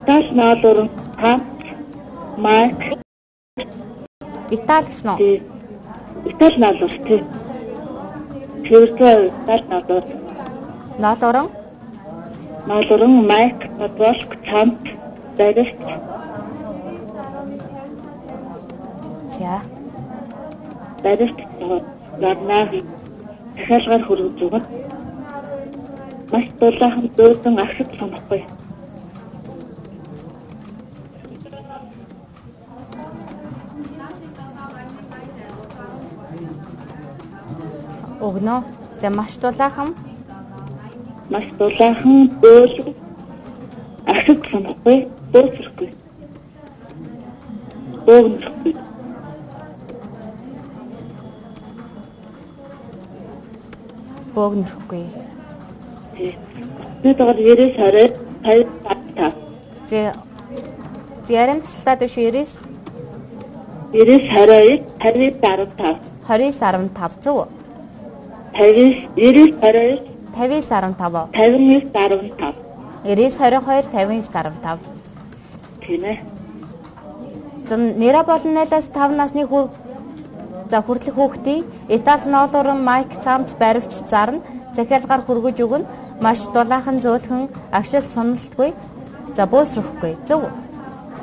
Тас наалууран хамт майк Итали гэсэн үү? Итали наалуур тий. Тэрхүү Итали наалуур. Наалууран майк подволк хамт барист. За. Барист гарнаа дахиалгаар хөргөж өгнө. Маш дулаахан дөөдөн ахад санахгүй. Өгнө. За маш дулаахан дөөдөн ахад санахгүй. Дөөсөрхгүй. Дөөсөрхгүй. Богнорхгүй. Тэдгээр 90 хараа 50 За. Ярен тасалдаад биш 90 хараа 50 20.15 зөв. 90 хараа 50.15. 50.15. 90.22 50.15. Тийм ээ. За нэрэ болнолоос 5 насны хүртэлх хүүхдийн Итали ноолууран майк цамц баривч зарна захиалгаар хүргэж өгнө. Маш дулаахан зөөлхөн агшил сонолтгүй. За бөөсрөхгүй. Зөв.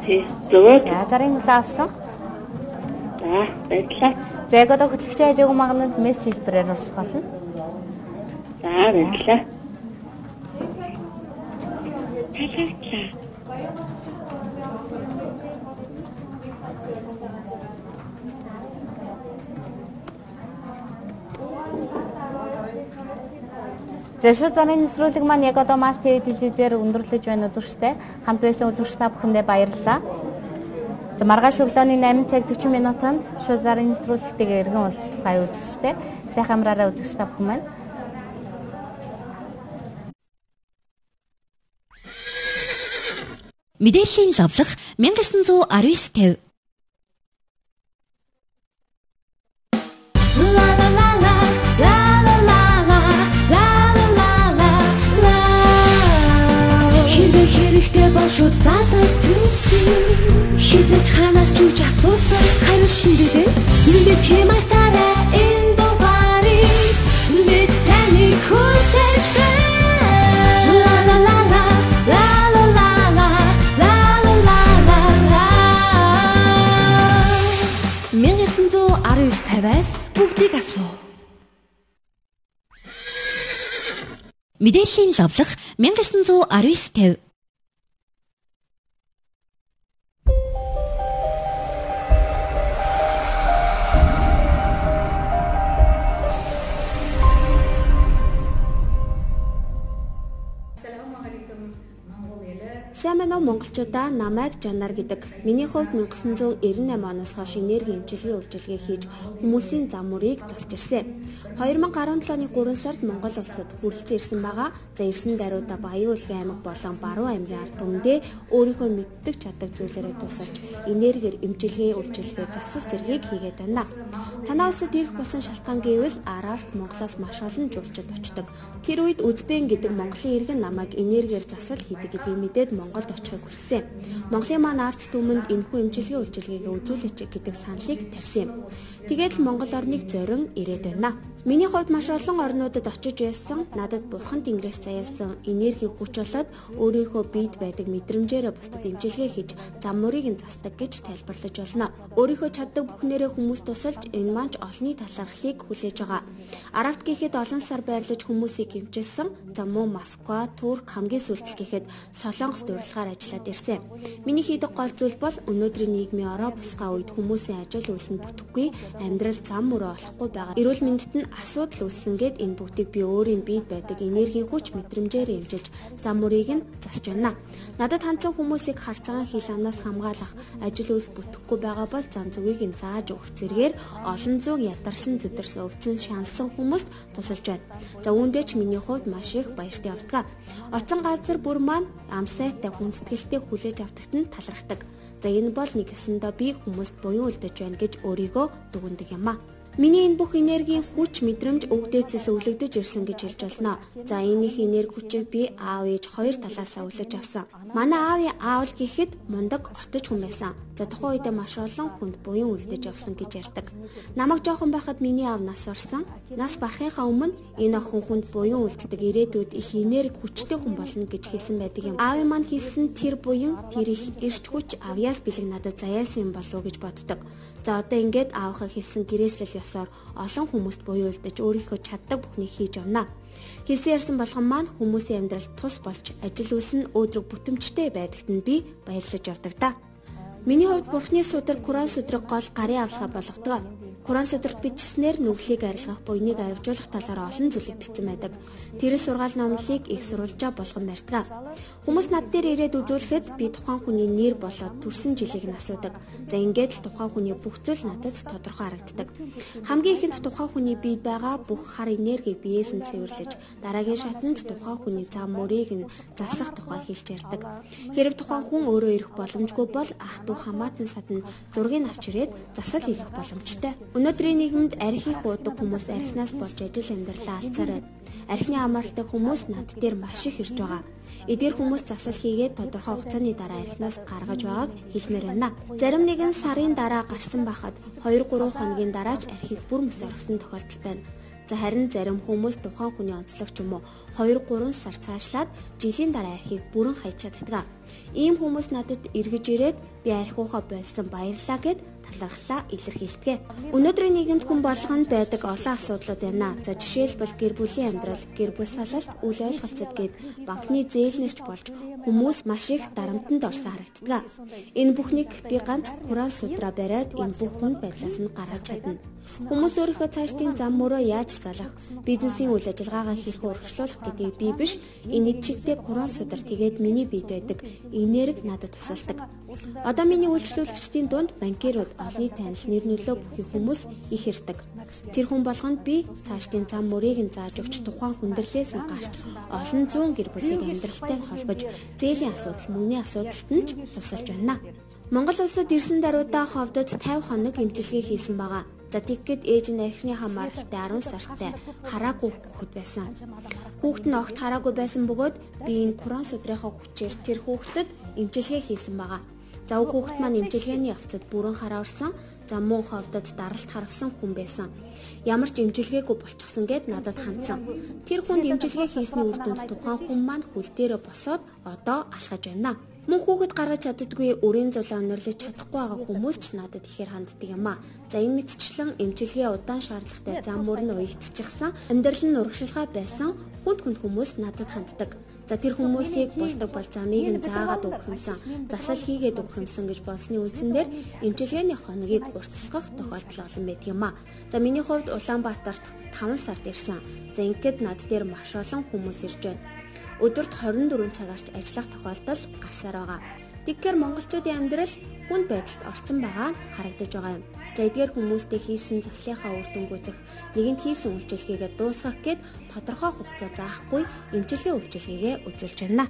Тийм. Зөв. За зарын үлээ авсан. За баярлалаа. За яг одоо хөтлөгчийн хажууг магнад мессеж хэлбэрээр урсгах болно. За баярлалаа. За шууд заны нэвтрүүлэг маань яг одоо Mass TV телевизээр өндөрлөж байна үзэгчтэй. Хамт байсан үзэгч та бүхэндээ баярлалаа. За маргааш өглөөний 8 цаг 40 минутанд шууд зарын нэвтрүүлэгтэйгээ эргэн уулзцгаая үзэгчтэй. Сайхан амраараа үзэгч та бүхэн маань. Мэдээллийн лавлах 1919-50. Шууд залуу түнсэн хизэж ханаас чүж асуусан хариу шиндээ нүдэ тиймартаараа энэ дугаарыг мэд таны хүлээж байна ла ла ла ла ла ла ла ла ла ла ла 1919-50-аас бүгдийг асуу. Мэдээллийн лавлах 1919-50. Сайн байна уу монголчуудаа, намайг Жанар гэдэг. Миний хувьд 1998 оноос хойш энерги эмчилгээ үйлчилгээ хийж хүмүүсийн зам мөрийг засч ирсэн. 2017 оны 3 сард Монгол улсад хүрэлцэн ирсэн байгаа. За ирсэн даруйда Баян Улгийн аймаг болон Баруун аймгийн ард түмэндээ өөрийнхөө мэддэг чаддаг зүйлээрээ тусалж энергиэр эмчилгээ үйлчилгээ засал зэргийг хийгээд байна. Танаа улсад ирэх болсон шалтгаан гэвэл Аравт Монголоос маш олон жуулчид очдог. Тэр үед Үзбен гэдэг Монголын иргэн намайг энергиэр засал хийдэг гэдгийг мэдээд Монголд очихыг хүссэн. Монголын маань ард түмэнд энэхүү эмчилгээ үйлчилгээгээ үзүүлээч гэдэг саналыг тавьсан юм. Тэгээд л Монгол орныг зорин ирээд байна. Миний хувьд маш олон орнуудад очиж байсан, надад бурхан тэнгэрээс заяасан энерги хүч болоод өөрийнхөө биед байдаг мэдрэмжээрээ бусдад эмчилгээ хийж зам мөрийг нь засдаг гэж тайлбарлаж болно. Өөрийнхөө чаддаг бүхнээрээ хүмүүс тусалж энэ маань олонний талархлыг хүлээж байгаа. Аравт гэхэд олон сар байрлаж хүмүүсийг эмчилсэн, за мөн Москва, Турк хамгийн сүүлдэл гэхэд Солонгост урилгаар ажиллаад ирсэн. Миний хийдэг гол зүйл бол өнөөдрийн нийгмийн ороо бусгай үед хүмүүсийн ажил үйлс нь бүтэхгүй, амьдрал зам мөрөө олохгүй байгаа. Эрүүл мэндэд нь асуудал үүссэн гэд энэ бүгдийг би өөрийн биед байдаг энергийн хүч мэдрэмжээр эмчилж зам мөрийг нь засч байна. Надад хандсан хүмүүсийг харцаан хил амнаас хамгаалах, ажил үйлс бүтэхгүй байгаа бол зан зүгийг нь зааж өгөх зэргээр олон зуун ядарсан зүдэрсэн өвцөн шаналсан хүмүүст тусалж байна. За үүндээ ч миний хувьд маш их баяртай явдаг. Оцсон газар бүр маань амсайтай хүндэтгэлтэй хүлээж авдагт нь талархдаг. За энэ бол нэг ёсондоо би хүмүүст буян үлдэж байна гэж өөрийгөө дүгнэдэг юм а. Миний энэ бүх энергийн хүч мэдрэмж өвдөөцөөс өвлөгдөж ирсэн гэж хэлж болно. За энийх энерги хүчийг би аав ээж хоёр талаасаа өвлөж авсан. Манай аавын аавал гэхэд мундаг отож хүн байсан. За тухайн үедээ маш олон хүнд буян үлдэж явсан гэж ярьдаг. Намайг жоохон байхад миний аав нас орсон. Нас барахынхаа өмнө энэ охин хүнд буян үлддэг ирээдүйд их энерги хүчтэй хүн болно гэж хэлсэн байдаг юм. Аавын маань хэлсэн тэр буян тэр их эрч хүч авьяас бэлэг надад заяасан юм болов уу гэж боддог. За одоо ингээд аавынхаа хэлсэн гэрээслэл ёсоор олон хүмүүст буян үлдэж өөрийнхөө чаддаг бүхнийг хийж явна. Хэлсэн ярьсан болгон маань хүмүүсийн амьдралд тус болж ажил үйлс нь өөдрөг бүтэмжтэй байдагт нь би баярлаж явдаг та. Миний хувьд Бурхны судраг Куран судраг гол гарын авалгаа болгодог. Куран судрагт бичснээр нүглийг арилгах, буйныг арвжуулах талаар олон зүйлийг бичсэн байдаг. Тэр сургаал номлолыг их сурвалжаа болгон барьдаг. Хүмүүс над дээр ирээд үзүүлэхэд би тухайн хүний нэр болоод төрсэн жилийг нь асуудаг. За ингээд л тухайн хүний бүх зүйл надад тодорхой харагддаг. Хамгийн ихэнд тухайн хүний биед байгаа бүх хар энергийг биеэс нь цэвэрлэж, дараагийн шатанд тухайн хүний зам мөрийг нь засах тухай хэлж ярьдаг. Хэрэг тухайн хүн өөрөө ирэх боломжгүй бол ах дүү хамаатан садна зургийг авч ирээд засал хийх боломжтой. Өнөөдрийн нийгэмд архийг уудаг хүмүүс архинаас болж ажил амьдралаа алцаар байна. Архины амралтай хүмүүс над дээр маш их ирж байгаа. Эдгээр хүмүүс засал хийгээд тодорхой хугацааны дараа архинаас гаргаж байгааг хэлмээр байна. Зарим нэгэн сарын дараа гарсан байхад 2-3 хоногийн дараач архийг бүр мөс оргисон тохиолдол байна. За харин зарим хүмүүс тухайн хүний онцлог ч юм уу 2-3 сар цаашлаад жилийн дараа архийг бүрэн хайж чаддаг. Ийм хүмүүс надад эргэж ирээд би архиухаа болсон баярлаа гэд талархлаа илэрхийлдэг. Өнөөдрийн нийгэмд хүн болгонд байдаг олон асуудлууд байна. За жишээлбэл гэр бүлийн амьдрал, гэр бүл салалт, үл ойлголцод гээд банкны зээлнэрч болж хүмүүс маш их дарамтанд орсон харагддаг. Энэ бүхнийг би ганц Куран судраа бариад энэ бүх хүнд байдлаас нь гаргаж чадна. Хүмүүс өөрийнхөө цаашдын зам мөрөө яаж залах, бизнесийн үйл ажиллагаагаа хэрхэн урагшлуулах гэдгийг би биш, энэ чигтээ Куран судар тэгээд миний биед байдаг энерги надад тусалдаг. Одоо миний үйлчлүүлэгчдийн дунд банкирууд, олонний танил, нэр нөлөө бүхий хүмүүс их ирдэг. Тэр хүн болгонд би цаашдын зам мөрийг нь зааж өгч тухайн хүндрэлээс нь гарч олон зуун гэр бүлийг амьдралтай холбож зээлийн асуудал, мөнгөний асуудалд нь ч тусалж байна. Монгол улсад ирсэн даруйдаа ховдод 50 хоног эмчилгээ хийсэн байгаа. За тэгэхэд ээж нь архины хамааралтай 10 сартай хараагүй хүүхэд байсан. Хүүхэд нь огт хараагүй байсан бөгөөд би энэ Куран судрынхаа хүчээр тэр хүүхдэд эмчилгээ хийсэн байгаа. За хүүхэд маань эмчилгээний явцад бүрэн хараа орсон. За мөн ховдод даралт харгасан хүн байсан. Ямар ч эмчилгээгүй болчихсон гэд надад хандсан. Тэр хүнд эмчилгээ хийсний үр дүнд тухайн хүн маань хөл дээрээ босоод одоо алхаж байна. Мөн хүүхэд гаргаж чаддаггүй өрийн зулаа өнөрлөж чадахгүй байгаа хүмүүс ч надад ихээр ханддаг юм а. За энэ мэтчлэн эмчилгээ удаан шаардлагатай зам мөр нь уягдчихсан, амьдрал нь урагшлахаа байсан хүнд хүмүүс надад ханддаг. За тэр хүмүүсийг болдог бол замыг нь заагаад өгөх юмсан, засал хийгээд өгөх юмсан гэж болсны үндсэн дээр эмчилгээний хоногийг уртасгах тохиолдол олон байдаг юм а. За миний хувьд Улаанбаатарт 5 сард ирсэн. За ингээд над дээр маш олон хүмүүс ирж байна. Өдөрт 24 цагаарч ажиллах тохиолдол гарсаар байгаа. Тэгэхээр монголчуудын амьдрал хүнд байдалд орсон байгаа нь харагдаж байгаа юм. За эдгээр хүмүүстэй хийсэн заслынхаа үр дүн гүйцэх, нэгэнт хийсэн үйлчилгээгээ дуусгах гээд тодорхой хугацаа заахгүй эмчилгээ үйлчилгээгээ үзүүлж байна.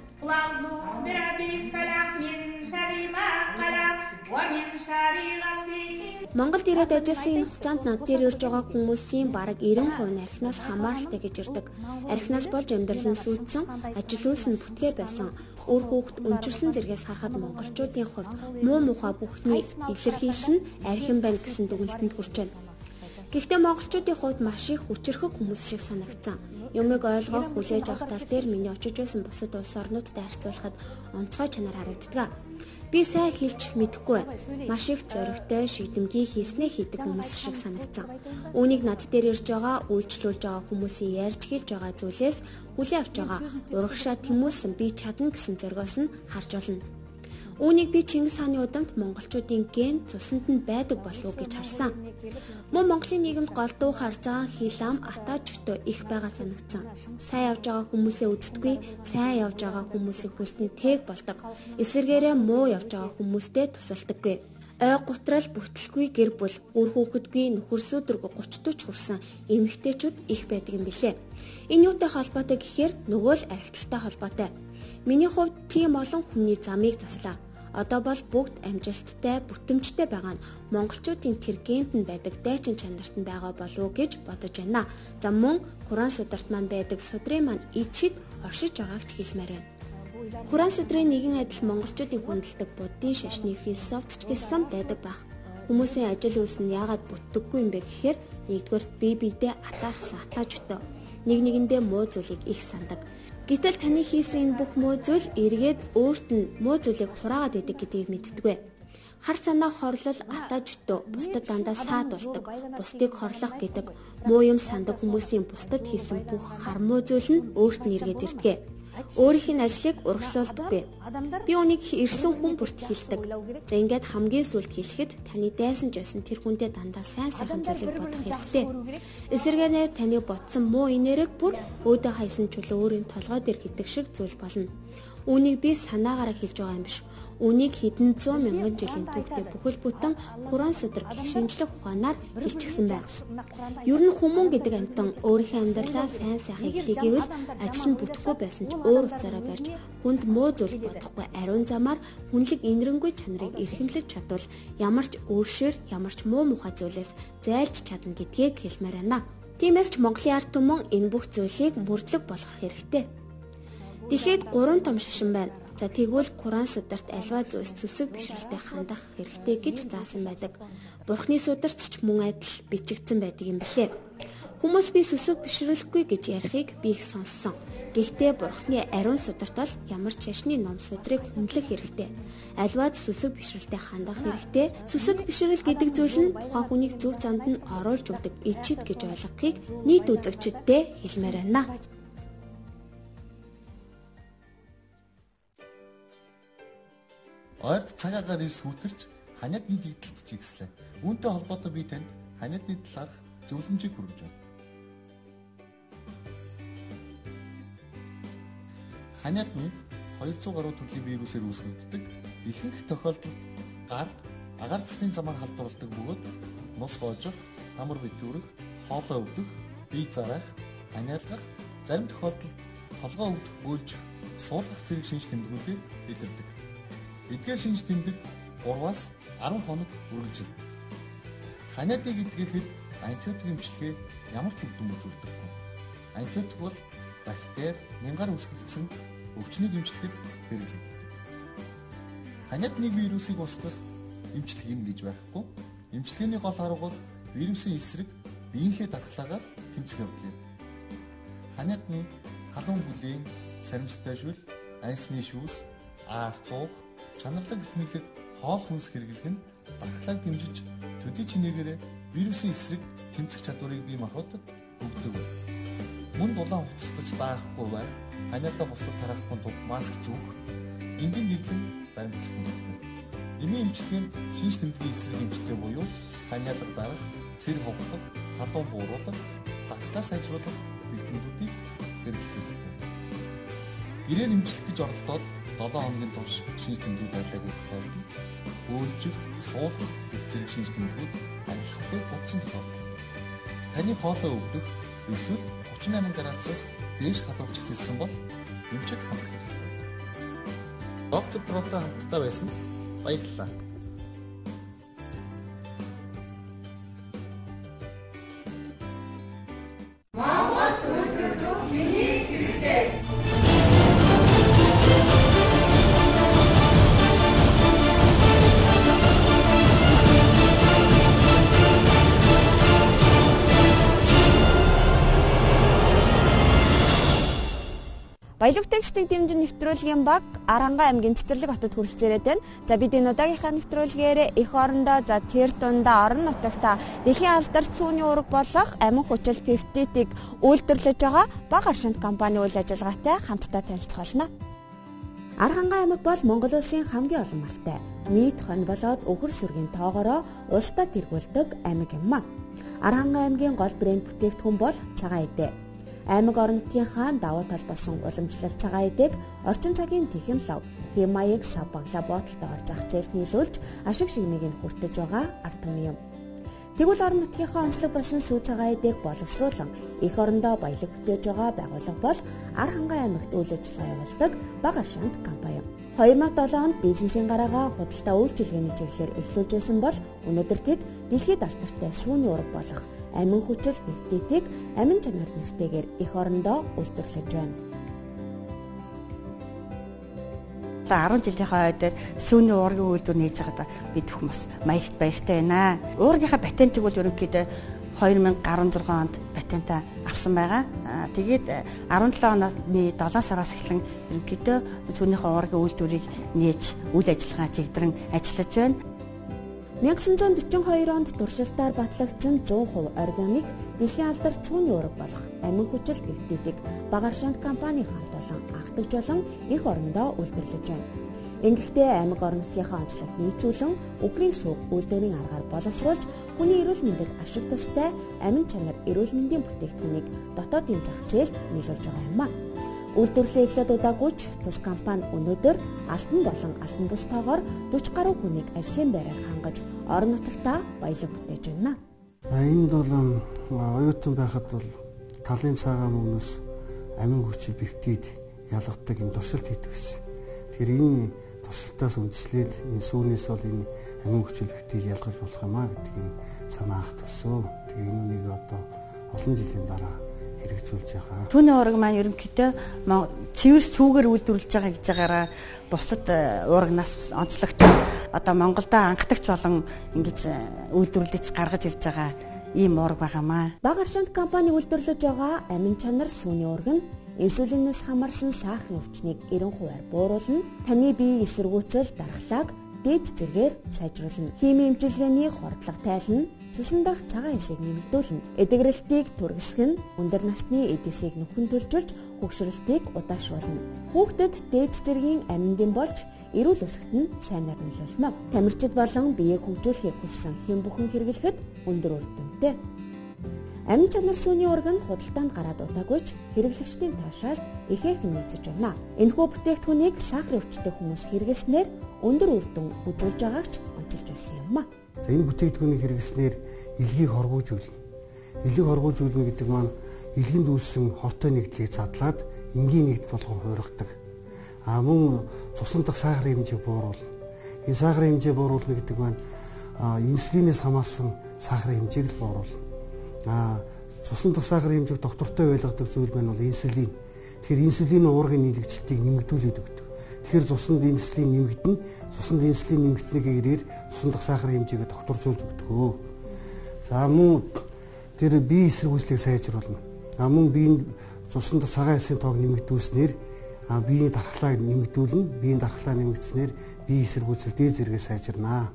Монголд ирээд ажилласан энэ хугацаанд над дээр ирж байгаа хүмүүсийн бараг 90% нь архинаас хамааралтай гэж ирдэг. Архинаас болж амьдрал нь сүйдсэн, ажил үйлс нь бүтгээ байсан. Өөр хүүхэд өнчирсэн зэргээс харахад монголчуудын хувьд муу мухай бүхний илэрхийлэл нь архин байна гэсэн дүгнэлтэнд хүрч байна. Гэхдээ монголчуудын хувьд маш их хүчрхэг хүмүүс шиг санагдсан. Юмыг ойлгох, хүлээж авах тал дээр миний очиж байсан бусад улс орнуудтай харьцуулахад онцгой чанар харагддаг. Би сайн хэлж мэдэхгүй байна. Маш их зоригтой шийдэмгий хийснээ хийдэг хүмүүс шиг санагдсан. Үүнийг над дээр ирж байгаа, үйлчлүүлж байгаа хүмүүсийн ярьж хэлж байгаа зүйлээс хүлээн авч байгаа урагшаа тэмүүлсэн би чадна гэсэн зоригоос нь харж болно. Үүнийг би Чингис хааны удамд монголчуудын ген цуснд нь байдаг болов уу гэж харсан. Мөн Монголын нийгэмд голдуу харцаан хил ам атаач өтөө их байгаа санагдсан. Сайн явж байгаа хүмүүсээ үздэггүй, сайн явж байгаа хүмүүсийн хүлтэн тэг болдог. Эсвэргээрээ муу явж байгаа хүмүүстэй тусалдаггүй. Ой гутрал бүтлгүй гэр бүл, үр хүүхэдгүй нөхөр сүдэргүй 30-40 хүрсэн эмэгтэйчүүд их байдаг юм билээ. Энэ юутай холбоотой гэхээр нөгөө л архитекттай холбоотой. Миний хувьд тийм олон хүний замыг заслаа. Одоо бол бүгд амжилттай, бүтэмжтэй байгаа нь монголчуудын тэр генд нь байдаг дайчин чанарт нь байгаа болов уу гэж бодож байна. За мөн Куран сударт маань байдаг судрын маань ичид оршиж байгааг ч хэлмээр байна. Куран судрын нэгэн адил монголчуудын хүндэлдэг буддийн шашны философч гэсэн байдаг байх. Хүмүүсийн ажил үйлс нь яагаад бүтдэггүй юм бэ гэхээр нэгдүгээр бие биедээ атаархсан атаа жөтөө. Нэг нэгэндээ муу зүйлийг их сандаг. Гэтэл таны хийсэн энэ бүх муу зүйл эргээд өөрт нь муу зүйлийг хураагаад идэг гэдгийг мэддэггүй. Хар санаа хорлол атаа жөтөө бусдад дандаа саад болдог. Бусдыг хорлох гэдэг муу юм сандаг хүмүүсийн бусдад хийсэн бүх хар муу зүйл нь өөрт нь эргээд ирдэг. Өөрийнх нь ажлыг урагшлуулдаггүй. Би үнийг ирсэн хүн бүрт хэлдэг. За ингээд хамгийн сүлд хэлэхэд таны дайсан жойсон тэр хүндээ дандаа сайн сайхан зүйлийг бодох хэрэгтэй. Эсвэргээрээ таны ботсон муу инээрэг бүр өөдөө хайсан чулуу өөрийн толгой дээр гэдэг шиг зүйл болно. Үүнийг би санаагаараа хэлж байгаа юм биш. Үүнийг хэдэн зуун мянган жилийн түүхтэй бүхэл бүтэн Куран судар гэх шинжлэх ухаанаар хэлчихсэн байна. Ер нь хүмүүн гэдэг амтан өөрийнхөө амьдралаа сайн сайхан эхлэе гэвэл ажил нь бүтэхгүй байсан ч өөр утсаараа барьж хүнд муу зүйл бодохгүй ариун замаар хүнлэг инрэнгүй чанарыг эрхэмлэж чадвал ямар ч өөршөр ямар ч муу мухай зүйлээс зайлж чадна гэдгийг хэлмээр байна. Тиймээс ч Монголын ард түмэн энэ бүх зүйлийг мөрдлөг болгох хэрэгтэй. Дэлхийд 3 том шашин байна. За тэгвэл Куран сударт альва зүйлс зүсэг бишрэлтэй хандах хэрэгтэй гэж заасан байдаг. Бурхны сударт ч мөн адил бичигдсэн байдаг юм билээ. Хүмүүс би сүсэг бишрэлгүй гэж ярихыг би их сонссон. Гэхдээ Бурхны ариун сударт бол ямар ч шашны ном судрыг хүндлэх хэрэгтэй. Альваад сүсэг бишрэлтэй хандах хэрэгтэй. Сүсэг бишрэл гэдэг зүйл нь тухайн хүнийг зөв замд нь оруулж өгдөг ичид гэж ойлгохыг нийт үзэгчдэд хэлмээр байна. Ойрд цагаагаар ирс хүтэрч ханиадны дэгдэлт чигслээ. Үүнтэй холбоотой би танд ханиадны талаарх зөвлөмжийг хүргэж байна. Ханиад нь 200 гаруй төрлийн вирусээр үүсгэгддэг. Ихэнх тохиолдолд гар, агаар цэцлийн замаар халдварладаг бөгөөд нус гоожих, амар битүүрэх, хоолой өвдөх, бие зараах, ханиалгах, зарим тохиолдолд толгой өвдөх, бөөлжих, суулгах зэрэг шинж тэмдгүүдээр илэрдэг. Эдгээр шинж тэмдэг 3-аас 10 хоног үргэлжилдэг. Ханиадыг эдгэхэд антибиотик эмчилгээ ямар ч үр дүн үзүүлдэггүй. Антибиотик бол бактери, мянгаар үүсгэгдсэн өвчнийг эмчлэхэд хэрэглэгддэг. Ханиад нэг вирусыг устгах эмчилэг юм гэж байхгүй. Эмчилгээний гол арга бол вирусын эсрэг биеийнхээ дархлаагаар тэмцэх явдал юм. Ханиад нь халуун бүлээн, саримстай шүл, айсны шүүс, аарцуух, чанарлаг битмилэг, хоол хүнс хэрэглэх нь дархлааг дэмжиж төдий чинээгээр вирусын эсрэг тэмцэх чадварыг бий махбод өгдөг. Мөн дулаан хувцасдаж даахгүй байх, ханиадаа бусдад тараахгүй тул маск зүүх, энгийн дэглэм баримтлах хэрэгтэй. Энийн эмчилгээнд шинж тэмдгийн эсрэг эмчилгээ буюу ханиалга дарах, цэр хугалах, халуун бууруулах, дархлаа сайжруулах бэлтгэлүүдийг хэрэглэх хэрэгтэй. Гэрээр эмчлэх гэж оролдоод 7 хоногийн турш шинж тэмдгүүд байлаагүй тохиолдолд өөлжих, суулгах гэх зэрэг шинж тэмдгүүд ажиллахгүй утсан тохиолдол. Таны хоолой өвдөх эсвэл 38 градусаас дээш халуурч эхэлсэн бол эмчэд хандах хэрэгтэй. Доктор Протой хамтдаа байсан баярлалаа. Баялаг текстийг дэмжин нэвтрүүлгийн баг Аранга аймгийн Цэцэрлэг хотод хүрэлцээрээд байна. За бид энэ удаагийнхаа нэвтрүүлгээр эх орондоо за тэр дундаа орон нутагта дэлхийн алдарт сүүний үүрэг болох амин хүчил пептидийг үйлдвэрлэж байгаа бага аршинт компани үйл ажиллагаатай хамтдаа танилцуулна. Аранга аймаг бол Монгол улсын хамгийн олон малтай, нийт хонь болоод өвхөр сүргийн тоогоороо улсдад тэргүүлдэг аймаг юм а. Аранга аймгийн гол брэнд бүтээгдэхүүн бол цагаан эдээ. Аймаг орон нутгийнхаа давуу тал болсон уламжлалт цагаан эдээг орчин цагийн технологи, хэм маяг, сав баглаа боотолтойгоор зах зээлд нийлүүлж ашиг шигмийг нь хүртэж байгаа ард түмэн юм. Тэгвэл орон нутгийнхаа онцлог болсон сүү цагаан эдээг боловсруулан эх орондоо баялаг бүтээж байгаа байгууллага бол Аранга аймагт үйл ажиллагаа явуулдаг бага аршинт компани юм. 2007 онд бизнесийн гараагаа худалдаа үйлчилгээний чиглэлээр эхлүүлж байсан бол өнөөдөр тэд дэлхийд алдартай сүүний ураг болох амин хүчил пептидийг амин чанар нэртэйгээр эх орондоо үйлдвэрлэж байна. 10 жилийн хойд сүүний уургийн үйлдвэр нээж байгаадаа бид бүхэн бас баяртай байна. Уургийнхаа патентыг бол ерөнхийдөө 2016 онд патентаа авсан байгаа. Тэгээд 17 оны 7 сараас эхлэн ерөнхийдөө сүүнийхээ уургийн үйлдвэрийг нээж үйл ажиллагаа чигдрэн ажиллаж байна. 1942 онд туршилтаар батлагдсан 100% органик дэлхийн алдарт цүүний ураг болох амин хүчил пептидийг бага аршаант компани хамт олон ахтагж болон эх орондоо үйлдвэрлэж байна. Ингэхдээ аймаг орон нутгийнхаа онцлог нийцүүлэн үхрийн сүг үйлдвэрийн аргаар боловсруулж хүний эрүүл мэндэд ашиг тустай амин чанар эрүүл мэндийн бүтээгдэхүүнийг дотоодын зах зээлд нийлүүлж байгаа юм а. Үйлдвэрлэлээ эхлээд удаагүй ч тус компани өнөөдөр алтан болон алтан бус тоогоор 40 гаруй хүнийг ажлын байраар хангаж орон нутагтаа баялаг бүтээж байна. Энд бол оюутан байхад бол талын цагаан мөнөөс амин хүчил пептид ялгадаг юм туршилт хийдэг байсан. Тэгэхээр энэ туршилтаас үндэслээд энэ сүүнээс бол энэ амин хүчил пептид ялгаж болох юм а гэдэг энэ санаа анх төрсөн. Тэгээ энэ үнийг одоо олон жилийн дараа хэрэгжүүлж байгаа. Түүний уураг маань ерөнхийдөө цэвэр сүүгээр үйлдвэрлэж байгаа гэж байгаараа бусад уурагнаас онцлогтой. Одоо Монголдо анхдагч болон ингэж үйлдвэрлэж гаргаж ирж байгаа ийм уураг байгаамаа. Бага аршаант компани үйлдвэрлэж байгаа амин чанар сүүний уураг нь инсулинээс хамаарсан сахарын өвчнийг 90%-аар бууруулна. Таны биеийг эсэргүүцэл дархлааг дээд зэргээр сайжруулна. Химийн эмчилгээний хордлого тайлна. Цусан дах цагаан эсийг нэмэгдүүлнэ. Эдгэрэлтийг түргэсгэн өндөр насны эдисийг нөхөн төлжүүлж хөгшрөлтийг удаашруулна. Хүүхдэд дээд зэргийн аминдын болж эрүүл өсгөт нь сайнаар нөлөөлнө. Тамирчид болон биеийг хөгжүүлэхийг хүссэн хэн бүхэн хэрэглэхэд өндөр үр дүнтэй. Амин чанар сүүний ураг нь худалдаанд гараад удаагүй ч хэрэглэгчдийн таашаалд ихээхэн нийцэж байна. Энэхүү бүтээгдэхүүнийг сахарын өвчтэй хүмүүс хэрэглэснээр өндөр үр дүн үзүүлж байгааг ч онцолж байсан юм а. Энэ бүтээгдэхүүнийг хэрэглэснээр илгийг хоргоожүүлнэ. Илгийг хоргоожүүлнэ гэдэг маань илгэнд үүссэн хортой нэгдлийг задлаад энгийн нэгд болгон хуургадаг. Мөн цусан дахь сахарын хэмжээг бууруулна. Энэ сахарын хэмжээ бууруулна гэдэг маань инсулинээс хамаарсан сахарын хэмжээг л бууруулна. Цусан дахь сахарын хэмжээг доктортой байлгадаг зүйл маань бол инсулин. Тэгэхээр инсулин уургийн нийлэгчлэлтийг нэмэгдүүлээд өгдөг. Тэгэхээр цуснд инсулин нэмэгдэнэ. Цуснд инсулин нэмэгдснэгээ ирээр цусан дахь сахарын хэмжээгээ докторжуулж өгдөг. За мөн тэр бие эсэргүүцлийг сайжруулна. Мөн биеийн цусан дахь цагаан эсийн тоог нэмэгдүүлснээр биеийн дархлааг нэмэгдүүлнэ. Биеийн дархлаа нэмэгдснээр бие эсэргүүцэл дээд зэрэгээ сайжирнаа.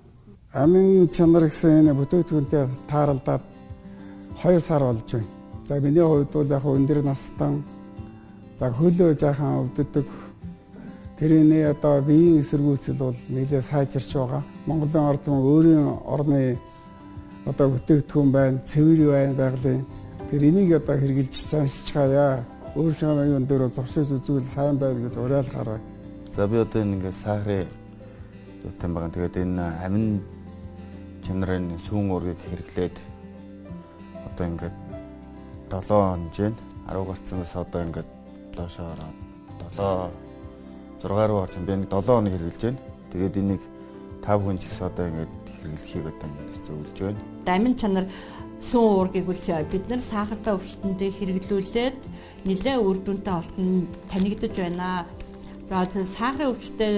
Амин чанар гэсэн энэ бүтээгдэхүүнтэй тааралдаад 2 сар болж байна. За миний хувьд бол яг өндөр настан за хөлөө жаахан өвддөг. Тэрний одоо биеийн эсэргүүцэл бол нэлээд сайжирч байгаа. Монголын орд түмэн өөрийн орны одоо бүтээгдэхүүн байна, цэвэр байна байгалийн. Тэр энийг одоо хэрэгжилж заншиж хаяа. Өөр шамын өндөр зуршиж үзвэл сайн байна гэж уриалгаар байна. За би одоо ингээд сахарын зүйтэй байгаа. Тэгээд энэ амин чанарын сүүн уургийг хэрэглээд одоо ингээд 7 хонжээ 10 гарцсан бас одоо ингээд доошоо ороод 6 руу орж би нэг 7 хоног хэрэглэж байна. Тэгээд энийг 5 хүн ч гэсэн одоо ингээд хэрэглэхийг одоо ингээд зөвлөж байна. Амин чанар сүүн уургийг үл бид нар сахартай өвчтөндөө хэрэглүүлээд нэлээд үр дүнтэй олтон танигдаж байна. За сахарын өвчтөд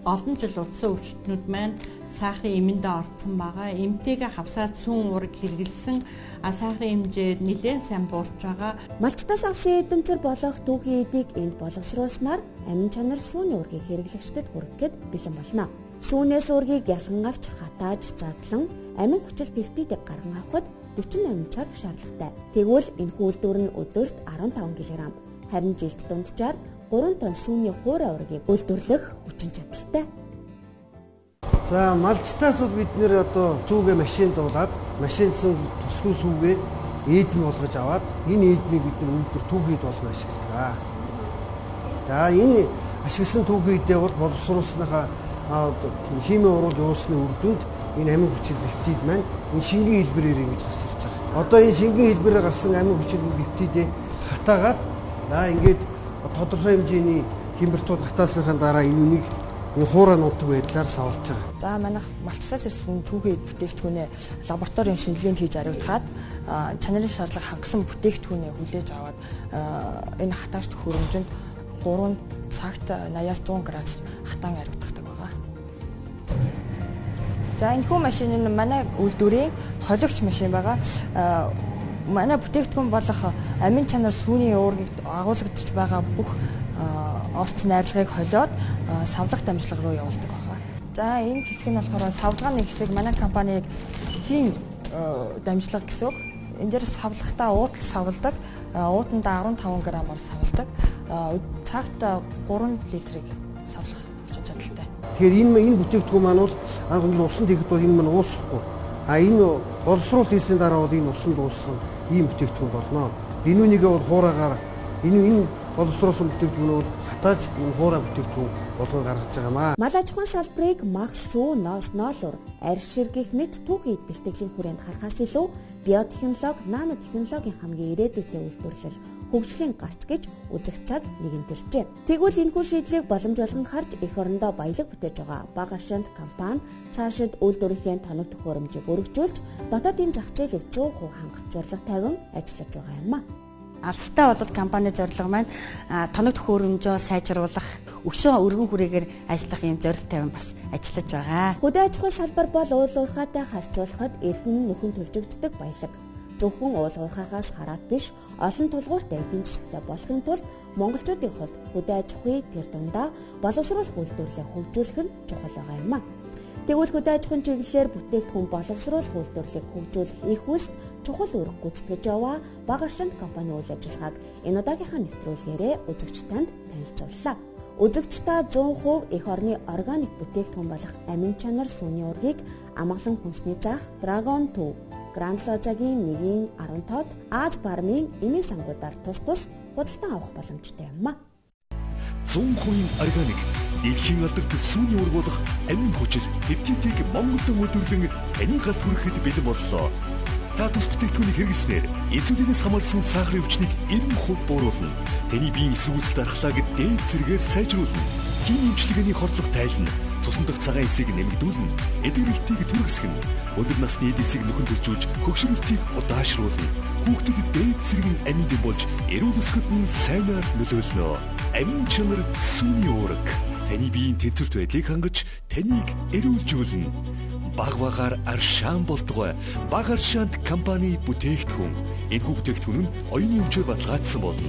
олон жил удсан өвчтнүүд маань сахарын эмэндээ орсон байгаа. Эмтэйгээ хавсаад сүүн уурыг хэрэглэсэн сахарын хэмжээ нэлээд сайн буурч байгаа. Малчтаас авсан эдэмцэр болох түүхийн эдийг энд боловсруулснаар амин чанар сүүний уургийг хэрэглэгчдэд хүргэхэд бэлэн болно. Сүүнээс уургийг ялхан авч хатааж задлан амин хүчил пептидийг гарган авахд 48 цаг шаардлагатай. Тэгвэл энэ үйлдвэр нь өдөрт 15 кг, харин жилд дунджаар 3 тонн сүүний хуурай уургийг үйлдвэрлэх хүчин чадалтай. За малчтаас бол бид нэр одоо сүүгээ машинд дуулаад машиндсан тусгүй сүүгээ эдэн болгож аваад энэ эднийг бид нар үйлдвэр түүхийд болгон ашигладаг. За энэ ашигласан түүхийдээ бол боловсруулсныхаа химийн урууд уусны үр дүнд энэ амин хүчил пептид маань энэ шингийн хэлбэрээр ингэж гарч ирж байгаа. Одоо энэ шингийн хэлбэрээр гарсан амин хүчил пептидээ хатаагаад ингээд тодорхой хэмжээний температур татаасныхаа дараа энэ үнийг хуурай нутаг байдлаар савлж байгаа. За манайх малчсаас ирсэн түүхий бүтээгдэхүүнээ лабораторийн шинжилгээнд хийж ариутгаад чанарын шаардлага хангасан бүтээгдэхүүнээ хүлээж аваад энэ хатаагч төхөөрөмжөнд 3 цагт 80-аас 100 градус хатаан ариутгадаг байгаа. За энэ хүү машин нь манай үйлдвэрийн холигч машин байгаа. Манай бүтээгдэхүүн болох амин чанар сүүний уургийг агуулгадж байгаа бүх орц найрлагыг холиод савлах дамжлага руу явуулдаг байгаа. За энэ хэсэг нь болохоор савлгааны хэсэг манай компаниг эцсийн дамжлага гэсэн үг. Энэ дээр савлахтаа уудал савладаг. Уудандаа 15 грамаар савладаг. Цагт 3 литрийг савлах чадaltaй. Тэгэхээр энэ бүтээгдэхүүн маань бол анх нь усан тэгэхэд бол энэ маань уусахгүй. Энэ боловсруулалт хийсний дараа бол энэ усан дууссан ийм бүтээгдэхүүн болно. Энэ үнийг бол хуурайгаар энэ боловсруулсан бүтээгдэхүүн бол хатааж энэ хуурай бүтээгдэхүүн болгон гаргаж байгаамаа. Мал аж ахуйн салбарыг мах, сүү, ноос, ноолур, арь шир гэх мэт түүхий бэлтгэлийн хүрээнд харахаас илүү биотехнологи, нанотехнологийн хамгийн ирээдүйтэй үйлдвэрлэл хөгжлийн гарц гэж үзэх цаг нэгэн төржээ. Тэгвэл энэхүү шийдлийг боломжуулан харж эх орондоо баялаг бүтээж байгаа бага аршинт компани цаашид үйлдвэрийн тоног төхөөрөмжийг өргөжүүлж дотоодын зах зээлийг 100% хангах зорилго тавин ажиллаж байгаа юм а. Алстай бол компани зорилго маань тоног төхөөрөмжөө сайжруулах, өшөө өргөн хүрээгээр ажиллах юм зорилго тавин бас ажиллаж байгаа. Хөдөө аж ахуйн салбар бол уул уурхайтай харьцуулахад эрхэм нөхөн төлжөгддөг баялаг. Зөвхөн уул уурхайгаас хараад биш, олон тулгууртай эдийн засагтай болохын тулд монголчуудын хувьд хөдөө аж ахуй тэр дундаа боловсруулах үйлдвэрлэлээ хөгжүүлэх нь чухал байгаа юм а. Тэгвэл хөдөө аж ахуйн чиглэлээр бүтээгдэхүүн боловсруулах үйлдвэрлэлийг хөгжүүлэх их хүсэлт чухал үүрэг гүйцэтгэж яваа бага аршинт компани үйл ажиллагааг энэ удаагийнхаа нэвтрүүлгээрээ үзэгч танд танилцууллаа. Үзэгч та 100% эх орны органик бүтээгдэхүүн болох амин чанар сүүний уургийг амгалан хүнсний заах Dragon 2 Гранд Лозагийн 1-15 Аз Бармын эмийн сангуудаар тус худалдан авах боломжтой юм а. 100% органик дэлхийн алдарт сүүний уург болох амин хүчил пептидийг Монголд үйлдвэрлэн таны гарт хүрэхэд бэлэн боллоо. Та тус бүтээгдэхүүнийг хэрэглэснээр инсулинээс хамаарсан сахарын өвчнийг 90% бууруулна. Таны биеийн эсрэгүүцэлд аргалааг дээд зэргээр сайжруулна. Хин эмчилгээний хордлого тайлна. Цусан дахь цагаан эсийг нэмэгдүүлнэ. Эдгэрэлтийг түргэсгэн. Өндөр насны эдисийг нөхөн төлжүүлж хөгшрөлтийг удаашруулна. Хүүхдэд дээд зэргийн аминд болж эрүүл өсгөд нь сайнаар нөлөөлнө. Амин чанар сүүний уураг. Таны биеийн тэнцвэрт байдлыг хангаж таныг эрүүлжүүлнэ. Баг багаар аршаан болтгой. Бага аршаант компани бүтээгдэхүүн. Энэхүү бүтээгдэхүүн нь оюуны өмчөөр баталгаажсан болно.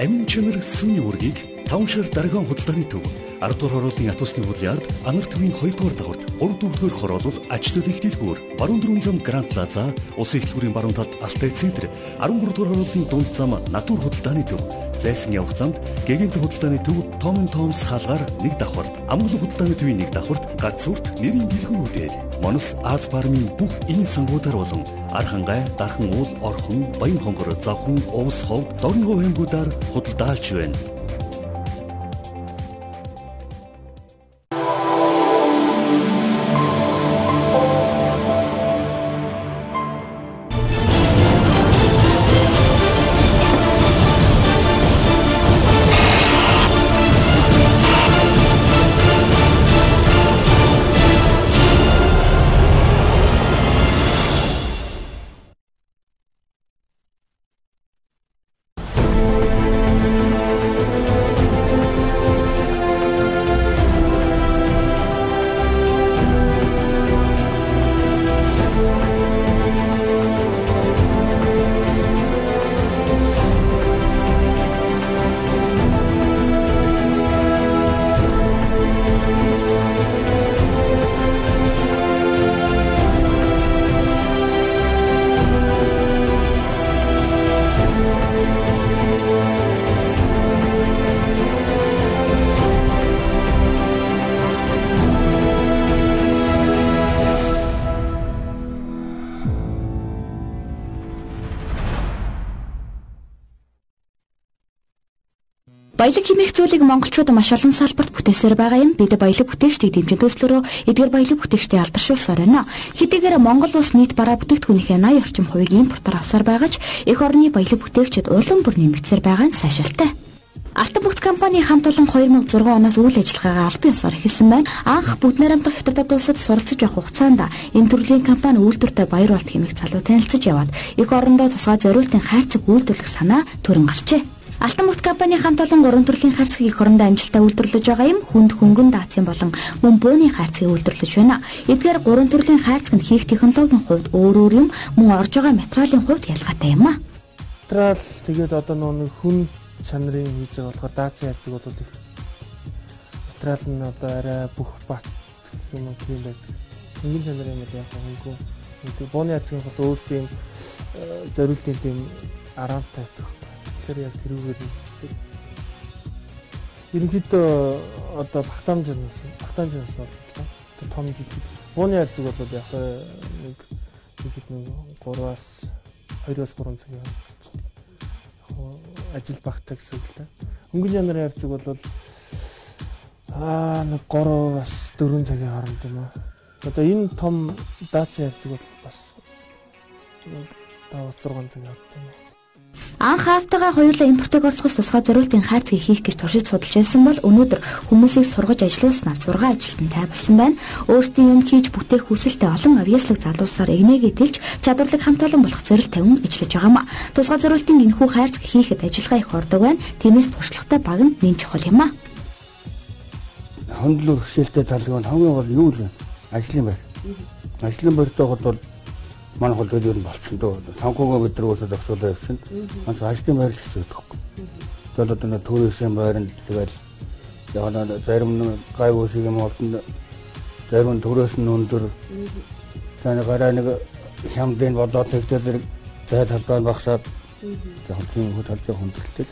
Амин чанар сүүний уургийг 5 шар даргаан худалдааны төв 10 дугаар хорооллын атусны худлын ард анар төвийн 2 дугаар давхарт 3 дугаар хороолол ажлын их дэлгүүр баруун дөрвөн зам Гранд Плаза улсын эхлэлгүүрийн баруун талд Алтай центр 13 дугаар хорооллын дунд зам Натур худалдааны төв зайсан явах замд Гэгэнт худалдааны төв Том Томс хаалгаар 1 давхарт Амгалан худалдааны төвийн 1 давхарт Гадсүрт нэрийн дэлгүүрүүдээр Монос Аз Бармын бүх энэ сангуудаар болон Архангай, Дархан уул, Орхон, Баян хонгор, Завхан, Увс ховд, Дорногов аймагуудаар худалдаалж байна. Баялаг хэмээх зүйлийг монголчууд маш олон салбарт бүтээсээр байгаа юм. Бид баялаг бүтээгчдийг дэмжин төслөөрөө эдгээр баялаг бүтээгчдийг алдаршуулсаар байна. Хэдийгээр Монгол улс нийт бараа бүтээгдэхүүнийхээ 80 орчим хувийг импортоор авсаар байгаа ч эх орны баялаг бүтээгчид улам бүр нэмэгдсээр байгаа нь сайшаалтай. Алтан бүгд компани хамт олон 2006 оноос үйл ажиллагаагаа албан ёсоор эхэлсэн байна. Анх бүгд найрамдах хятадд улсад суралцж явах хугацаанд энэ төрлийн компани үйлдвэртэй баяр болт хэмээх залуу танилцж яваад эх орондоо тусгай зориултын хайрцаг үйлдвэрлэх санаа төрөн гарчээ. Алтан бүгд компани хамт олон 3 төрлийн хайрцаг эх орондоо амжилттай үйлдвэрлэж байгаа юм. Хүнд хөнгөн даацын болон мөн бөөний хайрцаг үйлдвэрлэж байна. Эдгээр 3 төрлийн хайрцаг нь хийх технологийн хувьд өөр юм, мөн орж байгаа материалын хувьд ялгаатай юм а. Материал тэгээд одоо нэг хүн чанарын хийж байгаа болохоор даацын хайрцаг бол их материал нь одоо арай бүх бат юм тийм байдаг. Хөнгөн чанарын юм яг хөнгөн. Тэгээд бооны хайрцаг бол өөрсдийн зориултын тийм араантай байдаг. Тэгэхээр яг тэрүүгээр нь ерөнхийдөө одоо багтаамжнаас бол том жижиг бооны хайрцаг бол яг нэг 3-аас 2-3 цагийн ажил багтаа гэсэн үг л дээ. Хөнгөн чанарын хайрцаг бол нэг 3-аас 4 цагийн хооронд юм аа. Одоо энэ том даацын хайрцаг бол бас 5-6 цагийн хооронд юм. Анх автогаа хоёулаа импортыг орлохоос тусгай зориултын хайрцгийг хийх гэж туршиж судалж байсан бол өнөөдөр хүмүүсийг сургаж ажиллуулснаар 6 ажилтан тайварсан байна. Өөрсдийн юм хийж бүтээх хүсэлтэй олон авьяаслаг залуусаар эгнээгээ тэлж чадварлаг хамт олон болох зэрэг тавин ажиллаж байгаа юм. Тусгай зориултын энэхүү хайрцаг хийхэд ажиллагаа их ордог байна. Тиймээс туршлагатай баг нь нэн чухал юм а. Хөндлөр хөшөөлтэй талгын хамгийн гол юу вэ? Ажлын байр. Ажлын байртай бол манай хол дээр нь болчихсон дөө. Санхугаа бид нар уусаа зогсоолоо явсан. Манайх ажлын байр л хэцүү байхгүй. Тэгэл одоо нэг төрөөсөн байранд тэгэл яг зарим нэг гай уусыг юм олдонд зарим төрөөс нь өндөр. Таны гараа нэг хямдын бодоод тэгтэл зай талбай багсаад яг тийм хөдөлгөөн хүндрэлтэй.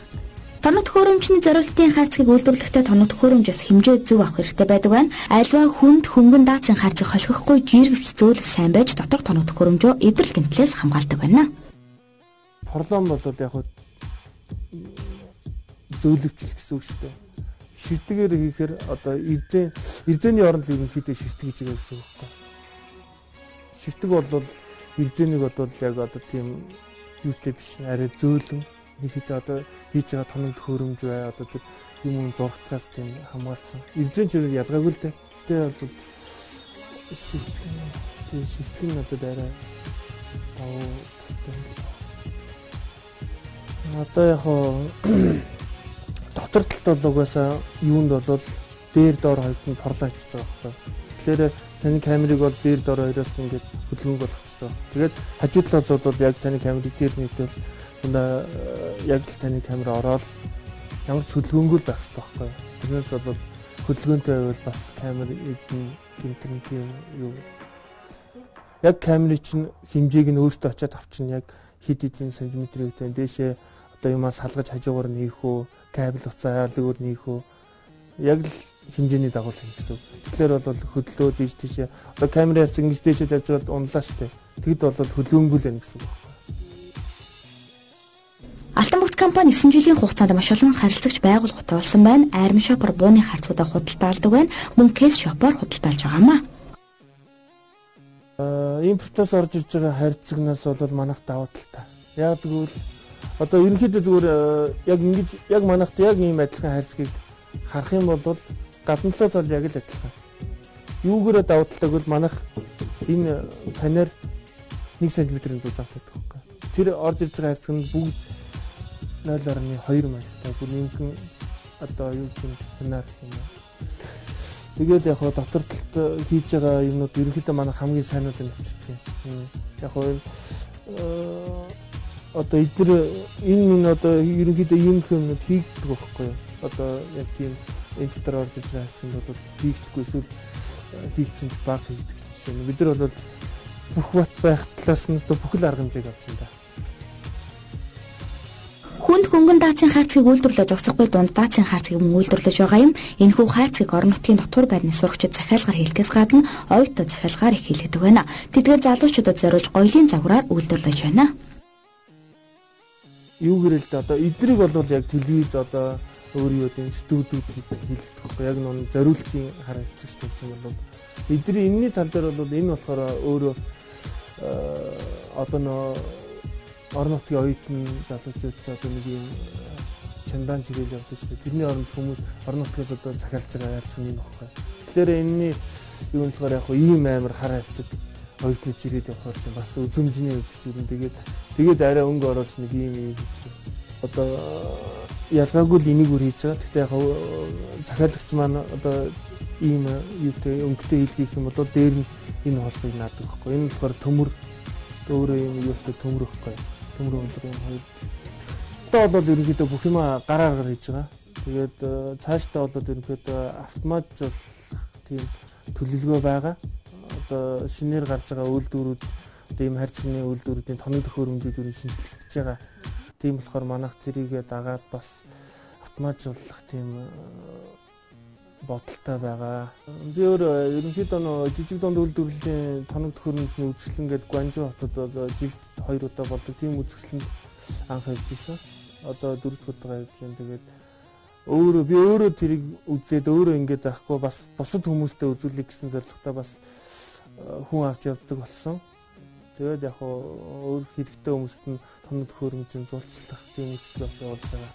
Тоног төхөөрөмжний зориултын хайрцгийг үйлдвэрлэхдээ тоног төхөөрөмжөөс хэмжээ зөв авах хэрэгтэй байдаг байна. Альва хүнд хөнгөн даацын хайрцаг холхихгүй жиргэвч зөөлөв сайн байж дотор тоног төхөөрөмжөө эвдрэл гэмтлээс хамгаалдаг байна. Порлон бол яг зөөлөвчл гэсэн үг шүү дээ. Ширтэгээр хийхээр одоо эрдэнэний оронд л ерөнхийдөө ширтэг хийж байгаа гэсэн үг байна. Ширтэг бол эрдэнэнийг бол яг одоо тийм юутэй биш арай зөөлөн ихэд одоо хийж байгаа тоног төхөөрөмж бай одоо тэр юм зургатаас тийм хамгаалсан. Эрдэнэ ч ялгаагүй л дээ. Тэ бол ширтгэн надад арай одоо яг дотор талд бол угаасаа юунд бол дээр доор хоёрт нь порлаач байгаа байхгүй. Тэгэхээр таны камерыг бол дээр доор хоёроос ингээд хөдөлгөөн болгочихж байгаа. Тэгээд хажуу талаас бол яг таны камерыг дээр нийтвэл яг л таны камер ороод ямар ч хөдөлгөөнгүй байх хэрэгтэй байхгүй. Тэрнээс бол хөдөлгөөнтэй байвал бас камер гэмтэн тийм юу. Яг камерын чинь хэмжээг нь өөртөө очиад авчин яг хэд хэдэн сантиметрийг тань дээшээ одоо юмаа салгаж хажуугаар нь хийх үү, кабель уцаа хаалгаар нь хийх үү. Яг л хэмжээний дагуу хийх гэсэн. Тэгэхээр бол хөдлөө тийш одоо камерын хайрцаг ингэж дээшээ тавьж байгаад унлаа штэ. Тэгэд бол хөдөлгөөнгүй л байна гэсэн үг. Алтан бүгд компани 9 жилийн хугацаанд маш олон харилцагч байгууллагатай болсон байна. Айрон шопор бууны харьцуудаа худалдаалдаг байна. Мөн кейс шопоор худалдаалж байгаа юм а. Импортоос орж ирж байгаа харьцагнаас бол манайх даваа талтай. Яг тэгвэл одоо ерөнхийдөө зүгээр яг ингэж яг манайхт яг ийм адилхан харьцгийг харах юм бол гадна талаас бол яг л адилхан. Юугээрээ даваа талтай гэвэл манайх энэ танаар 1 см-ийн зузаах гэдэг байхгүй. Тэр орж ирж байгаа харьцаг нь бүгд 0.2 мásтай бүр нэгэн одоо юу гэх юм танаар юм. Тэгээд яг дотор талд хийж байгаа юмнууд ерөнхийдөө манай хамгийн сайнууд нь болчихсон. Яг одоо энэ одоо ерөнхийдөө юм юмнууд хийгддэг байхгүй юу? Одоо яг тийм импортоор орж ирж байгаа хүмүүс бол хийгдэхгүй эсвэл хийгдсэн баг хийгдэх гэсэн. Бид нар бол бүх бат байх талаас нь бүхэл арга хэмжээг авч байна. Хүнд хөнгөн даацын хайрцгийг үйлдвэрлэж зогсохгүй дунд даацын хайрцгийг мөн үйлдвэрлэж байгаа юм. Энэхүү хайрцгийг орон нутгийн дотор байрны сурагчид захиалгаар хийлгээс гадна оюутнууд захиалгаар их хийлгдэг байна. Тэдгээр залуучуудад зориулж гоёлын загвараар үйлдвэрлэж байна. Юу гэрэл дээ одоо эднийг бол яг телевиз одоо өөр юу гэдэг студиуд хийлгдэг байхгүй яг нэг зориултын хараа хийчих юм бол эдний энэний тал дээр бол энэ болохоор өөрөө одоо орон нутгийн оюутны залуучууд одоо нэг юм чандаан чиглэл явдаг шүү дээ. Тэрний оронд хүмүүс орон нутгаас одоо захиалж байгаа ялч юм багхгүй. Тэгэхээр энэний юу нь болохоор яг хуу ийм амар хар хайцаг хоёртож ирээд явахаар чинь бас үзмжний өвдөж ирэн тэгээд арай өнгө ороод нэг ийм одоо ялгаагүй л энийг үр хийж байгаа. Гэхдээ яг захиалагч маань одоо ийм юутэй өнгөтэй хэлхийх юм бол дээр нь энэ холбыг наадаг байхгүй. Энэ болохоор төмөр өөрөө юм юутай төмөр байхгүй. Төмөр өндөр юм хоёр. Одоо бол ерөнхийдөө бүх юм гараар хийж байгаа. Тэгээд цаашдаа бол ерөнхийдөө автоматжуулах тийм төлөвлөгөө байгаа. Одоо шинээр гарч байгаа үйлдвэрүүд одоо ийм харьцагны үйлдвэрүүдийн тоног төхөөрөмжүүд юу шинжлэгдэж байгаа. Тийм болохоор манайх тэрийгээ дагаад бас автоматжуулах тийм бодолтой байгаа. Би өөр ерөнхийдөө нөө жижиг дунд үйлдвэрлэлийн тоног төхөөрөмжийн үзэсгэлэн гэдэг Гуанжуу хотод жилд 2 удаа болдог тийм үзэсгэлэнд анх хэлж ирсэн. Одоо 4 дахь удаа явж байна. Тэгээд би өөрөө тэрийг үзээд өөрөө ингэж байхгүй бас бусад хүмүүстэй үзүүлэх гэсэн зорилготой бас хүн авч явдаг болсон. Тэгээд яг өөр хэрэгтэй хүмүүст нь тоног төхөөрөмжийн зулцлах тийм үйлчлэл явуулж байгаа.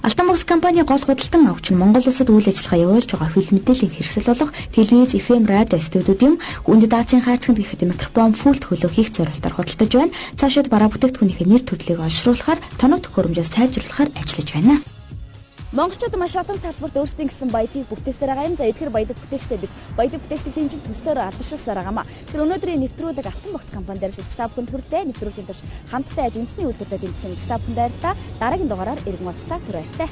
Алтан богц компани гол худалдан авч нь Монгол улсад үйл ажиллагаа явуулж байгаа хөл мэдээллийн хэрэгсэл болох телевиз, FM, радио студиуд үүнд даацын хаарцагт гэхэд микрофон, пульт хөлөө хийх зорилтоор худалдаж байна. Цаашид бараа бүтээгдэхүүнийхээ нэр төрлийг олшруулахаар, тоног төхөөрөмжөөс сайжруулахаар ажиллаж байна. Монголчууд маш олон салбарт өөрсдийн гэсэн баялагийг бүтээсээр байгаа юм. За эдгээр баялаг бүтээгчтэй бид баялаг бүтээгчдийг дэмжих төслөөр алдаршуулсаар байгаамаа. Тэр өнөөдрийн нэвтрүүлэг Алтан богц компани дээр сэтгч та бүхэнд хүрэлээ. Нэвтрүүлгийн турш хамтдаа аж үндэсний үйлдвэрлэлд тэмцсэн та бүхэнд баярлалаа. Дараагийн дугаараар иргэн уулзтаа түр баяртай.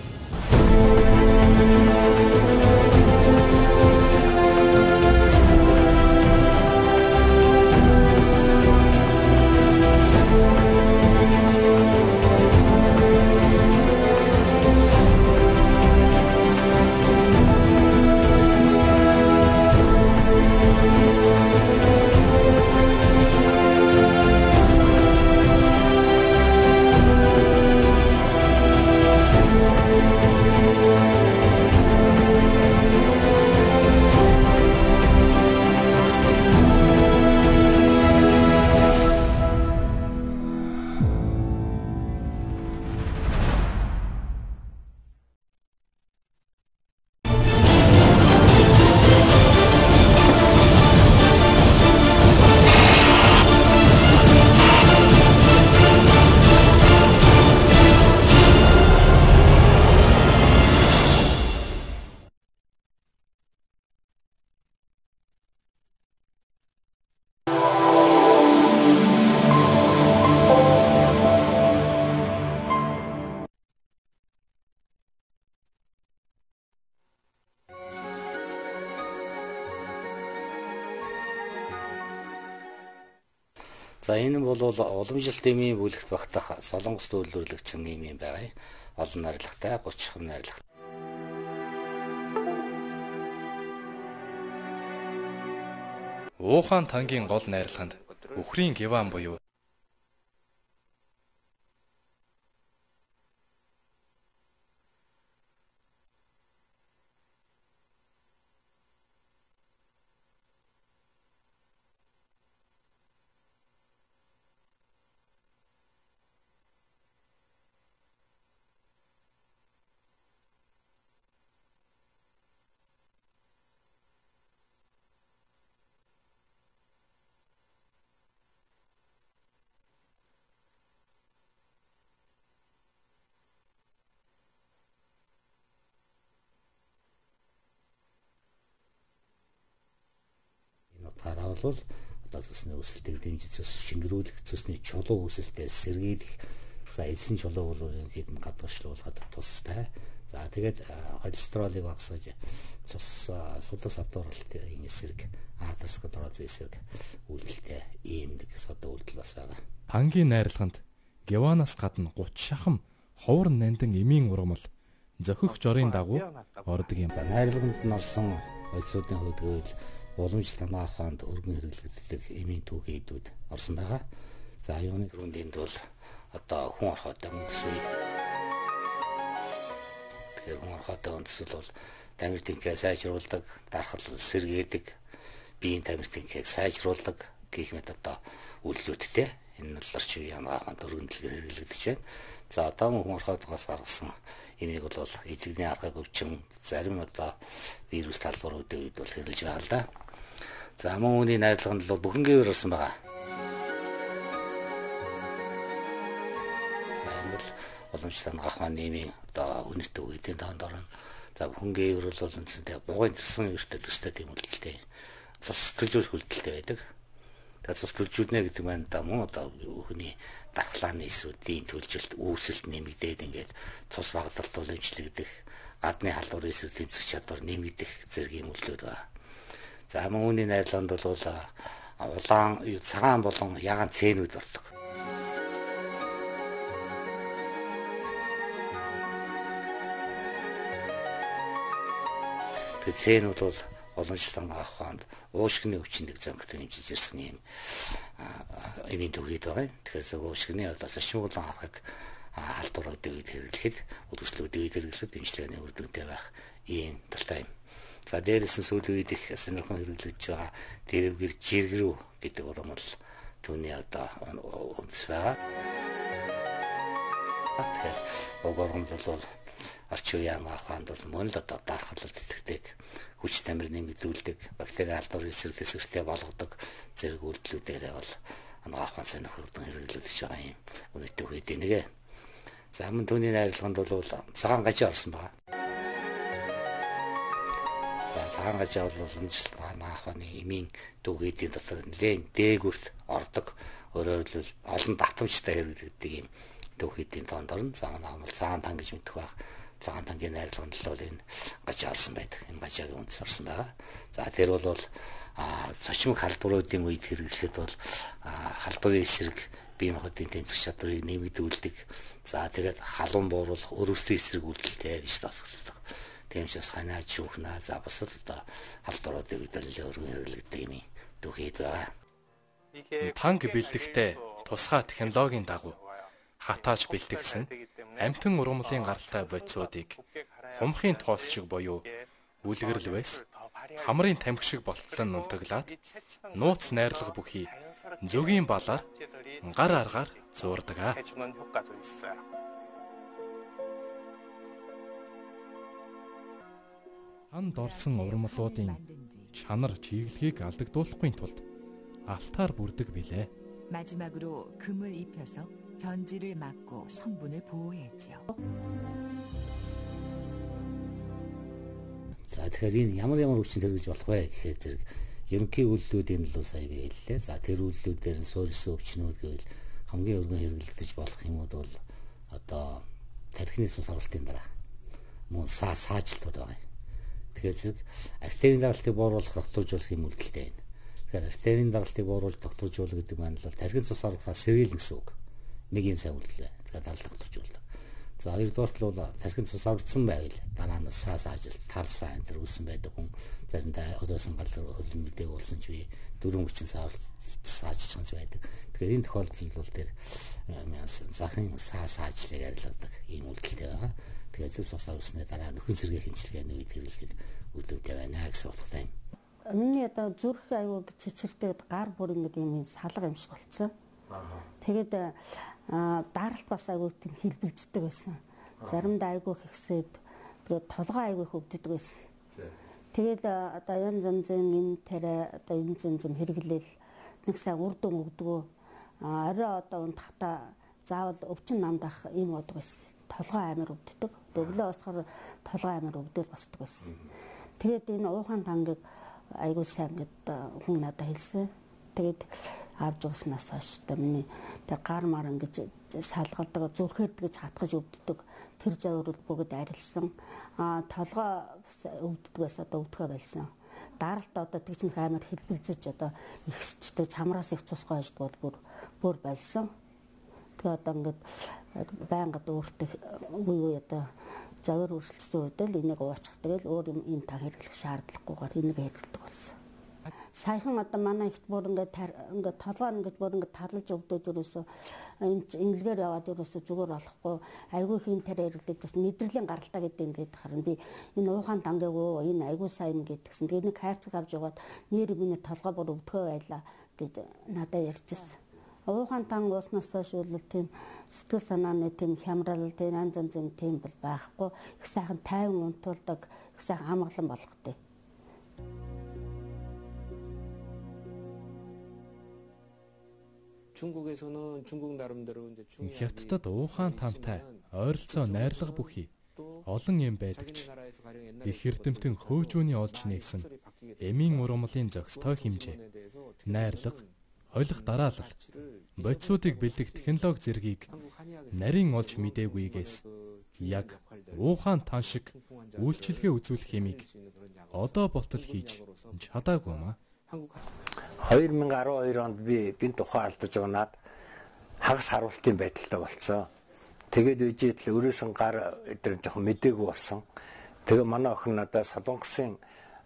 За энэ бол уламжлалт эмийн бүлэгт багтах Солонгост үйлдвэрлэгдсэн юм байгаа. Олон найрлагатай 30 хэм найрлагатай. Ухаан тангийн гол найрлаганд үхрийн гиван буюу Хараа бол одоо цусны өсөлтийг дэмжиж шингэрүүлэх, цусны чулуу өсөлтөө сэргийлэх. За эзэн чулуу бол ерөнхийд нь гадагшлуулахад тустай. За тэгээд холестеролыг багасгаж цус сулас садуурлалтын эсрэг, атеросклерозын эсрэг үйлдэлтэй ийм нэг содо үйлдэл бас байгаа. Тангийн найрлаганд гиванаас гадна 30 шахам ховор нандин эмийн ургамал зохих жорын дагуу ордог юм. За найрлаганд нь орсон ойцоодын хөдөлгөөл уламжлалт танаа ухаанд өргөн хэрэглэгддэг эмийн түүхий эдүүд орсон байгаа. За юуны түрүүнд энд бол одоо хүн орхойтой өндсөл. Тэгэхээр хүн орхойтой өндсөл бол тамир тэнхээ сайжруулдаг, дархал сэргээдэг, биеийн тамир тэнхээ сайжруулдаг гэх мэт одоо үйлдэлүүдтэй Энэ бол орчин үеийн агааханд өргөн дэлгэр хэрэглэгдэж байна. За одоо мөн орхиодгоос гаргасан энийг бол эдлэгний аргыг өвчин зарим одоо вирус талбаруудын үед бол хэрэглэж байгаа л да. За мөн үүний найрлаганд бол бүхэнгээр орсон байгаа. За энэ бол уламжлалт агаахын нэмийн одоо үнэт үеийн тоонд орно. За бүхэнгээр бол үндсэндээ бугын төрсөн эрттэй төстэй тийм үлдэлтэй. Цус төлжүүлэх үлдэлтэй байдаг. Тэгээд цус төлжүүлнэ гэдэг маань мөн одоо хүний дархлааны эсрүүдийн төлжилт үүсэлт нэмэгдээд ингээд цус багталт уламжлагдах, гадны халдвар эсрэг тэмцэх чадвар нэмэгдэх зэрэг юм үлдээд байна. За мөн үүний найрлаганд бол улаан, цагаан болон ягаан цээнүүд ордог. Тэгээд цээнүүд бол уламжлалт агааханд уушгины өвчнийг зөнгөтө хэмжиж ирсэн юм эмийн төвхийд байгаа. Тэгэхээр уушгины одоо сошингуулан харахад халдваруудын үед хэрэглэхэд үдгслүүдийн үед хэрэглэхэд дэмжлэгийн үр дүнтэй байх ийм талтай юм. За дээрээс нь сүүлийн үед их сонирхон хэрэглэж байгаа дэрвгэр жиргэрүү гэдэг урам бол түүний одоо үндэс байгаа. Тэгэхээр уг урам бол орчин үеийн агааханд бол мөн л одоо дархлалт итгэдэг, хүч тамир нэмэгдүүлдэг, бактери халдвар эсрэг төсөвтэй болгодог зэрэг үйлдэлүүдээр бол агаахын сонирхолтой хэрэглэгдэж байгаа юм үнэтэй үеийн нэг. За мөн түүний найрлаганд бол цагаан гажаа орсон байна. За цагаан гажаа бол уламжлалт агаахны эмийн төвхийдийн дотор нэлээд дээгүрт ордог, өөрөөр хэлбэл олон давтамжтай хэрэглэгддэг юм төвхийдийн тоонд орно. За манай бол цагаан тан гэж мэдэх байх. Цагаан тангийн найрлаганд л энэ гажаа орсон байдаг. Энэ гажаагийн үндэс орсон байгаа. За тэр бол цочмог халдваруудын үед хэрэглэхэд бол халдварын эсрэг бие махбодын тэмцэх чадварыг нэмэгдүүлдэг. За тэгээд халуун бууруулах, өрөвсдийн эсрэг үйлдэлтэй гэж тооцогддог. Тийм ч бас ханиад шүүхнэ. За бусад одоо халдваруудын үед нэлээд өргөн хэрэглэгддэг юм төвхийд байгаа. Танк бэлдэхдээ тусгай технологийн дагуу хатааж бэлтгэсэн амтан ургамлын гаралтай бодисуудыг хумхын тоос шиг буюу үлгэрл байс хамрын тамхи шиг болтлон нунтаглаад нууц найрлага бүхий зөвгийн балаар гар аргаар зуурдаг. Анд орсон ургамлуудын чанар чиглэлийг алдагдуулахгүй тулд алтаар бүрдэг билээ. 마지막으로 금을 입혀서 변질을 막고 성분을 보호했지요. За тэгэхээр энэ ямар өвчин хэрэгж болох вэ гэхээр зэрэг ерөнхий үйлдэлүүдийн л сая би хэллээ. За тэр үйлдэлүүдээр нь суурьсан өвчнүүд гэвэл хамгийн өргөн хэрэглэгдэж болох юмуд бол одоо тархины цус оролтын дараа мөн саажилтууд байгаа. Тэгэхээр зэрэг артерийн даралтыг бууруулах тогтоожуулах юм үйлдэлтэй байна. Тэгэхээр артерийн даралтыг бууруулж тогтоожуулах гэдэг маань л тархины цус орохоос сэргийлнэ гэсэн үг. Нэг юм сайн үйлдэл. Тэгэхээр даралт тогтоожуулдаг. За хоёрдугаарт л тархины цус орсон байвал дараа нь саажил талсан энэ төр үүссэн байдаг хүн заримдаа одоосон галзар хөлмөдөг болсон ч би 4-30 саажиж чанж байдаг. Тэгэхээр энэ тохиолдолд бол тэр захын саажлыг арилгадаг ийм үйлдэлтэй байгаа. Тэгэхээр цус орсны дараа нөхөн сэргээ хэмжлэгийн үед хэрэглэхэд үйлдэлтэй байна гэсэн утгатай юм. Миний одоо зүрх аюул чичирдэг гар бүр ингэ юм салга юм шиг болцсон. Тэгээд даралт бас аюул тийм хэлбэлцдэг байсан. Заримдаа аюул ихсээд тэгээд толгой аюул их өвддөг байсан. Тэгээд одоо янз янзын энэ тарай одоо янз янзын хэрэглээл нэг сайн үр дүн өгдөгөө. Арай одоо энэ хата заавал өвчин намдах юм бодог байсан. Толгой амар өвддөг. Өглөө босохоор толгой амар өвдөөр босдог байсан. Тэгээд энэ уухан тангийг аюул сайн гэдэг хүн надад хэлсэн. Тэгээд авч ууснаас хойш одоо миний тэг гар мар ингэж салгалдаг зүрхээр гэж хатгаж өвддөг тэр зовирол бүгд арилсан толгой өвддгээс одоо өвдөхөө болсон даралт одоо тэгж амар хэлбэлзэж одоо ихсчдэг чамраас их цус гойж бол бүр болсон тэгээ одоо ингээд байнгад өөртөө үе одоо зовир үргэлжлсэн үед л энийг уучих тэгэл өөр юм та хэрэглэх шаардлагагүйгээр энийг хэрэглэдэг болсон. Саяхан одоо манай ихт бүр ингээд толгой ингээд бүр ингээд талж өвдөж ерөөсөө инглээр яваад ерөөсөө зүгээр болохгүй айгүй хин тарай ирэлдэж бас мэдрэлийн гаралтай гэдэг ингээд харна би энэ уухан дангаагүй энэ айгүй сайн гэдгсэн. Тэгээ нэг хайрцаг авч яваад нэр миний толгой бүр өвдгөө байлаа гэд надад ярьжсэн. Уухан тан ууснаас хойш бол тийм сэтгэл санааны тийм хямрал, тийм янз янзын тийм бол байхгүй. Их сайхан тайван унтуулдаг, их сайхан амгалан болгодог. Хятадд уухаан тамтай ойролцоо найрлага бүхий олон юм байдаг ч их эрдэмтэн хөөжөөний олж нэгсэн эмийн ургамлын зохистой хэмжээ, найрлага, холих дараалал, бодисуудыг бэлдэх технологи зэргийг нарийн олж мэдээгүйгээс яг уухаан тан шиг үйлчилгээ үзүүлэх хэмиг одоо болтол хийж чадаагүй маа. 2012 онд би гинт ухаан алдаж унаад хагас харуултын байдалтай болцсон. Тэгээд үжидэл өрөөсөн гар эдгээр жоохон мдээгүй болсон. Тэгээ манай охин надад солонгосын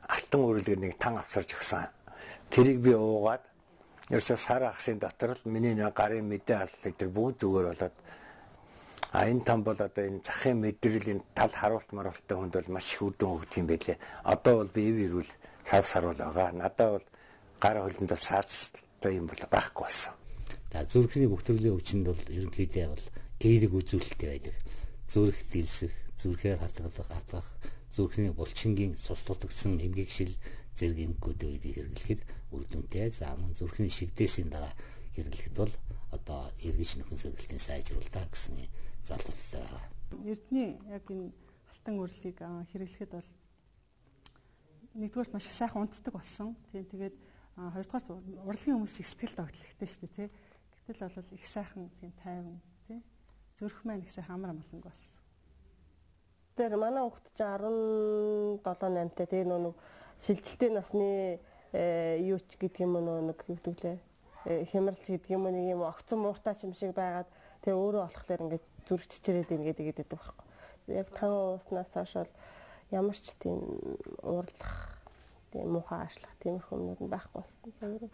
алтан үрэлгээр нэг тан авсарч өгсөн. Тэрийг би уугаад ерөөсөө сар ахсын дотор л миний нэг гарын мэдээ аллаа эдгээр бүгд зүгээр болоод энэ там бол одоо энэ захын мэдрэлийн тал харуулт маруулттай хүнд бол маш их үр дүн өгдөг юм байлээ. Одоо бол би ив ирүүл сав саруул байгаа. Надад бол гар хөлөнд саацтай юм бол байхгүй болсон. За зүрхний бүх төрлийн өвчнөд бол ерөнхийдөө бол эерэг үзүүлэлттэй байдаг. Зүрх дэлсэх, зүрхээ хатгах, зүрхний булчингийн цус тутагдсан эмгэгшил зэрэг эмгэгүүдийн үед хэрэглэхэд үр дүнтэй. За мөн зүрхний шигдээсийн дараа хэрэглэхэд бол одоо эргэж нөхөн сэргэлтийн сайжруулалтаа гэсэн залууттай байгаа. Эрдний яг энэ алтан үрлийг хэрэглэхэд бол нэгдүгээр маш их сайхан унтдаг болсон. Тэгээд хоёрдугаар урлагийн хүмүүс их сэтгэл догтлогтой шүү дээ, тий. Гэтэл бол их сайхан тийм тайван, тий. Зүрх маань их сайхан амар амгаланг болсон. Тэр манай хүүхд чи 17 8-тай тий нэг шилжилтийн насны юу ч гэдэг юм нэг юу гэдэг лээ. Хямралч гэдэг юм нэг юм огцон мууртай юм шиг байгаад тэгээ өөрөө болохоор ингээд зүрх чичрээд ийн гэдэг байхгүй. Яг 5 ууснаас хойш бол ямар ч тийм уурлах тийм муухай аашлах тиймэрхүү юмнууд нь байхгүй болсон.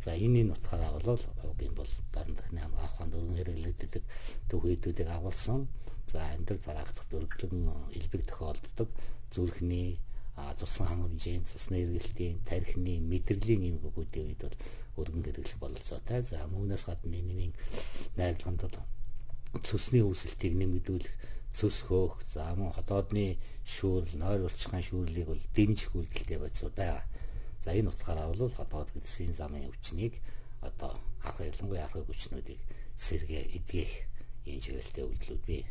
За энэ утгаараа бол угийн бол дарамтны аваханд өргөн хэрэглэгддэг төвхөйдүүдийг агуулсан. За амьдрал барагдах дөрвөлгөн элбэг тохиолддог зүрхний цусан хангамжийн, цусны эргэлтийн, тархины, мэдрэлийн эмгэгүүдийн үед бол өргөн хэрэглэх бололцоотой. За мөнөөс гадна нэмийн найрлаганд бол цусны үүсэлтийг нэмэгдүүлэх, цус хөөх, за мөн хотоодны шүүрэл, нойр урчхан шүүрлийг бол дэмжих үйлдэлтэй бодисууд байгаа. За энэ утгаараа бол хотоод гэдсэн замын өвчнийг одоо ялангуяа архаг өвчнүүдийг сэргээ эдгэх ийм чиглэлтэй үйлдэлүүд бий.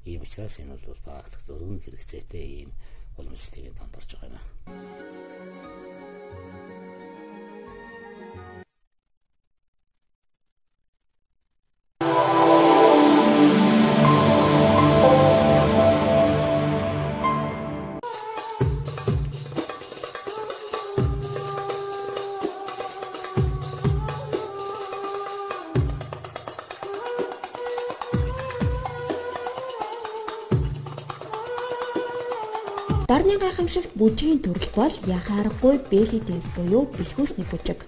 Ийм учраас энэ бол практикт өргөн хэрэгцээтэй ийм уламжлалтыг донд орж байгаа юм аа. Дорны гайхамшигт бүжгийн төрөл бол яхаарахгүй белли дэнс буюу бэлхүүсний бүжиг.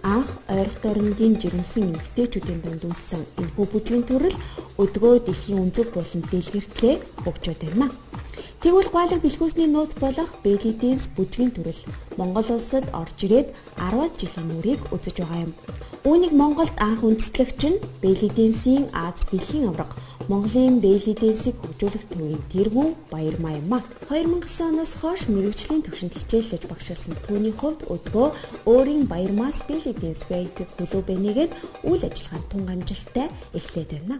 Анх ойрох дорнодын жирэмсэн эмэгтэйчүүдийн дунд үүссэн энэхүү бүжгийн төрөл өдгөө дэлхийн өнцөг болон дэлгэртлээ хөгжөөд байна. Тэгвэл гуайлаг бэлхүүсний нууц болох белли дэнс бүжгийн төрөл Монгол улсад орж ирээд 10 жилийн нүрийг үзэж байгаа юм. Үүнийг Монголд анх үндэслэгч нь белли дэнсийн Аз дэлхийн авраг Монголын белли дэнсийг хөгжүүлэх төвийн тэргүүн Баярмаа юм а. 2009 оноос хойш мэрэгжлийн төвшөнд хичээллэж багшилсан түүний хувьд өдгөө өөрийн Баярмаас белли дэнс байдаг хөлөө бэнийгээд үйл ажиллагаа тунга амжилттай эхлээд байна.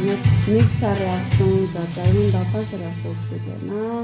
1 сар явсан, за 57 сар явсан хүмүүс байна.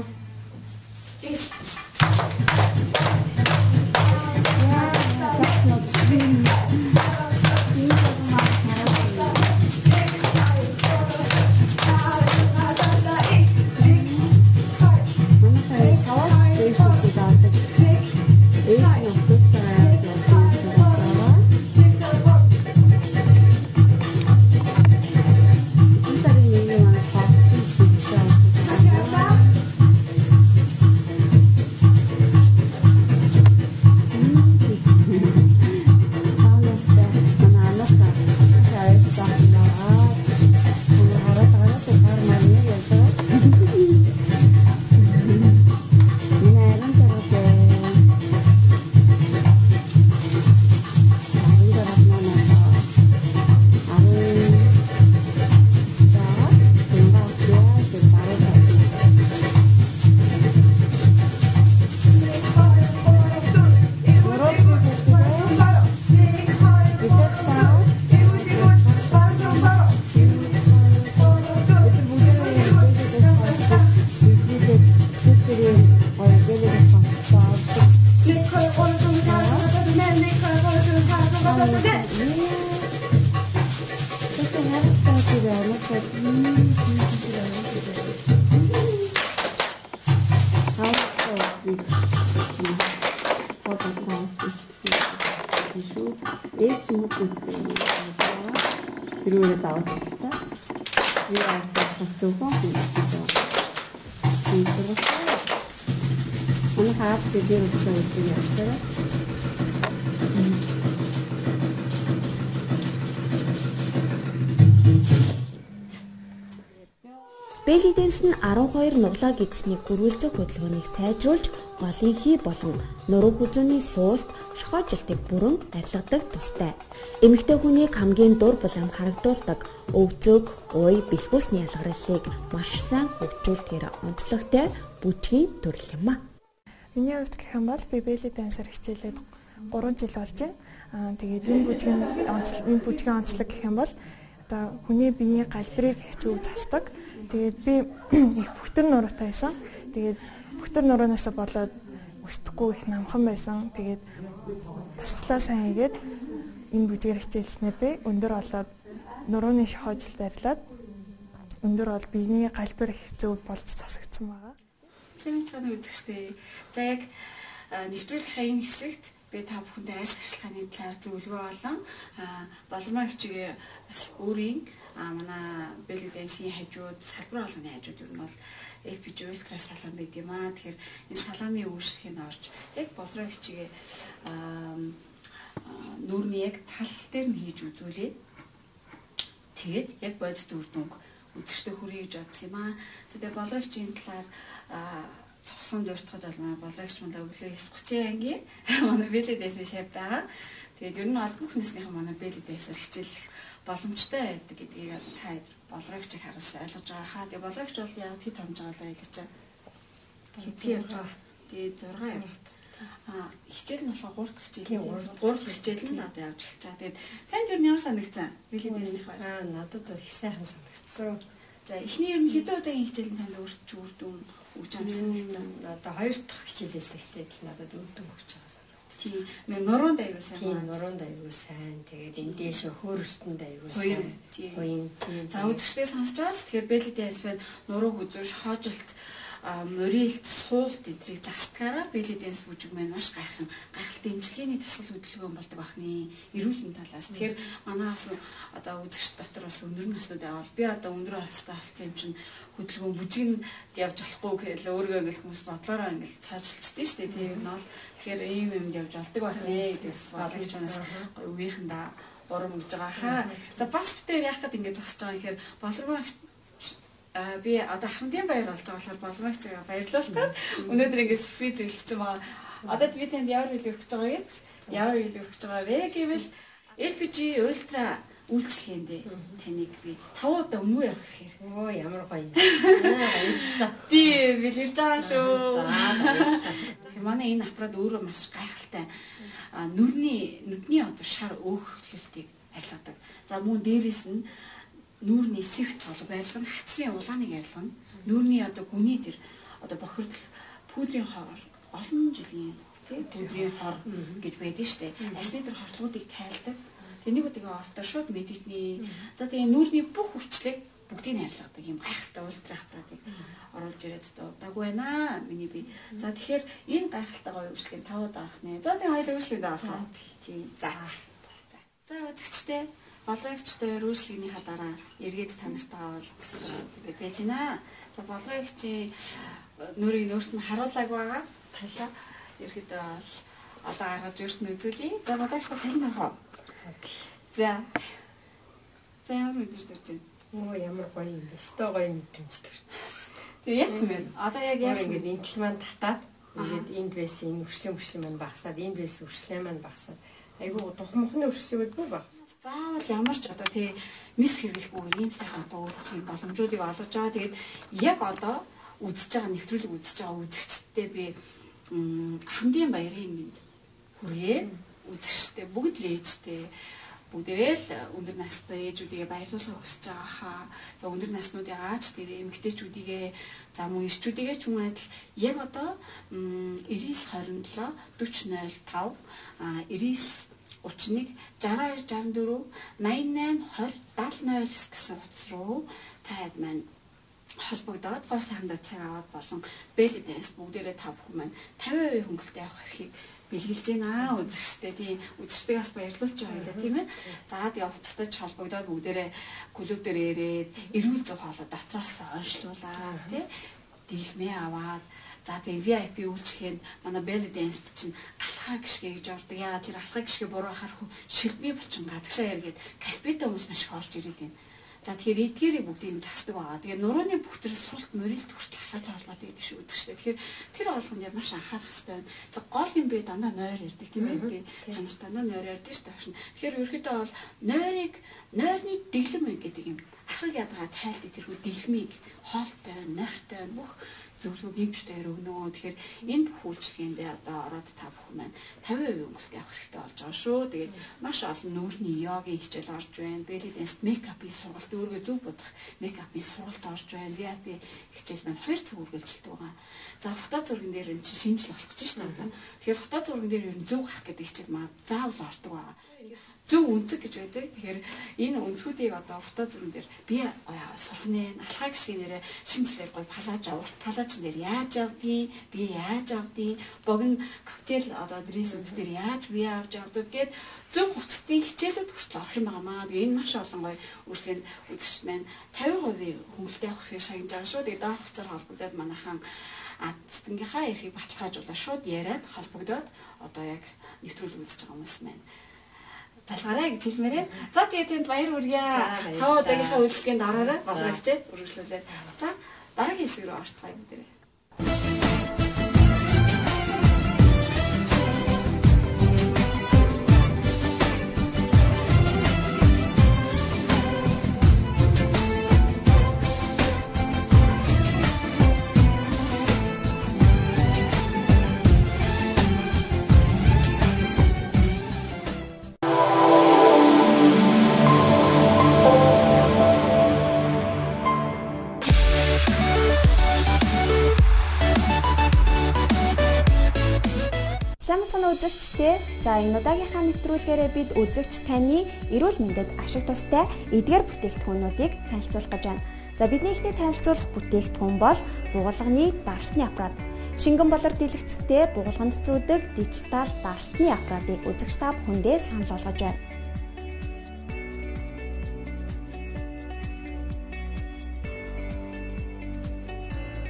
Belly dance нь 12 нуглаа гэгснийг гөрүүлзэх хөдөлгөөнийг сайжруулж, голын хий болон нуруу хүзүүний суулт, шохоожилтыг бүрэн арилгадаг тустай. Эмэгтэй хүнийг хамгийн дур булам харагдуулдаг өвзөг, ой, бэлгүүсний ялгарлыг маш сайн хөгжүүлэхээр онцлогтой бүжгийн төрөл юм а. Миний хувьд гэх юм бол би belly dancer хичээлээд 3 жил болж байна. Тэгээд энэ бүжгийн онцлог гэх юм бол одоо хүний биеийн галбирыг зөв засдаг. Тэгээд би их бүхтэр нуруутай байсан. Тэгээд бүхтэр нуруунаасаа болоод өсдөхгүй их намхан байсан. Тэгээд тасглаа сайн хийгээд энэ бүжгээр хичээлснээр би өндөр болоод нурууны шохоожилт арилаад өндөр бол биений галбир их зөв болж засагдсан байгаа. Сэмцгийн үзэгчтэй. За яг нэвтрүүлгийн энэ хэсэгт би та бүхэндээ арьс ашиглахын талаар зөвлөгөө болон боломжтой хичээгээ бас өөрийн манай belly dance-ийн хажууд салбар болгоны хажууд юу нь бол LPG ультра салон байд юм аа. Тэгэхээр энэ салааны үйлчлэгийг орж яг болроо хичээгээ нүүрний яг тал дээр нь хийж үзүүлээ. Тэгээд яг бодит үр дүнг үзэгчтэй хүргье гэж бодсон юм аа. Тэгээд болроо хичээгийн талаар цогсон дуртахад бол болрогч мандаа өглөө 9:30 ангийн манай belly dance шав байгаа. Тэгээд ер нь аль бүх нэснийхэн манай belly dance хичээлэх боломжтой байдаг гэдгийг та болрогчийг харуулсан ойлгож байгаа хаа. Тэгээд болрогч бол яг хэд хонж байгаа л ойлгож байгаа. Хэдий явж байгаа. Тэгээд 6 явж. Хичээл нь болохоор 3 дахь хичээл. 3 дахь хичээл нь одоо явж эхэлж байгаа. Тэгээд танд ер нь ямар санагдсан? belly dance-ийн бай. Надад бол их сайхан санагдсан. За эхний ер нь хэдэн удаагийн хичээл нь танд өөрч үр дүн өгч байгаа санагдсан. Одоо 2 дахь хичээлээс эхлээд л надад үр дүн өгч байгаа. Тийм. Нуруунд аягүй сайн. Тийм, нуруунд аягүй сайн. Тэгээд энэ дэше хөөрөлтөнд аягүй сайн. Тийм. За үзэгчдээ сонсож байгаа. Тэгэхээр belly dance байна. Нуруу хүзүү, шохоожилт, морилт, суулт энтрийг застгаараа belly dance бүжиг маань маш гайхалтай дэмжлэгийн тасгал хөдөлгөөн болдог бахны эрүүл мэндийн талаас. Тэгэхээр манаас одоо үзэгч дотор бас өндөр насууд байгаа бол би одоо өндөр настай болсон юм чинь хөдөлгөөн бүжиг нь явж болохгүй гэхэл өөрийгөө ингээл хүмүүс бодлороо ингээл цаажилчдээ шүү дээ. Тийм нь бол тэгэхээр ийм юмд явж болдог бахнэ гэдэг бас боловч манаас үеийнхэндээ урам өгж байгаа хаа. За бас тэр яах гээд ингээд зогсож байгаа юм гэхээр боловч би одоо хамтын баяр болж байгаа болохоор боловч баярлуулах. Өнөөдөр ингээд фри зөвлөсөн байгаа. Одоо би танд ямар хэлэх гэж байгаа гэж ямар хэлэх гэж байгаа вэ гэвэл LPG ультра үйлчлэгээндээ таныг би 5 удаа өмнөө явах хэрэг. Оо ямар гоё. Тийм бэлэрж байгаа шүү. За тэгэхээр манай энэ аппарат өөрөө маш гайхалтай. Нүдний одоо шар өөхлөлтийг арилгадаг. За мөн дээрээс нь нүүрний сэвт тол байлгана, хацрын улааныг арилгана. Нүүрний одоо гүний дээр одоо бохирдол пүүдрийн хор олон жилийн пүүдрийн хор гэж байдаг шүү дээ. Арсны дээр хорлогуудыг тайлдаг. Тэнийг үдгээ оролдоор шууд медитний за тэгээ нүүрний бүх хүчлийг бүгдийг арилгадаг юм гайхалтай ультра аппаратыг оруулж ирээд дуудаг байна миний би. За тэгэхээр энэ гайхалтай гоё үйлчлэгийн 5 дарах нэ. За тэгээ хоёул үйлчлэгэнд орох. Тийм. За үзэгчтэй болгоогчтой үйлчлэгнийхаа дараа эргээд танартайгаа уулзсан тэгээд байж байна. За болгоогчийн нүрийг нөөрт нь харуулаг байгаа. Талаа ерөөдөө бол одоо гаргаж өөрт нь үзүүлье. За болгоогчтой тань нөхөө. За ямар мэдэрч байна? Оо ямар гоё юм бэ? Өстой гоё мэдрэмж төрж байна. Тэгээ яцсан бэ? Одоо яг яасан ингээд энэ тал маань татаад ингээд энд байсан энэ өршлөн маань багасаад энд байсан өршлөө маань багасаад айгуу тухмахны өршлөө гэдгүй баг. Заавал ямар ч одоо тий мис хэрэглэхгүй ийм сайхан одоо өөрийн боломжуудыг олгож байгаа. Тэгээд яг одоо үзэж байгаа нэвтрүүлэг үзэж байгаа үзэгчдтэй би хамгийн баярын мэнд хүргэе. Үзэгчдээ бүгд л ээжтэй бүгдээрээ л өндөр настай ээжүүдийг баярлуулахыг хүсэж байгаа хаа. За өндөр наснуудын ааж дээрээ эмэгтэйчүүдийгээ за мөн ирчүүдийгээ ч юм адил яг одоо 9927 4005 99 31 62 64 88 20 7009 гэсэн утас руу таад маань холбогдоод гоо сайхандаа цаг аваад болон белли дэнс бүгдээрээ та бүхэн маань 50% хөнгөлтэй авах эрхийг бэлгэлж байна үзэгчтэй тийм үзэгчтэйг бас баярлуулж байгаа юм тийм ээ. За тэгээ уцтаж холбогдоод бүгдээрээ клуб дээр ирээд эрүүл зөв хоолой дотроос онцлуулаад тийм дийлмээ аваад за тэгээ VIP үйлчлэгэнд манай belly dance чинь алхаа гიშгэ гэж ордог. Яагаад тэр алхаа гიშгэ буруу харах шилбний булчин гадагшаа яргээд кальпита хүмүүс маш их орж ирээд байна. За тэгэхээр эдгээрийг бүгдийг засдаг байгаа. Тэгээ нурууны бүх төр суралт мөрөлт хүртэл халаатай холбоотой гэдэг шүү үзэгчтэй. Тэгэхээр тэр болгонд яг маш анхаарах хэрэгтэй байна. За гол юм бэ дандаа нойр ирдэг тийм ээ. Би таньж дандаа нойр ирдэг шүү дээ. Тэгэхээр ерөөхдөө бол нойрны дэглэм гэдэг юм. Архаг ядаргаа тайлдаг тэрхүү дэглэмийг хоолтой, нойртой бүх зөвлөгөөг эмчтэй өгнө. Тэгэхээр энэ бүх үйлчлэгээндээ одоо ороод та бүхэн маань 50% өнгөлтэй авах хэрэгтэй болж байгаа шүү. Тэгээд маш олон нүүрний йогийн хичээл орж байна. Belly dance мейкапын сургалт өөргөө зөв бодох мейкапын сургалт орж байна. VIP хичээл маань 2 цаг үргэлжилдэг байгаа. За фото зурган дээр энэ чинь шинжил болох гэж байна одоо. Тэгэхээр фото зурган дээр ер нь зөв гарах гэдэг хичээл маань заавал ордог байгаа. Зөв үнцэг гэж байдаг. Тэгэхээр энэ үнцгүүдийг одоо фото зурган дээр би сурах нэ алхаа гişгээрээ шинжилээ гоё палажн дээр яаж авдгийг би яаж авдгийг богино коктейл одоо дресүүд дээр яаж би авч авдаг гэд зөв хувцастын хичээлүүд хүртэл орох юм байнамаа. Тэгээ энэ маш олон гоё үйлчлэгэнд үзэгч маань 50% хөнгөлтэй авах хэрэг шагнаж байгаа шүү. Тэгээ даах хуцаар холбогдоод манайхан цэцэнгийнхаа эрхийг баталгаажуулаад шууд яриад холбогдоод одоо яг нэвтрүүлэг үзэж байгаа хүмүүс маань залгаарай гэж хэлмээрээ. За тэгээ тэнд баяр хүргье. 5 удаагийнхаа үйлчлэгэнд ороорой. Болгоогчээ үргэлжлүүлээд. За дараагийн хэсэг рүү орцгоё бүгдээрээ. Үзэгчтэй за энэ удаагийнхаа нэвтрүүлгээрээ бид үзэгч таны эрүүл мэндэд ашиг тустай эдгээр бүтээгдэхүүнүүдийг танилцуулах гэж байна. За бидний ихний танилцуулах бүтээгдэхүүн бол бугуулганы даралтны аппарат. Шингэн болор дэлгэцтэй бугуулганд зүүдэг дижитал даралтны аппаратыг үзэгч та бүхэндээ санал болгож байна.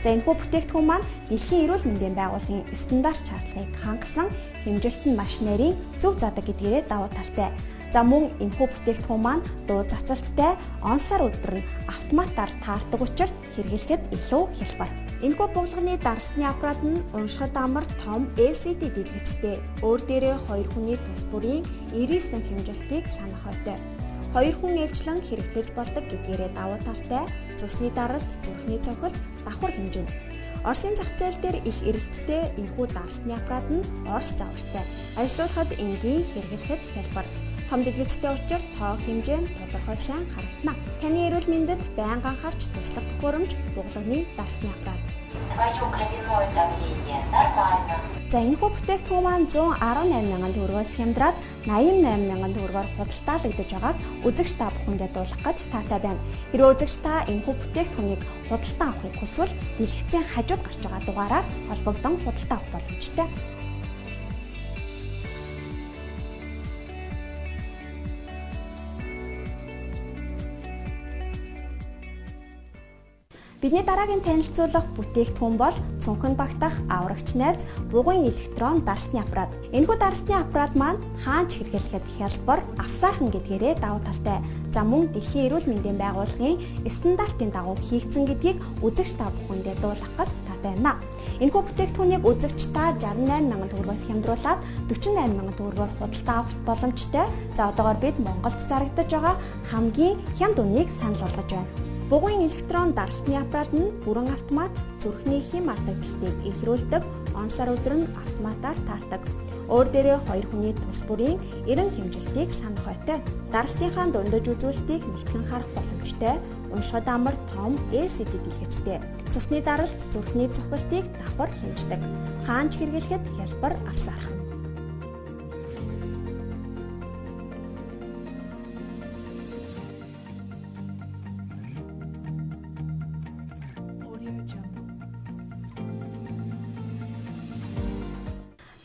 За энэ бүтээгдэхүүн маань Дэлхийн эрүүл мэндийн байгууллагын стандарт шаардлагыг хангасан хэмжилтэн машинерийн зөв задаг гэдгээрээ давуу талтай. За мөн энэхүү бүтээгдэхүүн маань дуу цацалттай он сар өдөр нь автоматар таардаг учраас хэрэглэхэд илүү хялбар. Энэхүү бугуулганы даралтны аппарат нь уншихад амар том LCD дэлгэцтэй. Өөр дээрээ 2 хүний тус бүрийн 99 хэмжилтийг санах ойтой. 2 хүн ээлжлэн хэрэглэж болдог гэдгээрээ давуу талтай. Цусны даралт, зүрхний цохилт, давхар хэмжээ. Оросын зах зээл дээр их эрэлттэй энэхүү даралтны аппарат нь Орос завартай. Ажиллуулахад энгийн хэрэглэхэд хялбар. Том дэлгэцтэй учир тоо хэмжээ нь тодорхой сайн харагдана. Таны эрүүл мэндэд байнга анхаарч туслах төхөөрөмж буглагны дарсны аппарат. За энэхүү бүтээгдэхүүн маань 118 мянган төгрөгөөс хямдраад 88 мянган төгрөгөөр худалдаалагдаж байгааг үзэгч та бүхэндээ дуулгах гэж таатай байна. Хэрвээ үзэгч та энэхүү бүтээгдэхүүнийг худалдан авахыг хүсвэл дэлгэцийн хажууд гарч байгаа дугаараар холбогдсон худалдан авах боломжтой. Бидний дараагийн танилцуулах бүтээгдэхүүн бол цүнхэн багтах аврагч найз бугын электрон даралтны аппарат. Энэхүү даралтны аппарат маань хаанч хэрэглэхэд хялбар, авсаархан гэдгээрээ давуу талтай. За мөн Дэлхийн эрүүл мэндийн байгууллагын стандартын дагуу хийгдсэн гэдгийг үзэгч та бүхэндээ дуулгах гэж таатай байна. Энэхүү бүтээгдэхүүнийг үзэгч та 68 мянган төгрөгөөс хямдруулаад 48 мянган төгрөгөөр худалдан авах боломжтой. За одоогоор бид Монголд зарагдаж байгаа хамгийн хямд үнийг санал болгож байна. Бугын электрон даралтны аппарат нь бүрэн автомат, зүрхний хэм алдагдлыг илрүүлдэг, он сар өдөр нь автоматар таардаг. Өөр дээрээ 2 хүний тус бүрийн 90 хэмжилтийг санах ойтой. Даралтынхаа дундаж үзүүлэлтийг нэгтгэн харах боломжтой. Уншихад амар том LCD дэлгэцтэй. Цусны даралт зүрхний цохилтыг давхар хэмждэг. Хаанч хэрэглэхэд хялбар авсаархан.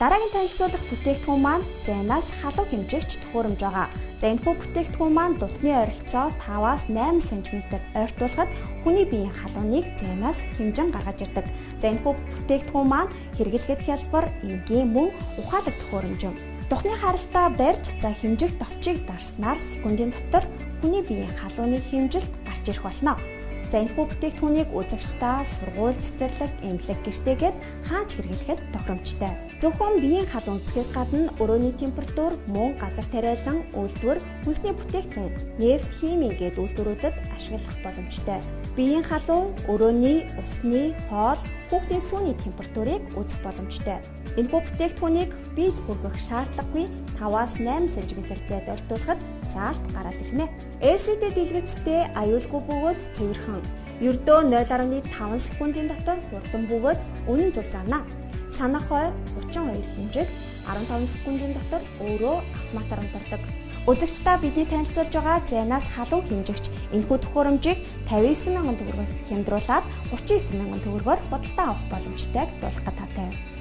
Дараагийн танилцуулах бүтээгдэхүүн маань зайнаас халуун хэмжээгч төхөөрөмж байгаа. За энэхүү бүтээгдэхүүн маань духны ойролцоо 5-аас 8 см ойртуулахад хүний биеийн халууныг зайнаас хэмжин гаргаж ирдэг. За энэхүү бүтээгдэхүүн маань хэрэглэхэд хялбар, энгийн мөн ухаалаг төхөөрөмж юм. Духны харалтаа барьж за хэмжих товчийг дарснаар секундын дотор хүний биеийн халууны хэмжилт гарч ирэх болно. За энэхүү бүтээгдэхүүнийг үзэгч та сургууль, цэцэрлэг, эмнэлэг гэртээгээд хаач хэрэглэхэд тохиромжтой. Зөвхөн биеийн халуун үзэхээс гадна өрөөний температур, мөн газар тариалан, үйлдвэр, хүнсний бүтээгдэхүүн, нефт, хими гээд үйлдвэрүүдэд ашиглах боломжтой. Биеийн халуун, өрөөний, усны, хоол, хүүхдийн сүүний температурыг үзэх боломжтой. Энэхүү бүтээгдэхүүнийг бид хүргэх шаардлагагүй 5-аас 8 см зайд ойртуулахад заалт гараад ирнэ. LCD дэлгэцтэй аюулгүй бөгөөд цэвэрхэн. Ердөө 0.5 секундын дотор хурдан бөгөөд үнэн зөв заана. Санах ойр 32 хэмжээг 15 секундын дотор өөрөө автоматар унтардаг. Үзэгч та бидний танилцуулж байгаа зайнаас халуун хэмжигч энэхүү төхөөрөмжийг 59 мянган төгрөгөөс хямдруулаад 39 мянган төгрөгөөр худалдан авах боломжтойг дуулгах таатай.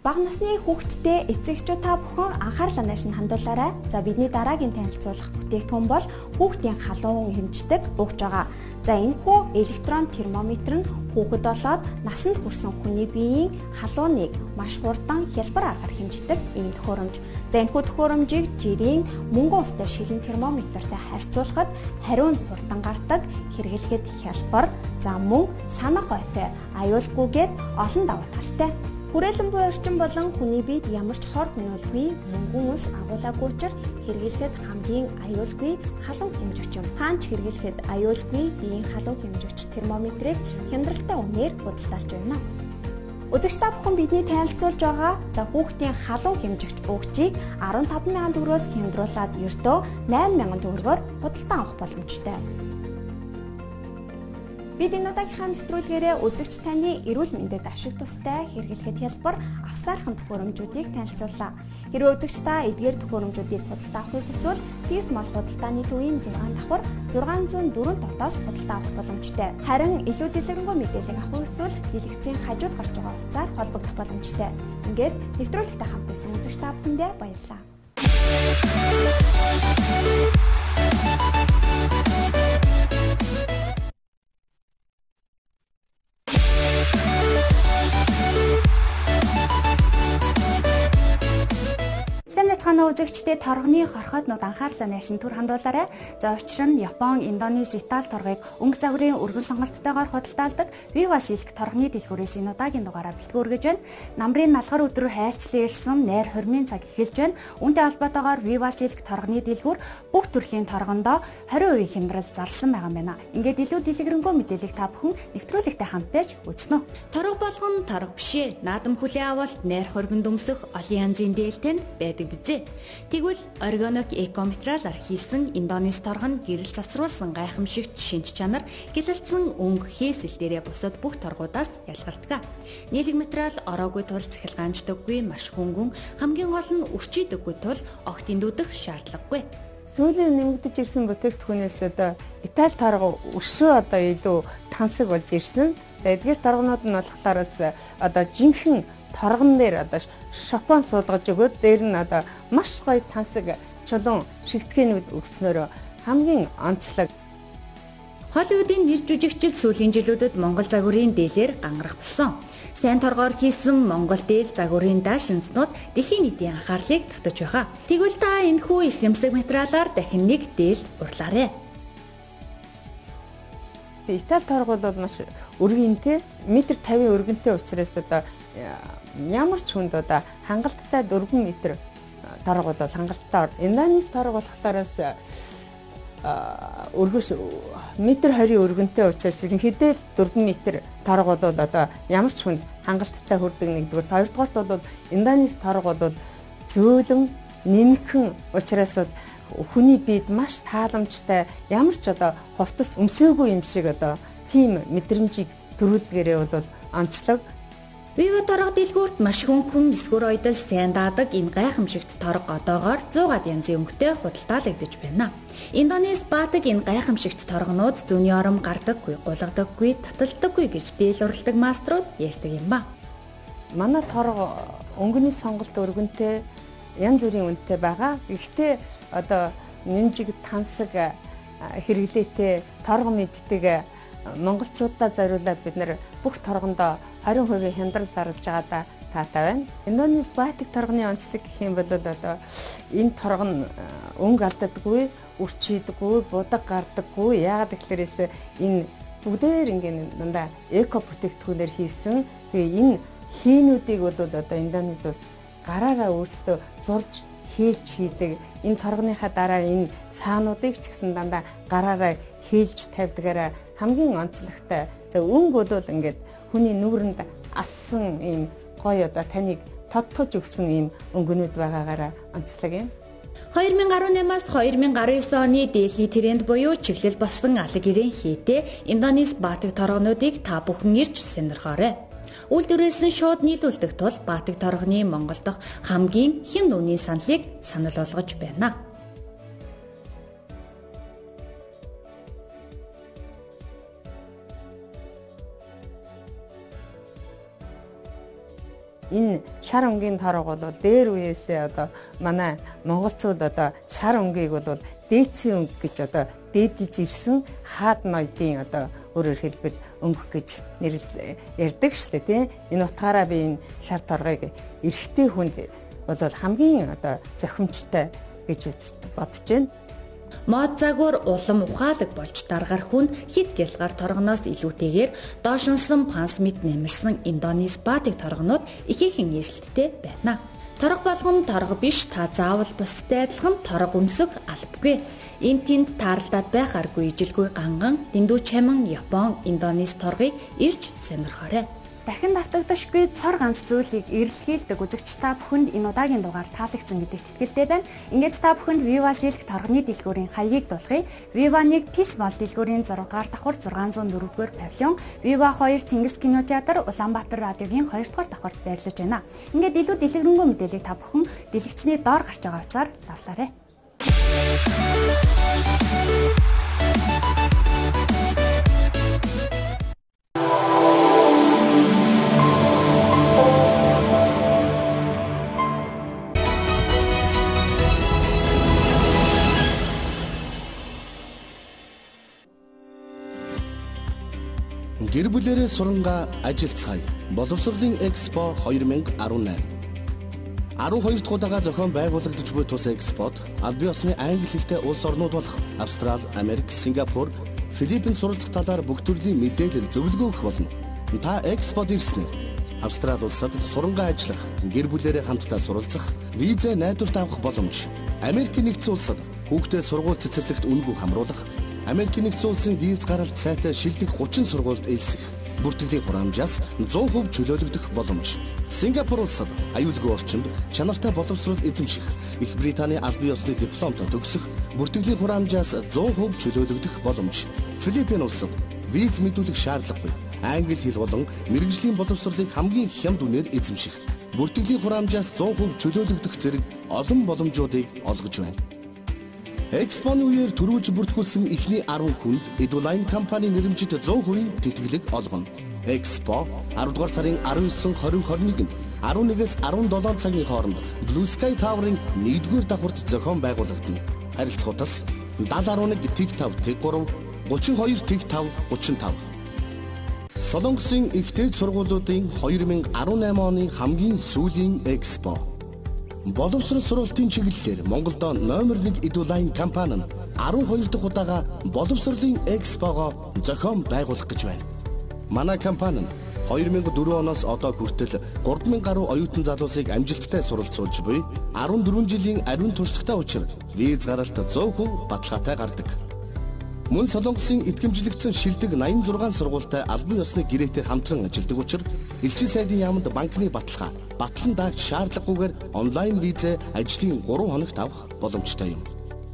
Бага насны хүүхэдтэй эцэгчүүд та бүхэн анхаарлаа нааш нь хандуулаарай. За бидний дараагийн танилцуулах бүтээгдэхүүн бол хүүхдийн халуун хэмждэг угж байгаа. За энэхүү электрон термометр нь хүүхэд болоод насанд хүрсэн хүний биеийн халууныг маш хурдан хялбар аргаар хэмждэг ийм төхөөрөмж. За энэхүү төхөөрөмжийг жирийн мөнгөн устай шилэн термометртэй харьцуулахад хариу нь хурдан гардаг, хэрэглэхэд хялбар, за мөн санах ойтой, аюулгүйгээд олон давуу талтай. Хүрээлэн буй орчин болон хүний биед ямар ч хор хөнөөлгүй мөнгөн ус агуулаагүй учраас хэрэглэхэд хамгийн аюулгүй халуун хэмжигч юм. Хаанч хэрэглэхэд аюулгүй биеийн халуун хэмжигч термометрийг хямдралтай үнээр худалдаалж байна. Үзэгч та бүхэн бидний танилцуулж байгаа за хүүхдийн халуун хэмжигч угжийг 15 мянган төгрөгөөс хямдруулаад ердөө 8 мянган төгрөгөөр худалдан авах боломжтой. Бид энэ удаагийнхаа нэвтрүүлгээрээ үзэгч таны эрүүл мэндэд ашиг тустай хэрэглэхэд хялбар авсаархан төхөөрөмжүүдийг танилцууллаа. Хэрвээ үзэгч та эдгээр төхөөрөмжүүдийг худалдан авахыг хүсвэл физмал худалдааны төвийн 6 давхар 604 дотоос худалдан авах боломжтой. Харин илүү дэлгэрэнгүй мэдээлэл авах хүсвэл дэлгэцийн хажууд гарч байгаа утсаар холбогдох боломжтой. Ингээд нэвтрүүлэгтэй хамт байсан үзэгч та бүхэндээ баярлалаа. Үзэгч өвчтэй торгоны хорхооднууд анхаарлаа найшин түр хандуулаарай. За учир нь Япон, Индонез, Итали торгыг өнгө загварын өргөн сонголттойгоор худалдаалдаг Viva Silk торгоны дэлгүүрээс энэ удаагийн дугаараа бэлтгэн өргөж байна. Намрын налхар өдрөөр хайлчлан ирсэн найр хормын цаг эхэлж байна. Үүнтэй холбоотойгоор Viva Silk торгоны дэлгүүр бүх төрлийн торгондоо 20% хямрал зарласан байгаа юм байна. Ингээд илүү дэлгэрэнгүй мэдээллийг та бүхэн нэвтрүүлэгтэй хамт байж үзнэ. Торго болгон торго бишээ. Наадам хүлээ авалт найр хормонд өмсөх олон янзын дээлтэнд байдаг бизээ. Тэгвэл органик экометралаар хийсэн Индонез торго нь гэрэл засруулсан гайхамшигт шинж чанар гэлэлцсэн өнгө хийсэл дээрээ бусад бүх торгуудаас ялгардаг. Нийлэг материал ороогүй тул цахилгаанждаггүй, маш хөнгөн, хамгийн гол нь өрчийдэггүй тул огт эндүүдэх шаардлагагүй. Сүүлийн нэмэгдэж ирсэн бүтээгдэхүүнээс одоо Итали торго өшөө одоо илүү тансаг болж ирсэн. За эдгээр торгонууд нь болохоор одоо жинхэнэ торгон дээр одоо шопон суулгаж өгөөд дээр нь одоо маш гоё тансаг чулуун шигтгээнүүд өгснөөр хамгийн онцлог. Холливуудын нэр жүжигчид сүүлийн жилүүдэд Монгол загварын дээлээр гангарах болсон. Сайн торгоор хийсэн Монгол дээл загварын даашинзнууд дэлхийн нийтийн анхаарлыг татаж байгаа. Тэгвэл та энэхүү их хэмсэг материалаар дахин нэг дээл урлаарай. Итали торго бол маш өргөнтэй, метр 50 өргөнтэй учраас одоо ямар ч хүнд одоо хангалттай 4 м торго бол хангалттай. Индонез торго болохоос өргөш метр 20 өргөнтэй учраас ерөнхийдөө 4 м торго бол одоо ямар ч хүнд хангалттай хүрдэг нэгдүгээр. Хоёрдугаарт бол Индонез торго бол зөөлөн нэмхэн учраас бол хүний биед маш тааламжтай, ямар ч одоо хувцас өмсөөгүй юм шиг одоо тийм мэдрэмжийг төрүүлдгээрээ бол онцлог. Viva торго дэлгүүрт маш хөнгөн эсгөр ойдол сайн даадаг энэ гайхамшигт торго одоогоор 100-аад янзын өнгөтэй худалдаалагдаж байна. Индонез баадаг энэ гайхамшигт торгонууд зүүнний ором гардаггүй, гулгадаггүй, таталдаггүй гэж дээл уралдаг маструуд ярьдаг юм ба. Манай торго өнгөний сонголт өргөнтэй, янз бүрийн үнэтэй байгаа. Гэхдээ одоо нинжиг тансаг хэрэглээтэй торго мэддэг монголчуудаа зориулаад бид нэр бүх торгондоо 20% хямдрал зарлж байгаадаа таатай байна. Индонез баатик торгоны онцлог гэх юм бол одоо энэ торго нь өнгө алддаггүй, үрчийдэггүй, будаг гардаггүй. Яагаад гэхлээрээс энэ бүгдээр ингээд дандаа эко бүтээгдэхүүнээр хийсэн. Тэгээ энэ хийнүүдийг бол одоо Индонез улс гараараа өөрсдөө зурж хийлж хийдэг. Энэ торгоныхаа дараа энэ саануудыг ч гэсэн дандаа гараараа хийлж тавьдагаараа хамгийн онцлогтой. За өнгө бол ингээд хүний нүүрэнд ассан ийм гоё одоо таныг тодтож өгсөн ийм өнгөнүүд байгаагаараа онцлог юм. 2018-аас 2019 оны дээлний тренд буюу чиглэл болсон алга гэрийн хийтэй Индонез баатик торгонуудыг та бүхэн ирж сонирхоорой. Үйлдвэрээс нь шууд нийлүүлдэг тул баатик торгоны Монгол дахь хамгийн хэм нүуний саналыг санал болгож байна. Энэ шар өнгийн торго бол дээр үеэсээ одоо манай монголцууд одоо шар өнгийг бол дээдсийн өнгө гэж одоо дээдэлж ирсэн хаад ноёдын одоо өөрөөр хэлбэл өнгө гэж ярьдаг шүү дээ тийм. Энэ утгаараа би энэ шар торгыг эрэгтэй хүнд бол хамгийн одоо зохимжтой гэж бодож байна. Мод загвар улам ухаалаг болж даргаар хүн хит гялгаар торгоноос илүүтэйгээр доошинсон пансмит нэмэрсэн Индонез баатик торгонууд ихээхэн эрэлттэй байна. Торго болгон торго биш, та заавал бусдад адилхан торго өмсөх албагүй. Энд тэнд таарлаад байхааргүй ижилгүй ганган дэндүү чамин Япон, Индонез торгыг ирж сонирхоорой. Дахин давтагдашгүй цор ганц зүйлийг эрэлхийлдэг үзэгч та бүхэнд энэ удаагийн дугаар таалагдсан гэдэгт итгэлтэй байна. Ингээд та бүхэнд Viva Silk торгоны дэлгүүрийн хаягийг дуулгая. Viva 1 Peace Mall дэлгүүрийн 6 дугаар давхар 604-р павильон, Viva 2 Тэнгис кинотеатр, Улаанбаатар радиогийн 2 дугаар давхарт байрлаж байна. Ингээд илүү дэлгэрэнгүй мэдээллийг та бүхэн дэлгэцний доор гарч байгаа утсаар лавлаарай. Гэр бүлэрээ сурангаа ажилцгаая. Боловсролын Экспо 2018. 12 дахь удаага зохион байгуулагдаж буй тус экспот албан ёсны англи хэлтэй улс орнууд болох Австрали, Америк, Сингапур, Филиппин суралцах талаар бүх төрлийн мэдээлэл зөвлөгөө өгөх болно. Та экспот ирснээр Австрали улсад сурангаа ажиллах, гэр бүлээрээ хамтдаа суралцах, визэ найдварт авах боломж. Америкийн нэгдсэн улсад хүүхдээ сургууль цэцэрлэгт үнэгүй хамруулах, Америкийн нэгдсэн улсын виз гаралт сайтай шилдэг 30 сургуульд элсэх, бүртгэлийн хураамжаас 100% чөлөөлөгдөх боломж. Сингапур улсад аюулгүй орчинд чанартай боловсрол эзэмших, Их Британий албан ёсны дипломтой төгсөх, бүртгэлийн хураамжаас 100% чөлөөлөгдөх боломж. Филиппин улсад виз мэдүүлэх шаардлагагүй. Англи хэл болон мэрэгжлийн боловсролыг хамгийн хямд үнээр эзэмших, бүртгэлийн хураамжаас 100% чөлөөлөгдөх зэрэг олон боломжуудыг олгож байна. Экспоны үеэр төрүүлж бүртгүүлсэн эхний 10 хүнд Eduline компани нэрэмжит 100% тэтгэлэг олгоно. Экспо 10 дугаар сарын 19, 20, 21-нд 11-ээс 17 цагийн хооронд Blue Sky Tower-ын 1-р давхурд зохион байгуулагдана. Харилцагуудаас 7011 Тэг5 Тэг3 32 Тэг5 35. Солонгосын их дээд сургуулиудын 2018 оны хамгийн сүүлийн экспо. Боловсрол сургалтын чиглэлээр Монголд номер 1 Eduline компани нь 12 дахь удаага боловсролын экспого зохион байгуулах гэж байна. Манай компани нь 2004 оноос одоо хүртэл 3000 гаруй оюутан залуусыг амжилттай суралцуулж буй 14 жилийн ариун туршлагатай учир виз гаралт 100% баталгаатай гардаг. Мөн Солонгосын эдгэмжлэгдсэн шилдэг 86 сургуультай албан ёсны гэрээтэй хамтран ажилладаг учраас элчин сайдын яамд банкны баталгаа, батлан даагч шаардлагагүйгээр онлайн визээ ажлын 3 хоногт авах боломжтой юм.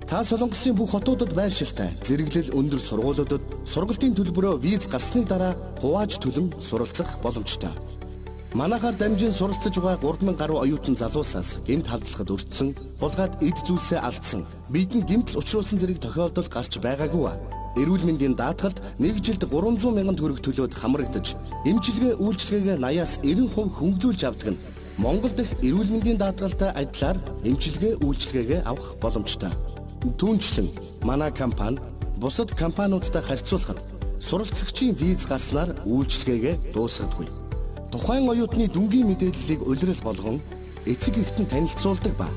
Та Солонгосын бүх хотуудад байршилтай зэрэглэл өндөр сургуулиудад сургалтын төлбөрөө виз гарсны дараа хувааж төлөн суралцах боломжтой. Манайхаар дамжин суралцж байгаа 3000 гаруй оюутан залуусаас гэмт халдлагад өртсөн, булгаад эд зүйлсээ алдсан, биедэн гэмтэл учруулсан зэрэг тохиолдол гарч байгаагүй. Эрүүл мэндийн даатгалд нэг жилд 300 мянган төгрөг төлөөд хамрагдаж, эмчилгээ үйлчилгээгээ 80-аас 90% хөнгөлүүлж авдаг нь Монгол дахь эрүүл мэндийн даатгалтай адилаар эмчилгээ үйлчилгээгээ авах боломжтой. Түүнчлэн манай компани бусад компаниудтай харьцуулахад суралцагчийн виз гарснаар үйлчилгээгээ дуусгадаггүй. Тухайн оюутны дүнгийн мэдээллийг улирал болгон эцэг эхтэн танилцуулдаг ба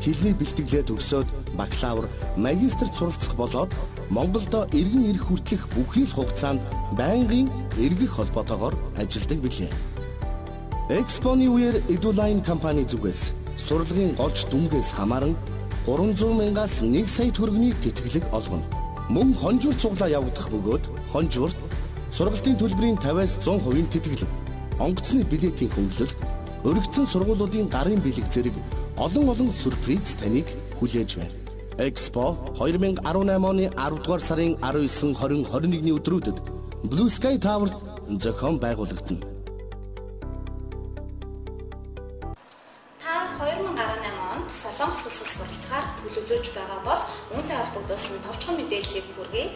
хэлний бэлтгэлээ төгсөөд бакалавр, магистрт суралцах болоод Монголдо эргэн ирэх хүртэлх бүхий л хугацаанд байнгын эргэх холбоотойгоор ажилладаг билээ. Экспоны үеэр Eduline компани зүгээс сурлагын голч дүнгээс хамааран 300 мянгаас 1 сая төгрөгийн тэтгэлэг олгоно. Мөн хонжуурт цуглаа явагдах бөгөөд хонжуурт сургалтын төлбөрийн 50-аас 100% тэтгэлэг, онгоцны билетийн хөнгөлөлт, өргөцсөн сургуулиудын гарын бэлэг зэрэг олон сюрприз таныг хүлээж байна. Экспо 2018 оны 10 дугаар сарын 19, 20, 21-ний өдрүүдэд Blue Sky Tower-т зохион байгуулагдана. Та 2018 онд Солонгос улсад суралцахаар төлөвлөж байгаа бол үүнтэй холбогдуулсан товчхон мэдээллийг хүргэе.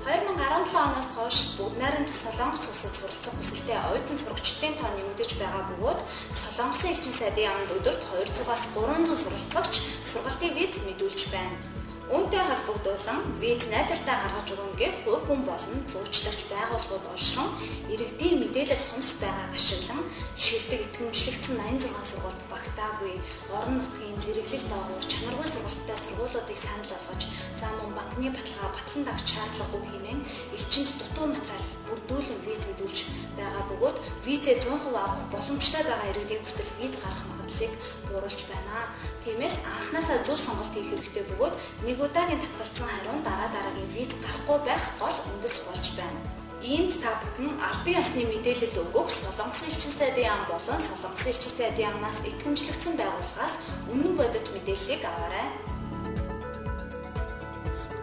2017 оноос хойш бүгд найрамд Солонгос улсад суралцах хүсэлтэй оюутан сурагчдын тоо нэмэгдэж байгаа бөгөөд Солонгосын элчин сайдын яамд өдөрт 200-аас 300 суралцагч сургалтын виз мэдүүлж байна. Үүнтэй холбогдуулан виз найдвартаа гаргаж өгнө гэх хувь хүн болон зуучлагч байгууллагууд оршин иргэдийн мэдээлэл хумс байгааг ашиглан шилдэг итгэмжлэгдсэн 86 сургуульд багтаагүй орон нутгийн зэрэглэл доогуур чанаргүй сургалттай сургуулиудыг санал болгож зам мөн банкны баталгаа батлан дагч шаардлагагүй хэмээн элчинд дутуу материал бүрдүүлэн виз мэдүүлж байгаа бөгөөд визээ 100% авах боломжтой байгаа иргэдийн хүртэл виз гаргах магадлалыг бууруулж байна. Тиймээс анхнаасаа зөв сонголт хийх хэрэгтэй бөгөөд нэг удаагийн татгалзсан хариун дараагийн виз гарахгүй байх гол үндэс болж байна. Иймд та бүхэн албан ёсны мэдээлэл өгөх Солонгосын элчин сайдын яам болон Солонгосын элчин сайдын яамнаас итгэмжлэгдсэн байгууллагаас үнэн бодит мэдээллийг аваарай.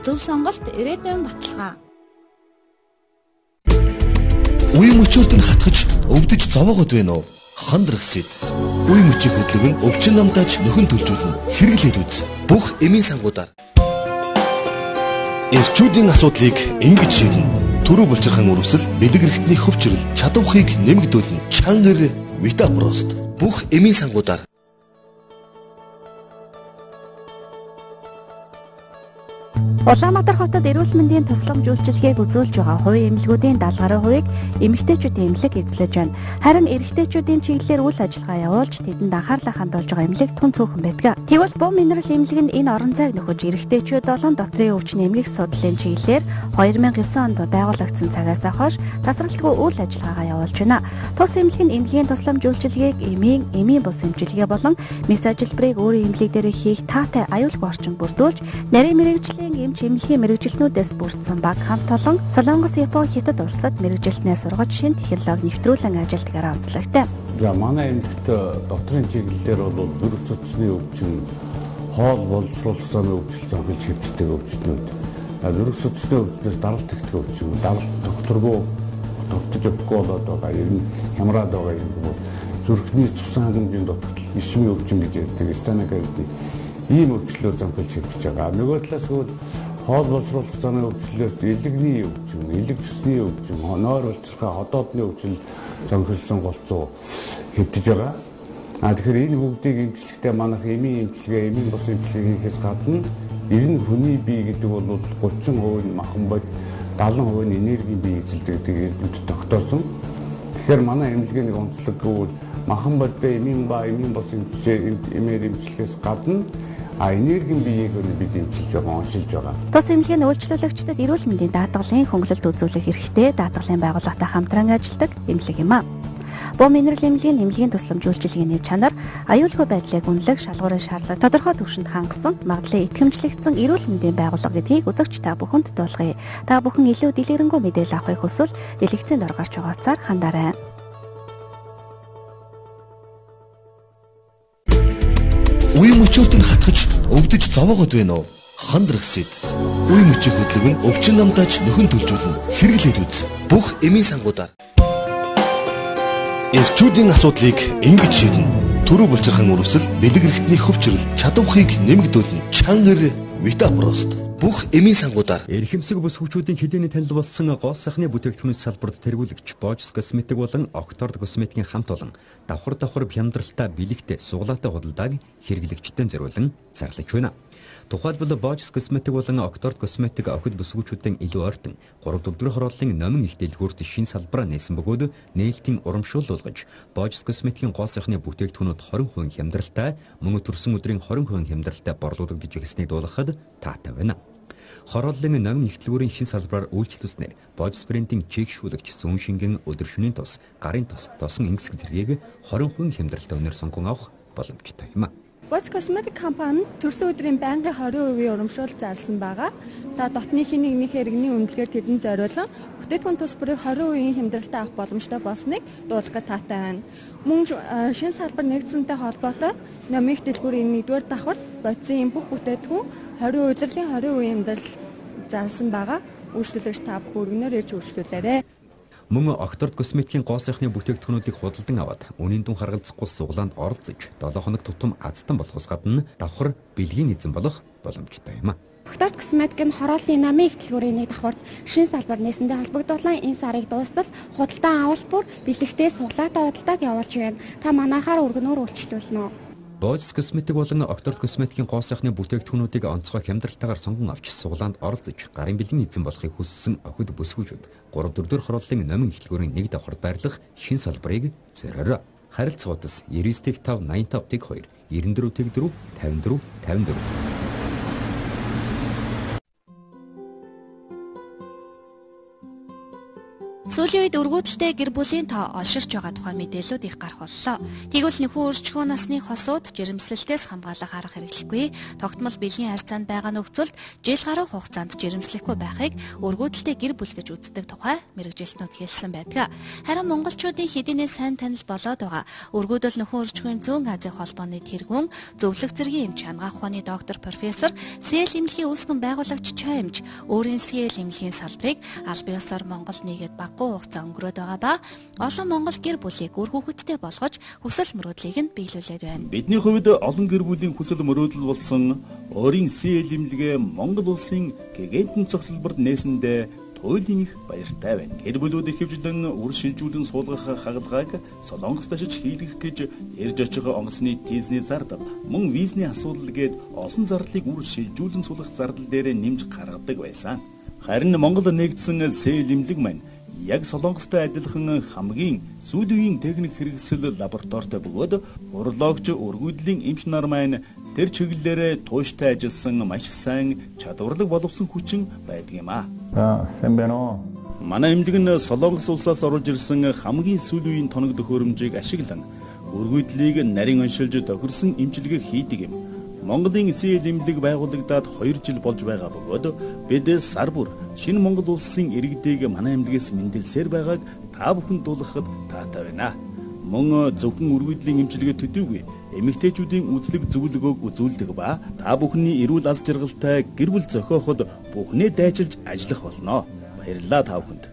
Зөв сонголт ирээдүйн баталгаа. Үе мөчөөрт нь хатгаж өвдөж зовоогод байна уу? Хандрагсэд. Үе мөчийг хөдлөг нь өвчин намдаач нөхөн төлжүүлнэ. Хэрэглээд үз. Бүх эмийн сангуудаар. Эрчүүдийн асуудлыг ингэж шийднэ. Төрөө булчирхан үрвсэл, бэлэг эрхтний хөвчрөл, чадвархыг нэмэгдүүлнэ. Чангэр Витапрост. Бүх эмийн сангуудаар. Улаанбаатар хотод эрүүл мэндийн тусламж үйлчилгээг үзүүлж байгаа хувийн эмнэлгүүдийн 70 гаруй хувийг эмэгтэйчүүдийн эмнэлэг эзлэж байна. Харин эрэгтэйчүүдийн чиглэлээр үйл ажиллагаа явуулж тэдэнд анхаарлаа хандуулж байгаа эмнэлэг тун цөөхөн байдаг. Тэгвэл буу минерал эмнэлэг нь энэ орон зайг нөхөж эрэгтэйчүүд болон дотрийн өвчний эмгэх судлалын чиглэлээр 2009 онд байгуулагдсан цагаас хойш тасралтгүй үйл ажиллагаагаа явуулж байна. Тус эмнэлэг нь эмнэлгийн тусламж үйлчилгээг эмийн бус эмчилгээ болон мэс ажилбарыг өөрийн эмнэлэг дээр хийх таатай аюулгүй орчин бүрдүүлж нарийн мэрэгжлийн эмнэлгийн мэрэгжилтнүүдээс бүрдсэн баг хамт олон Солонгос, Япон, Хятад улсад мэрэгжилтнээ сургаж шинэ технологи нэвтрүүлэн ажилтгаараа онцлогтой. За манай эмнэлэгт докторийн чиглэлээр бол зүрх судасны өвчин, хоол боловсруулах замын өвчин гэж хэвчдэг өвчнүүд. Зүрх судасны өвчнөөс даралт тэгдэг өвчин, даралт докторгүй тогтож өгөхгүй болоод байгаа. Ер нь хямраад байгаа юм бол зүрхний цусан хангамжийн дутагдал, ишмийн өвчин гэж ярьдаг, станик гэдэг ийм өвчлөөр зампилж хэвчиж байгаа. Нөгөө талаас нь хоол боловсруулах замын өвчлөөс элэгний өвчин, элэг цусны өвчин, нойр болцохоо ходоодны өвчин зонхилсон голцоо хэвдэж байгаа. Тэгэхээр энэ бүгдийг эмчилгэхдээ манайх эмийн эмчилгээ, эмийн бус эмчилгээ хийхээс гадна ер нь хүний бие гэдэг бол 30% нь махан бод, 70% нь энергийн бие эзэлдэг гэдэг эрдэмтэд тогтоосон. Тэгэхээр манай эмнэлгийн нэг онцлог гэвэл махан бодтой эмийн ба эмийн бус эмээр эмчилгээс гадна энергийн биеийг бид эмчилж байгаа, оншилж байгаа. Тус эмнэлгийн үйлчлүүлэгчдэд эрүүл мэндийн даатгалын хөнгөлөлт үзүүлэх хэрэгтэй даатгалын байгууллагатай хамтран ажилладаг эмнэлэг юм а. Буу минерал эмнэлгийн тусламж үйлчилгээний чанар, аюулгүй байдлыг үнэлэх шалгуурын шаардлага тодорхой түвшинд хангасан, магадлалын итгэмжлэгдсэн эрүүл мэндийн байгууллага гэдгийг үзэгч та бүхэнд дуулгая. Та бүхэн илүү дэлгэрэнгүй мэдээлэл авахыг хүсвэл дэлгэцийн дор гарч байгаа утсаар хандаарай. Үе мөчөөтөнд хатгаж өвдөж зовоогод байна уу? Хандрагсид. Үе мөчийг хөдлөг нь өвчин намтаач нөхөн төлжүүлнэ. Хэрэглээд үз. Бүх эмийн сангуудаар. Эрчүүдийн асуудлыг ингэж шийднэ. Төрөө булчирхан үрвсэл, бэлэг эрхтний хөвчрөл, чадвархийг нэмэгдүүлнэ. Чангар Витапрост. Бүх эмийн сангуудаар. Эрхэмсэг бүс хүчүүдийн хэдийний танил болсон гол сахны бүтээгдэхүүний салбарт тэргүүлэгч Bosch косметик болон Oxford косметикийн хамт олон давхар бямдралтай бэлэгтэй суглаатай худалдааг хэрэглэгчдэд зориулан зарлаж байна. Тухайлбал Bosch косметик болон Oxford косметик охид бүсгүүчүүдийн илүү ойртон 3-4 хорооллын номин их дэлгүүрт шин салбараа нээсэн бөгөөд нээлтийн урамшуулж Bosch косметикийн гол сахны бүтээгдэхүүнүүд 20% хямдралтай, мөн төрсөн өдрийн 20% хямдралтай борлуулагдж ирснийг дуулгахад таатай байна. Хорооллын номин их дэлгүүрийн шин салбараар үйлчлүүлснээр Bosch брендийн чекшүүлэгч зүүн шингэн өдөр шөнийн тус, гарын тус, тосон ингэсэг зэргийг 20% хямдралтай өнөр сонгон авах боломжтой юм а. Bosch косметик компани төрсөн өдрийн байнгын 20% урамшуул зарласан байгаа. Та дотны хин нэгнийхээ иргэний үнэлгээр тэдэнд зориулан бүтээгдэхүүн тус бүрийг 20% хямдралтай авах боломжтой болсныг дуулахад таатай байна. Мөн шинэ салбар нэгдсэнтэй холбоотой номын их дэлгүүрийн 1-р давхарт бодисын бүх бүтээгдэхүүн 20% удирлын 20% хямдрал зарласан байгаа. Үйлчлүүлэгч та бүх өргөнөөр ээж үйлчлүүлээрэй. Мөн Oxford косметикийн гол сайхны бүтээгдэхүүнүүдийг худалдан аваад үнийн дүн харгалзахгүй суглаанд оролцож 7 хоног тутам азтан болохоос гадна давхар бэлгийн эзэн болох боломжтой юм а. Oxford косметик нь хорооллын намын их дэлгүүрийн нэг давхарт шинэ салбар нээсэндээ холбогдуулан энэ сарыг дуустал худалдан авалт бүр бэлэгтээ суглаатай худалдааг явуулж байна. Та манайхаар өргөнөөр үйлчлүүлнэ. Bosch косметик болон Oxford косметикийн гол сайхны бүтээгдэхүүнүүдийг онцгой хямдралтайгаар сонгон авч суглаанд оролцож гарын бэлгийн эзэн болохыг хүссэн охид бүсгүүчүүд 3-4 хорооллын номин их дэлгүүрийн нэг давхарт байрлах шин салбарыг зориороо. Харилцаа утас 99-5 85-2 94-4 54-54. Сүүлийн үед өргөдөлтэй гэр бүлийн тоо олширч байгаа тухай мэдээлүүд их гарах боллоо. Тэгвэл нөхөн өршчгөө насны хосууд жирэмслэлтээс хамгаалах арга хэрэглэхгүй, тогтмол бэлгийн харьцаанд байгаа нөхцөлд жил гаруй хугацаанд жирэмслэхгүй байхыг өргөдөлтэй гэр бүл гэж үздэг тухай мэрэгжилтнүүд хэлсэн байдаг. Харин монголчуудын хэдийнээ сайн танил болоод байгаа өргөдөл нөхөн өршчгөөний зүүн Азийн холбооны тэргүүн зөвлөх зэргийн эмч чангаах ухааны доктор профессор Сэл эмнэлгийн үүсгэн байгуулагч Чой эмч өөрийн Сэл эмнэлгийн салбарыг аль биесээр Монгол нийгэд хугацаа өнгөрөөд байгаа ба олон монгол гэр бүлийг үр хүүхэдтэй болгож хүсэл мөрөөдлийг нь биелүүлээд байна. Бидний хувьд олон гэр бүлийн хүсэл мөрөөдөл болсон өөрийн Сэл эмнэлгээ Монгол улсын гигантын цогцлборд нээсэндээ туйлын их баяртай байна. Гэр бүлүүд ихэвчлэн үр шилжүүлэн суулгах хагалгааг Солонгост очиж хийлгэх гэж ярьж очих онгоцны тийзний зардал, мөн визний асуудал гээд олон зарлыг үр шилжүүлэн суулгах зардал дээр нэмж гаргадаг байсан. Харин Монгол нэгдсэн сэл имлэг маань яг Солонгостой адилхан хамгийн сүүлийн үеийн техник хэрэгсэл лабораторитой бөгөөд урологч өргөдлийн эмч нар маань тэр чиглэлээр тууштай ажилласан маш сайн чадварлаг боловсон хүчин байдаг юм аа. Сайн байна уу? Манай эмнэлэг нь Солонгос улсаас оруулж ирсэн хамгийн сүүлийн үеийн тоног төхөөрөмжийг ашиглан өргөдлийг нарийн оншилж тохирсон эмчилгээ хийдэг юм. Монголын сэл эмнэлэг байгуулагдаад 2 жил болж байгаа бөгөөд бид сар бүр шинэ Монгол улсын иргэдийг манай эмнэлгээс мэндэлсээр байгааг та бүхэнд дуулгахад таатай байна. Мөн зөвхөн өргөдлийн эмчилгээ төдийгүй эмэгтэйчүүдийн үзлэг зөвлөгөөг үзүүлдэг ба та бүхний эрүүл аз жаргалтай гэр бүл зохиоход бүхнээ дайчилж ажиллах болно. Баярлалаа та бүхэнд.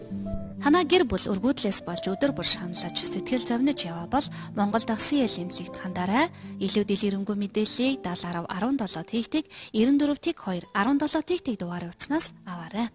Танаа гэр бүл өргөдлөөс болж өдөр бүр шаналж сэтгэл зовниж яваа бол Монгол дахь сэл эмнэлэгт хандаарай. Илүү дэлгэрэнгүй мэдээллийг 70 17 тэгтэг 94 тэг 2 17 тэгтэг дугаарыг утаснаас аваарай.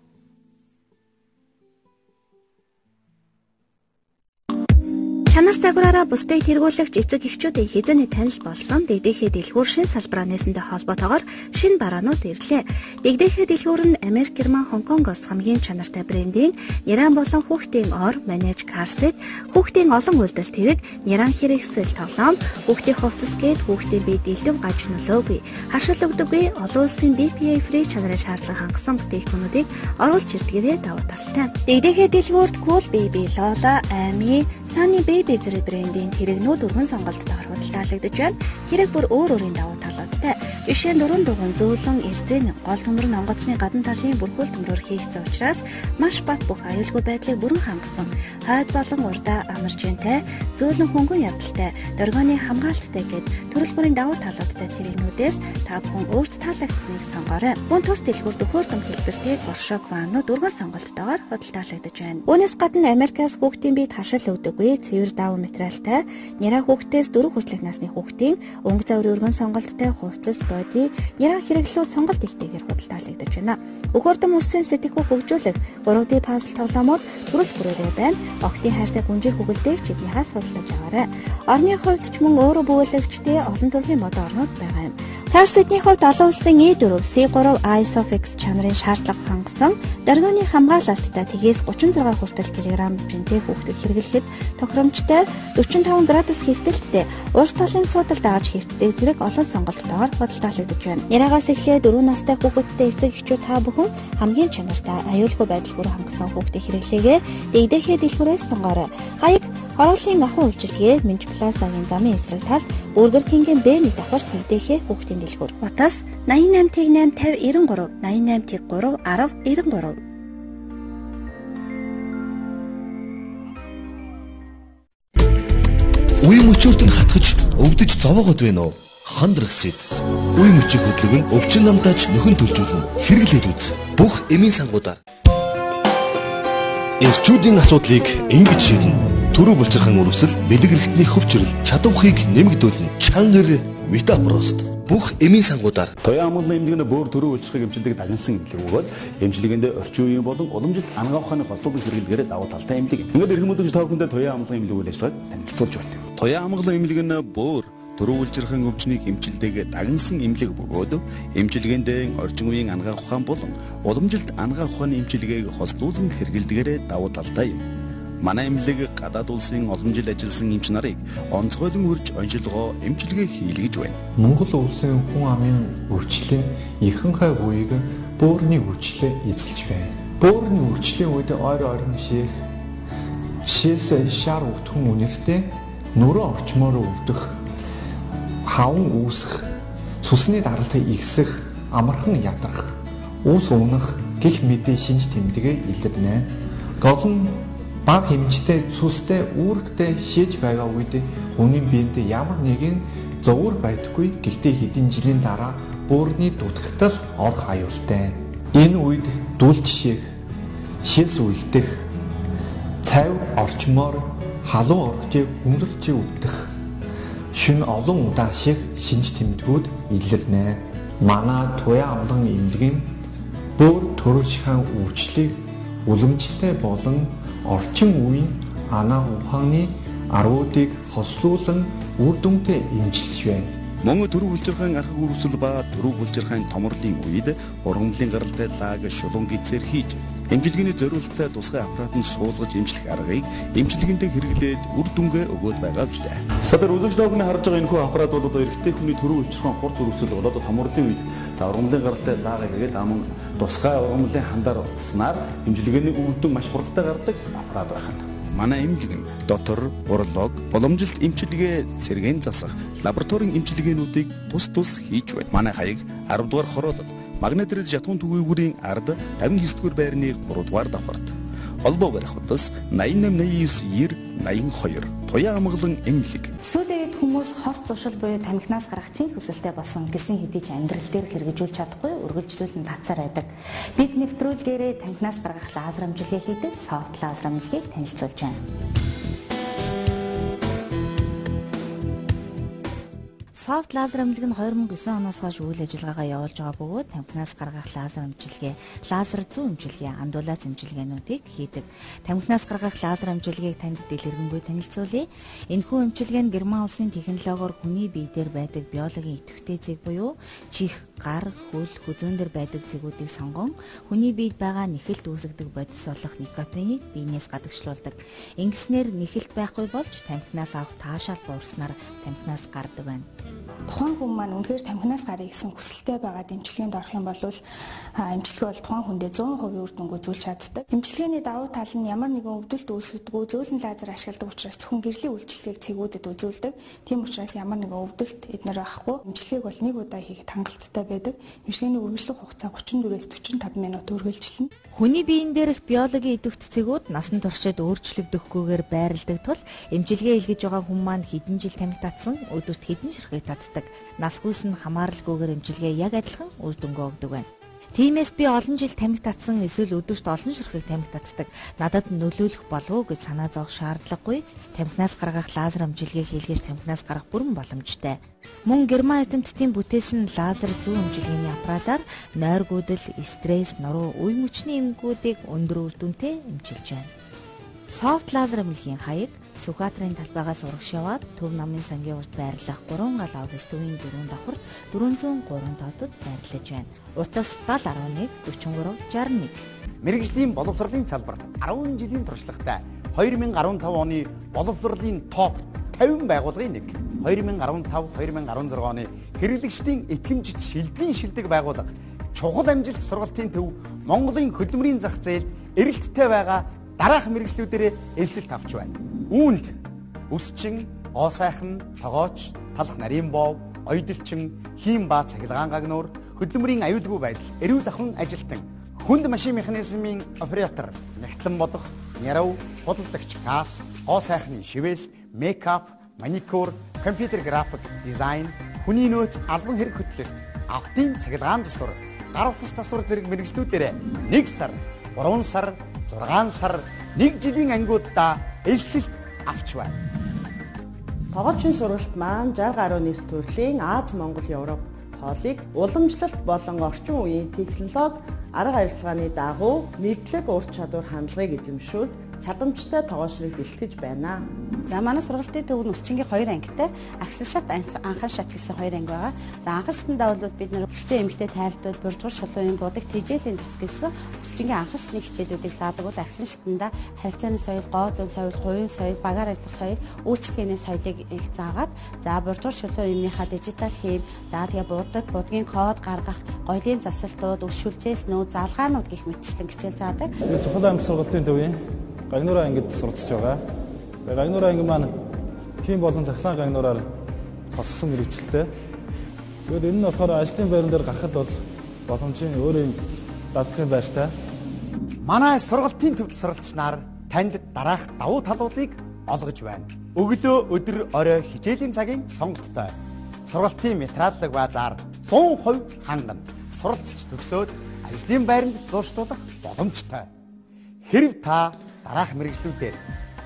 Чанар загвараараа бусдыг тэргүүлэгч эцэг эхчүүдийн хязгааны танил болсон дэгдэхээ дэлгүүр шин салбараа нээсэнтэй холбоотойгоор шинэ бараанууд ирлээ. Дэгдэхээ дэлгүүр нь Америк, Герман, Хонконгоос хамгийн чанартай брендийн няран болон хүүхдийн ор, манеж карсет, хүүхдийн олон үйлдэл тэрэг, няран хэрэгсэл тоглоом, хүүхдийн хувцас гээд хүүхдийн бие дэлгэв гаж нөлөөгүй, хашил өгдөггүй олон улсын BPA free чанарын шаардлага хангасан бүтээгдэхүүнүүдийг оруулж ирдгээрээ давуу талтай. Дэгдэхээ дэлгүүрт Cool Baby, Lola, Amy, Sunny Baby зэрэг брендийн тэрэгнүүд өргөн сонголттойгоор худалдаалагдаж байна. Тэрэг бүр өөр өөрийн давуу талуудтай. Жишээ нь дөрвөн дугуйн зөөлөн эрзэн гол төмөр нь онгоцны гадна талын бүрхүүл төмрөөр хийгдсэн учраас маш бат бүх аюулгүй байдлыг бүрэн хангасан. Хойд болон урдаа амарчинтай, зөөлөн хөнгөн ядалтай, доргионы хамгаалттай гэд төрөл бүрийн давуу талуудтай тэрэгнүүдээс та бүхэн өөрт таалагдсаныг сонгоорой. Мөн тус дэлгүүрт өхөөртөн хэлбэртэй боршок ваннууд өргөн сонголттойгоор худалдаалагдаж байна. Үүнээс гадна Америкаас хүүхдийн биед хашил өгдөггүй цэвэр давуу материалтай, няраа хүүхдээс 4 хүртэлх насны хүүхдийн өнгө заврын өргөн сонголттой хувцас боди, няраа хэрэглүү сонголт ихтэйгээр худалдаалагдаж байна. Өхөөртөн мөрсөн сэтгэхүй хөгжүүлэх 3D пазл тоглоомод төрөл бүрээрээ байна. Октийн хайртай гүнжиг хөглөдөг ч эднийхээс судалж аваарай. Орны хувьд ч мөн өөрөө бүгэлэгчтэй олон төрлийн мод орнууд байгаа юм. Карсетний хувьд олон улсын E4, C3 ISOFIX чанарын шаардлага хангасан, доргионы хамгаалалттай тгээс 36 хүртэл килограмм хэмжээтэй хүүхдэд хэрэглэхэд тохиромжтой 45 градус хэвтэлттэй урт талын суудалд ааж хэвтдэг зэрэг олон сонголттойгоор худалдаалагдаж байна. Няраагаас эхлээд 4 настай хүүхэдтэй эцэг эхчүүд та бүхэн хамгийн чанартай аюулгүй байдал бүр хангасан хүүхдэд хэрэглээгээ дэгдэхээ дэлгүүрээс сонгоорой. Хаяг хорооллын ахуй үйлчилгээ Минж Плазагийн замын эсрэг талд Burger King-ийн Б1 давхарт дэгдэхээ хүүхдийн дэлгүүр. Утас 88 50 93 88 3 10 93. Үе мөчөөртөнд хатгаж өвдөж зовоогод байна уу? Хандрагсэд. Үе мөчийг хөдөлгөн өвчин намтаач нөхөн төлжүүлнэ. Хэрэглээд үз. Бүх эмийн сангуудаар. Эрчүүдийн асуудлыг ингэж шийднэ. Төрөө булчирхан үрвсэл, бэлэг эрхтний хөвчрөл, чадвархийг нэмэгдүүлнэ. Чангэр Метапрост. Бүх эмийн сангуудаар. Туяа амгалан эмнэлэг нь бөөр төрөө үйлчлэгийг эмчилдэг дагнсан эмнэлэг бөгөөд эмчилгээнд орчин үеийн болон уламжлалт ангаа ухааны хослолын хэрэглэгээр давуу талтай эмнэлэг. Ингээд иргэн үзэгч та бүхэндээ туяа амгалан эмнэлэг үйл ажиллагааг танилцуулж байна. Туяа амгалан эмнэлэг нь бөөр төрөө үйлчлэгийн өвчнийг эмчилдэг дагнсан эмнэлэг бөгөөд эмчилгээнд орчин үеийн ангаа ухаан болон уламжлалт ангаа ухааны эмчилгээг хослуулан хэрэглэдгээр давуу талтай юм. Манай эмнэлэг гадаад улсын олон жил ажилласан эмч нарыг онцгойлон хүрж оншилгоо эмчилгээ хийлгэж байна. Монгол улсын хүн амын үржлийн ихэнх үеийг бөөрийн үржлээ эзэлж байна. Бөөрийн үржлийн үед ойрон шийх шээс шар өвтгөн үнэртэй нөрөө орчмоор өвдөх, хаван үүсэх, цусны даралт игсэх, амархан ядрах, ус унах гэх мэт шинж тэмдэгэ илэрнэ. Голн бага хэмжтэй цустай үүрэгтэй шээж байгаа үед хүний биед ямар нэгэн зовөр байдаггүй. Гэхдээ хэдэн жилийн дараа бөөрийн дутагтал орох аюултай. Энэ үед дүүл жишээх, шээс үлдэх, цайв орчмоор халуун оргтыг өмөрч өвдөх, шөнө олон удаа шиг шинж тэмдгүүд илэрнэ. Манай туяа амлан эмнэлгийн бөөр төрөлшхан үйлчлийг уламжлалтай болон орчин үеийн анаа ухааны аргуудыг хослуулан үр дүнтэй эмчилж байна. Монгол төрөв булчирхайн архаг үрвсэл ба төрөв булчирхайн томрлын үед ургамлын гаралтай лаг шулуун гизээр хийж эмчилгээний зориулалттай тусгай аппаратанд суулгаж эмчлэх аргыг эмчилгээндээ хэрэглээд үр дүнгээ өгөөд байгаа билээ. Тэгэхээр үзэгчдийн харж байгаа энэхүү аппарат бол одоо эрэгтэй хүний төрөв булчирхайн хурц үрвсэл болоод томрлын үед ургамлын гаралтай лагыг хийгээд аман тусгай ургамлын хандаар утснаар эмчилгээний үр дүн маш хурдтай гардаг аппарат байна. Манай эмнэлэг нь дотор, уролог, боломжилт эмчилгээ сэргээн засах лабораторийн эмчилгээнүүдийг тус хийж байна. Манай хаяг 10 дугаар хороолол магнитрэд жатгуун түгээгүүрийн ард 59 дугаар байрны 3 дугаар давхарт. Холбоо барих утас 8889 9082 Туяа амгалан эмнэлэг. Сүүлийн үед хүмүүс хорц зуршил буюу тамхинаас гарах чин хүсэлтэй болсон гэсэн хэдий ч амьдрал дээр хэрэгжүүлж чадахгүй үргэлжлүүлэн татсаар байдаг. Бид нэвтрүүлгээрээ тамхинаас гаргах лазер амжилгээ хийдэг софт лазер амжилгийг танилцуулж байна. Софт лазер амжилг нь 2009 оноос хойш үйл ажиллагаагаа явуулж байгаа бөгөөд тамхинаас гаргах лазер амжилгээ, лазер зүү амжилгээ, андуулаац амжилгээнүүдийг хийдэг. Тамхинаас гаргах лазер амжилгийг танд дэлгэрэнгүй танилцуулъя. Энэхүү амжилгээ нь Герман улсын технологиор хүний бие дээр байдаг биологийн идэвхтэй зэг буюу чих, гар, хөл, хүзүүн дээр байдаг зэгүүдийг сонгон хүний биед байгаа нэхэлт үүсгдэг бодис болох никотиныг биенээс гадагшлуулдаг. Ингэснээр нэхэлт байхгүй болж тамхинаас авах таашаал буурснаар тамхинаас гардаг байна. Тухайн хүн маань үнэхээр тамхинаас гарыг гэсэн хүсэлтэй байгаа эмчилгээнд орох юм бол эмчилгээ бол тухайн хүндээ 100% үр дүнг үзүүлж чаддаг. Эмчилгээний давуу тал нь ямар нэгэн өвдөлт үүсгэдэггүй зөөлөн лазер ашигладаг учраас зөвхөн гэрлийн үйлчилгээг цэгүүдэд үзүүлдэг. Тийм учраас ямар нэгэн өвдөлт эднэр авахгүй. Эмчилгээг бол нэг удаа хийхэд хангалттай байдаг. Эмчилгээний үргэлжлэх хугацаа 34-ээс 45 минут үргэлжилнэ. Хүний биеийн дээрх биологийн идэвхт цэгүүд насан туршид өөрчлөгдөхгүйгээр байрладаг тул эмчилгээ хийлгэж байгаа хүн маань хэдэн жил тамхи татсан, өдөрт хэдэн ширхэг татдаг. Насгүйс нь хамааралгүйгээр эмчилгээ яг адилхан үр дүнгээ өгдөг байна. Тиймээс би олон жил тамхи татсан эсвэл өдөрт олон ширхэг тамхи татдаг. Надад нөлөөлөх болов уу гэж санаа зовох шаардлагагүй. Тамхинаас гаргах лазер амжилгийг хийлгэж тамхинаас гарах бүрэн боломжтой. Мөн Герман эрдэмтдийн бүтээсэн лазер зүү амжилгээний аппаратаар нойргүйдэл, стресс, нуруу, үе мөчний эмгэгүүдийг өндөр үр дүнтэй эмчилж байна. Софт лазер амжилгийн хаяг Сүхбаатарын талбайгаас урагш яваад Төв намын сангийн урд байрлах 3 гал офис төвийн 4 давхарт 403 доодод байрлаж байна. Утас 711 43 61. Мэргэжлийн боловсролын салбарт 10 жилийн туршлагатай 2015 оны боловсролын топ 50 байгууллагын нэг. 2015-2016 оны хэрэглэгчдийн итгэмжит шилдэлийн шилдэг байгууллага чухал амжилт сургалтын төв Монголын хөдөлмөрийн зах зээлд эрэлттэй байгаа дараах мэргэжлүүдээр элсэлт авч байна. Үүнд өсчин, оосайхан, тогооч, талх нарийн бов, ойдолчин, хийм ба цахилгаан гагнуур, хөдөлмөрийн аюулгүй байдал, эрүүл ахуйн ажилтан, хүнд машин механизмын оператор, мягтлан бодох, нярав, худалдагч, касс, оосайхны шивээс, мейкап, маникюр, компьютер график, дизайн, хүний нөөц албан хэрэг хөтлөлт, автын цахилгаан засвар, гар утас засвар зэрэг мэргэжлүүдээр 1 сар, 3 сар, 6 сар, 1 жилийн ангиудаа элсэлт авч байна. Тогоочийн сургалт маань 60 гаруй нийт төрлийн Аз, Монгол, Европ хоолыг уламжлалт болон орчин үеийн технологи арга ажиллагааны дагуу мэдлэг, ур чадвар, хандлагыг эзэмшүүлж чадамжтай тогоочрыг бэлтгэж байна. За манай сургалтын төв нь Усчингийн 2 ангитай, Агсан шат, Анхан шат гэсэн 2 анги байгаа. За Анхан шатндаа бол бид нэр ихтэй эмэгтэй тайралтууд, буржгар шулуун, будагт хижээлийн тус гэсэн Усчингийн анхан шатны хичээлүүдийг заадаг бол Агсан шатндаа харилцааны соёл, гоо зүүн соёл, хувийн соёл, багаар ажиллах соёл, үйлчлэгээний соёлыг их заагаад, за буржгар шулуун юмныхаа дижитал хийм, за тэгээ будгийн код гаргах, гоёлын засалтууд, өс шүлжээс нөө залгаанууд гэх мэтчлэн хичээл заадаг. Чухал амт сургалтын төвийн Гагнуураа ангид суралцж байгаа. Гагнуураа анги маань хийм болон цахилгаан гагнуураар хоссон мэрэгчлээ. Тэгвэл энэ нь болохоор ажлын байран дээр гарахад бол боломжийн өөрийн дадлахын байртай. Манай сургалтын төвд суралцснаар танд дараах давуу талуудыг олгож байна. Өглөө, өдөр, орой хичээлийн цагийн сонголттой. Сургалтын материаллаг ба зар 100% хангана. Суралцж төгсөөд ажлын байранд дуушлуулах боломжтой. Хэрв та дараах мэргэжлүүдээр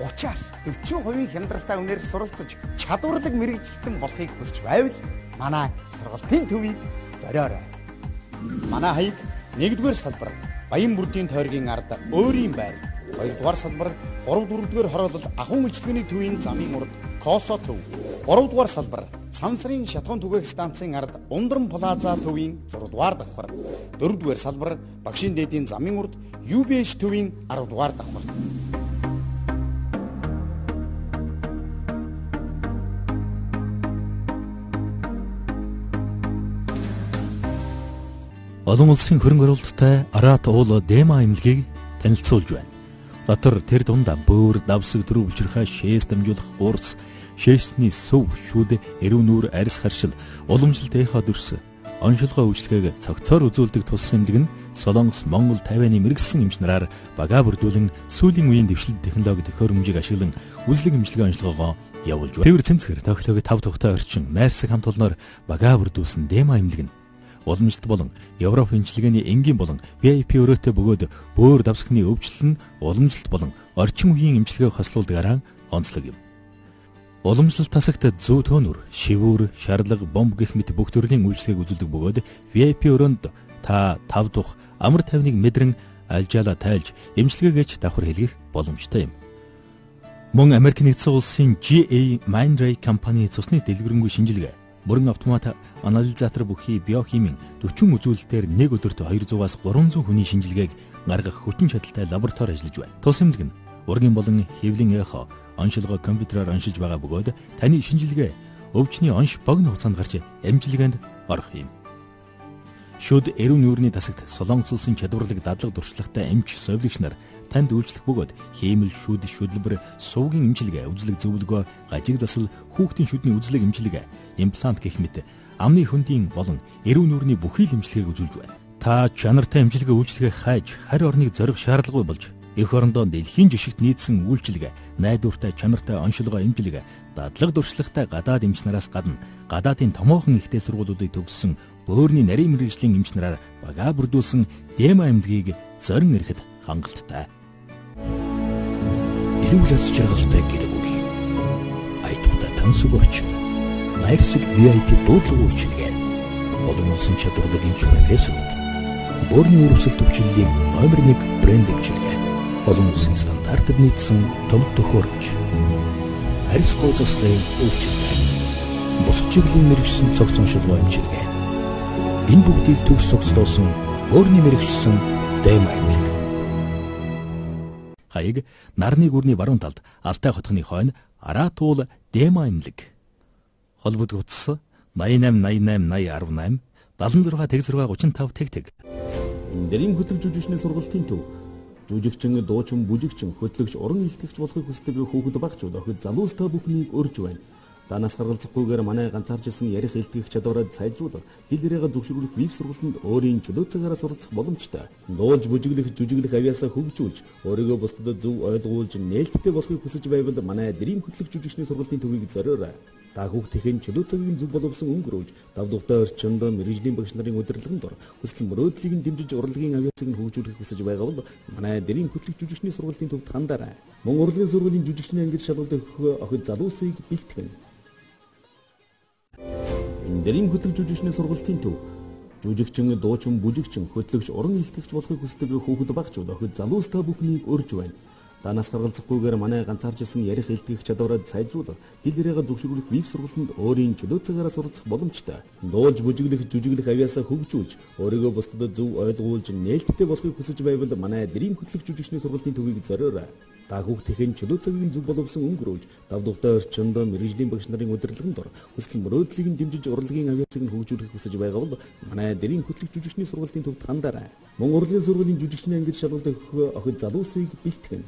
30-аас 40% хямдралтай үнээр суралцж чадварлаг мэргэжилтэн болохыг хүсч байвал манай сургалтын төвийг зориорой. Манай хаяг 1-р салбар Баян бүрдийн тойргийн ард өөрийн байр. 2-дугаар салбар 3-4-р хороолол ахуйн үйлчлэгээний төвийн замын урд Косо төв. 3-дугаар салбар Сансрын шатхуун түгээх станцын ард Ундран плаза төвийн 6-дугаар давхар. 4-дугаар салбар Багшийн дээдийн замын урд UBS төвийн 10-дугаар давхар. Олон улсын хөрөнгө оруулалттай Арат уул Дема эмнэлгийг танилцуулж байна. Дотор тэр дундаа бөөр, давсаг төрөв бүлчирхай шээс дамжуулах гурс, шээсний сөв, шүд, эрүү нүүр, арьс харшил, уламжлалт эхо дүрс, оншилгоо үйлчлэгийг цогцоор үзүүлдэг тус эмнэлэг нь Солонгос, Монгол, Тайваны мэрэгсэн эмч нараар бага бүрдүүлэн сүүлийн үеийн дэвшилт технологи төхөөрөмжийг ашиглан үзлэг эмчилгээ онцлогоо явуулж байна. Тэвэр цэмцгэр тогтоог 5 тухтай орчин найрсаг хамт олноор бага бүрдүүлсэн Дема эмнэлэг нь уламжлалт болон Европ эмчилгээний энгийн болон VIP өрөөтэй бөгөөд бөөр давсагны өвчлөл нь уламжлалт болон орчин үеийн эмчилгээг хослуулдагаараа онцлог юм. Уламжлалт тасагт зүү төөнөр, шивүүр, шарлаг, бомб гэх мэт бүх төрлийн үйлчлэгийг үзүүлдэг бөгөөд VIP өрөөнд та 5 дух амар тайвныг мэдрэн альжаала тайлж эмчилгээгч давхар хэлгэх боломжтой юм. Мөн Америк нэгдсэн улсын GA Mindray компани цусны дэлгэрэнгүй шинжилгээ бүрэн автомат анализатор бүхий биохимийн 40 үзүүлэлтээр нэг өдөрт 200-аас 300 хүний шинжилгээг гаргах хүчин чадалтай лаборатори ажиллаж байна. Тус эмнэлэг нь ургийн болон хэвлийн эхо, оншилгоо компьютероор оншилж байгаа бөгөөд таны шинжилгээ өвчний онш богино хугацаанд гарч эмчилгээнд орох юм. Шүд эрүүн нүүрний тасагт Солонгос улсын чадварлаг дадлаг туршлагатай эмч совилогч нар танд үйлчлэх бөгөөд хиймэл, шүд, шүдлбэр, сувгийн эмчилгээ, үзлэг зөвлөгөө, гажиг засал, хүүхдийн шүдний үзлэг эмчилгээ, имплант гэх мэт амны хөндийн болон эрүүн нүүрний бүхий л эмчилгээг үзүүлж байна. Та чанартай эмчилгээ үйлчлэгээ хайж, харь орныг зорих шаардлагагүй болж эх орондоо дэлхийн жишгт нийцсэн үйлчилгээ, найдвартай чанартай оншилгоо эмчилгээ, дадлаг туршлагатай гадаад эмч нараас гадна гадаадын томоохон ихтэй сургуулиудыг төгссөн бөөрийн нарийн мэргэжлийн эмч нараар бага бүрдүүлсэн Дема эмнэлгийг зорин ирэхэд хангалттай. Эрүүлээс жаргалтай гэр бүл. Айтухтай тансаг орчин. Найрсаг VIP дуудлага үйлчилгээ. Олон улсын чадвартай эмч профессор. Бөөрийн өрөвсөл төвчлэлийн номер 1 брэнд эмчилгээ. Олон улсын стандартад нийцсэн томог төхөөрөмж. Арьс гоо заслын үйлчилгээ. Бус чиглэлийн мэргэжсэн цогц оншилгоо эмчилгээ. Энэ бүгдийг төгс цогцлоосон өөрний мэргэжсэн Дема эмнэлэг. Хаяг нарны гүрний баруун талд Алтай хотхны хойно Арат уул Дема эмнэлэг. Холбогдох утас 88 88 80 18 76 35 тэгтэг. Нэрийн хөтлөг жүжигчний сургалтын төв. Жүжигчин, дуучин, бүжигчин, хөтлөгч, уран илтгэгч болохыг хүсдэг хүүхэд багчууд охид залуустай бүхнийг өрж байна. Данаас гаргалзахгүйгээр манай ганцаарч ирсэн ярих илтгэх чадвараа сайжруулах, хэл яриагаа зөвшөөрөх веб сургалтанд өөрийн чөлөө цагаараа суралцах боломжтой. Дуулж, бүжиглэх, жүжиглэх авьяасаа хөгжүүлж, өөрийгөө бусдад зөв ойлгуулж, нээлттэй болохыг хүсэж байвал манай дрим хөтлөх жүжигчний сургалтын төвийг зориорой. Та хүүхдийн чөлөө цагийг зөв болгосон өнгөрөөж, давдугтай орчинд мэрэгжлийн багш нарын удирдлагын дор хүсэл мөрөөдлийг дэмжиж урлагийн авьяасыг хөгжүүлэхийг хүсэж байгаа бол манай дрим хөтлөх жүжигчний сургалтын төвд хандаарай. Мөн урлагийн сургуулийн жүжигчний ангид шалгалт өгөх охид залуусыг бэлтгэн. Нэрийн хөтлөг жүжигчний сургалтын төв. Жүжигчин, дуучин, бүжигчин, хөтлөгч, уран илтгэгч болохыг хүсдэг хүүхэд багчууд охид залуустай бүхнийг өрж байна. Данаас гаргалзахгүйгээр манай ганцаарч ирсэн ярих илтгэх чадвараа сайжруулах, хэл яриагаа зөвшөөрөх веб сургалтанд өөрийн чөлөө цагаараа суралцах боломжтой. Дуулж, бүжиглэх, жүжиглэх авьяасаа хөгжүүлж, өөрийгөө бусдад зөв ойлгуулж, нээлттэй болохыг хүсэж байвал манай дрим хөтлөх жүжигчний сургалтын төвийг зориорой. Та хүүхдийн чөлөө цагийг зөв болгосон өнгөрөөж, давдугтай орчинд мэрэгжлийн багш нарын удирдлагын дор хүсэл мөрөөдлийг дэмжиж урлагийн авьяасыг хөгжүүлэхийг хүсэж байгаа бол манай дрим хөтлөх жүжигчний сургалтын төвд хандаарай. Мөн урлагийн сургуулийн жүжигчний ангид шалгалт өгөх охид залуусыг бэлтгэн.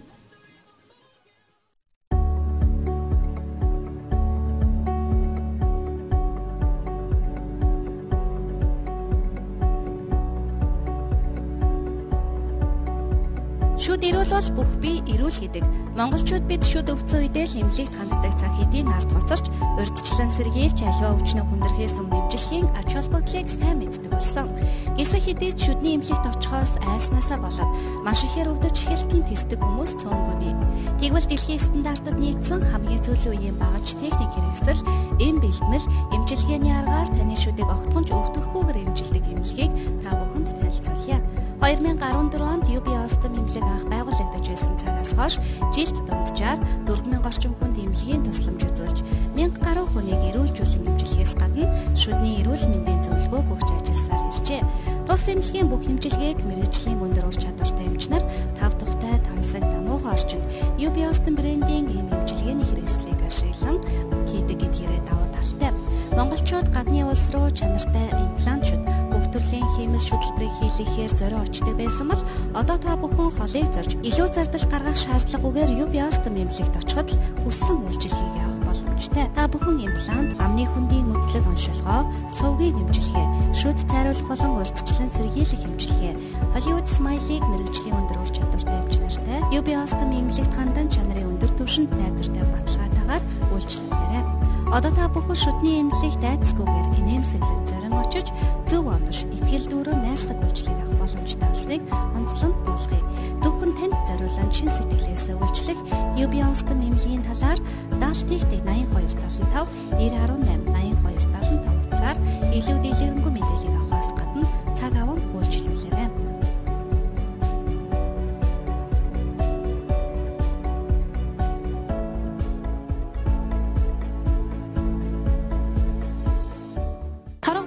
Шүд эрүүл бол бүх бие эрүүл гэдэг. Монголчууд бид шүд өвцөн үедээ л эмнэлэгт ханддаг цаг хэдийн ард гоцорч, урьдчилан сэргийлж аливаа өвчнөө хүндрэхээс өмнө эмчилхийн ач холбогдлыг сайн мэддэг болсон. Гисэх хэдий шүдний эмнэлэгт очихоос айснаасаа болоод маш ихээр өвдөж эхэлтэн тэсдэг хүмүүс цөөнгүй бий. Тэгвэл дэлхийн стандартад нийцсэн хамгийн сүүлийн үеийн багаж техник хэрэгсэл, эм бэлтгэл, эмчилгээний аргаар таны шүдийг огтхонч өвдөхгүйгээр эмчилдэг эмнэлгийг та бүхэнд танилцуулъя. 2014 онд UB-ст эмнэлэг анх байгуулагдаж байсан цагаас хойш жилд дунджаар 4000 орчим хүнд эмнэлгийн тусламж үзүүлж 1000 гаруй хүнийг эрүүлжүүлэн эмчилгэхээс гадна шүдний эрүүл мэндийн зөвлөгөөг өгч ажилласаар иржээ. Тус эмнэлгийн бүх эмчилгээг мэргэжлийн өндөр ур чадвартай эмчнэр тав тухтай тансаг дамуухан орчинд UB-ст брендийн эмчилгээний хэрэгслийг ашиглан хийдэг гэдгээрээ давуу талтай. Монголчууд гадны улс руу чанартай имплантчууд бүх төрлийн химис шүтлбэрийг хийлгэхээр зорио очдог байсан бол одоо та бүхэн холыг зорж илүү зардал гаргах шаардлагагүйгээр UB-ст эмнэлэгт очиход л хүссэн үйлчилгээг авах боломжтой. Та бүхэн имплант, амны хөндийн мэдлэг оншилгоо, сувгийг эмчилгээ, шүд цайруулах болон урьдчилан сэргийлэх эмчилгээ, Hollywood Smile-ийг мэргэжлийн өндөр ур чадвартай эмчнэртэй UB-ст эмнэлэгт хандан чанарын өндөр түвшинд найдвартай баталгаатайгаар үйлчлүүлээрэй. Одоо та бүхэн шүдний эмнэлэгт айдасгүйгээр инээмсэглэн зорин очиж зөв онош, итгэл дүүрэн найрсаг үйлчлэг авах боломжтой болсныг онцлон дуулгая. Зөвхөн танд зориулан чин сэтгэлээсээ үйлчлэх UB-ст эмнэлгийн талаар 70 8275 918 8275 утсаар илүү дэлгэрэнгүй мэдээлэл авахаас гадна цаг аван үйлчлүүлээрэй.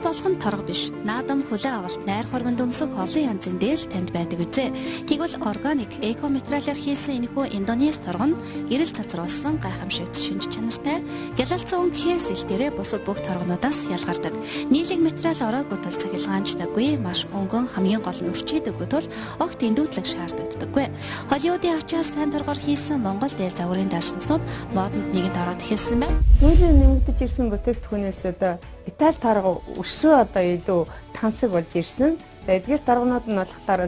Болгон торго биш. Наадам хөлөө авалт найр хормонд өмсөх олон янзын дээл танд байдаг үзээ. Тэгвэл органик эко материалаар хийсэн энэхүү Индонез торгон гэрэл цацруулсан гайхамшигт шинж чанартай гялалцсан өнгөхөөс илтээрээ бусад бүх торгонуудаас ялгардаг. Нийлэг материал ороогүй тул цахилгаанчдаггүй, маш өнгөн хамгийн гол нь үрчийдэггүй тул огт эндүүдлэг шаарддаггүй. Холливуудын ачаар сайн торгоор хийсэн Монгол дээл загварын даашинснууд модонд нэгэнд ороод эхэлсэн байна. Нүүрийн нэмэгдэж ирсэн бүтээгдэхүүнээс одоо Итали торго өшөө одоо илүү тансаг болж ирсэн. За эдгээр торгонууд нь болохоор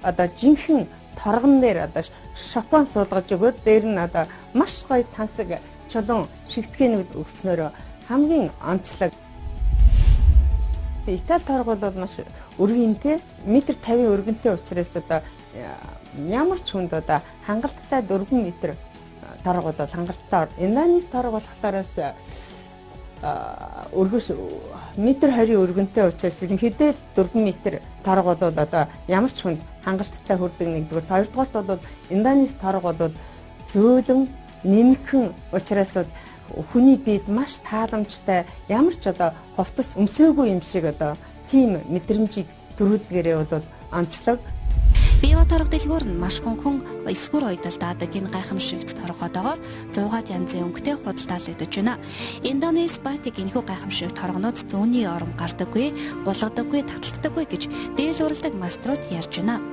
одоо жинхэнэ торгон дээр одоо шопон суулгаж өгөөд дээр нь одоо маш гоё тансаг чулуун шигтгээнүүд өгснөөр хамгийн онцлог. Итали торго бол маш өргөнтэй, метр 50 өргөнтэй учраас одоо ямар ч хүнд одоо хангалттай 4 метр торго бол хангалттай. Индонез торго болохоос өргөш метр 20 өргөнтэй учраас ерөнхийдөө 4 метр торго бол одоо ямар ч хүнд хангалттай хүрдэг нэгдүгээр. Хоёрдугаарт бол Индонез торго бол зөөлөн нэмхэн учраас хүний биед маш тааламжтай ямар ч одоо хувцас өмсөөгүй юм шиг одоо тийм мэдрэмжийг төрүүлдгээрээ бол онцлог. Био торго дэлгүүр нь маш хөнгөн эсгүр ойдол даадаг энэ гайхамшигт торгоодоогоор 100-аад янзын өнгөтэй худалдаалагдаж байна. Индонез батик энэхүү гайхамшигт торгонууд зүүнний орон гардаггүй, булгадаггүй, таталтдаггүй гэж дээл уралдаг маструуд ярьж байна.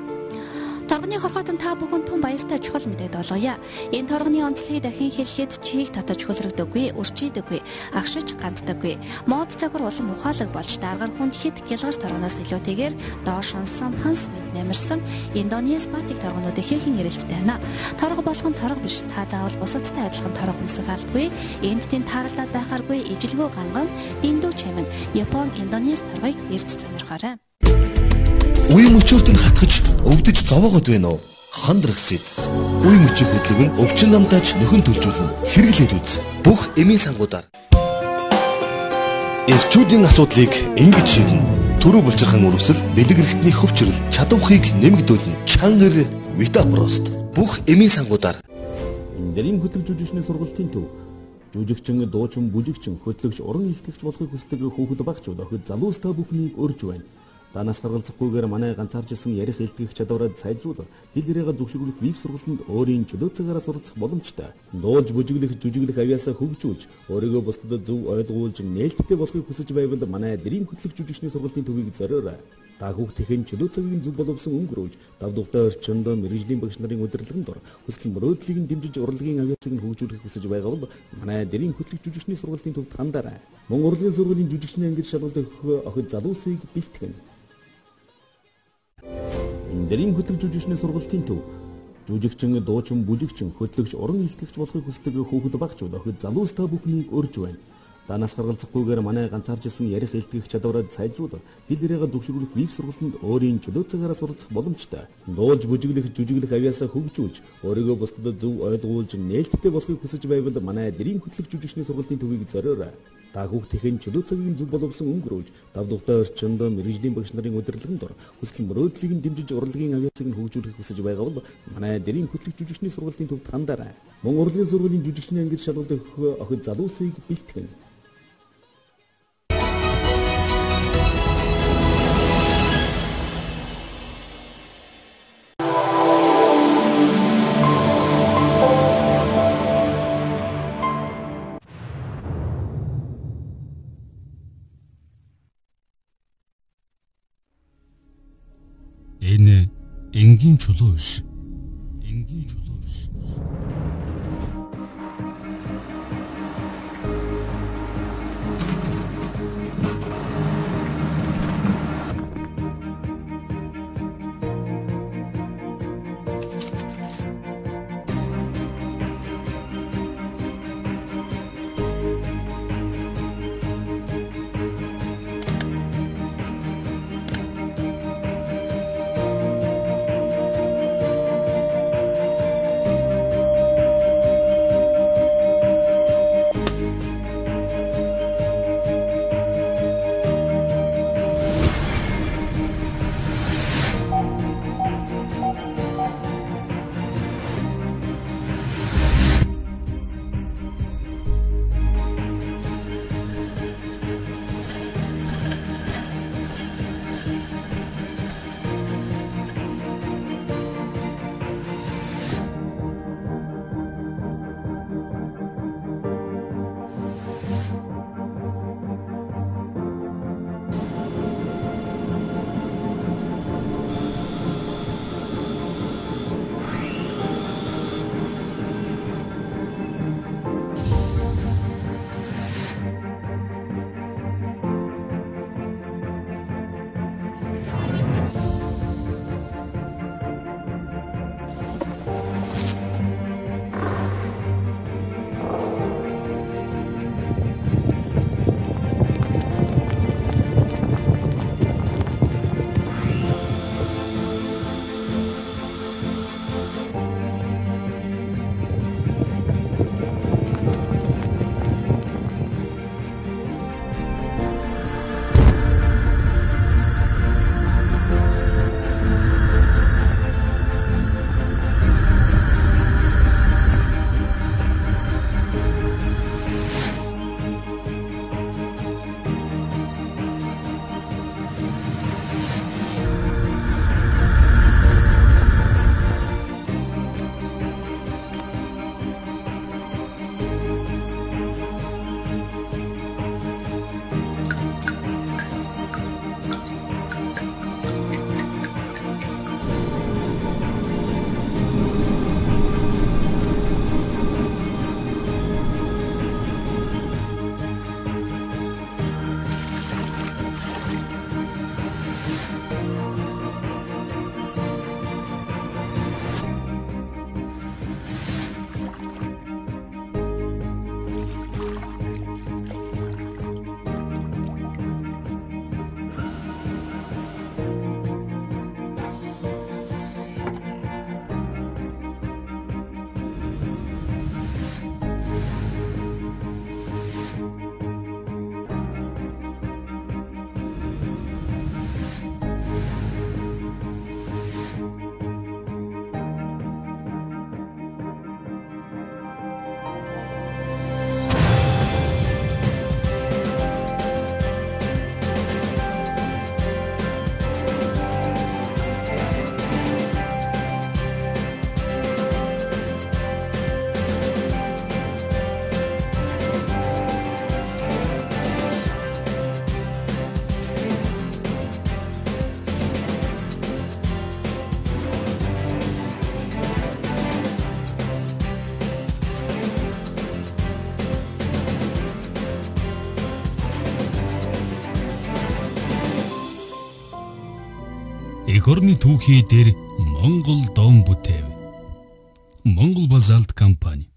Торгоны хорхоотон та бүхэн тун баяртай чухал мэдээд болгоё. Энэ торгоны онцлогийг дахин хэлэхэд чийг татаж хөлрөгдөггүй, үрчийдэггүй, агшиж гамддаггүй. Мод загвар улам ухаалаг болж даргаар хүнд хэд гялгар торгоноос илүүтэйгээр доош унсан ханс мэд нэмэрсэн Индонез батик торгонууд ихээхэн эрэлттэй байна. Торго болгон торго биш. Та заавал бусадтай адилхан торго өмсөх алдгүй. Энд тийм тааралдаад байхааргүй ижилгүй ганган дэндүү чимэн Япон Индонез торгыг эрж сонирхоорой. Үе мөчөөртөнд хатгаж өвдөж зовоогод байна уу? Хандрагсид. Үе мөчийн хөдлөг нь өвчин намтаач нөхөн төлжүүлнэ. Хэрэглээд үз. Бүх эмийн сангуудаар. Эрчүүдийн асуудлыг ингэж шийднэ. Төрөө булчирхан үрвсэл, бэлэг эрхтний хөвчрөл, чадвархыг нэмэгдүүлнэ. Чангар Витапрост. Бүх эмийн сангуудаар. Нэрийн хөтлөг жүжигчний сургалтын төв. Жүжигчин, дуучин, бүжигчин, хөтлөгч, уран илтгэгч болохыг хүсдэг хүүхэд багчууд охид залуустай бүхнийг өрж байна. Танаас гаргалзахгүйгээр манай ганцаарч ирсэн ярих илтгэх чадвараа сайжруулах, хэл яриагаа зөвшөөрөх веб сургалтанд өөрийн чөлөө цагаараа суралцах боломжтой. Дуулж, бүжиглэх, жүжиглэх авьяасаа хөгжүүлж, өөрийгөө бусдад зөв ойлгуулж, нээлттэй болохыг хүсэж байвал манай Дрим хөтлөх жүжигчний сургалтын төвийг зориорой. Та хүүхдийн чөлөө цагийг зөв боловсон өнгөрөөж, дав дугтай орчинд мэрэгжлийн багш нарын удирдлаганд ор, хүсэл мөрөөдлийг дэмжиж урлагийн авьяасыг нь хөгжүүлэх хүсэж байгаа бол манай Дрим хөтлөх жүжигчний сургалтын төвд хандаарай. Мөн урлагийн сургуулийн жүжигчний ангид шалгалт өгөх охид залуусыг бэлтгэн. Нэрийн хөтлөг жүжигчний сургалтын төв. Жүжигчин, дуучин, бүжигчин, хөтлөгч, уран илтгэгч болохыг хүсдэг хүүхэд багчууд охид залуустай бүхнийг өрж байна. Танаас гаргалзахгүйгээр манай ганцаарч ирсэн ярих илтгэх чадвараа сайжруулах, хэл яриагаа зөвшөөрөх веб сургалтанд өөрийн чөлөө цагаараа суралцах боломжтой. Дуулж, бүжиглэх, жүжиглэх авьяасаа хөгжүүлж, өөрийгөө бусдад зөв ойлгуулж, нээлттэй болохыг хүсэж байвал манай Дрим хөтлөх жүжигчний сургалтын төвийг зориорой. Та хүүхдийн чөлөө цагийн зөв боловсон өнгөрөөж, давдугтай орчинд мэрэгжлийн багш нарын удирдлагын дор хүсэл мөрөөдлийг нь дэмжиж урлагийн авиацыг нь хөгжүүлэх хүсэж байгаа бол манай дэрийн хөтлөх жүжигчний сургалтын төвд хандаарай. Мөн урлагийн сургуулийн жүжигчний ангид шалгалт өгөх охид залуусыг бэлтгэн. Энэ энгийн чулуу биш. Энгийн чулуу биш. Эх орны түүхий дээр Монгол дом бүтэв. Монгол базалт компани.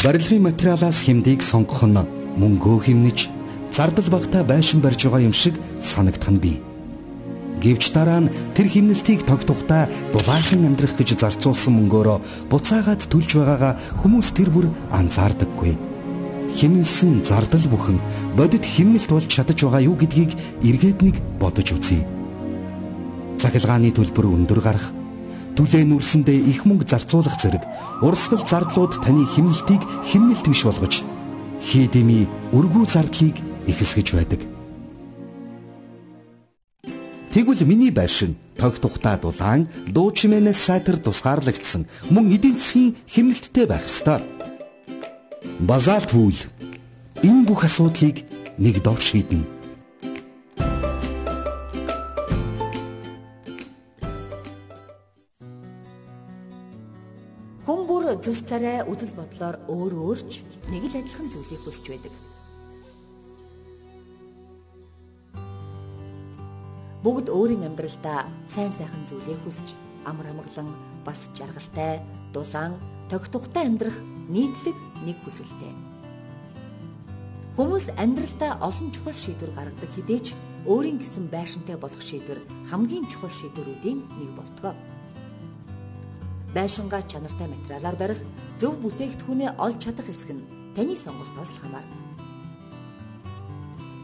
барилгын материалаас хэмдийг сонгох нь мөнгөө хэмнэж зардал багтаа байшин барьж байгаа юм шиг санагдах нь бий. Гэвч дараа нь тэр хэмнэлтийг тогтохдоо дулаахан амьдрах гэж зарцуулсан мөнгөөрөө буцаагаад төлж байгаагаа хүмүүс тэр бүр анзаардаггүй. Хэмнэлсэн зардал бүхэн бодит хэмнэлт болж чадаж байгаа юу гэдгийг эргээд нэг бодож үзье. Цахилгааны төлбөр өндөр гарах, түлээ нүрсэндээ их мөнгө зарцуулах зэрэг урсгал зардлууд таны хэмнэлтийг хэмнэлт биш болгож хийдэмий өргүү зардлыг ихсгэж байдаг. Тэгвэл миний байшин тогтухтаа дулаан дуу чимээнээс сайтар тусгаарлагдсан мөн эдийн засгийн хэмнэлттэй байх ёстой. Базаалт вүүл энэ бүх асуудлыг нэг дор шийднэ. Хүн бүр зүс царай үзэл бодлоор өөрч нэг л адилхан зүйлийг хүсэж байдаг. Бүгд өөрийн амьдралдаа сайн сайхан зүйлийг хүсэж амар амгалан бас жаргалтай, дулаан, тогтухтай амьдрах нийтлэг нэг хүсэлтэй. Хүмүүс амьдралдаа олон чухал шийдвэр гаргадаг хэдий ч өөрийн гэсэн байшинтай болох шийдвэр хамгийн чухал шийдвэрүүдийн нэг болтгоо. Байшингаа чанартай материалаар барих, зөв бүтээгдэхүүнээ олж чадах хэсэг нь таны сонголтоос л хамаарна.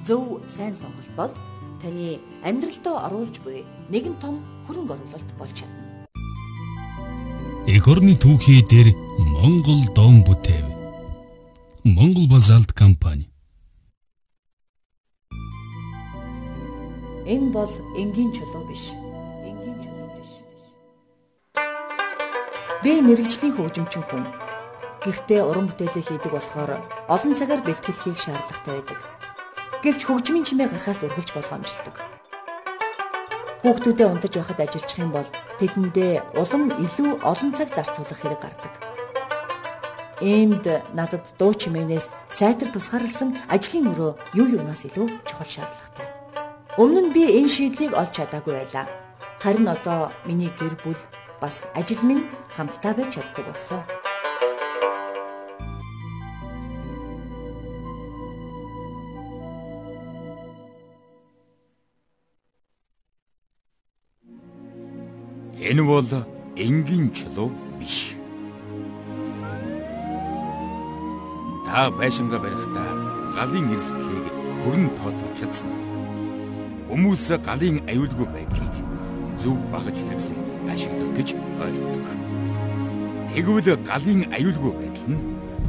Зөв сайн сонголт бол таны амьдралтаа оруулж буй нэгэн том хөрөнгө оруулалт болж чадна. Эх орны түүхий дээр Монгол дом бүтээв. Монгол базаалт компани. Энэ бол энгийн чулуу биш. Би мэрэгжлийн хөгжимчин хүн. Гэртээ уран бүтээлээ хийдэг болохоор олон цагаар бэлтгэлхийг шаардлагатай байдаг. Гэвч хөгжмийн чимээ гарахаас үргэлж болгоомжлдог. Хүүхдүүдэд унтаж байхад ажиллах юм бол тэдэндээ улам илүү олон цаг зарцуулах хэрэг гардаг. Иймд надад дуу чимээнээс сайтар тусгаарласан ажлын өрөө юу юунаас илүү чухал шаардлагатай. Өмнө нь би энэ шийдлийг олж чадаагүй байлаа. Харин одоо миний гэр бүл бас ажил минь хамтдаа байж чаддаг болсон. Энэ бол энгийн чулуу биш. Та байшингаа барихдаа галын эрсдлийг бүрэн тооцоолж чадсан. Хүмүүс галын аюулгүй байдлыг зөв багаж хэрэгсэл ашиглах гэж ойлгодог. Тэгвэл галын аюулгүй байдал нь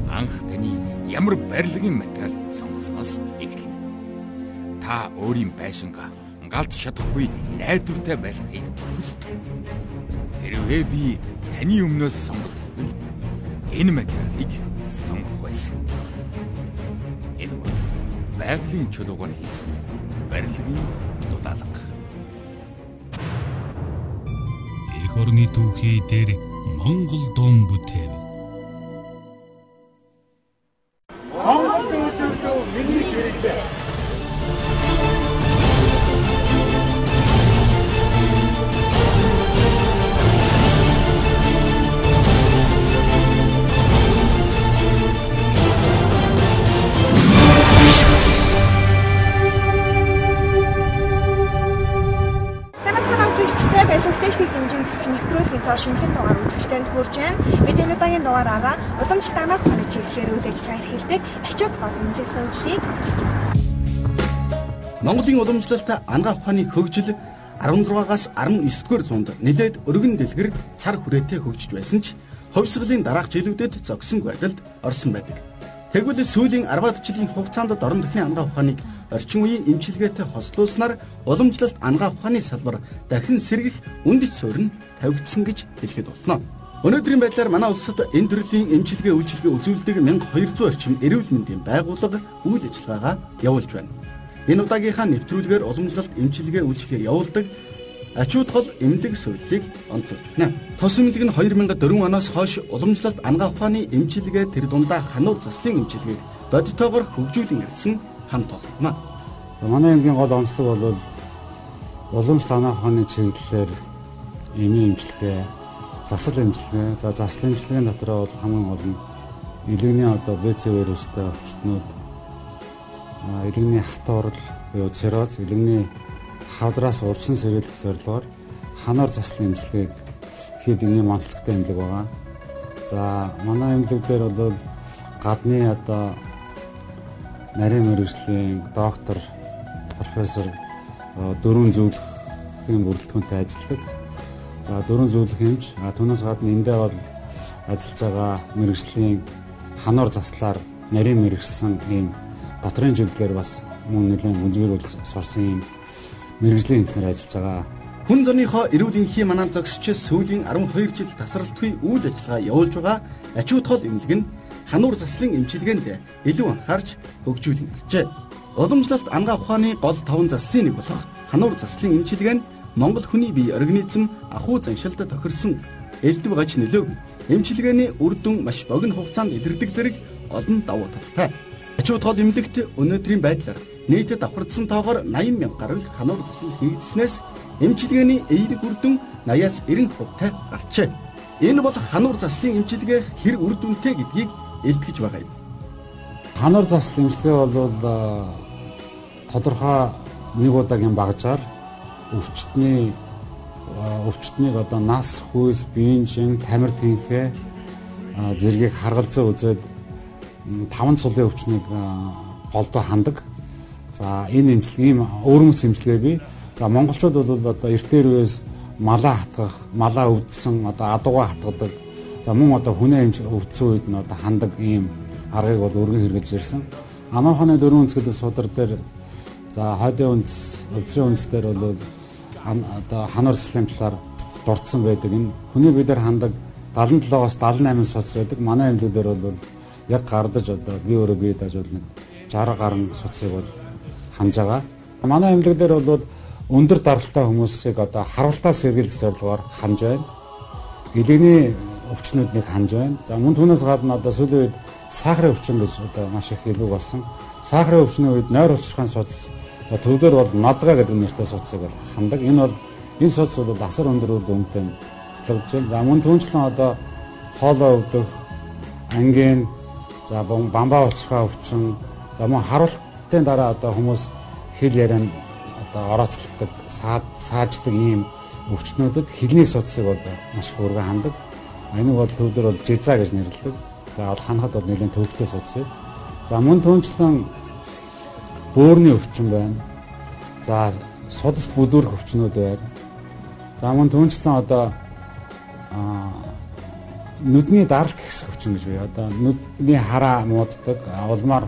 анх таны ямар барилгын материал сонгосноос эхэлнэ. Та өөрийн байшингаа галж чадахгүй найдвартай байхыг хүсдэг. Хэрвээ би таны өмнөөс сонгохвол энэ материалыг сонгох байсан. Энэ бол байгалийн чулуугаар хийсэн барилгын дулаалга. Эх орны түүхий дээр Монгол дом бүтээв. Монгол дүүтүү миний хэрэгтэй. Барилгын хэмжээний төсөл нэвтрүүлгийн цоо шинэхэн дугаар үзэгчдэнд хүрч байна. Мэдээлэл удаагийн дугаараараа уламжлалт ангаах ухааны чиглэлээр үйл ажиллагаа эрхэлдэг ачууд гол үнэлэх зөвлөлийг онцолж байна. Монголын уламжлалт ангаах ухааны хөгжил 16-аас 19-р зуунд нэлээд өргөн дэлгэр цар хүрээтэй хөгжиж байсан ч хувьсгалын дараах жилүүдэд зогсон байдалд орсон байдаг. Тэгвэл сүүлийн 10-аад жилийн хугацаанд дорн дахин ангаах ухааныг орчин үеийн эмчилгээтэй хослуулснаар уламжлалт ангаах ухааны салбар дахин сэргэх үндэс суурь нь тавигдсан гэж хэлэхэд болно. Өнөөдрийн байдлаар манай улсад энэ төрлийн эмчилгээ үйлчилгээ үзүүлдэг 1200 орчим эрүүл мэндийн байгууллага үйл ажиллагаагаа явуулж байна. Энэ удаагийнхаа нэвтрүүлгээр уламжлалт эмчилгээ үйлчилгээ явуулдаг ачууд гол эмнэлэг суурилыг онцолж байна. Тус эмнэлэг нь 2004 оноос хойш уламжлалт ангаах ухааны эмчилгээ тэр дундаа хануур заслын эмчилгээг бодитоогоор хөгжүүлэн ирсэн хамт олно. Манай аймгийн гол онцлог бол уламжлалт ангаах ухааны чиглэлээр эмийн эмчилгээ, засал эмчилгээ. За засал эмчилгээний дотор бол хамгийн гол нь Илэгний одоо БЦ вирустай өвчтнүүд, илэгний хатуурал буюу цирроз, илэгний хавдраас урьдчилан сэргийлэх зорилгоор ханаар заслын эмчилгээг хийх ийм онцлогтой эмнэлэг байгаа. За манай эмнэлэг дээр бол гадны одоо нарийн мэргэжлийн доктор, профессор 4 зөвлөхийн бүрэлдэхүүнтэй ажилладаг. За 4 зөвлөх эмч, түүнээс гадна эндээ бол ажиллаж байгаа мэргэжлийн ханаар заслаар нарийн мэргэжсэн ийм дотрын чиглэлээр бас мөн нэлээд гүнзгийрүүл сурсан ийм мэргэжлийн эмчнэр ажиллаж байгаа. Хүн зорныхоо эрүүл энхийн манаа зогсч сүүлийн 12 жил тасралтгүй үйл ажиллагаа явуулж байгаа ачуут хол эмнэлэг нь хануур заслын эмчилгээнд илүү анхаарч хөгжүүлэн иржээ. Уламжлалт ангаа ухааны гол 5 заслын нэг болох хануур заслын эмчилгээ нь Монгол хүний бие организм ахуй заншилд тохирсон элдв гач нөлөөг эмчилгээний үр дүн маш богино хугацаанд илэрдэг зэрэг олон давуу талтай. Ачуут хол эмнэлэгт өнөөдрийн байдлаар нийтэд давхардсан тоогоор 80 мянга гаруй хануур засал хийгдснээс эмчилгээний эерэг үр дүн 80-аас 90% гарчээ. Энэ бол хануур заслын эмчилгээ хэр үр дүнтэй гэдгийг илтгэж байгаа юм. Хануур заслын эмчилгээ бол тодорхой нэг удаагийн багажаар өвчтнийг одоо нас, хүйс, биеийн чин, тамир тэнхээ зэргийг харгалзан үзээд 5 цулын өвчнийг голдоо хандаг. За энэ эмчилгээ ийм өөрмөс эмчилгээ бий. За монголчууд бол одоо эртээр үеэс малаа хатгах, малаа өвдсөн одоо адуугаа хатгадаг. За мөн одоо хүнээ өвдсөн үед нь одоо хандаг ийм аргыг бол өргөн хэрэгж ирсэн. Анаахны дөрвөн үндэслэл судар дээр за хойдын үндэс, өвчрийн үндэс дээр бол одоо хануур заслын талаар дурдсан байдаг. Энэ хүний биедэр хандаг 77-аас 78 суц байдаг. Манай эмнэлэг дээр бол яг гардаж одоо би өөрөө бие дааж бол 60 гаруй суцыг бол ханж байгаа. Манай эмнэлэг дээр бол өндөр даралтай хүмүүсийг одоо харуултаа сэргийлэх зорилгоор ханж байна. Илэгний өвчнүүдийг ханж байна. За мөн түүнээс гадна одоо сүүлийн үед сахарын өвчин гэж одоо маш их илүү болсон. Сахарын өвчний үед нойр улчирхайн суц төвдөр бол нодгаа гэдэг нэртэй суцыг бол хандаг. Энэ суц бол асар өндөр үр дүнтэй хөтлөгдөж байна. За мөн түүнчлэн одоо хоолой өвдөх, ангин, за бамбаа улчирхай өвчин, за мөн харуултын дараа одоо хүмүүс хэл ярианд одоо орооцолдог, сааждаг ийм өвчнүүдэд хэлний суцыг бол маш их өргөн хандаг. Энэ бол төвдөр бол жиза гэж нэрлэдэг. За бол ханахад бол нэлээд төвөгтэй суц юм. За мөн түүнчлэн бөөрийн өвчин байна. За судас бүдүүрх өвчнүүд байна. За мөн түүнчлэн одоо нүдний даралт гэх өвчин гэж бий. Одоо нүдний хараа мууддаг, улмаар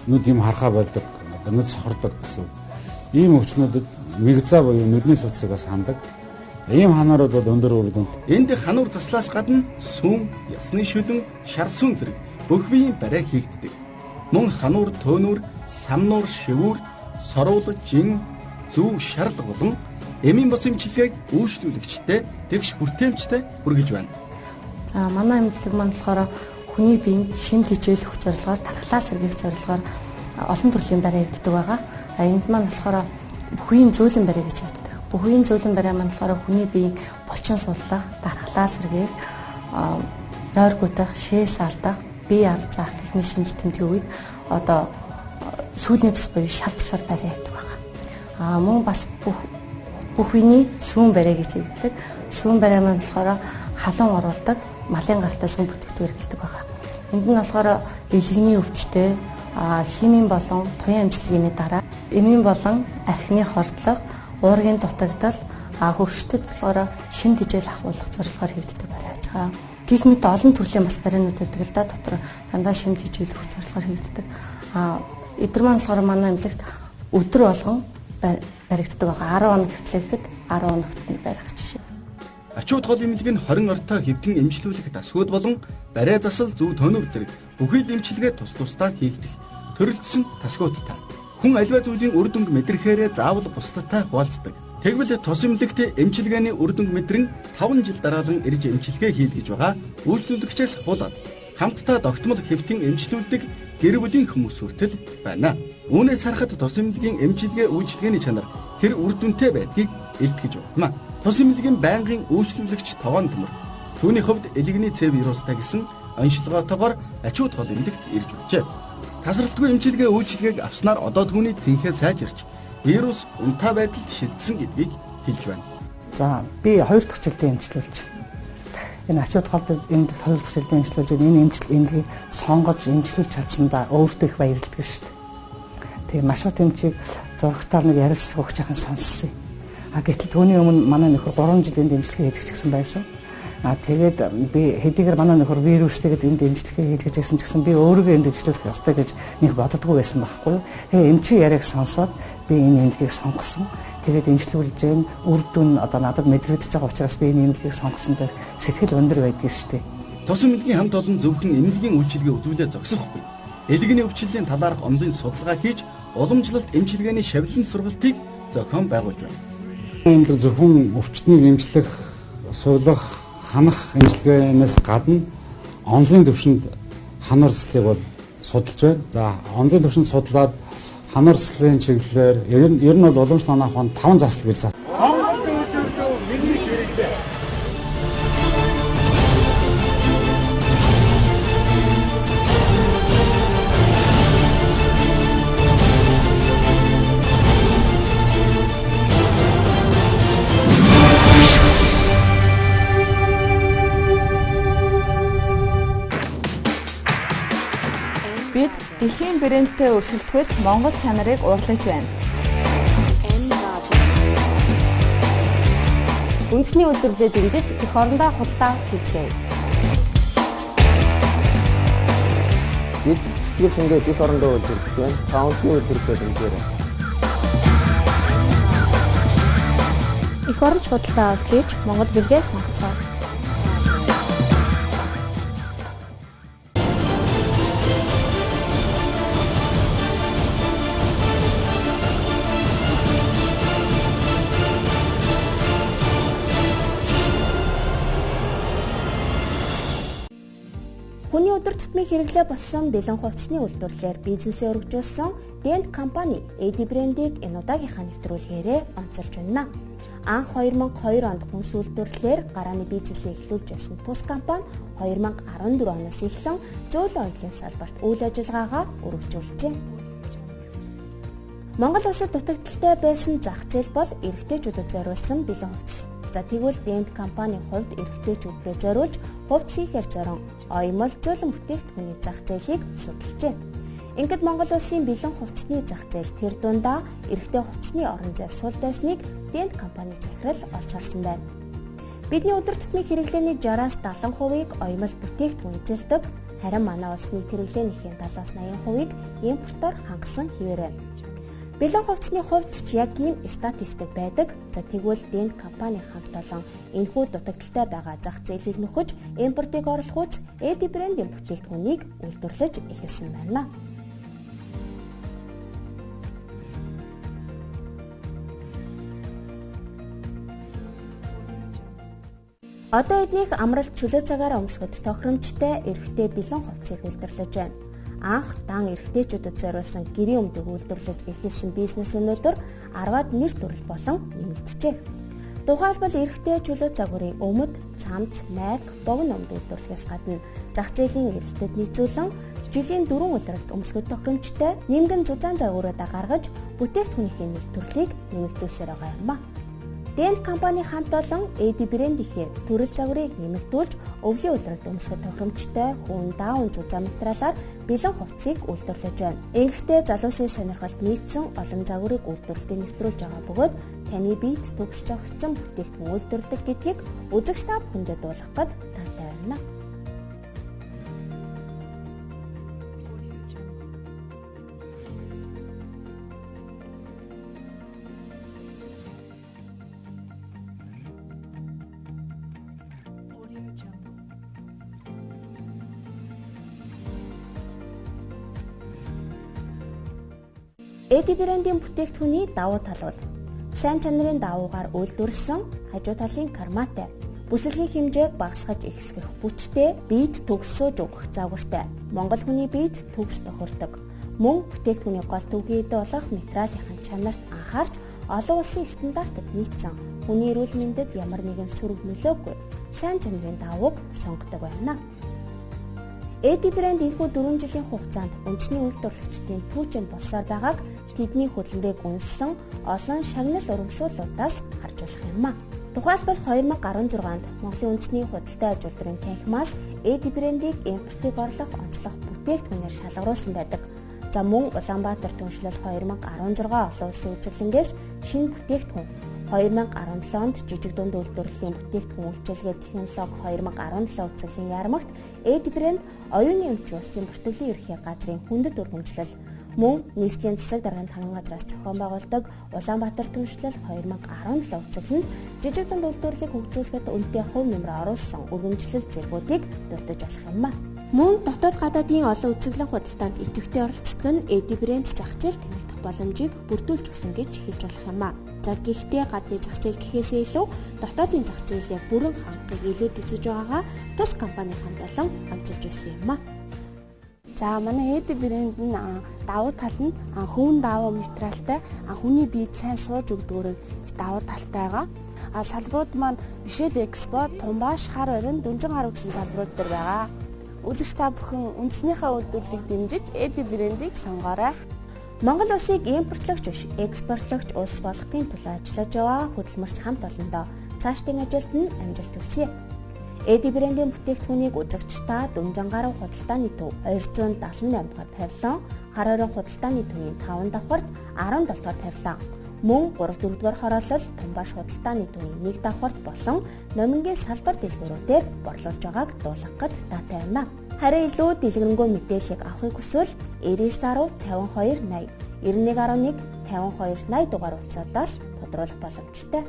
нүд юм харахаа болдог, одоо нүд сохордог гэсэн. Ийм өвчнүүдэд мигза буюу нүдний суцыг бас хандаг. Ийм ханаарууд бол өндөр үр дүнтэй. Энд хануур заслаас гадна сүм, ясны шүлэн, шар сүм зэрэг бүх биеийн барай хийгддэг. Мөн хануур, төөнүүр, самнуур, шивүүр, соруулж, жин, зүв, шарл болон эмийн бос эмчилгээг үйлчлүүлэгчтэй, тэгш бүртээмжтэй хүргэж байна. За манай эмнэлэг маань болохоор хүний биед шин тэжээлөх зорилгоор, тархлаа сэргийлэх зорилгоор олон төрлийн барай хийгддэг байгаа. Энд маань болохоор бүхий зөөлөн барай гэж яддаг. Бүхий зөөлөн барай маань болохоор хүний биеийг булчин суллах, дархлаа сэргээх, нойр гүтэх, шээс алдах, бие ар заах гэх мэт шинж тэмдгийн үед одоо сүүлийн тус буюу шар тусаар барай яддаг байгаа. Мөн бас бүх биений сүүн барай гэж хэлдэг. Сүүн барай маань болохоор халуун оруулдаг, малын гаралтай сүүн бүтээгдэхүүн хэрэглэдэг байгаа. Энд нь болохоор илгэний өвчтэй, химийн болон туян амжилтгийн дараа эмийн болон архины хордлого, уургийн дутагдал, хөвгчдөд болохоор шин тэжээл ахуулах зорилгоор хийгддэг барай аж байгаа. Гэх мэт олон төрлийн бас барайнууд байдаг л да, дотор дандаа шин тэжээлөх зорилгоор хийгддэг. Эдгээр маань болохоор манай эмнэлэгт өдөр болгон баригддаг байгаа. 10 хоног хэвтлэхэд 10 хоногт нь барих жишээ. Ачуут хол эмнэлэг нь 20 ортой хэвтэн эмчилүүлэх дасгууд болон барай засал, зүв төнөр зэрэг бүхий л эмчилгээ тус тусдаа хийгдэх төрөлдсөн тасгуудтай. Хүн альва зүйлийн үр дүнг мэдрэхээрээ заавал бусдадтай хуваалцдаг. Тэгвэл тус эмнэлэгт эмчилгээний үр дүнг мэдрэн 5 жил дараалан ирж эмчилгээ хийлгэж байгаа үйлчлүүлэгчээс хуулаад хамтдаа тогтмол хэвтэн эмчилүүлдэг гэр бүлийн хүмүүс хүртэл байна. Үүнээс харахад тус эмнэлгийн эмчилгээ үйлчилгээний чанар хэр үр дүнтэй байдгийг илтгэж байна. Тус эмнэлгийн байнгын үйлчлүүлэгч Тогоон Төмөр түүний хувьд элэгний цэв вирустай гэсэн онцлогоотойгоор ачууд хол эмнэлэгт ирж байжээ. Тасралтгүй эмчилгээ үйлчилгээг авснаар одоо түүний тэнхээ сайжирч вирус унтаа байдалд шилжсэн гэдгийг хэлж байна. За би 2 дахь жилдээ эмчилүүлж энэ ачууд холд эмнэлэг 2 дахь жилдээ эмчилүүлж энэ эмнэлгийг сонгож эмчилүүлж чадсандаа өөртөө их баярлалдаг шүү дээ. Тэгээ маш их эмчийг зурагтаар нэг ярилцлага өгч яхан сонссон. Гэтэл түүний өмнө манай нөхөр 3 жилийн эмчилгээ хийдэг гэсэн байсан. Тэгээд би хэдийгээр манай нөхөр вирустэйгэд энд эмчилгээ хийлгэж байсан ч гэсэн би өөрийгөө энд эмчилүүлэх ёстой гэж нэг боддоггүй байсан байхгүй. Тэгээ эмчийн яриаг сонсоод би энэ эмнэлгийг сонгосон. Тэгээд эмчилүүлж гэн үр дүн одоо надад мэдрэгдэж байгаа учраас би энэ эмнэлгийг сонгосон дээр сэтгэл өндөр байдгийг шүү дээ. Тус эмнэлгийн хамт олон зөвхөн эмнэлгийн үйлчилгээ үзүүлээ зогсохгүй. Элэгний өвчлөлийн талаарх онлайн судалгаа хийж уламжлалт эмчилгээний шавилан сургалтыг зохион байгуулж байна. Эмнэлэг зөвхөн өвчтнийг эмчлэх, суулгах, ханах эмчилгээнээс гадна онлайн төвшөнд хан орслыг бол судалж байна. За онлайн төвшөнд судлаад хан орслын чиглэлээр ер нь бол уламжлалт ханаах нь 5 засал гэж засал. Бид дэлхийн брэндтэй өрсөлдөхөс Монгол чанарыг уралж байна. Үндэсний үйлдвэрлэлд дэмжиж эх орондоо худалдаа авалт хийцгээе. Бид сэтгэл шингээж эх орондоо үйлдвэрлэж байна. Таунтны үйлдвэрлэлд дэмжээрэй. Эх оронч худалдаа авалт хийж Монгол бэлгээ сонгоцгоо. Хүний өдөр тутмын хэрэглээ болсон бэлэн хувцсны үйлдвэрлэлээр бизнесээ өргөжүүлсэн Dent компани AD брендийг энэ удаагийнхаа нэвтрүүлгээрээ онцолж байна. Анх 2002 онд хүнс үйлдвэрлэлээр гарааны бизнесээ эхлүүлж байсан тус компани 2014 оноос эхлэн зөөлөн оюутлын салбарт үйл ажиллагаагаа өргөжүүлжээ. Монгол улсад дутагдaltaй байсан зах зээл бол эрэгтэйчүүдэд зориулсан бэлэн хувцас. За тэгвэл Dent компанийн хувьд эрэгтэйчүүдэд зориулж хувцас хийхээр зорин оёмол зөөлөн бүтээгдэхүүний зах зээлийг судалжээ. Ингээд Монгол улсын бэлэн хувцсны зах зээл тэр дундаа эрэгтэй хувцсны орон зай сул байсныг Dent компани захирал олж харсан байна. Бидний өдөр тутмын хэрэглээний 60-аас 70%-ийг оёмол бүтээгдэхүүн эзэлдэг, харин манай улсны хэрэглээнийхээ 70-80%-ийг импортоор хангасан хэвээр байна. Бэлэн хувцсны хувьд ч яг ийм статистик байдаг. За тэгвэл Dent компани хамт олон энэхүү дутагдaltaй байгаа зах зээлийг нөхөж импортыг орлохуйц AD брендийн бүтээгдэхүүнийг үйлдвэрлэж эхэлсэн байна. Одоо эднийх амралт чөлөө цагаараа өмсгөд тохиромжтой эрэгтэй бэлэн хувцсыг үйлдвэрлэж байна. Анх дан эрэгтэйчүүдэд зориулсан гэрийн өмдөг үйлдвэрлэж эхэлсэн бизнес өнөөдөр 10-аад нэр төрөл болон нэмэгдэжээ. Тухайлбал эрэгтэй чөлөө загварын өмд, цамц, майк, богино өмд үйлдвэрлэхээс гадна зах зээлийн эрэлтэд нийцүүлэн жилийн 4 улиралд өмсгөд тохиромжтой нимгэн зузаан загваруудаа гаргаж бүтээгдэхүүнийхээ нэг төрлийг нэмэгдүүлсээр байгаа юм а. Dent компани хамт олон AD брендийнхээ төрөл загварыг нэмэгдүүлж өвлийн улиралд өмсгөх тохиромжтой хүн даун зузаан материалаар бэлэн хувцсыг үйлдвэрлэж байна. Ингэхдээ залуусын сонирхолд нийцсэн олон загварыг үйлдвэрлэлд нэвтрүүлж байгаа бөгөөд таны биед төгс зохицсон бүтээгдэхүүн үйлдвэрлэдэг гэдгийг үзэгч та бүхэндээ дуулгах гээд таатай байна. AD брендийн бүтээгдэхүүний давуу талууд. Сайн чанарын давуугаар үйлдвэрлэсэн хажуу талын карматай, бүсэлгийн хэмжээг багасгаж ихсгэх бүчтэй, биед төгссөөж өгөх загвартай. Монгол хүний биед төгс тохирдог. Мөн бүтээгдэхүүний гол төвхийд болох материалын чанарт анхаарч олон улсын стандартад нийцсэн хүний эрүүл мэндэд ямар нэгэн сөрөг нөлөөгүй сайн чанарын давууг сонгодог байна. Эди брэнд энэхүү 4 жилийн хугацаанд үндэсний үйлдвэрлэгчдийн түүчэнд болсоор байгааг тэдний хөдөлмөрийг үнэлсэн олон шагнал урамшууллуудаас харж болох юм а. Тухайлбал 2016-нд Монголын үндэсний худалдаа аж үйлдвэрийн танхимаас Эди брэндийг импортыг орлох онцлог бүтээгдэхүүнээр шалгаруулсан байдаг. За мөн Улаанбаатар түншлэл 2016 олон улсын үзэсгэлэнгээс шинэ бүтээгдэхүүн 2017 онд жижиг дунд үйлдвэрлэлийн бүтээгдэхүүн үйлчилгээ технологи 2017 үзэсгэлэн яармагт Эди брэнд оюуны өмч улсын бүртгэлийн ерхий газрын хүндэт өргөмжлөл мөн нийслэлийн засаг даргын танхим газраас зохион байгуулдаг Улаанбаатар түншлэл 2017 үзэсгэлэнд жижиг дунд үйлдвэрлэлийг хөгжүүлэхэд үнэтэй хувь нэмрээ оруулсан өргөмжлөл зэргүүдийг дурдж болох юм а. Мөн дотоод гадаадын олон үзэсгэлэн худалдаанд идэвхтэй оролцдог нь Эди брэнд зах зээл танигдах боломжийг бүрдүүлж өгсөн гэж хэлж болох юм а. За гэхдээ гадны зах зээл гэхээсээ илүү дотоодын зах зээлээ бүрэн хангахыг илүү эзэж байгаагаа тус компани хандлан онцолж байсан юм а. За манай Эди брэнд нь давуу тал нь хөвөн давуу материалтай хүний биед сайн сууж өгдөгөр давуу талтай байгаа. Салбарууд маань Мишель Экспо, Тумбаш, Хар орон, Дүнжин гар гэсэн салбарууд дээр байгаа. Үзэгч та бүхэн үндэснийхээ үйлдвэрлэлийг дэмжиж Эди брэндийг сонгоорой. Монгол улсыг импортлогч биш, экспортлогч улс болгохын тулд ажиллаж байгаа хөдөлмөрч хамт олондоо цаашдын ажилд нь амжилт хүсье. Эди брэндийн бүтээгдэхүүнийг үзэгчдаа Дүнжин гар худалдааны төв 278 дахь павильон, Хар орон худалдааны төвийн 5 давхарт 17 дахь павильон, мөн 3-4 дугаар хороолол Тумбаш худалдааны төвийн 1 давхарт болон номингийн салбар дэлгүүрүүдээр борлуулж байгааг дуулгахад таатай байна. Харин илүү дэлгэрэнгүй мэдээллийг авахыг хүсвэл 9910 5280 9111 5280 дугаар утсаадаас тодруулах боломжтой.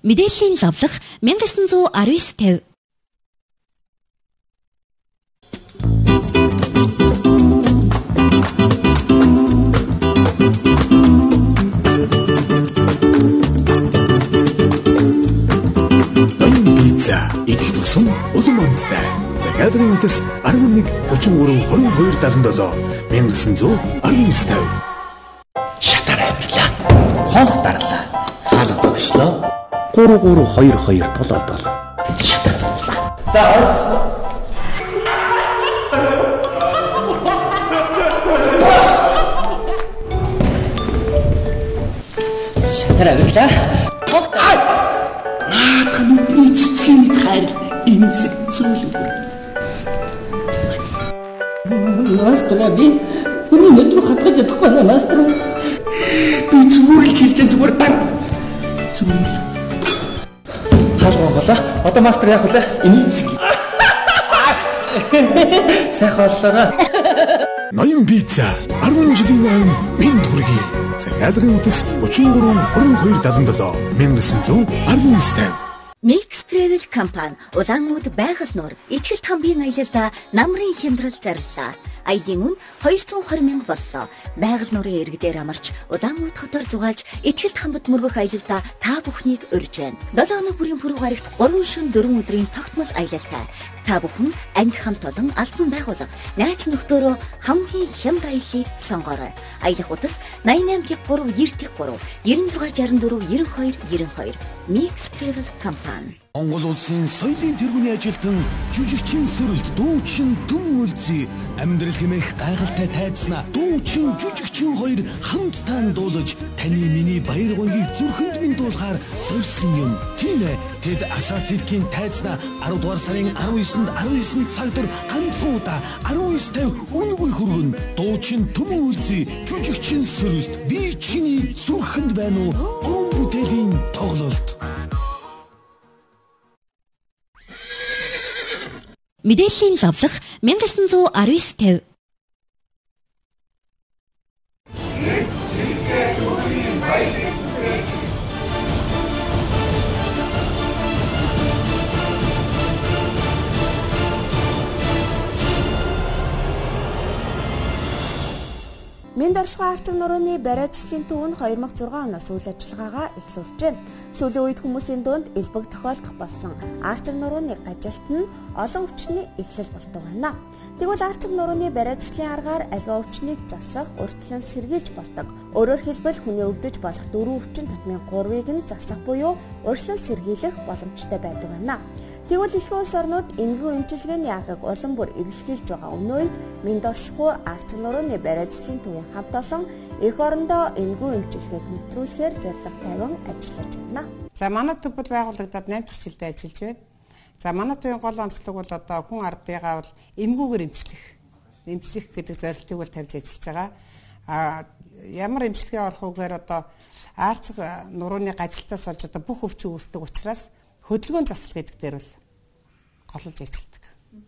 Мэдээллийн лавлах 1919-50. Ноён пицца идэх тусам улам ондтой. Загадгын үтс 11 33 22 77 1919-50. Шатараа байлаа. Хонх дарлаа. Хаалга тогшлоо. 3322 толоо. Шатарлаа. За орсон. Шатарлаа. Хогтаа. Наатхны цэцгийн тайр эмзэг зөөлөв. Мастер би хүний нүдр хатгаж чадахгүй байна мастер. Би зүгээр л чилжэн зүгээр дар. Зүгээр. Хаалгаа болоо. Одоо мастер яах вэ? Энийг сайхан боллоо. Ноён пицца 10 жилийн өмнө минь төргий. Загадгын үтс 33 22 77 1919-50. Mix Travel компани Улаанууд байгаль нуур ихтгэл тамбын аялалда намрын хямдрал зарлаа. Аялын үн 220 мянга боллоо. Байгаль нуурын иргэдээр амарч Улаанууд хотоор зугаалж ихтгэл тамбад мөргөх аялалда та бүхнийг урьж байна. 7 өнөө бүрийн пүрэв гарагт 3 шөнө 4 өдрийн тогтмол аялалтай. Та бүхэн анги хамт олон албан байгууллага найз нөхдөөрөө хамгийн хямд аяллыг сонгоорой. Аялах утас 88-3 90-3 9664 92 92 Mix Travel компани. Монгол улсын соёлын тэргүүний ажилтан жүжигчин сөрөлт дуучин Түм Үлзий амьдрал хэмээх гайхалтай тайзнаа дуучин жүжигчин хоёр хамтдаа дуулаж таны миний баяр гонгийг зүрхэнд минь дуулахаар зорьсон юм. Тийм ээ. Тэд Асаа циркийн тайзнаа 10 дугаар сарын 19-нд 19 цаг дур ганцхан удаа 19:50 үнэгүй хүргэн дуучин Түм Үлзий жүжигчин сөрөлт би чиний зүрхэнд байна уу? Гурван бүтээлийн тоглолт. Мэдээллийн лавлах 1919:50. Минь доршгоо арчиг нурууны бариа цэцлийн төв нь 2006 оноос үйл ажиллагаагаа эхлүүлжээ. Сүүлийн үед хүмүүсийн дунд элбэг тохиолдох болсон арчиг нурууны ажилт нь олон өвчний эхлэл болдог байна. Тэгвэл арчиг нурууны бариа цэцлийн аргаар аливаа өвчнийг засах, урьдчилан сэргийлж болдог. Өөрөөр хэлбэл хүний өвдөж болох 4 өвчин тутмын 3-ыг нь засах буюу урьдчилан сэргийлэх боломжтой байдаг байна. Тэгвэл их улс орнууд эмгэн эмчилгээний аргыг улам бүр эргэлхийлж байгаа өнөөд минь доршгоо арчиг нурууны бариа цэцлийн төвийн хамт олон эх орондоо эмгэн эмчилгээг нэвтрүүлэхээр зорилго тавин ажиллаж байна. За манай төв бол байгуулагдаад 8 дахь жилдээ ажиллаж байна. За манай төвийн гол онцлог бол одоо хүн ардыгаа бол эмгүүгээр эмчлэх гэдэг зорилтыг бол тавьж ажиллаж байгаа. Ямар эмчилгээ орох үгээр одоо арчиг нурууны ажилтаас болж одоо бүх өвчин үүсдэг учраас хөдөлгөөн засал гэдэг дээр бол голж ажилладаг.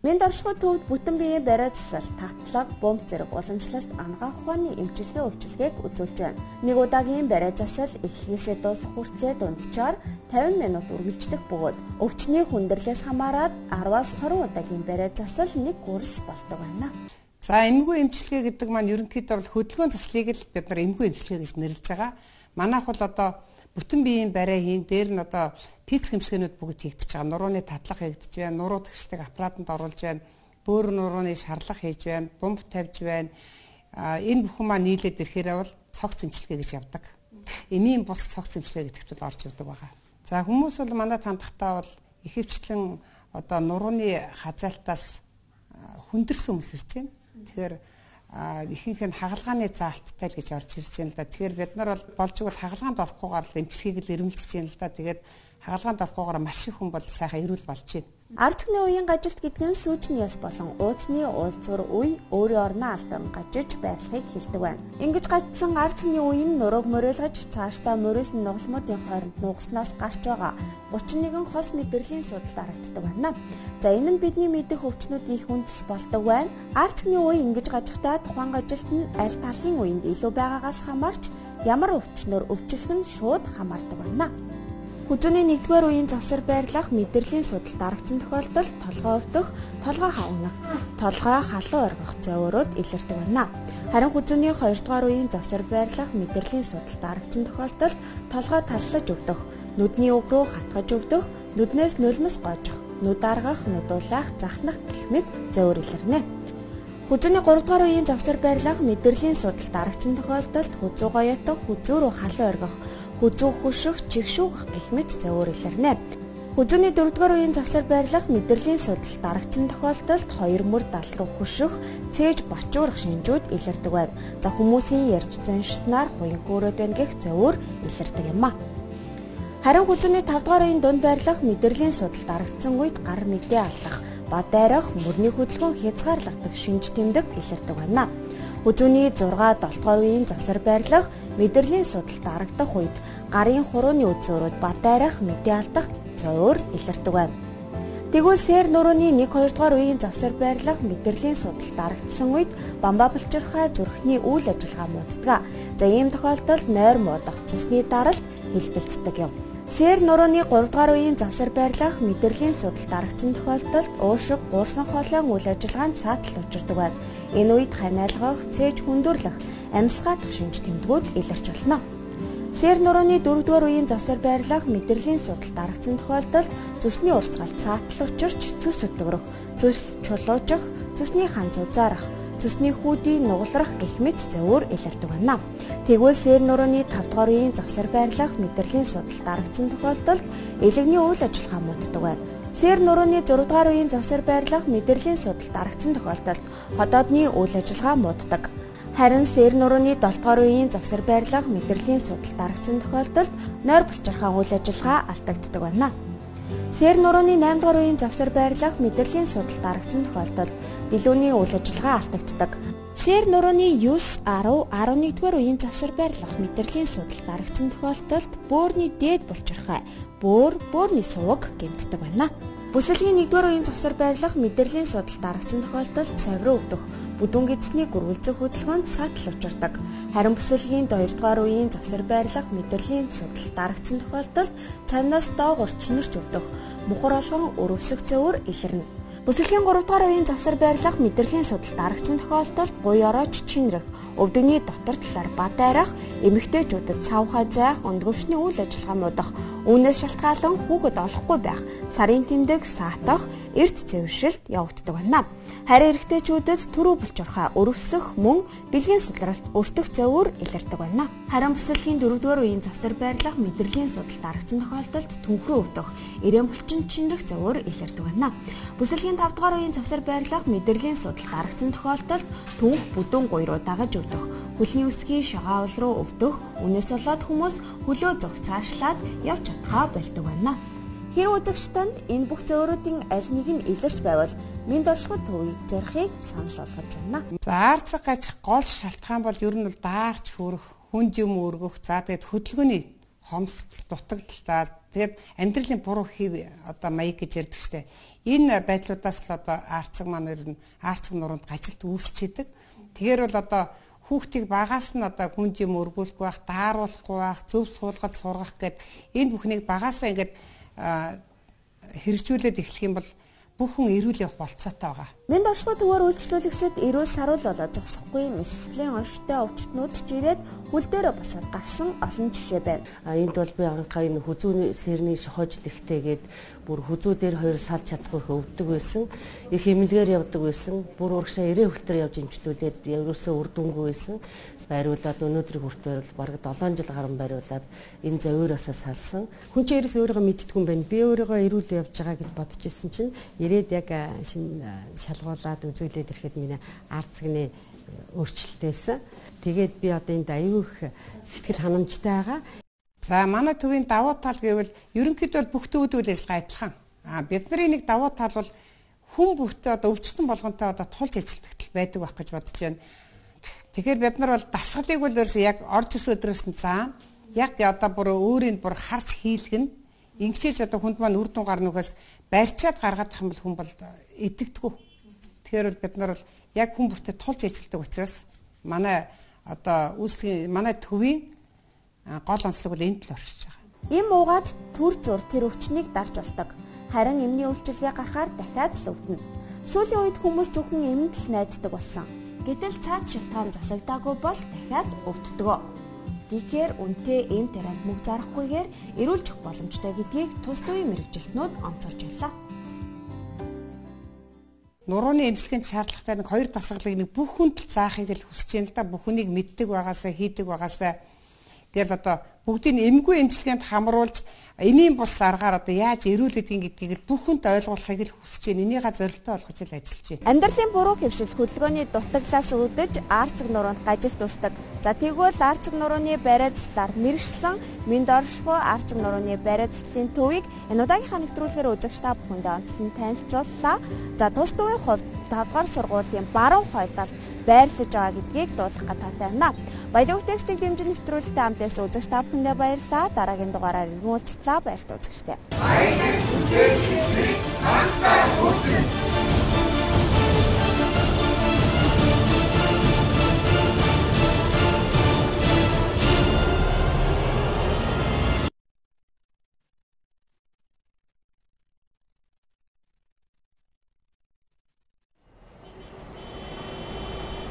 Минь доршгоо төвд бүтэн биеийн бариа засал, татлаг, бомб зэрэг уламжлалт, анагаах ухааны эмчилгээ үйлчилгээг үзүүлж байна. Нэг удаагийн бариа засал эхлэлээсээ дуусах хүртлээр дунджаар 50 минут үргэлжлэх бөгөөд өвчний хүндрэлээс хамаарат 10-аас 20 удаагийн бариа засал нэг курс болдог байна. За эмгүү эмчилгээ гэдэг маань ерөнхийдөө бол хөдөлгөөн заслыг л бид нар эмгүү эмчилгээ гэж нэрлэж байгаа. Манайх бол одоо бүтэн биеийн бариа хийн дээр нь одоо физик эмчилгээнүүд бүгд хийгдэж байгаа. Нурууны татлах хийгдэж байна, нуруу тгшдэг аппаратанд оруулж байна, бөөр нурууны шарлах хийж байна, бомб тавьж байна. Энэ бүхэн маань нийлээд ирэхээр бол цогц эмчилгээ гэж явдаг. Эмийн бус цогц эмчилгээ гэдэгт бол орж явдаг байгаа. За хүмүүс бол манайд хандахдаа бол ихэвчлэн одоо нурууны хазаалтаас хүндэрсэн хүмүүс ирж байна. Тэгэхээр ихэнх нь хагалгааны заалттай л гэж орж ирж байна л да. Тэгэхээр бид нар бол болж игэл хагалгаанд орохгүйгээр л эмчилгээг л эрмэлзэж байна л да. Тэгээд хагалгаанд орохгүйгээр маш их хүн бол сайхан эрүүл болж байна. Ардчны үеийн гажилт гэдэг нь сүүчний яс болон уудсны уулзуур үе өөрийн орноо алдан гажиж байрлахыг хэлдэг байна. Ингэж гажсан ардчны үе нь нурууг мориулгаж цаашдаа мориулсан нугалмуудын хооронд нугаснаас гарч байгаа 31 хос мэдрэлийн судалд харагддаг байна. За энэ нь бидний мэдэх өвчнүүдийн их үндэс болдог байна. Ардчны үе ингэж гажихдаа тухайн гажилт нь аль талын үеинд илүү байгаагаас хамаарч ямар өвчнөр өвчлөх нь шууд хамаардаг байна. Хүзүүний 1-р үеийн завсар байрлах мэдрэлийн судалд дарагдсан тохиолдолд толгой өвдөх, толгой хавнах, толгой халуун оргих зовоорууд илэрдэг байна. Харин хүзүүний 2-р үеийн завсар байрлах мэдрэлийн судалд дарагдсан тохиолдолд толгой таллаж өвдөх, нүдний үг рүү хатгаж өвдөх, нүднээс нулимс гожих, нүд аргах, нүдулах, захнах гэх мэт зовоор илэрнэ. Хүзүүний 3-р үеийн завсар байрлах мэдрэлийн судалд дарагдсан тохиолдолд хүзүү гоётох, хүзүү рүү халуун оргих, хүзүү хөших, чигшүүгэх гэх мэт зовоор илэрнэ. Хүзүүний 4-р үеийн завсар байрлах мэдрэлийн судалд дарагдсан тохиолдолд хоёр мөр дал руу хөших, цээж бачуурах шинжүүд илэрдэг байна. За хүмүүсийн ярьж заншснаар хуин хөөрөөд байна гэх зовоор илэрдэг юм а. Харин хүзүүний 5-р үеийн дунд байрлах мэдрэлийн судалд дарагдсан үед гар мэдээ алдах, бад дайрах, мөрний хөдөлгөөн хязгаарлагдах шинж тэмдэг илэрдэг байна. Хүзүүний 6-7 үеийн завсар байрлах мэдрэлийн судалд дарагдах үед гарын хурууны үзүүрүүд бад дайрах, мэдээ алдах зовоор илэрдэг байна. Тэгвэл сэр нурууны 1-2 үеийн завсар байрлах мэдрэлийн судалд дарагдсан үед бамбаа булчирхай зүрхний үйл ажиллагаа мууддаг. За ийм тохиолдолд нойр муудах, цусны даралт хэлбэлцдэг юм. Сэр нурууны 3-р үеийн завсар байрлах мэдрэлийн судалд дарагдсан тохиолдолд уушиг, гуурсан хоолойн үйл ажиллагаанд саатал учирдаг байна. Энэ үед ханиалгах, цээж хүндрэлэх, амьсгаадах шинж тэмдгүүд илэрч болно. Сэр нурууны 4-р үеийн завсар байрлах мэдрэлийн судалд дарагдсан тохиолдолд зүсний урсгалд саатал учирч цус өтгөрөх, цус чулуужих, цусны хан зузаарах, цусны хүүдийн нугалрах гэх мэт зөвөр илэрдэг байна. Тэгвэл сээр нурууны 5 дугаар үеийн завсар байрлах мэдрэлийн судалд дарагдсан тохиолдолд элэгний үйл ажиллагаа мууддаг байна. Сээр нурууны 6 дугаар үеийн завсар байрлах мэдрэлийн судалд дарагдсан тохиолдолд ходоодны үйл ажиллагаа мууддаг. Харин сээр нурууны 7 дугаар үеийн завсар байрлах мэдрэлийн судалд дарагдсан тохиолдолд нойр булчирхаа үйл ажиллагаа алдагддаг байна. Сээр нурууны 8 дугаар үеийн завсар байрлах мэдрэлийн судалд дарагдсан тохиолдолд дэлгүүрийн үйл ажиллагаа алдагддаг. Сээр нурууны 9, 10, 11 дугаар үеийн завсар байрлах мэдрэлийн судалд дарагдсан тохиолдолд бөөрийн дээд булчирхай, бөөрийн суваг гэмтдэг байна. Бүсэлгийн 1 дугаар үеийн завсар байрлах мэдрэлийн судалд дарагдсан тохиолдолд цаврын өвдөх, бүдүүн гэдэсний гөрвөлзөх хөдөлгөөнд сатал учирдаг. Харин бүсэлгийн 2 дугаар үеийн завсар байрлах мэдрэлийн судалд дарагдсан тохиолдолд цавнаас доогуур чинэрч өвдөх, мухар олгон өрөвсөх зөвөр илэрнэ. Бүсэлгийн 3 дугаар үеийн завсар байрлах мэдрэлийн судалд дарагдсан тохиолдолд буяараач чинрэх, өвдөгний дотор талаар бад айрах, эмэгтэйчүүдэд савхай зайх, өндгөвчний үйл ажиллагаа муудах, үүнээс шалтгаалan хүүхэд олохгүй байх, сарын тэмдэг саатах, эрт цэвэршилт явагддаг байна. Харин эрэгтэйчүүдэд түрүү булчирхай, өрөвсөх мөн бэлгийн судралт өртөх зөвөр илэрдэг байна. Харин бүсэлгийн 4 дугаар үеийн завсар байрлах мэдрэлийн судалд дарагдсан тохиолдолд түнхрүү өвдөх, ирээн булчин чинрэх зөвөр илэрдэг байна. Бүсэлгийн 5 дугаар үеийн завсар байрлах мэдрэлийн судалд дарагдсан тохиолдолд түнх бүдүүн гуй руу дагаж өвдөх, хөлний өсгийн шагаавал руу өвдөх, үнээс болоод хүмүүс хөлөө зүг цаашлаад явж чадхаа болдог байна. Хэрэг үзэгчдэнд энэ бүх зөвөрүүдийн аль нэг нь илэрч байвал минь доршгод төвийг зорихыг санал болгож байна. За арцаг гаж гол шалтгаан бол ер нь бол даарч хүрэх, хүнд юм өргөх, за тэгээд хөдөлгөөний хомс дутагдaltaа тэгээд амьдралын буруу хэв одоо маяг гэж ярьдаг штэ. Энэ байдлуудаас л одоо арцаг маань ер нь арцаг нуруунд гажилт үүсчихэд. Тэгэхээр бол одоо хүүхдийг багаас нь одоо хүнд юм өргүүлэхгүй байх, дааруулахгүй байх, зөв суулгаж сургах гэд энэ бүхнийг багаасаа ингээд хэрэгжүүлээд эхлэх юм бол бүхэн эрүүл явах болцоотой байгаа. Минь доршгой төвөөр үйлчлүүлэгсэд эрүүл саруул болоод зогсохгүй мэслийн онштой өвчтнүүд ч ирээд хөл дээрээ босоод гарсан олон жишээ байна. Энд бол би анхаа энэ хүзүүний сэрний шохоожлэгтэйгээд бүр хүзүү дээр хоёр салж чадахгүй өвддөг байсан. Их эмнэлгээр явдаг байсан. Бүр урагшаа 90 хөлтөр явж имчлүүлээд ерөөсөө үр дүнгүй байсан. Байруулад өнөөдрийг хүртэл бараг 7 жил гарan байруулад энэ завиураасаа салсан. Хүн чинь ерөөсөө өөрийгөө мэддэг юм байна. Би өөрийгөө эрүүл явж байгаа гэж бодож исэн чинь ирээд яг шалгуулад үзүүлээд ирэхэд миний арцгны өөрчлөлтөөсөн. Тэгээд би одоо энд аюу их сэтгэл ханамжтай байгаа. За манай төвийн давуу тал гэвэл ерөнхийдөө бүх төвүүд үйл ажиллагаа адилхан. Бидний нэг давуу тал бол хүн бүртээ одоо өвчтөн болгонтой одоо тулж ажилтдаг байдаг байх гэж бодож байна. Тэгэхээр бид нар бол дасгалыг бол яг орж ирсэн өдрөөс нь цаана яг одоо бүр өөрийг бүр харж хийлгэн ингэчээж одоо хүнд маань үр дүн гарна үхээс барьчаад гаргаад ах юм бол хүн бол идэгдэггүй. Тэгэхээр бол бид нар бол яг хүн бүртээ тулж ажилтдаг учраас манай одоо үйлсгийн манай төвийн гол онцлог бол энд л оршиж байгаа. Им уугаад төр зур тэр өвчнийг дарж болдог. Харин эмний үйлчилгээ гарахаар дахиад л өвдөнө. Сүүлийн үед хүмүүс зөвхөн эмэнд л найддаг болсон. Гэтэл цаад шалтгаан засагдаагүй бол дахиад өвддөг. Тэгэхээр үнтэй эм тарианд мөнгө зарахгүйгээр эрүүлжих боломжтой гэдгийг тус төвийн мэргэжилтнүүд онцолж байлаа. Нурууны эмчилгээнд шаардлагатай нэг хоёр дасгалыг нэг бүх хүнд заахыг л хүсэж байна л да. Бүх хүнийг мэддэг байгаасаа хийдэг байгаасаа гэл одоо бүгдийг эмгүй эмчилгээнд хамруулж эмийн бус аргаар одоо яаж эрүүлэдгийг гэдгийг бүх хүнд ойлгуулахыг л хүсэж байна. Энийгээ зорилттой болгож л ажиллаж байна. Амьдралын буруу хэвшил хөдөлгөөний дутагдлаас үүдэж арцаг нуруунд гажилт үүсдэг. За тэгвэл арцаг нурууны бариацлаар мэрэгшсэн минь доршгой арцаг нурууны бариацлалын төвийг энэ удаагийнхаа нэвтрүүлгээр үзэгч та бүхэндээ онцлон танилцууллаа. За тус төвийн хувьд 5 дугаар сургуулийн баруун хойдолд байрлаж байгаа гэдгийг дуулах гатаатай байна. Баялаг текстийг дэмжин нэвтрүүлэлтэд хамтаас үзэгч та бүхэндээ баярлалаа. Дараагийн дугаараар иргэн уулзлаа. Баяртай үзэгчтэй.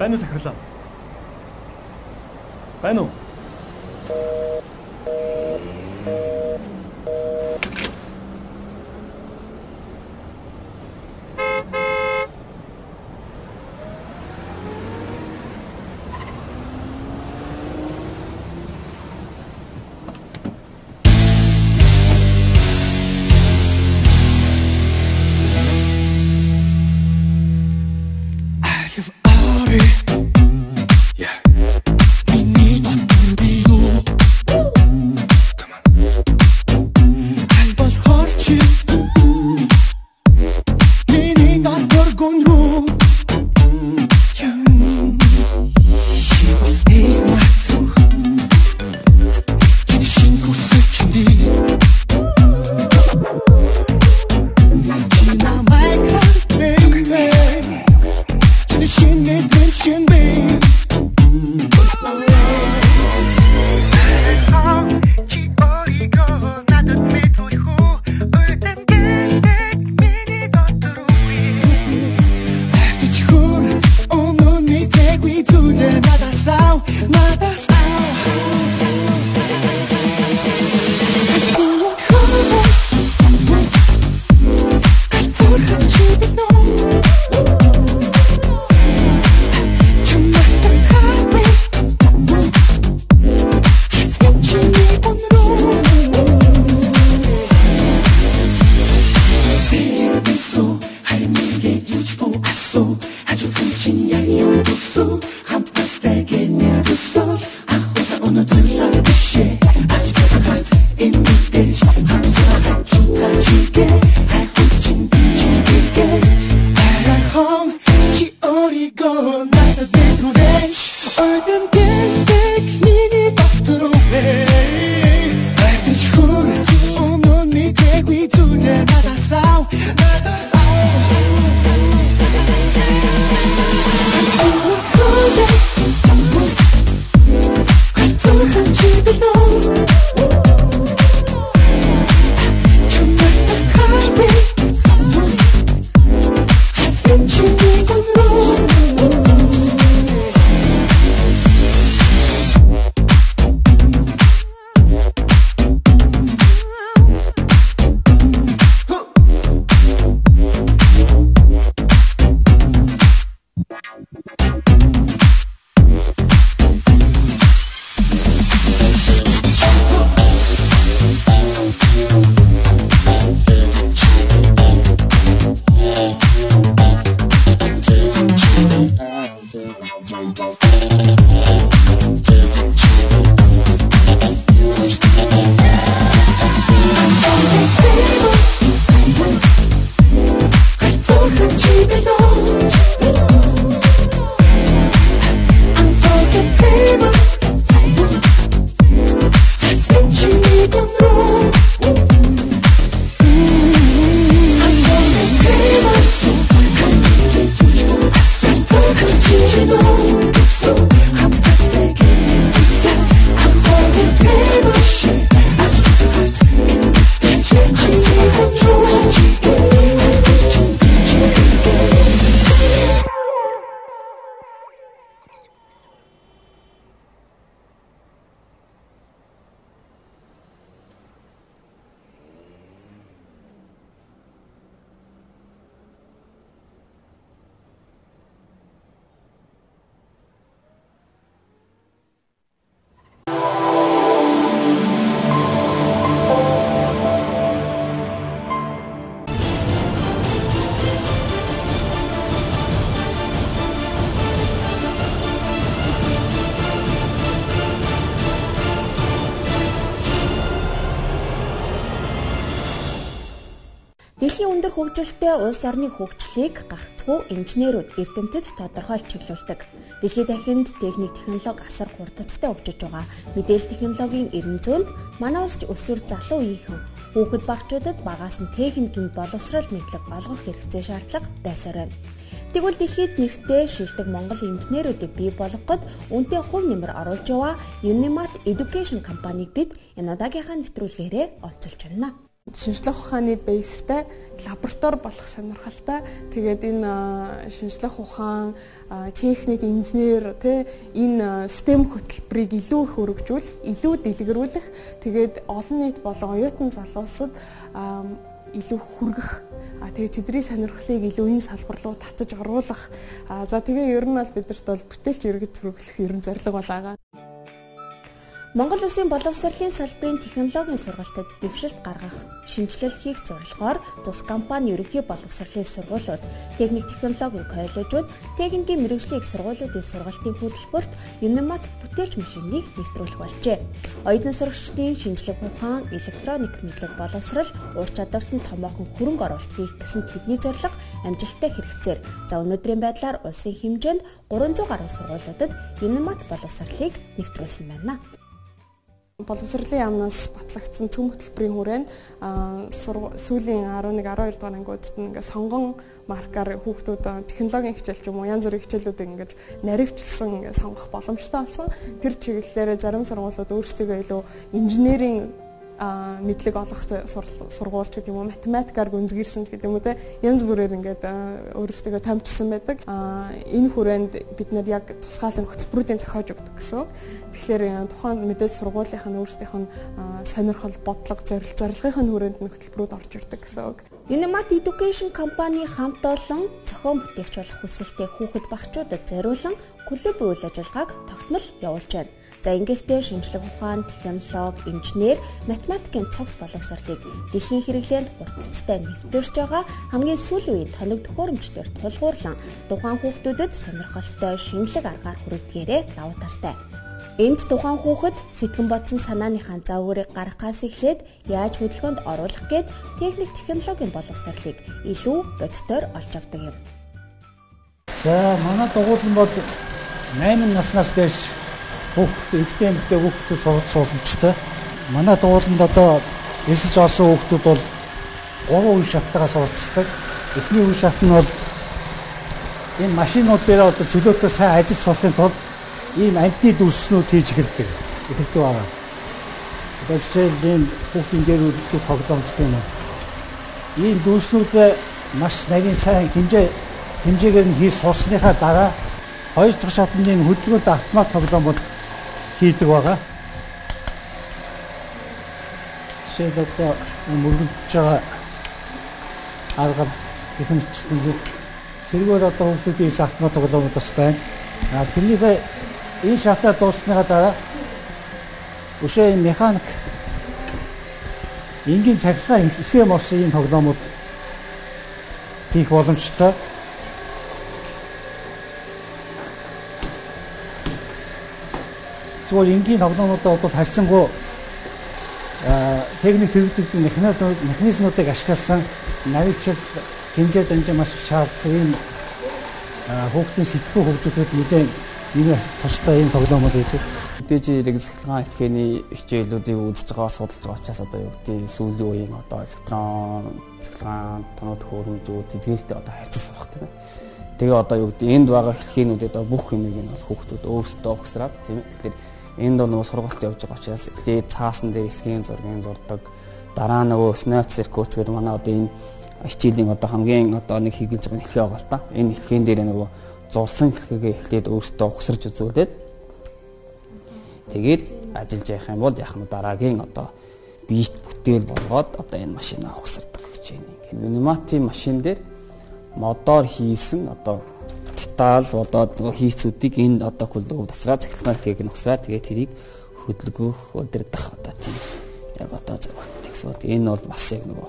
Байна уу сахирлаа? Байна уу? Дэлхийн өндөр хөгжилтэй улс орны хөгжлийг гагцхүү инженерүүд эрдэмтэд тодорхойлж чиглүүлдэг. Дэлхийн дахинд техник технологи асар хурдцтай хөгжиж байгаа. Мэдээлэл технологийн эрен зүйнд манай улс өсвөр залуу үеийнхэн хүүхэд багчуудад багаас нь техникийн боловсрал мэдлэг олгох хэрэгцээ шаардлага байсаар байна. Тэгвэл дэлхийд нэртэй шилдэг Монгол инженерүүдийг бий болгоход үнэтэй хувь нэмэр оруулж яваа Unimat Education компанийг бид энэ удаагийнхаа нэвтрүүлгээрээ онцолж байна. Шинжлэх ухааны бейстэй лаборатори болох сонирхолтой. Тэгээд энэ шинжлэх ухаан, техник, инженер энэ STEM хөтөлбөрийг илүү их өргөжүүлэх, илүү дэлгэрүүлэх, тэгээд олон нийт болон оюутан залуусад илүү хүргэх. Тэгээд тэдний сонирхлыг илүү энэ салбар руу татаж оруулах. За тэгээ ер нь бол бидэрт бол бүтээлч иргэд хүргэх ерөн зорилго болоо. Монгол Улсын боловсролын салбарын технологийн сургалтад дэвшилт гаргах, шинжилэл хийх зорилгоор тус компани ерөнхий боловсролын сургуулиуд, техник технологийн коллежууд, техникийн мэрэгжлийн их сургуулиудын сургалтын хөтөлбөрт Unimat бүтээлч машиныг нэвтрүүлэх болжээ. Оюутан сурагчдын шинжлэх ухаан, электроник мэдлэг боловсрол, ур чадварт нь томоохон хөрөнгө оруулалт хийх гэсэн тэдний зорилго амжилттай хэрэгцээр за өнөөдрийн байдлаар улсын хэмжээнд 300 гаруй сургуулиудад Unimat боловсролыг нэвтрүүлсэн байна. Боловсролын яамнаас батлагдсан цөм хөтөлбөрийн хүрээнд сүүлийн 11 12 дугаар ангиудад нь ингээд сонгон маркаар хүүхдүүд технологийн хичээл ч юм уу янз бүрийн хичээлүүдийг ингээд наривчлсан ингээд сонгох боломжтой болсон. Тэр чиглэлээр зарим сургуулиуд өөрсдөө илүү инженерийн мэдлэг олох сургууль ч гэдэг юм уу математикаар гүнзгийрсэн ч гэдэг юм уу те янз бүрээр ингээд өөрсдөө томчсон байдаг. Энэ хүрээнд бид нэр яг тусгаалan хөтөлбөрүүдийн зохиож өгдөг гэсэн. Тэгэхээр тухайн мэдээж сургуулийнх нь өөрсдийнх нь сонирхол, бодлого, зорилгын хүрээнд нь хөтөлбөрүүд орж ирдэг гэсэн үг. Unimat Education компани хамт олон зохион бүтээгч болох хүсэлтэй хүүхэд багчуудад зориулан клуб үйл ажиллагааг тогтмол явуулж байна. За ингэхдээ шинжлэх ухаан, технологи, инженер, математикийн цогц боловсролыг дэлхийн хэрэглээнд хурдцтай нэвтэрч байгаа хамгийн сүүлийн үеийн тоног төхөөрөмжтөөр тулгуурлан тухайн хүүхдүүдэд сонирхолтой шинэлэг аргаар хүргэдгээрээ давуу талтай. Энд тухайн хүүхэд сэтгэн бодсон санааныхаа зав үүрийг гаргахаас эхлээд яаж хөдөлгөөнд оруулах гээд техник технологийн боловсролыг илүү бодитоор олж авдаг юм. За манай дугуйлан бол 8 наснаас дээш хүүхдүүд эдгээр эмэгтэй хүүхдүүд сурч сууламжтай. Манай дугуйланд одоо эсэж орсон хүүхдүүд бол 3 үе шатнаас суралцдаг. Эхний үе шат нь бол энэ машинууд дээр одоо чөлөөтэй сайн ажил сурахын тулд ийм амтны дүрснүүд хийж эхэлдэг. Эхэлдэг байгаа. Одоо жишээл ийм хүүхдийн дээр үлдэх тоглоомч юм уу. Ийм дүрснүүд маш нарийн сайн хэмжээгээр нь хийж сурсныхаа дараа 2 дахь шатны хөдөлгөөнд автомат тоглоомод хийдэг байгаа. Жишээл одоо мөргөлдөж байгаа арга ихэнчлэн тэргээр одоо хүүхдүүдийн автомат тоглоомод бас байна. Тэрнийхээ энэ шатаа дуусныхаа дараа өшөө механик энгийн цахилгаан схем орсон энэ тоглоомод хийх боломжтой. Зөвхөн энгийн тоглоомуудаа бол харьцангуй техник хэрэглэдэг механизмуудыг ашигласан навигчил хэмжээ дамжин маш шаардсан энэ хүүхдийн сэтгүү хөгжүүлэлт нэлээд нэмээ тустай энэ тоглоомод байдаг. Мэдээж цахилгаан хэлхээний хичээлүүдийг үзэж байгаа судалж байгаа учраас одоо юу гэдэг сүүлийн үеийн одоо электрон цахилгаан тоног төхөөрөмжүүд эдгээртэй одоо харьцаж сурах тийм ээ. Тэгээ одоо юу гэдэг энд байгаа хэлхээнүүдэд бүх юмыг нь бол хүүхдүүд өөрсдөө ухсраад тийм ээ. Тэгэхээр энд нөгөө сургалт явж байгаа учраас эхлээд цаасан дээр эсгийн зургийн зурдаг дараа нөгөө snap circuit гэдэг манай одоо энэ хичээлийн одоо хамгийн одоо нэг хийгүүлж байгаа хэлхээ байгаа л та. Энэ хэлхээн дээр нөгөө зурсан хэлхээгээ эхлээд өөртөө ухсарч үзүүлээд тэгээд ажиллаж явах юм бол яг нь дараагийн одоо биет бүтээл болгоод одоо энэ машинаа ухсардаг гэж байна. Unimat-ийн машин дээр модоор хийсэн одоо деталь болоод нөгөө хийцүүдийг энэ одоо хөлөг тасраа цахилгаан хэлхээг нь ухсраа тэгээд тэрийг хөдөлгөөх өдөрдох одоо тийм яг одоо зөвхөн тэгсэл энэ бол бас яг нөгөө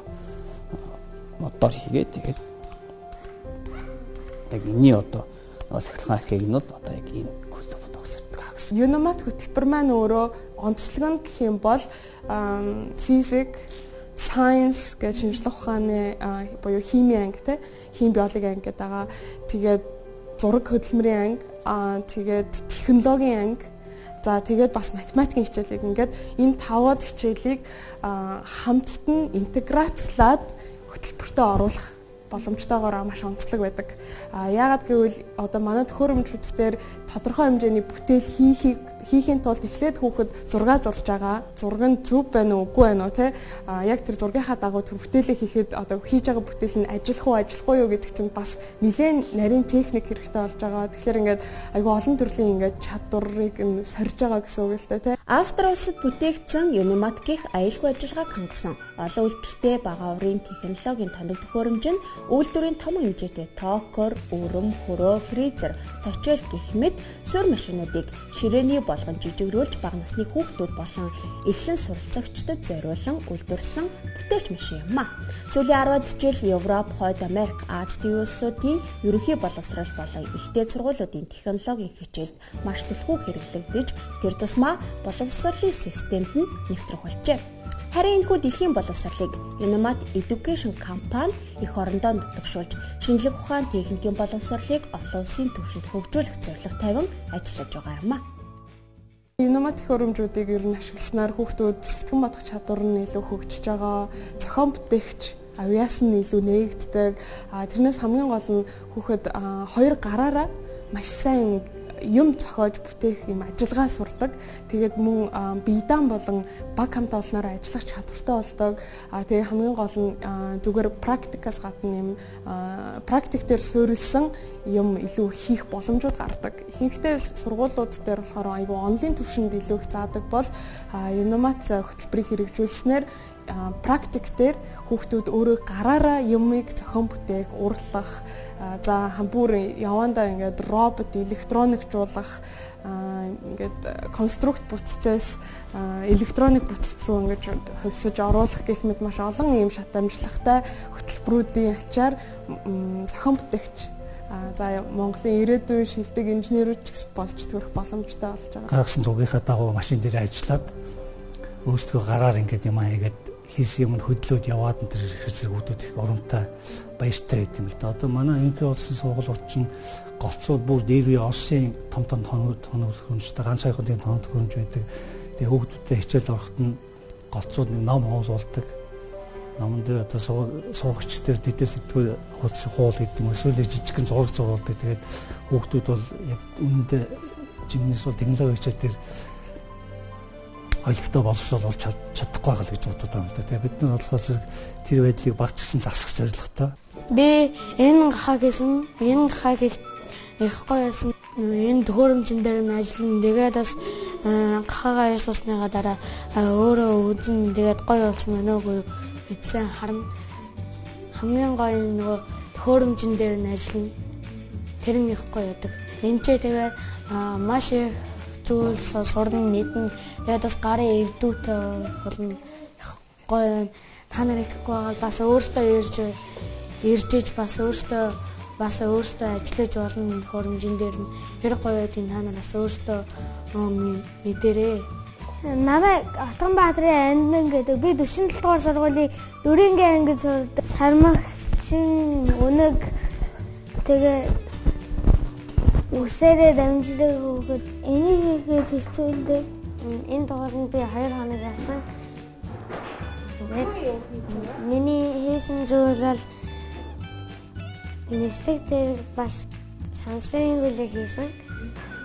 модоор хийгээд тэгээд яг энэ одоо цахилгаан хэлхээг нь бол одоо яг энэ хөлөг ухсардаг гэсэн. Unimat хөтөлбөр маань өөрөө онцлог нь гэх юм бол физик, science гэж шинжлэх ухааны буюу хими анги те хими биологи анги гэдэг байгаа. Тэгээд зураг хөдөлмөрийн анги, тэгээд технологийн анги, за тэгээд бас математикийн хичээлийг ингээд энэ 5 хичээлийг хамтд нь интеграцлаад хөтөлбөртөө оруулах боломжтойгоор маш онцлог байдаг. Яагаад гэвэл одоо манай төхөөрөмжүүдээр тодорхой хэмжээний бүтээл хийхийн тулд эхлээд хүүхэд зураг зурж байгаа. Зураг нь зөв байна уу, үгүй байна уу те. Яг тэр зургийнхаа дагуу тэр бүтээлээ хийхэд одоо хийж байгаа бүтээл нь ажиллах уу, ажиллахгүй юу гэдэг чинь бас нэлээд нарийн техник хэрэгтэй болж байгаа. Тэгэхээр ингээд айгүй олон төрлийн ингээд чадварыг нь сорж байгаа гэсэн үг л дээ те. Австри улсад бүтээгдсэн Unimat гэх аюулгүй ажиллагааг хангасан олон үйлдэлтэй бага урын технологийн тоног төхөөрөмж нь үйлдвэрийн том хэмжээтэй токер, өрөм, хөрөө, фризер, точил гэх мэт суурь машинуудыг ширээний болгон жижигрүүлж бага насны хүүхдүүд болон эхлэн суралцагчдад зориулан үйлдвэрлэсэн бүтээлч машин юм а. Сүүлийн 10-ад жил Европ, Хойд Америк, Азийн улсуудын ерөнхий боловсрол болон ихтэй сургуулиудын технологийн хичээлд маш түлхүү хэрэглэгдэж тэр тусмаа боловсролын системд нь нэвтрэх болжээ. Харин энэхүү дэлхийн боловсролыг Unimat Education компани эх орондоо нутагшуулж шинжлэх ухаан техникийн боловсролыг олон улсын түвшинд хөгжүүлэх зорилго тавин ажиллаж байгаа юм а. Инновац хөрөмжүүдийг ер нь ашигласнаар хүүхдүүд сэтгэн бодох чадвар нь илүү хөгжиж байгаа. Зохион бүтээгч авьяас нь илүү нээгддэг. Тэрнээс хамгийн гол нь хүүхэд хоёр гараараа маш сайн юм зохиож бүтээх юм ажиллагаа сурдаг. Тэгээд мөн биедан болон баг хамтаа олноор ажиллах чадвартай болдог. Тэгээд хамгийн гол нь зүгээр практикаас гадна юм практик дээр суурилсан юм илүү хийх боломжууд гардаг. Ихэнхдээ сургуулиуд дээр болохоор айгүй онлайн түвшинд илүү их заадаг бол инновац хөтөлбөрийг хэрэгжүүлснээр практик дээр хүүхдүүд өөрөө гараараа юмыг зохион бүтээх, урлах, за бүр явандаа ингээд робот электроникжуулах, ингээд конструкт бүтцээс электроник бүтц рүү ингэж хувьсаж оруулах гэх мэт маш олон ийм шат амжилттай хөтөлбөрүүдийн ачаар зохион бүтээгч за Монголын ирээдүйн шилдэг инженерүүд ч гэсэн болж төрөх боломжтой болж байгаа. Гаргасан зургийнхаа дагуу машин дээр ажиллаад өөрсдөө гараар ингээд юм хийгээд хийсэн юм хөдлөөд яваад энэ төр хэрэгцээ хүүхдүүд их урамтай баяртай байт юм л да. Одоо манай энэхүү улсын сургуулиуд чинь голцууд бүр дээрээ Оросын том хөрөмжтэй ганц хайхуудын тоног хөрөмж байдаг. Тэгээ хүүхдүүдтэй хичээл ороход нь голцууд нэг ном хуулдаг. Номон дээр одоо суугчдэр тэдэр сэтгүүл хуул гэдэг юм эсвэл жижигхэн зураг зурулдаг. Тэгээд хүүхдүүд бол яг үүндээ жимнээс бол технологи хичээл дээр ойлгохтой боловсруулж чадахгүй байгаа л гэж боддог юм л да. Тэгээ бид нар болохоор тэр байдлыг багчсан засах зорилготой. Би энэ хаг их гоё байсан. Энэ төхөөрөмжн дээр нь ажиллана. Тэгээд бас гахаага ярьсныгаа дараа өөрөө үзэн тэгээд гоё болсон байна уу гэдсэн харна. Хамгийн гоё нөгөө төхөөрөмжн дээр нь ажиллана. Тэр нь их гоё яадаг. Энд ч тэгээд маш их зүйл сурна мэднэ. Тэгээд бас гарын эвдүүтэй болно. Гоё та нар итгэхгүй байгаа бас өөртөө ирж бас өөртөө ажиллаж болно хөрөмжин дээр нь хэрэг гоё байдгийг та нар бас өөртөө мэдэрээ. Намайг Атганбаатарын Андин гэдэг би 47 дугаар сургуулийн 4-ийн ангид сурдаг. Сармагчин өнөг тэгээ үсээрээ дамжлаг хөөгд энийг хийхэд хэцүүлдэг. Энэ дугаарыг би 2 хоног явсан. Миний хийсэн зүйл бол нэстэг дээр бас сансын үлэг хийсэн.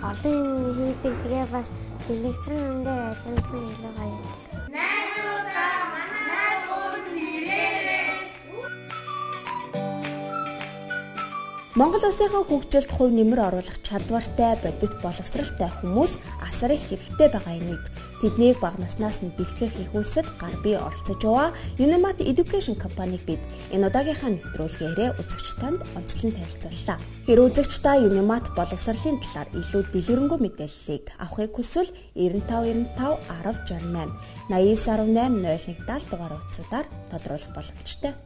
Олон юм хийдэг тэгээ бас электрон дээр ажиллах нь илүү гоё. Найзуудаа манай дууд нэрээрээ. Монгол улсынхаа хөгжилд хувь нэмэр оруулах чадвартай, бодит боловсралтай хүмүүс асар их хэрэгтэй байгаа юмуд тэднийг бага наснаас нь бэлтгэх их улсад гар бие оролцож яваа Unimat Education компаниг бид энэ удаагийнхаа нэвтрүүлгээрээ үзэгчдэд онцлон танилцууллаа. Хэрэв үзэгч та Unimat боловсролын талаар илүү дэлгэрэнгүй мэдээллийг авахыг хүсвэл 95 95 1068 8918 0170 дугаар утсуудаар тодруулах боломжтой.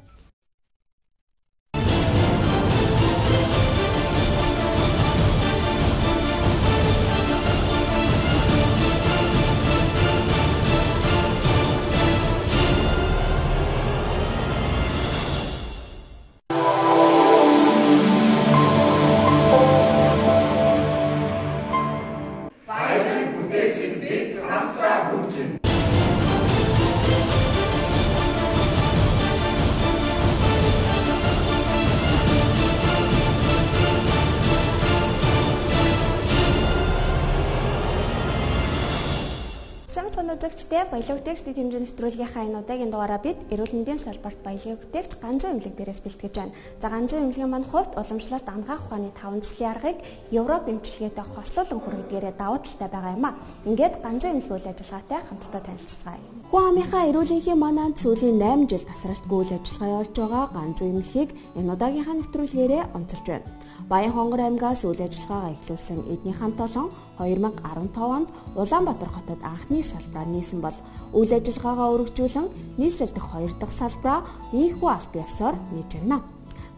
Үзэгчдээ баялаг бүтээгч дэд хэмжээний нэвтрүүлгийнхаа энэ удаагийн дугаараа бид эрүүл мэндийн салбарт баялаг бүтээгч ганцхан эмнэлэг дээрээс бэлтгэж байна. За ганцхан эмнэлгийн маань хувьд уламжлалт ангаах ухааны 5 төслийн аргыг Европ эмчилгээтэй хослуулан хүргдгээрээ давуу талтай байгаа юм а. Ингээд ганцхан эмнэлэг үйл ажиллагаатай хамтдаа танилцгаая. Хүн амынхаа эрүүлэнхийн манад сүүлийн 8 жил тасралтгүй үйл ажиллагаа явуулж байгаа ганцхан эмнэлгийг энэ удаагийнхаа нэвтрүүлгээрээ онцолж байна. Баян хонгор аймгаас үйл ажиллагаагаа эхлүүлсэн эдний хамт олон 2015 онд Улаанбаатар хотод анхны салбараа нээсэн бол үйл ажиллагаагаа өргөжүүлэн нийслэлдэх 2 дахь салбараа ийхүү аль биесээр нээж байна.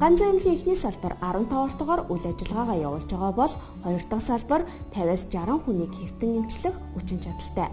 Ганцхан эмнэлгийн эхний салбар 15 ортогоор үйл ажиллагаагаа явуулж байгаа бол 2 дахь салбар 50-60 хүнийг хэвтэн эмчлэх хүчин чадалтай.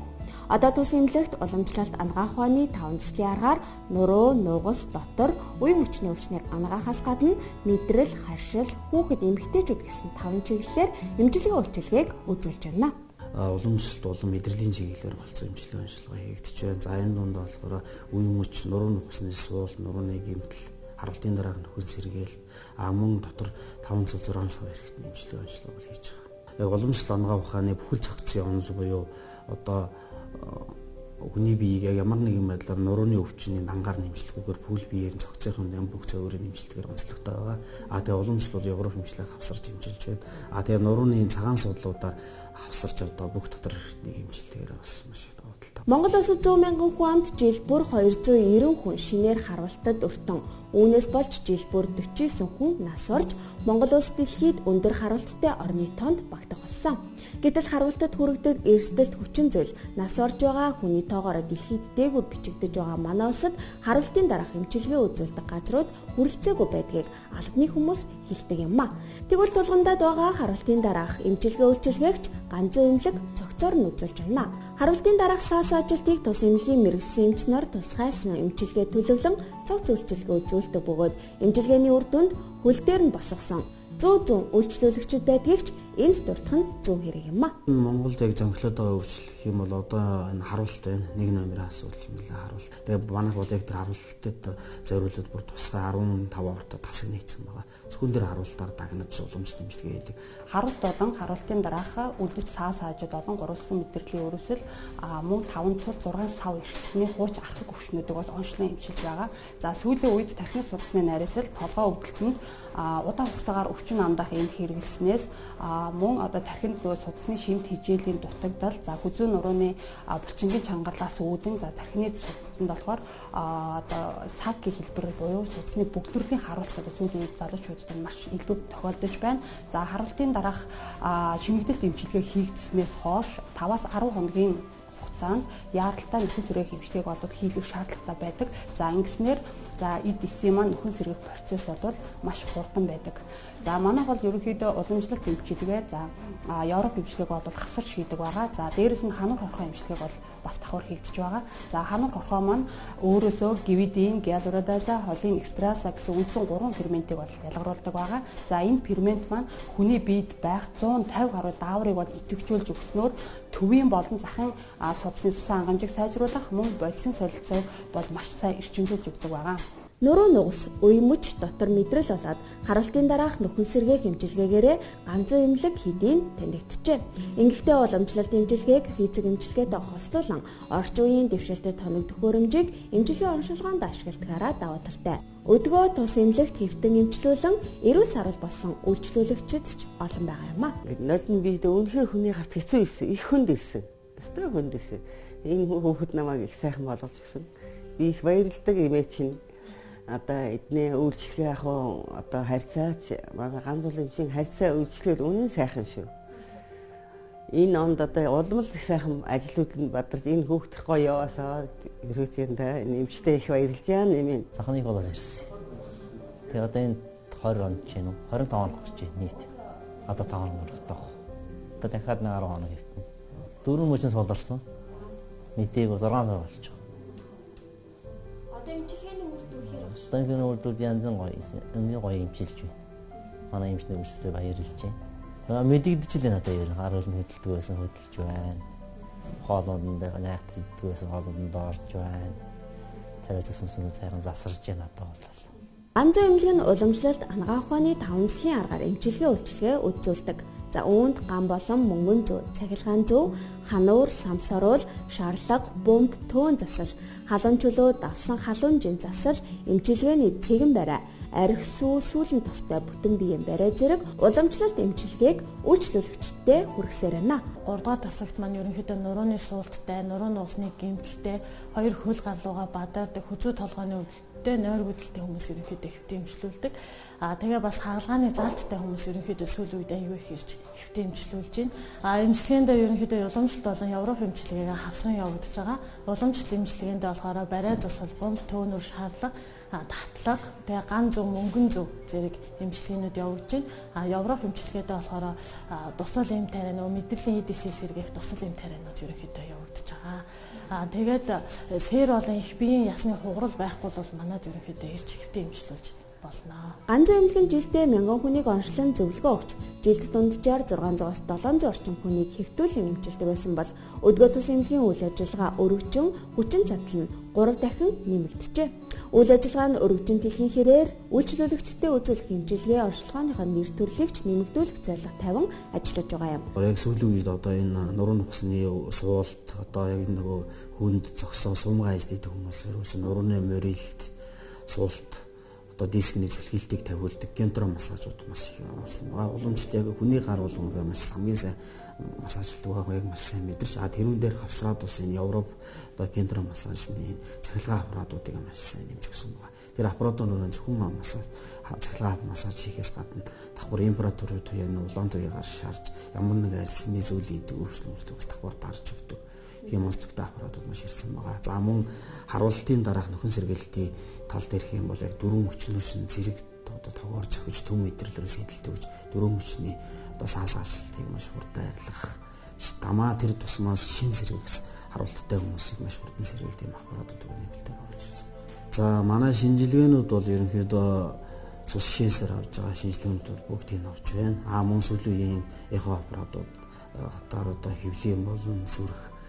Одоо тус эмнэлэгт уламжлалт ангаах ухааны 5 төслийн аргаар нуруу, нугас, дотор, үе мөчний өвчнийг ангаахаас гадна мэдрэл, харшил, хүүхэд эмэгтэйчүүд гэсэн 5 чиглэлээр эмчилгээ үйлчилгээг үзүүлж байна. уламжлалт болон мэдрэлийн чиглэлээр болцсон эмчилгээ онцлогоо хийгдэж байна. За энэ дунд болохоор үе мөч, нуруу нөхөсний суул, нурууны гэмтэл, харалтын дараах нөхөн сэргээл, мөн дотор 5 6 сар хэрэгтэй эмчилгээ онцлогоо хийж байгаа. Яг уламжлалт онгоо ухааны бүхэл цогцын онол буюу одоо хүний биеийг яг ямар нэгэн байдлаар нурууны өвчний дангаар нэмжлэхгүйгээр бүхэл биеэр цогцынхын бүх зөвөрийн нэмжлэгээр онцлогтой байгаа. Тэгээ уламжлалт бол Европ эмчилгээг хавсарч эмчилж байна. Тэгээ нурууны цагаан судлуудаар хавсарч одоо бүх дотор эрхтнийг эмчилгээгээр бас маш их давталтай. Монгол улсад 100 мянган хүн амт жил бүр 290 хүн шинээр харвалтад өртөн. Үүнээс болж жил бүр 49 хүн нас орж Монгол улс дэлхийд өндөр харвалттай орны тоонд багтах болсон. Гэтэл харвалтад хүрэгдэд эрсдэлт хүчин зүйл нас орж байгаа хүний тоогоор дэлхийд дээгүүр бичигдэж байгаа манай улсад харвалтын дараах эмчилгээ үзүүлдэг газрууд хүрэлцээгүй байдгийг албаны хүмүүс хэлдэг юм а. Тэгвэл тулгамдаад байгаа харвалтын дараах эмчилгээ үйлчилгээгч ганцхан эмнэлэг цогцоор нь үзүүлж байна. Харвалтын дараах саас ажилтныг тус эмнэлгийн мэргэжсэн эмч нар тусгайсан эмчилгээ төлөвлөн цогц үйлчилгээ үзүүлдэг бөгөөд эмчилгээний үр дүнд хөл дээр нь босгосон 100 үйлчлүүлэгчид байдгийг ч энд дурдах нь зөв хэрэг юм а. Монголд яг зөнхлөд байгаа үйлчлэх юм бол одоо энэ харуулт байна. Нэг номерын асуудал нэлээ харуулт. Тэгээ манайх бол яг тэр харуултад зориулаад бүр тусгай 15 ортой тасаг нийцсэн байгаа. Зөвхөн тэр харуултаар дагнаж уламжлалт эмчилгээ хийдэг. Харуулт болон харуултын дараах үлдэж саа саажууд болон гурвалсан мэдрэлийн өрөөсөл мөн 5 цус 6 сав эрхтний хууч архаг өвчнүүдийг бас онцлон эмчилж байгаа. За сүүлийн үед тархины судасны найрсал толгой өвдөлтөнд удаан хугацаагаар өвчин амдаах эмх хэрэглэснээс мөн одоо тархинд судасны шимт хижээлийн дутагдал, за хүзүү нурууны булчингийн чангалаас үүдэн, за тархины судасанд болохоор одоо саггийн хэлбэр буюу судасны бөглөрлийн харуулт одоо сүүлийн үед залуучуудад маш илүү тохиолдож байна. За харуултын дараах шимэгдэлт эмчилгээ хийгдснээс хойш 5-аас 10 хоногийн хугацаанд яаралтай нөхөн сэргээх эмчилгээг олох хийх шаардлагатай байдаг. За ингэснээр эд эсийн маань нөхөн сэргээх процесс бол маш хурдан байдаг. За манайх бол ерөнхийдөө уламжлалт эмчилгээ, за Европ эмчилгээг бол хавсарч хийдэг байгаа. За дээрэс нь хануур хорхоо эмчилгээг бол бас давхар хийгдэж байгаа. За хануур хорхоо маань өөрөөсөө гивидин, гиалурадаза, холин экстраса гэсэн үндсэн 3 ферментийг бол ялгаруулдаг байгаа. За энэ фермент маань хүний биед байх 150 гаруй дааврыг бол идэвхжүүлж өгснөөр төвийн болон захын судасны цусан хангамжийг сайжруулах мөн бодисын солилцоог бол маш сайн эрчимжүүлж өгдөг байгаа. Нуруу нугас, үе мөч дотор мэдрэл болоод харуултын дараах нөхөн сэргээх эмчилгээгээрээ ганцхан эмнэлэг хэдийн танигджээ. Ингэхдээ уламжлалт эмчилгээг физик эмчилгээтэй хослуулан орчин үеийн дэвшилтэд тоног төхөөрөмжийг эмчилгээ онцлогоонд ашигладагаараа даваа талтай. Өдгөө тус эмнэлэгт хэвтэн эмчлүүлэн эрүүл сарвал болсон үйлчлүүлэгчид ч олон байгаа юм а. Надад би үнэхээр хүний гарт хэцүү ирсэн, их хүнд ирсэн. Өстой хүнд ирсэн. Энэ хүүхэд намайг их сайхан болгож өгсөн. Би их баярлдаг эмээ чинь. Одоо эдний үйлчлэгээ яг одоо харьцаач манай ганц улсын эмчийн харьцаа үйлчлэл үнэн сайхан шүү. Энэ онд одоо улам л их сайхан ажлууд нь бадарч энэ хүүхдэх гоё яваасаа ерөөцөндөө энэ эмчтэй их баярлж байна нэмийн. Захныг болоод ирсэн. Тэгээ одоо энэ 20 он ч юм уу 25 он болж байна нийт. Одоо 5 он мөрөгдөх. Одоо дахиад 10 хоног хэвтэн. 4 мөчнөөс болорсон. Нийтэйг 6 сар болж байгаа. Одоо эмчилгээний үр дүн хэр багш? Одоо энэ үр дүн янз бүр гоё эмчилж байна. Манай эмчний үйлчлэлээр баярлж байна. Мэдэгдэж л надад ер нь харуул нь хөдөлдөг байсан хөдөлж байна. Хоолунд найхад иддэг байсан хоолунд орж байна. Царайц сүмсүн цайхан засарж байна одоо бол. Ганцхан эмнэлэг нь уламжлалт анагаах ухааны 5 дэлхийн аргаар эмчилгээ үйлчилгээ үзүүлдэг. За үүнд ган болон мөнгөн зүү, цахилгаан зүү, хануур, самсаруул, шарлага, бөмб, төөн засал, халуун чулуу, давсан халуун жин засал, эмчилгээний цэгэн барай, арх сүү, сүүлэн тостой бүтэн биеийн барай зэрэг уламжлалт эмчилгээг үйлчлүүлэгчтэй хүргэсээр байна. 3 дугаар тасагт маань ерөнхийдөө нурууны суулттай, нурууны усны гэмтэлтэй, 2 хөл гарлууга бадардаг, хүзүү толгойн өвдөлттэй, нойр гүдэлтэй хүмүүс ерөнхийдөө хэвтэ эмчлүүлдэг. Тэгээ бас хаалгааны заалттай хүмүүс ерөнхийдөө сүүлийн үед аягүй их ирж хэвтэ эмчлүүлж байна. Эмчилгээндээ ерөнхийдөө уламжлалт болон Европ эмчилгээгээ хавсран явагдаж байгаа. Уламжлалт эмчилгээндээ болохоор барай засал, бомб, төөнөр, шарлага, татлага, тэгээ ган зүү, мөнгөн зүү зэрэг эмчилгээнүүд явагдаж байна. Европ эмчилгээдээ болохоор тусал эм тариа, мэдрэлийн эдисээс сэргээх тусал эм тарианууд ерөнхийдөө явагдаж байгаа. Тэгээд сэр болон их биеийн ясны хугарал байхгүй бол манайд ерөнхийдөө ирж хэвтэ эмчлүүлж болно. Ганц эмнэлгийн жилдээ 1000 хүнийг онцлон зөвлөгөө өгч, жилд дунджаар 600-аас 700 орчим хүнийг хэвтүүлэн эмчилдэг байсан бол өдгөө тус эмнэлгийн үйл ажиллагаа өргөжин хүчин чадал нь 3 дахин нэмэгдэжээ. Үйл ажиллагаанд өргөжин дэлхийн хэрээр үйлчлүүлэгчдэд үзүүлэх эмчилгээ оршилгооныхоо нэр төрлийг ч нэмэгдүүлэх зорилго тавин ажиллаж байгаа юм. Яг сүүлийн үед одоо энэ нурууны ухсны суулт одоо яг нөгөө хүнд зогсоо сумгаа ажилладаг хүмүүс ерөөсөн нурууны морилт суулт одоо дискний зүлхийлтийг тавиулдаг гентро массажууд маш их байна. Уламжлалт яг хүний гар бол үнэхээр маш хамгийн сайн массажлдаг байгаа яг маш сайн мэдэрч тэрүүн дээр хавсраад бас энэ Европ одоо гентро массажны цахилгаан аппаратуудыг маш сайн нэмж өгсөн байгаа. Тэр аппаратууд зөвхөн массаж цахилгаан массаж хийхээс гадна давхар императорын туяаны улаан туяагаар шаарж ямар нэг арьсны зүйлийг өөрчлөлтөд бас давхар дарж өгдөг. Тийм онцгой аппаратууд маш ирсэн байгаа. За мөн харуултын дараах нөхөн сэргээлтийн тал дээрх юм бол яг дөрвөн хүчнүүшин зэрэг одоо тоогоор зохиж төв мэдрэлээр сэдэлтэй гэж дөрвөн хүчний одоо саасаалалтыг маш хурдан арилгах дамаа тэр тусмаас шин сэргэгс харуулттай хүмүүсийг маш хурдан сэргээх тийм аппаратууд нэмэлтээр болж байна. За манай шинжилгээнүүд бол ерөнхийдөө цус шээсээр авж байгаа шинжилгээнүүд бол бүгдийг авч байна. Мөн сүүлийн эхо аппаратууд хатаар одоо хэвлийн болон сүрх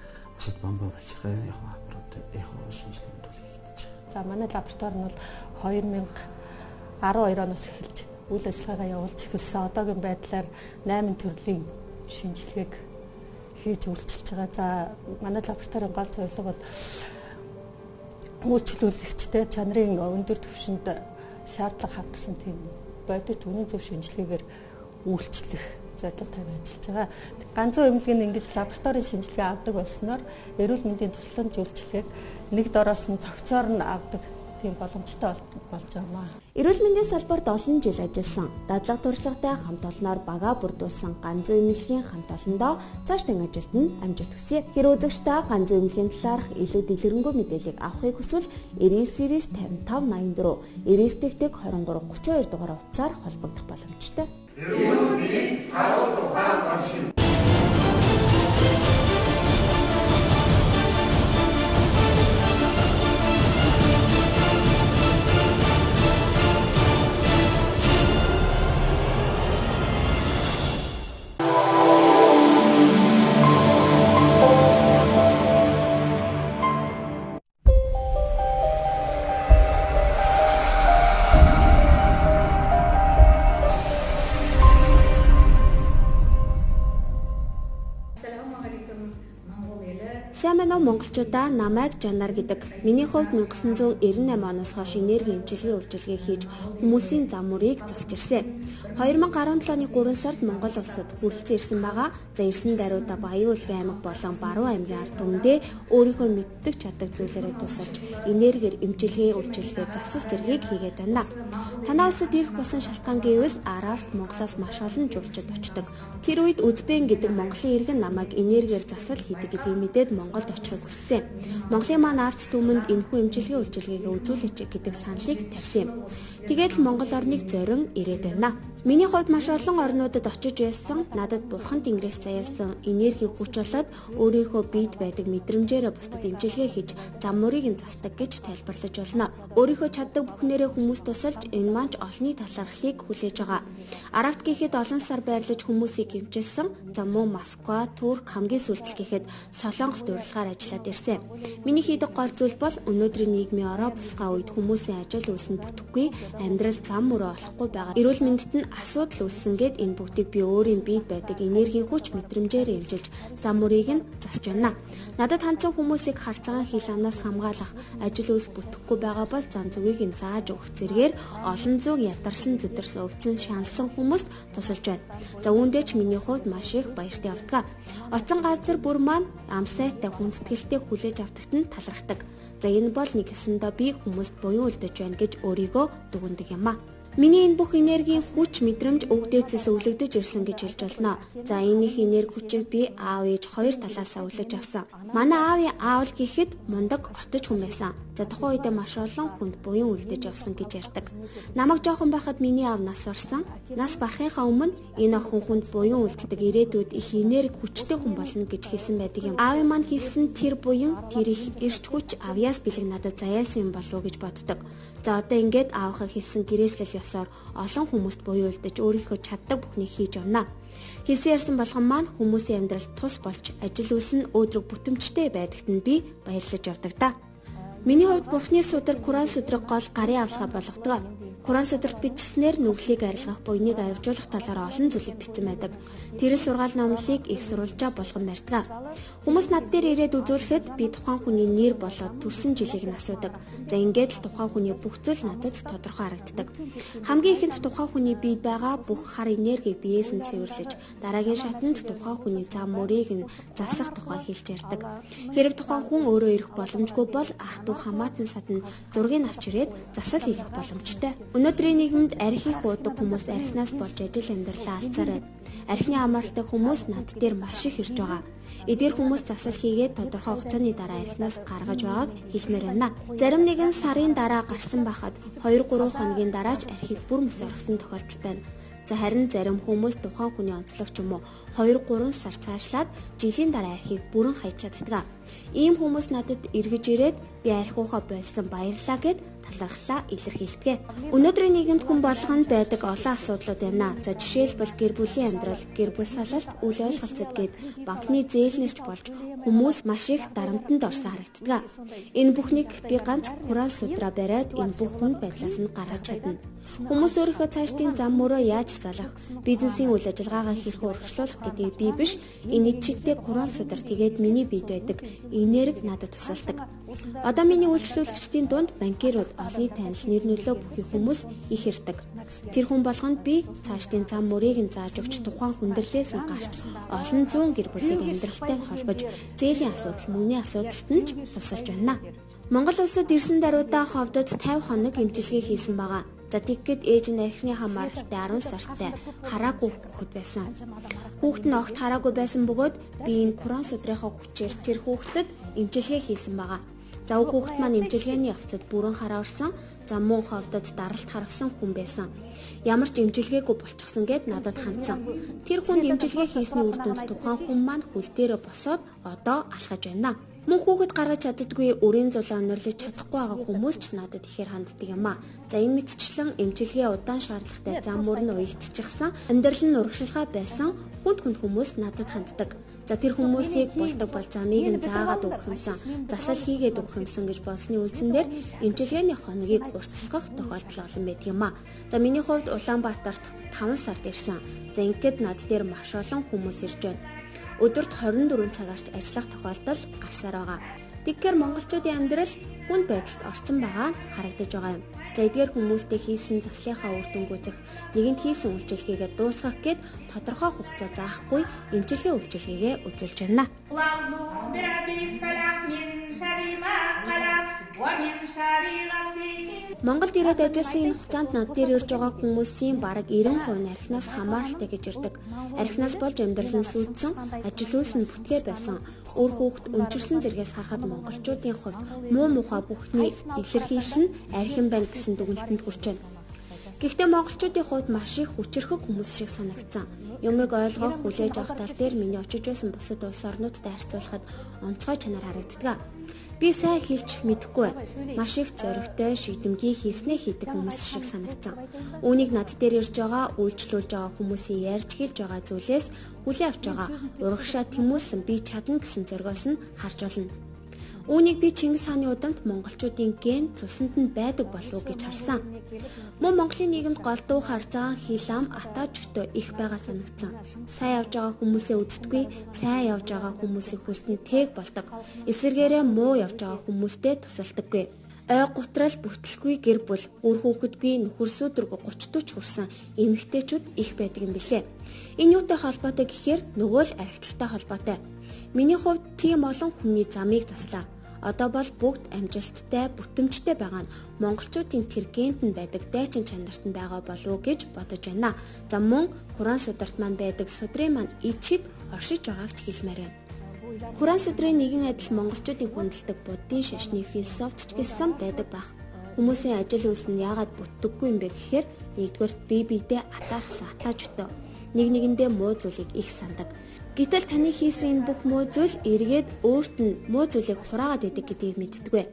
бусад бамбаа болчихгоо эхо аппарат эхо шинжилгээнд хийгдэж байгаа. За манай лаборатори нь бол 2012 оноос эхэлж үйл ажиллагаагаа явуулж эхэлсэн. Одоогийн байдлаар 8 төрлийн шинжилгээг хийж үйлчилж байгаа. За манай лабораторийн гол зорилго бол үйлчлүүлэгчтэй чанарын өндөр түвшинд шаардлага хангасан тийм бодит үнэн зөв шинжилгээгээр үйлчлэх зорилго тавьж ажиллаж байгаа. Ганцхан эмнэлгийн ингэж лабораторийн шинжилгээ авдаг болсноор эрүүл мэндийн тусламж үйлчилгээг нэг дороос нь цогцоор нь авдаг тийм боломжтой болж байна. Эрүүл мэндийн салбарт олон жил ажилласан, дадлага туршлагатай хамт олноор бага бүрдүүлсэн ганцхан эмнэлгийн хамт олондоо цаашдын ажилд нь амжилт хүсье. Хэрэг үзэгчдээ ганцхан эмнэлгийн талаарх илүү дэлгэрэнгүй мэдээллийг авахыг хүсвэл 99 series 5584 99-т 23 32 дугаар утсаар холбогдох боломжтой. Эрүүл мэндийн салбар тухайн машин Сэмэнэ монголчуудаа намайг жанар гэдэг. Миний хувьд 1998 оноос хойш энерги эмчилгээ үйлчилгээ хийж хүмүүсийн зам мөрийг засч ирсэн. 2017 оны 3 сард Монгол улсад хүрэлцэн ирсэн байгаа. За ирсэн даруйда Баян Улгийн аймаг болон Баруун аймгийн ард түмэндээ өөрийнхөө мэддэг чаддаг зүйлээрээ тусалж энергиэр эмчилгээ үйлчилгээ засал зэргийг хийгээд байна. Танай улсад ирэх болсон шалтгаан гэвэл Аравт Монголоос маш олон жуулчид очдог. Тэр үед Үзбен гэдэг Монголын иргэн намайг энергиэр засал хийдэг гэдгийг мэдээд Монголд очихыг хүссэн. Монголын маань ард түмэнд энэхүү эмчилгээ үйлчилгээг үзүүлээч гэдэг саналыг тавьсан юм. Тэгээд л Монгол орныг зорин ирээд байна. Миний хувьд маш олон орнуудад очиж байсан, надад бурхан тэнгэрээс заяасан энерги хүч болоод өөрийнхөө биед байдаг мэдрэмжээр бусдад эмчилгээ хийж зам мөрийг нь засдаг гэж тайлбарлаж болно. Өөрийнхөө чаддаг бүхнээрээ хүмүүс тусалж энэ маань олонний талархлыг хүлээж байгаа. Аравт гэхэд олон сар байрлаж хүмүүсийг эмчилсэн, за мөн Москва, Турк хамгийн сүүлдэл гэхэд Солонгост урилгаар ажиллаад ирсэн. Миний хийдэг гол зүйл бол өнөөдрийн нийгмийн ороо бусгай үед хүмүүсийн ажил үйлс нь бүтэхгүй, амьдрал зам мөрөө олохгүй байгаа. Эрүүл мэндэд нь асуудал үүссэн гэд энэ бүгдийг би өөрийн биед байдаг энергийн хүч мэдрэмжээр эмчилж зам мөрийг нь засч байна. Надад хандсан хүмүүсийг харцагаан хил амнаас хамгаалах, ажил үйлс бүтэхгүй байгаа бол зам зүгийг нь зааж өгөх зэргээр олон зүг ядарсан зүдэрсэн өвдсөн шаналсан хүмүүст тусалж байна. За үүндээ ч миний хувьд маш их баяртай явдаг. Оцсон газар бүр маань амсайтай хүндэтгэлтэй хүлээж авдагт нь талархдаг. За энэ бол нэг ёсондоо би хүмүүст буян үлдэж байна гэж өөрийгөө дүгнэдэг юм а. Миний энэ бүх энергийн хүч мэдрэмж өвгдөөцөөс өвлөгдөж ирсэн гэж хэлж болно. За энэ их энерги хүчийг би аав ээж хоёр талаасаа өвлөж авсан. Манай аавын аавал гэхэд мундаг отож хүн байсан. За тухайн үедээ маш олон хүнд буян үлдэж явсан гэж ярьдаг. Намайг жоохон байхад миний аав нас барсан. Нас барахынхаа өмнө энэ охин хүнд буян үлддэг ирээдүйд их энерги хүчтэй хүн болно гэж хэлсэн байдаг юм. Аавын маань хэлсэн тэр буян тэр их эрч хүч авьяас бэлэг надад заяасан юм болов уу гэж боддог. За одоо ингээд аавынхаа хэлсэн гэрээслэл ёсоор олон хүмүүст буян үлдэж өөрийнхөө чаддаг бүхнийг хийж явна. Хэлсэн ярьсан болгон маань хүмүүсийн амьдралд тус болж ажил үйлс нь өөдрөг бүтэмжтэй байдагт нь би баярлаж явдаг та. Миний хувьд Бурхны судраг Куран судраг гол гарын авалгаа болгодог. Куран судрагт бичснээр нүглийг арилгах, буйныг авиржуулах талаар олон зүйлийг бичсэн байдаг. Тэр сургаал номлолыг их сурвалжаа болгон барьдаг. Хүмүүс над дээр ирээд үзүүлэхэд би тухайн хүний нэр болоод төрсэн жилийг нь асуудаг. За ингээд л тухайн хүний бүх зүйл надад тодорхой харагддаг. Хамгийн ихэнд тухайн хүний биед байгаа бүх хар энергийг биеэс нь цэвэрлэж, дараагийн шатанд тухайн хүний зам мөрийг нь засах тухай хэлж ярьдаг. Хэрэг тухайн хүн өөрөө ирэх боломжгүй бол ах дүү хамаатан садна зургийг авч ирээд засал хийх боломжтой. Өнөөдрийн нийгэмд архи их уудаг хүмүүс архинаас болж ажил амьдралаа алдсаар байна. Архины амралтай хүмүүс над дээр маш их ирж байгаа. Эдгээр хүмүүс засал хийгээд тодорхой хугацааны дараа архинаас гаргаж байгааг хэлмээр байна. Зарим нэгэн сарын дараа гарсан байхад 2-3 хоногийн дараач архийг бүр мөс орсон тохиолдол байна. За харин зарим хүмүүс тухайн хүний онцлогч юм уу 2-3 сар цаашлаад жилийн дараа архийг бүрэн хайж чаддаг. Ийм хүмүүс надад эргэж ирээд би архиухаа болсон баярлаа гэд талархлаа илэрхийлдэг. Өнөөдрийн нийгэмд хүн болгонд байдаг олон асуудлууд байна. За жишээлбэл гэр бүлийн амьдрал, гэр бүл салалт, үл ойлголцод гээд банкны зээлнэрч болж хүмүүс маш их дарамтанд орсон харагддаг. Энэ бүхнийг би ганц Куран судраа бариад энэ бүх хүнд байдлаас нь гаргаж чадна. Хүмүүс өөрийнхөө цаашдын зам мөрөө яаж залах, бизнесийн үйл ажиллагаагаа хэрхэн өргөжлүүлэх гэдгийг би биш, энэ чигтээ Куран судар тэгээд миний биед байдаг энерги надад тусалдаг. Одоо миний үйлчлүүлэгчдийн дунд банкирууд, олонний танил, нэр нөлөө бүхий хүмүүс их ирдэг. Тэр хүн болгонд би цаашдын зам мөрийг нь зааж өгч тухайн хүндрэлээс нь гарч олон зуун гэр бүлийг амьдралтай холбож зээлийн асуудал, мөнгөний асуудалд нь ч тусалж байна. Монгол улсад ирсэн даруйдаа ховдод 50 хоног эмчилгээ хийсэн байгаа. За тэгэхэд ээж нь архины хамааралтай 10 сартай хараагүй хүүхэд байсан. Хүүхэд нь огт хараагүй байсан бөгөөд би энэ Куран судрынхаа хүчээр тэр хүүхдэд эмчилгээ хийсэн байгаа. За хүүхэд маань эмчилгээний явцад бүрэн хараа орсон. За мөн ховдод даралт харгасан хүн байсан. Ямар ч эмчилгээгүй болчихсон гэд надад хандсан. Тэр хүнд эмчилгээ хийсний үр дүнд тухайн хүн маань хөл дээрээ босоод одоо алхаж байна. Мөн хүүхэд гаргаж чаддаггүй өрийн зулаа өнөрлөж чадахгүй байгаа хүмүүс ч надад ихээр ханддаг юм а. За энэ мэтчлэн эмчилгээ удаан шаардлагатай зам мөр нь уягдчихсан, амьдрал нь урагшлахаа байсан хүнд хүмүүс надад ханддаг. За тэр хүмүүсийг болдог бол замыг нь заагаад өгөх юмсан, засал хийгээд өгөх юмсан гэж болсны үндсэн дээр эмчилгээний хоногийг уртасгах тохиолдол олон байдаг юм а. За миний хувьд Улаанбаатарт 5 сард ирсэн. За ингээд над дээр маш олон хүмүүс ирж байна. Өдөрт 24 цагаарч ажиллах тохиолдол гарсаар байгаа. Тэгэхээр монголчуудын амьдрал хүнд байдалд орсон байгаа нь харагдаж байгаа юм. За эдгээр хүмүүстэй хийсэн заслынхаа үр дүнг үзэх, нэгэнт хийсэн үйлчилгээгээ дуусгах гээд тодорхой хугацаа заахгүй эмчилгээ үйлчилгээгээ үзүүлж байна. Монголд ирээд ажилласан энэ хугацаанд над дээр ирж байгаа хүмүүсийн бараг 90% нь архинаас хамааралтай гэж ирдэг. Архинаас болж амьдрал нь сүйдсэн, ажил үйлс нь бүтгээ байсан. Өөр хүүхэд өнчирсэн зэргээс харахад монголчуудын хувьд муу мухай бүхний илэрхийлэл нь архин байна гэсэн дүгнэлтэнд хүрч байна. Гэхдээ монголчуудын хувьд маш их хүчирхэг хүмүүс шиг санагдсан. Юмыг ойлгох, хүлээж авах тал дээр миний очиж байсан бусад улс орнуудтай харьцуулахад онцгой чанар харагддаг. Би сайн хэлж мэдэхгүй. Маш их зоригтой шийдэмгий хийснээ хийдэг хүмүүс шиг санагдсан. Үүнийг над дээр ирж байгаа, үйлчлүүлж байгаа хүмүүсийн ярьж хэлж байгаа зүйлээс хүлээн авч байгаа. Урагшаа тэмүүлсэн би чадна гэсэн зоригоос нь харж болно. Үүнийг би Чингис хааны удамд монголчуудын ген цуснд нь байдаг болов уу гэж харсан. Мөн Монголын нийгэмд голдуу харцаа, хил ам, атаач өгтөө их байгаа санагдсан. Сайн явж байгаа хүмүүсээ үздэггүй, сайн явж байгаа хүмүүсийн хөлтөнд тэг болдог. Эсвэргээрээ муу явж байгаа хүмүүстэй тусалдаггүй. Ой гутрал бүтлгүй гэр бүл, үр хүүхэдгүй нөхөр сүдэрг 30-40 хүрсэн эмэгтэйчүүд их байдаг юм билээ. Энэ юутай холбоотой гэхээр нөгөө л архитекттай холбоотой. Миний хувьд тийм олон хүний замыг заслаа. Одоо бол бүгд амжилттай, бүтэмжтэй байгаа нь монголчуудын тэр гент нь байдаг дайчин чанарт нь байгаа болов уу гэж бодож байна. За мөн Куран сударт маань байдаг судрын маань ичид оршиж байгааг ч хэлмээр байна. Хуранс өдрийн нэгэн адил монголчуудын хүндэлдэг буддын шашны философич гэсэн байдаг байх. Хүмүүсийн ажил үйлс нь яагаад бүтдэггүй юм бэ гэхээр нэгдүгээр бие биедээ атаархсан атаажтай. Нэг нэгэндээ муу зүйлийг их сандаг. Гэтэл таны хийсэн энэ бүх муу зүйл эргээд өөрт нь муу зүйлийг хураагаад идэг гэдгийг мэддэггүй.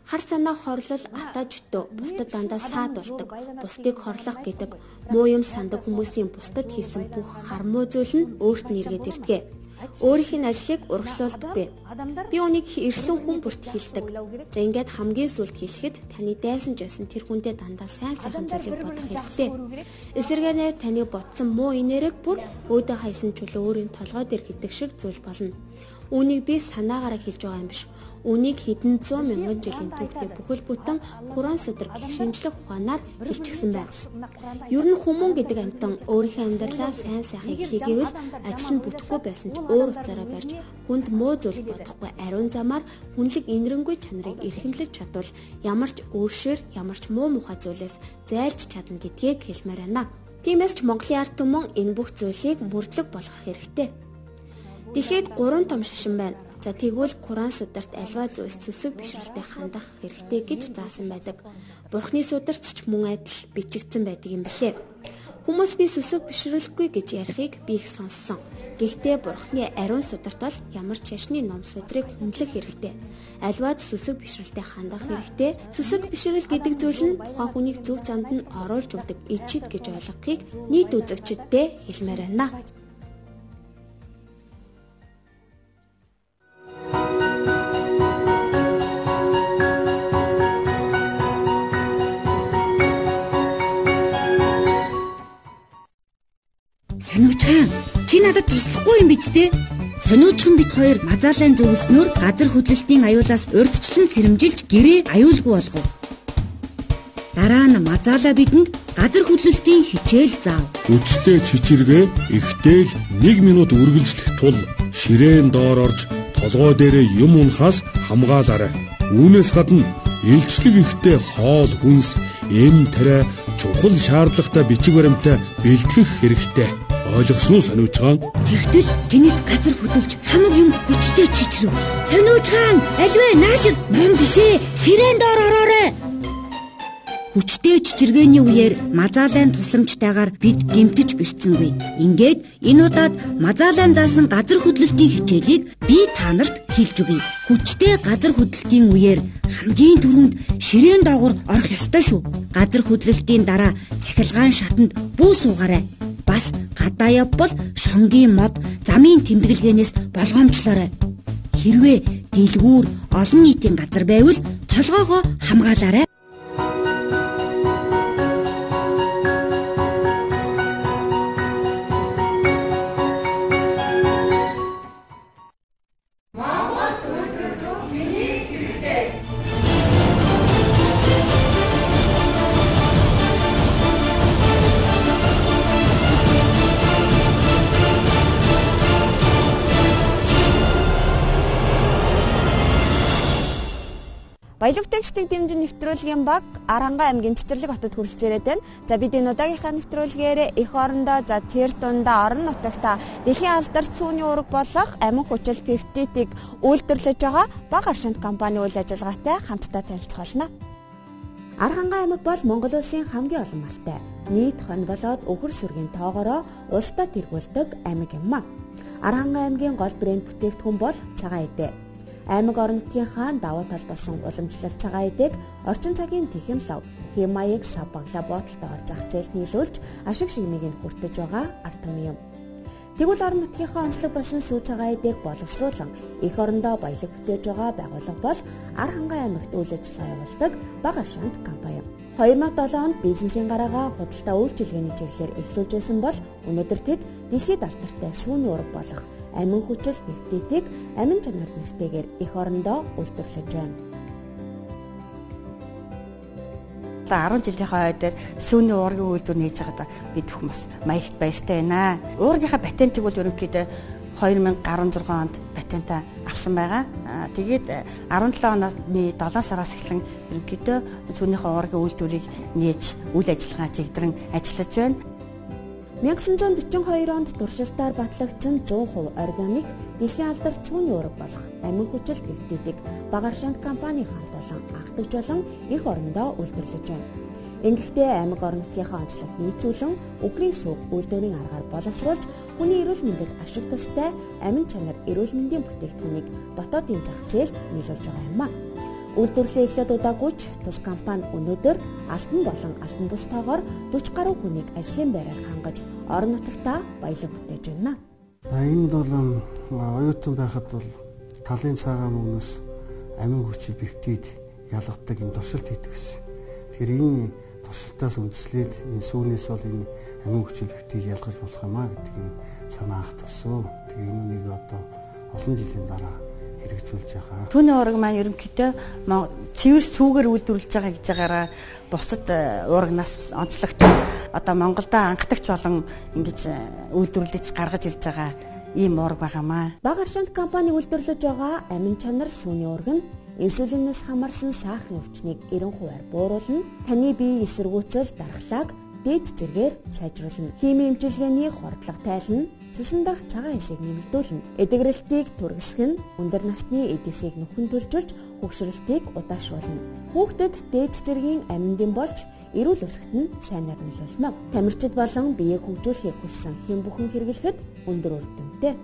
Хар санаа хорлол атаажтай бусдад дандаа саад болдог. Бусдыг хорлох гэдэг муу юм сандаг хүмүүсийн бусдад хийсэн бүх хар муу зүйл нь өөрт нь эргээд ирдэг. Өөрийнх нь ажлыг урагшлуулдаггүй. Би үнийг ирсэн хүн бүрт хэлдэг. За ингээд хамгийн сүлд хэлэхэд таны дайсан жисэн тэр хүндээ дандаа сайн сайхан зүйлийг бодох хэрэгтэй. Эсвэргээрээ таны ботсон муу энерги бүр өөдөө хайсан чулуу өөрийн толгой дээр гэдэг шиг зүйл болно. Үүнийг би санаагаараа хэлж байгаа юм биш. Үүнийг хэдэн зуун мянган жилийн түүхтэй бүхэл бүтэн Хуранс өдөр гэх шинжлэх ухаанаар хэлчихсэн байна. Ер нь хүмүүн гэдэг амьтан өөрийнхөө амьдралаа сайн сайхан хийгээвэл ажил нь бүтэхгүй байсан ч өөр утгаараа барьж хүнд муу зүйл бодохгүй ариун замаар хүнлэг инрэнгүй чанарыг эрхэмлэж чадвал ямар ч өөршөр ямар ч муу мухай зүйлээс зайлж чадна гэдгийг хэлмээр байна. Тиймээс ч Монголын ард түмэн энэ бүх зүйлийг мөрдлөг болгох хэрэгтэй. Дэлхийд 3 том шашин байна. За тэгвэл Хуранс сударт альва зүйлс зүсэг бишрэлтэд хандах хэрэгтэй гэж заасан байдаг. Бурхны сударт ч мөн адил бичигдсэн байдаг юм билээ. Хүмүүс би сүсэг бишрэлгүй гэж ярихыг би их сонссон. Гэхдээ Бурхны ариун сударт бол ямар ч шашны ном судрыг хөндлөх хэрэгтэй. Альваад сүсэг бишрэлтэд хандах хэрэгтэй. Сүсэг бишрэл гэдэг зүйл нь тухайн хүнийг зөв замд нь оруулж өгдөг ичид гэж ойлгохыг нийт үзэгчдэд хэлмээр байна. Сониучхан, чи надад туслахгүй юм биз дээ? Сониучхан бид хоёр мазаалайн зөвлснөөр газар хөдлөлтийн аюулаас урьдчилан сэрэмжилж гэрээ аюулгүй болгов. Дараа нь мазаалаа бидэнд газар хөдлөлтийн хичээл заав. Хүчтэй чичиргээ ихтэл 1 минут үргэлжлэх тул ширээн доор орж толгой дээрээ юм унахаас хамгаалаарай. Үүнээс гадна илчлэг ихтэй хоол хүнс, эм тарай, чухал шаардлагатай бичиг баримтаа бэлтгэх хэрэгтэй. Ойлгосноо сониучхан? Тэгтэл гинэт газар хөдөлж хамаг юм хүчтэй чичрэв. Сониучхан, альвэ наашир ном бишээ, ширээн доор ороорой. Хүчтэй чичиргээний үеэр мазаалайн тусламжтайгаар бид гэмтэж бэрцсэнгүй. Ингээд энэ удаад мазаалайн заасан газар хөдлөлтийн хичээлийг би та нарт хэлж өгье. Хүчтэй газар хөдлөлтийн үеэр хамгийн түрүүнд ширээн доогуур орох ёстой шүү. Газар хөдлөлтийн дараа цахилгаан шатанд бүү суугаарай. Бас гадаа явбал шонгийн мод, замын тэмдэглэгээнээс болгоомжлоорой. Хэрвээ дэлгүүр олон нийтийн газар байвал толгоогоо хамгаалаарай. Баялагтагчдыг дэмжин нэвтрүүлгийн баг Аранга аймгийн Цэцэрлэг хотод хүрэлцээрээд байна. За бид энэ удаагийнхаа нэвтрүүлгээр эх орондоо за тэр дундаа орон нутагт дэлхийн алдарт сүүний үүрэг болох амин хүчил 50-ийг үйлдвэрлэж байгаа бага аршинт компани үйл ажиллагаатай хамтдаа танилцуулна. Аранга аймаг бол Монгол улсын хамгийн олон малтай, нийт хонь болоод өвхөр сүргийн тоогоороо улсдаа тэргүүлдэг аймаг юм а. Аранга аймгийн гол брэнд бүтээгдэхүүн бол цагаан эдээ. Аймаг орон нутгийнхаа давуу тал болсон уламжлалт цагаан эдэг орчин цагийн тэхэн лав, хэм маяг, сав баглаа боотолтойгоор зах зээлд нийлүүлж ашиг шигнийг хүртэж байгаа ард түмэн юм. Тэгвэл орон нутгийнхаа онцлог болсон сүү цагаан эдэг боловсруулан эх орондоо баялаг бүтээж байгаа байгууллага бол Аранга аймагт үйл ажиллагаа явуулдаг бага аршинт компани. 2007 онд бизнесийн гараагаа худалдаа үйлчилгээний чиглэлээр эхлүүлжсэн бол өнөөдөр тэд дэлхийд алдартай сүүний үүрэг болох амин хүчил 50-ийг амин чанар нэртэйгээр эх орондоо үйлдвэрлэж байна. 10 жилийн хойд сүүний уургийн үйлдвэр нээж байгаадаа бид бүхэн бас маягт баяртай байна. Уургийнхаа патентийг бол ерөнхийдөө 2016 онд патентаа авсан байгаа. Тэгээд 17 оны 7 сараас эхлэн ерөнхийдөө сүүнийхээ уургийн үйлдвэрийг нээж үйл ажиллагаа чигдрэн ажиллаж байна. 1942 онд туршилтаар батлагдсан 100% органик дэлхийн алдарт цүүний уурга болох амин хүчил пептидийг бага аршинт компани хамт олон анх дэгжлэн эх орондоо үйлдвэрлэж байна. Ингэхдээ аймаг орон нутгийнхаа онцлог нийцүүлэн үхрийн сүг үйлдвэрийн аргаар боловсруулж хүний эрүүл мэндэд ашиг тустай амин чанар эрүүл мэндийн бүтээгдэхүүнийг дотоодын зах зээлд нийлүүлж байгаа юм а. Үйлдвэрлэлээ эхлээд удаагүйч тус компани өнөөдөр алтан болон алтан бус тоогоор 40 гаруй хүнийг ажлын байраар хангаж орон нутагтаа баялаг бүтээж байна. Энд бол оюутан байхад бол талын цагаан мөнөөс амин хүчил пептид ялгадаг юм туршилт хийдэг гэсэн. Тэгэхээр энэ туршилтаас үндэслээд энэ сүүнээс бол энэ амин хүчил пептид ялгаж болох юм а гэдэг энэ санаа анх төрсөн. Тэгээ энэ нэг одоо олон жилийн дараа хэрэгжүүлж байгаа. Түүний уурга маань ерөнхийдөө цэвэр сүүгээр үйлдвэрлэж байгаа гэж байгаараа бусад уургнаас онцлогч одоо Монголд анхдагч болон ингэж үйлдвэрлэж гаргаж ирж байгаа ийм уурга байгаамаа. Бага аршинт компани үйлдвэрлэж байгаа амин чанар сүүний уурга нь инсулинээс хамаарсан сахарын өвчнийг 90% бууруулна. Таны биеийн эсэргүүцэл дархлааг дээд зэргээр сайжруулна. Химийн эмчилгээний хордлого тайлна. Цусан дах цагаан хэсийг нэмэгдүүлнэ. Эдгэрэлтийг түргэсгэн өндөр насны эдисийг нөхөн төлжүүлж хөгшрөлтийг удаашруулна. Хүүхдэд дээд зэргийн аминдын болж эрүүл өсгөхөд нь сайн нөлөөлнө. Тамирчид болон биеийг хөгжүүлэхийг хүссэн хэм бүхэн хэрэглэхэд өндөр үр дүнтэй.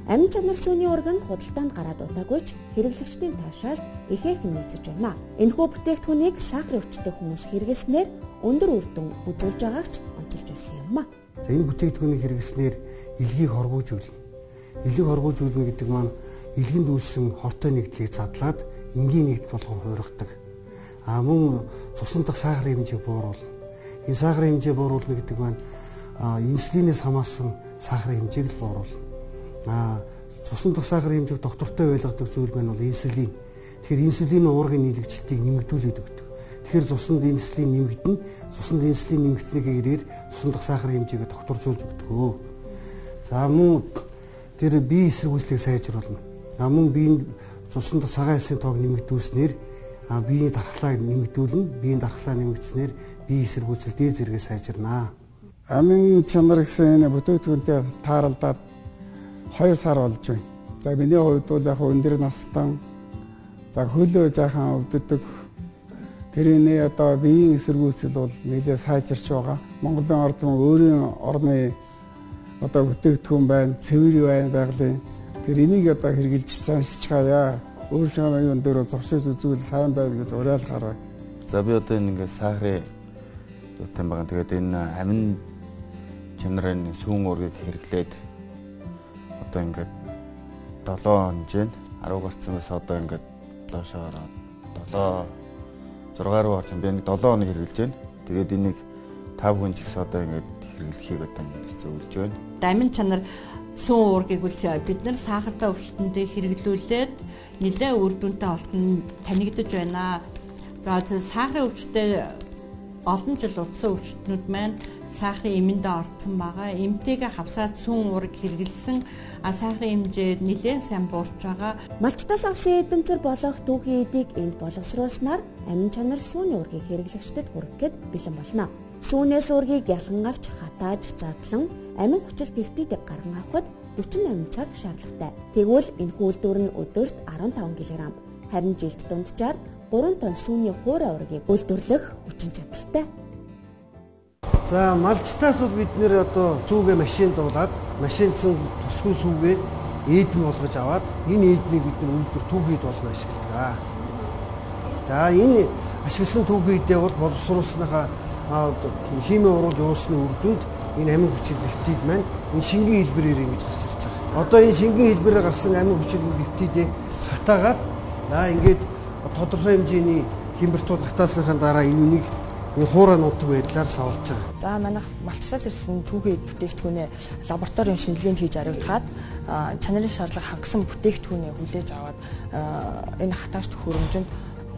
Амин чанар сүүний уурга нь худалдаанд гараад удаагүйч хэрэглэгчдийн таашаалд ихээхэн нийцэж байна. Энэхүү бүтээгдэхүүнийг сахарын өвчтөй хүмүүс хэрэглэснээр өндөр үр дүн үзүүлж байгаагч онцолж байсан юм а. За энэ бүтээгдэхүүнийг хэрэглэснээр илгийг хоргоожүүлнэ. Илгийг хоргоожүүлнэ гэдэг маань илгэнд үүссэн хортой нэгдлийг задлаад энгийн нэгдэл болгон хуургадаг. Мөн цусан дахь сахарын хэмжээг бууруулна. Энэ сахарын хэмжээ бууруулна гэдэг маань инсулинээс хамаарсан сахарын хэмжээг л бууруулна. Цусан дахь сахарын хэмжээг доктортой байлгадаг зүйл маань бол инсулин. Тэгэхээр инсулины уургын нийлэгчлэлтийг нэмэгдүүлээд өгдөг. Тэгэхээр цуснд инсулин нэмэгдэнэ. Цуснд инсулин нэмэгдсэний ирээр цусан дахь сахарын хэмжээгээ докторжуулж өгдөг. За мөн тэр бие эсэргүүцлийг сайжруулна. Мөн биеийн цусан дахь цагаан хэсгийн тоог нэмэгдүүлснээр биеийн дархлааг нэмэгдүүлнэ. Биеийн дархлаа нэмэгдснээр бие эсэргүүцэл дээд зэрэгээ сайжирнаа. Амин чанар гэсэн энэ бүтээгдэхүүнтэй тааралдаад 2 сар болж байна. За миний хувьд бол яг өндөр настан за хөлөө жаахан өвддөг. Тэрний одоо биеийн эсэргүүцэл бол нэлээд сайжирч байгаа. Монголын ард түмэн өөрийн орны одоо бүтээгдэхүүн байна, цэвэр байна байгалийн. Тэр энийг одоо хэрэгжилж саншиж гаяа. Өөрийнхөө юм дээр зогсож үзвэл сайн байв гэж уриалгаар байна. За би одоо ингэ сахарын зүйтэй байгаа. Тэгээд энэ амин чанарын сүүн уургийг хэрэглээд одоо ингээд 7 хонжин 10 гарцнаас одоо ингээд доошоо ороод 6 руу орж би нэг 7 хоног хэрэглэж байна. Тэгээд энийг 5 хүн ч гэсэн одоо ингээд хэрэглэхийг одоо ингээд зөвлөж байна. Амин чанар сүүн уургийг бол бид нар сахартай өвчтөндөө хэрэглүүлээд нэлээд үр дүнтэй олсон танигдаж байна. За сахарын өвчтөд олон жил утсан өвчтнүүд маань сахарын эмэндээ орцсон байгаа. Эмтэйгээ хавсаад сүүн уурыг хэрэглэсэн сахарын хэмжээ нэлээд сайн буурч байгаа. Малчтаас авсан эдэмцэр болох түүхийн эдийг энд боловсруулснаар амин чанар сүүний уургийг хэрэглэгчдэд хүргэхэд бэлэн болно. Сүүнээс уургийг ялган авч хатааж задлан амин хүчил пептидийг гарган авахд 48 цаг шаардлагатай. Тэгвэл энэхүү үйлдвэр нь өдөрт 15 кг, харин жилд дунджаар 3 тонн сүүний хуурай уургийг үйлдвэрлэх хүчин чадалтай. За малчтаас бол бид нэр одоо сүүгээ машинд дуулаад машиндсан тусгүй сүүгээ ээдэн болгож аваад энэ ээднийг бид нар үйлдвэр түүхийд болно ашигладаг. За энэ ашигласан түүхийдээ бол боловсруулсныхаа химийн уруул юусны үр дүнд энэ амин хүчил пептид маань энэ шингийн хэлбэрээр ингэж гарч ирж байгаа. Одоо энэ шингийн хэлбэрээр гарсан амин хүчил пептидээ хатаагаад ингээд тодорхой хэмжээний температур хатаасныхаа дараа энэ хуурай нутаг байдлаар савлж байгаа. За манайх малчтаас ирсэн түүхий бүтээгдэхүүнээ лабораторийн шинжилгээнд хийж ариутгаад чанарын шаардлага хангасан бүтээгдэхүүнээ хүлээж аваад энэ хатаагч хөрөмжөнд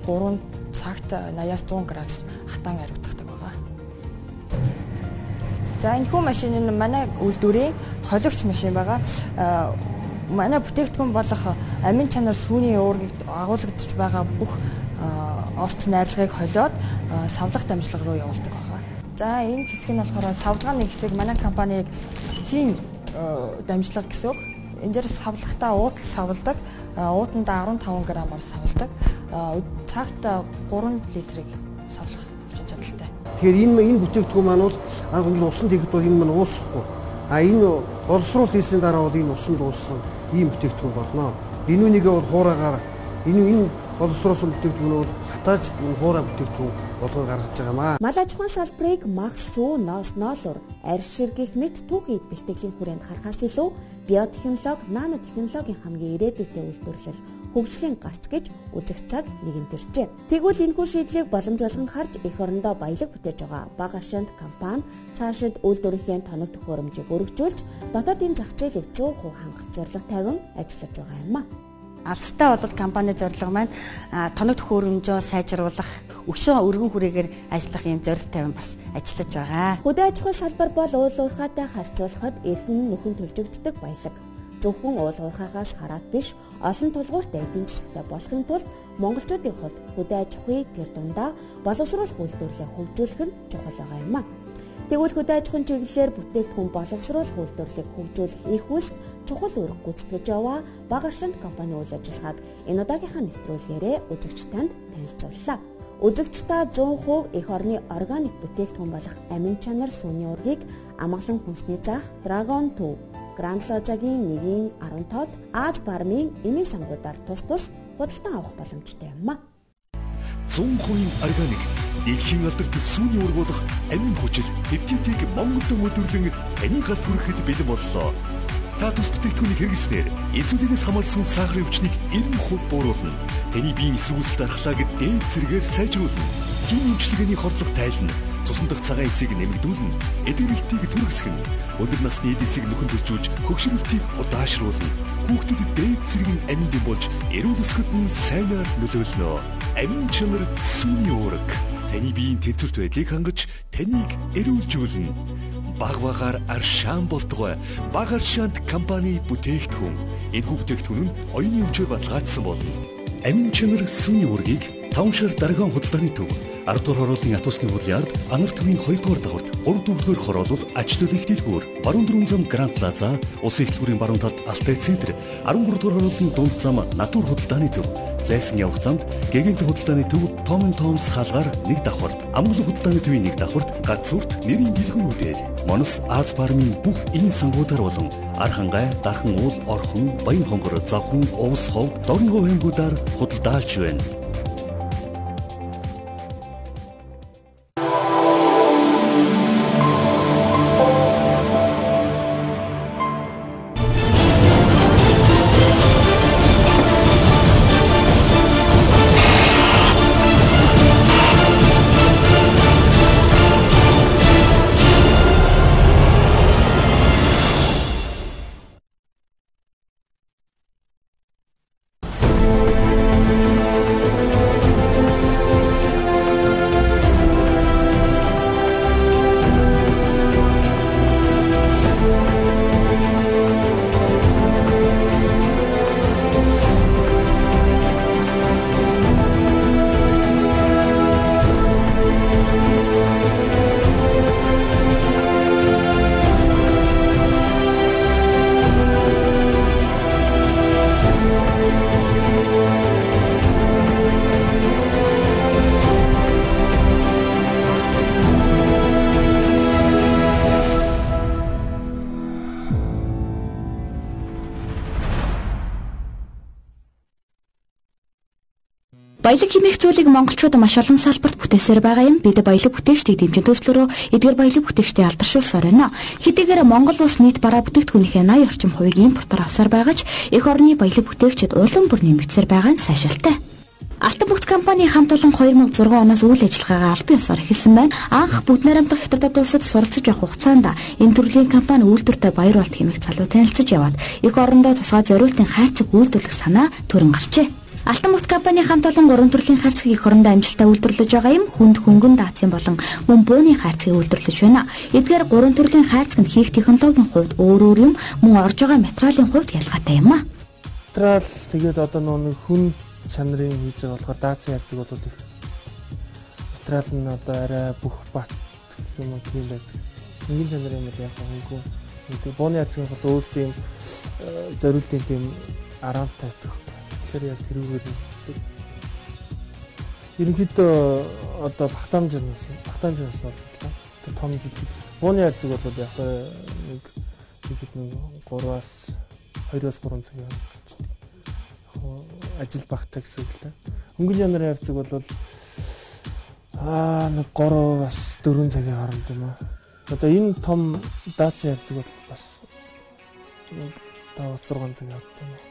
3 цагт 80-аас 100 градус хатаан ариутгадаг байгаа. За энэ хүү машин нь манай үйлдвэрийн холигч машин байгаа. Манай бүтээгдэхүүн болох амин чанар сүүний уургийг агуулгадж байгаа бүх орц найрлагыг холиод савлах дамжлага руу явуулдаг байгаа. За энэ хэсэг нь болохоор савлгааны хэсэг манай компаниг эзлийн дамжлага гэсэн үг. Энэ дээрс савлахдаа уудал савладаг. Уудандаа 15 грамаар савладаг. Цагт 3 литрийг савлах чадaltaй. Тэгэхээр энэ бүтээгдэхүүн маань бол анх усан тэгэхэд бол энэ маань уусахгүй. Энэ боловсруулалт хийсний дараа бол энэ усан дууссан ийм бүтээгдэхүүн болно. Энүүнийгээ бол хуураагаар энэ боловсруулсан бүтээгдэхүүн бол хатааж энэ хуурай бүтээгдэхүүн болгон гаргаж байгаа маа. Мал аж ахуйн салбарыг мах, сүү, ноос, ноолуур, арьс шир гэх мэт түүхийд бэлтгэлийн хүрээнд харахаас илүү биотехнологи, нанотехнологийн хамгийн ирээдүйтэй үйлдвэрлэл хөгжлийн гарц гэж үзэх цаг нэгэн төржээ. Тэгвэл энэхүү шийдлийг боломж болгон харж эх орондоо баялаг бүтээж байгаа бага аршинд компани цаашид үйлдвэрлэлийн тоног төхөөрөмжийг өргөжүүлж дотоодын зах зээлийг 100% хангах зорилго тавин ажиллаж байгаа юм а. Алстай бол компани зорилго маань тоног төхөөрөмжөө сайжруулах, өшөө өргөн хүрээгээр ажиллах юм зорилго тавин бас ажиллаж байгаа. Хөдөө аж ахуйн салбар бол уул уурхайтай харьцуулахад эрхэм нөхөн төлжөгддөг баялаг. Зөвхөн уул уурхайгаас хараад биш, олон тулгууртай эдийн засагтай болохын тулд монголчуудын хувьд хөдөө аж ахуйг тэр дундаа боловсруулах үйлдвэрлэлийг хөгжүүлэх нь чухал байгаа юм а. Тэгвэл хөдөө аж ахуйн чиглэлээр бүтээгдэхүүн боловсруулах үйлдвэрлэлийг хөгжүүлэх их үс чухал үүрэг гүйцэтгэж яваа бага аршинд компани үйл ажиллагааг энэ удаагийнхаа нэвтрүүлгээрээ үзэгчдэнд танилцууллаа. Үзэгчдээ 100% эх орны органик бүтээгдэхүүн болох амин чанар сүүний ургийг амгалан хүнсний заах Dragon 2 Гранд Лозагийн 1.10 Аз бармын эмийн сангуудаар тус худалдан авах боломжтой юм а. 100% органик дэлхийн алдарт сүүний ураг болох амин хүчил пептидийг Монголд мөдөрлөн таны гарт хүрэхэд бэлэн боллоо. Та тус бүтээгдэхүүнийг хэрэглэснээр инсулинээс хамаарсан сахарын өвчнийг 90% бууруулна. Таны биеийн эсрэгүүцэл дархлааг дээд зэргээр сайжруулна. Хин эмчилгээний хордлого тайлна. Цусан дахь цагаан эсийг нэмэгдүүлнэ. Эдгэрэлтийг түргэсгэнэ. Өндөр насны эд эсийг нөхөн төлжүүлж хөгшрөлтийг удаашруулна. Хүүхдэд дээд зэргийн аминд болж эрүүл өсгөд нь сайнаар нөлөөлнө. Амин чанар сүүний ураг. Таны биеийн тэнцвэрт байдлыг хангаж таныг эрүүлжүүлнэ. Багвагаар аршаан болтгой бага аршаанд компани бүтээгдэхүүн. Энэхүү бүтээгдэхүүн нь оюуны өмчөөр баталгаажсан болно. Амин чанар сүүний ургийг 5 шар даргаан худалдааны төв 10 дугаар хорооллын атусны худлын ард анар төвийн 2 дугаар давхарт 3 дугаар хороолол ажлал их дэлгүүр баруун дөрвөн зам Гранд Плаза улсын эхлэлгүүрийн баруун талд Алтай центр 13 дугаар хорооллын дунд зам Натур худалдааны төв зайсан явах замд Гэгэнт худалдааны төв Том Томс хаалгаар 1 давхарт Амгалан худалдааны төвийн 1 давхарт Газуурт нэрийн дэлгүүрүүдээр Монос Аз бармын бүх энэ сангуудаар болон Архангай, Дархан уул, Орхон, Баян хонгор, Завхан, Увс ховд, Дорногов аймагуудаар худалдаалж байна. Баялаг хэмээх зүйлийг монголчууд маш олон салбарт бүтээсээр байгаа юм. Бид баялаг бүтээгчдийг дэмжих төслөөрөө эдгээр баялаг бүтээгчдийг алдаршуулсаар байна. Хэдийгээр Монгол улс нийт бараа бүтээгдэхүүнийхээ 80 орчим хувийг импортоор авсаар байгаа ч эх орны баялаг бүтээгчид улам бүр нэмэгдсээр байгаа нь сайшаалтай. Алтан бүгд компани хамт олон 2006 оноос үйл ажиллагаагаа албан ёсоор эхэлсэн байна. Анх Бүгд найрамдах хятадд улсад суралцж явах хугацаанд энэ төрлийн компани үйлдвэртэй баяр болт хэмээх залуу танилцж яваад эх орондоо тусгай зориултын хайрцаг үйлдвэрлэх санаа төрөн гарчээ. Алтан бүгд компани хамт олон 3 төрлийн хайрцаг эх орондоо амжилттай үйлдвэрлэж байгаа юм. Хүнд хөнгөн даацын болон мөн бөөний хайрцгийг үйлдвэрлэж байна. Эдгээр 3 төрлийн хайрцаг нь хийх технологийн хувьд өөр юм, мөн орж байгаа материалын хувьд ялгаатай юм а. Материал тэгээд одоо нэг хүн чанарын хийж байгаа болохоор даацын хайрцаг бол их материал нь одоо арай бүх бат юм уу тийм байдаг. Ингийн чанар юм бол яг хөнгөө нэг бооны харцгийн бол өөртөө юм зориултын тийм араамтай байдаг. Тэгэхээр яг тэрүүгээр нь ерөнхийдөө одоо багтаамжнаас бол та том жижиг бооны харцэг бол яг нэг 3-аас 2-3 цагийн болчихдог. Ажил багтаа гэсэн үг л та. Өнгөн чанарын харцэг бол нэг 3-аас 4 цагийн хооронд юм аа. Одоо энэ том даацын харцэг бол бас 5-6 цагийн хооронд юм аа.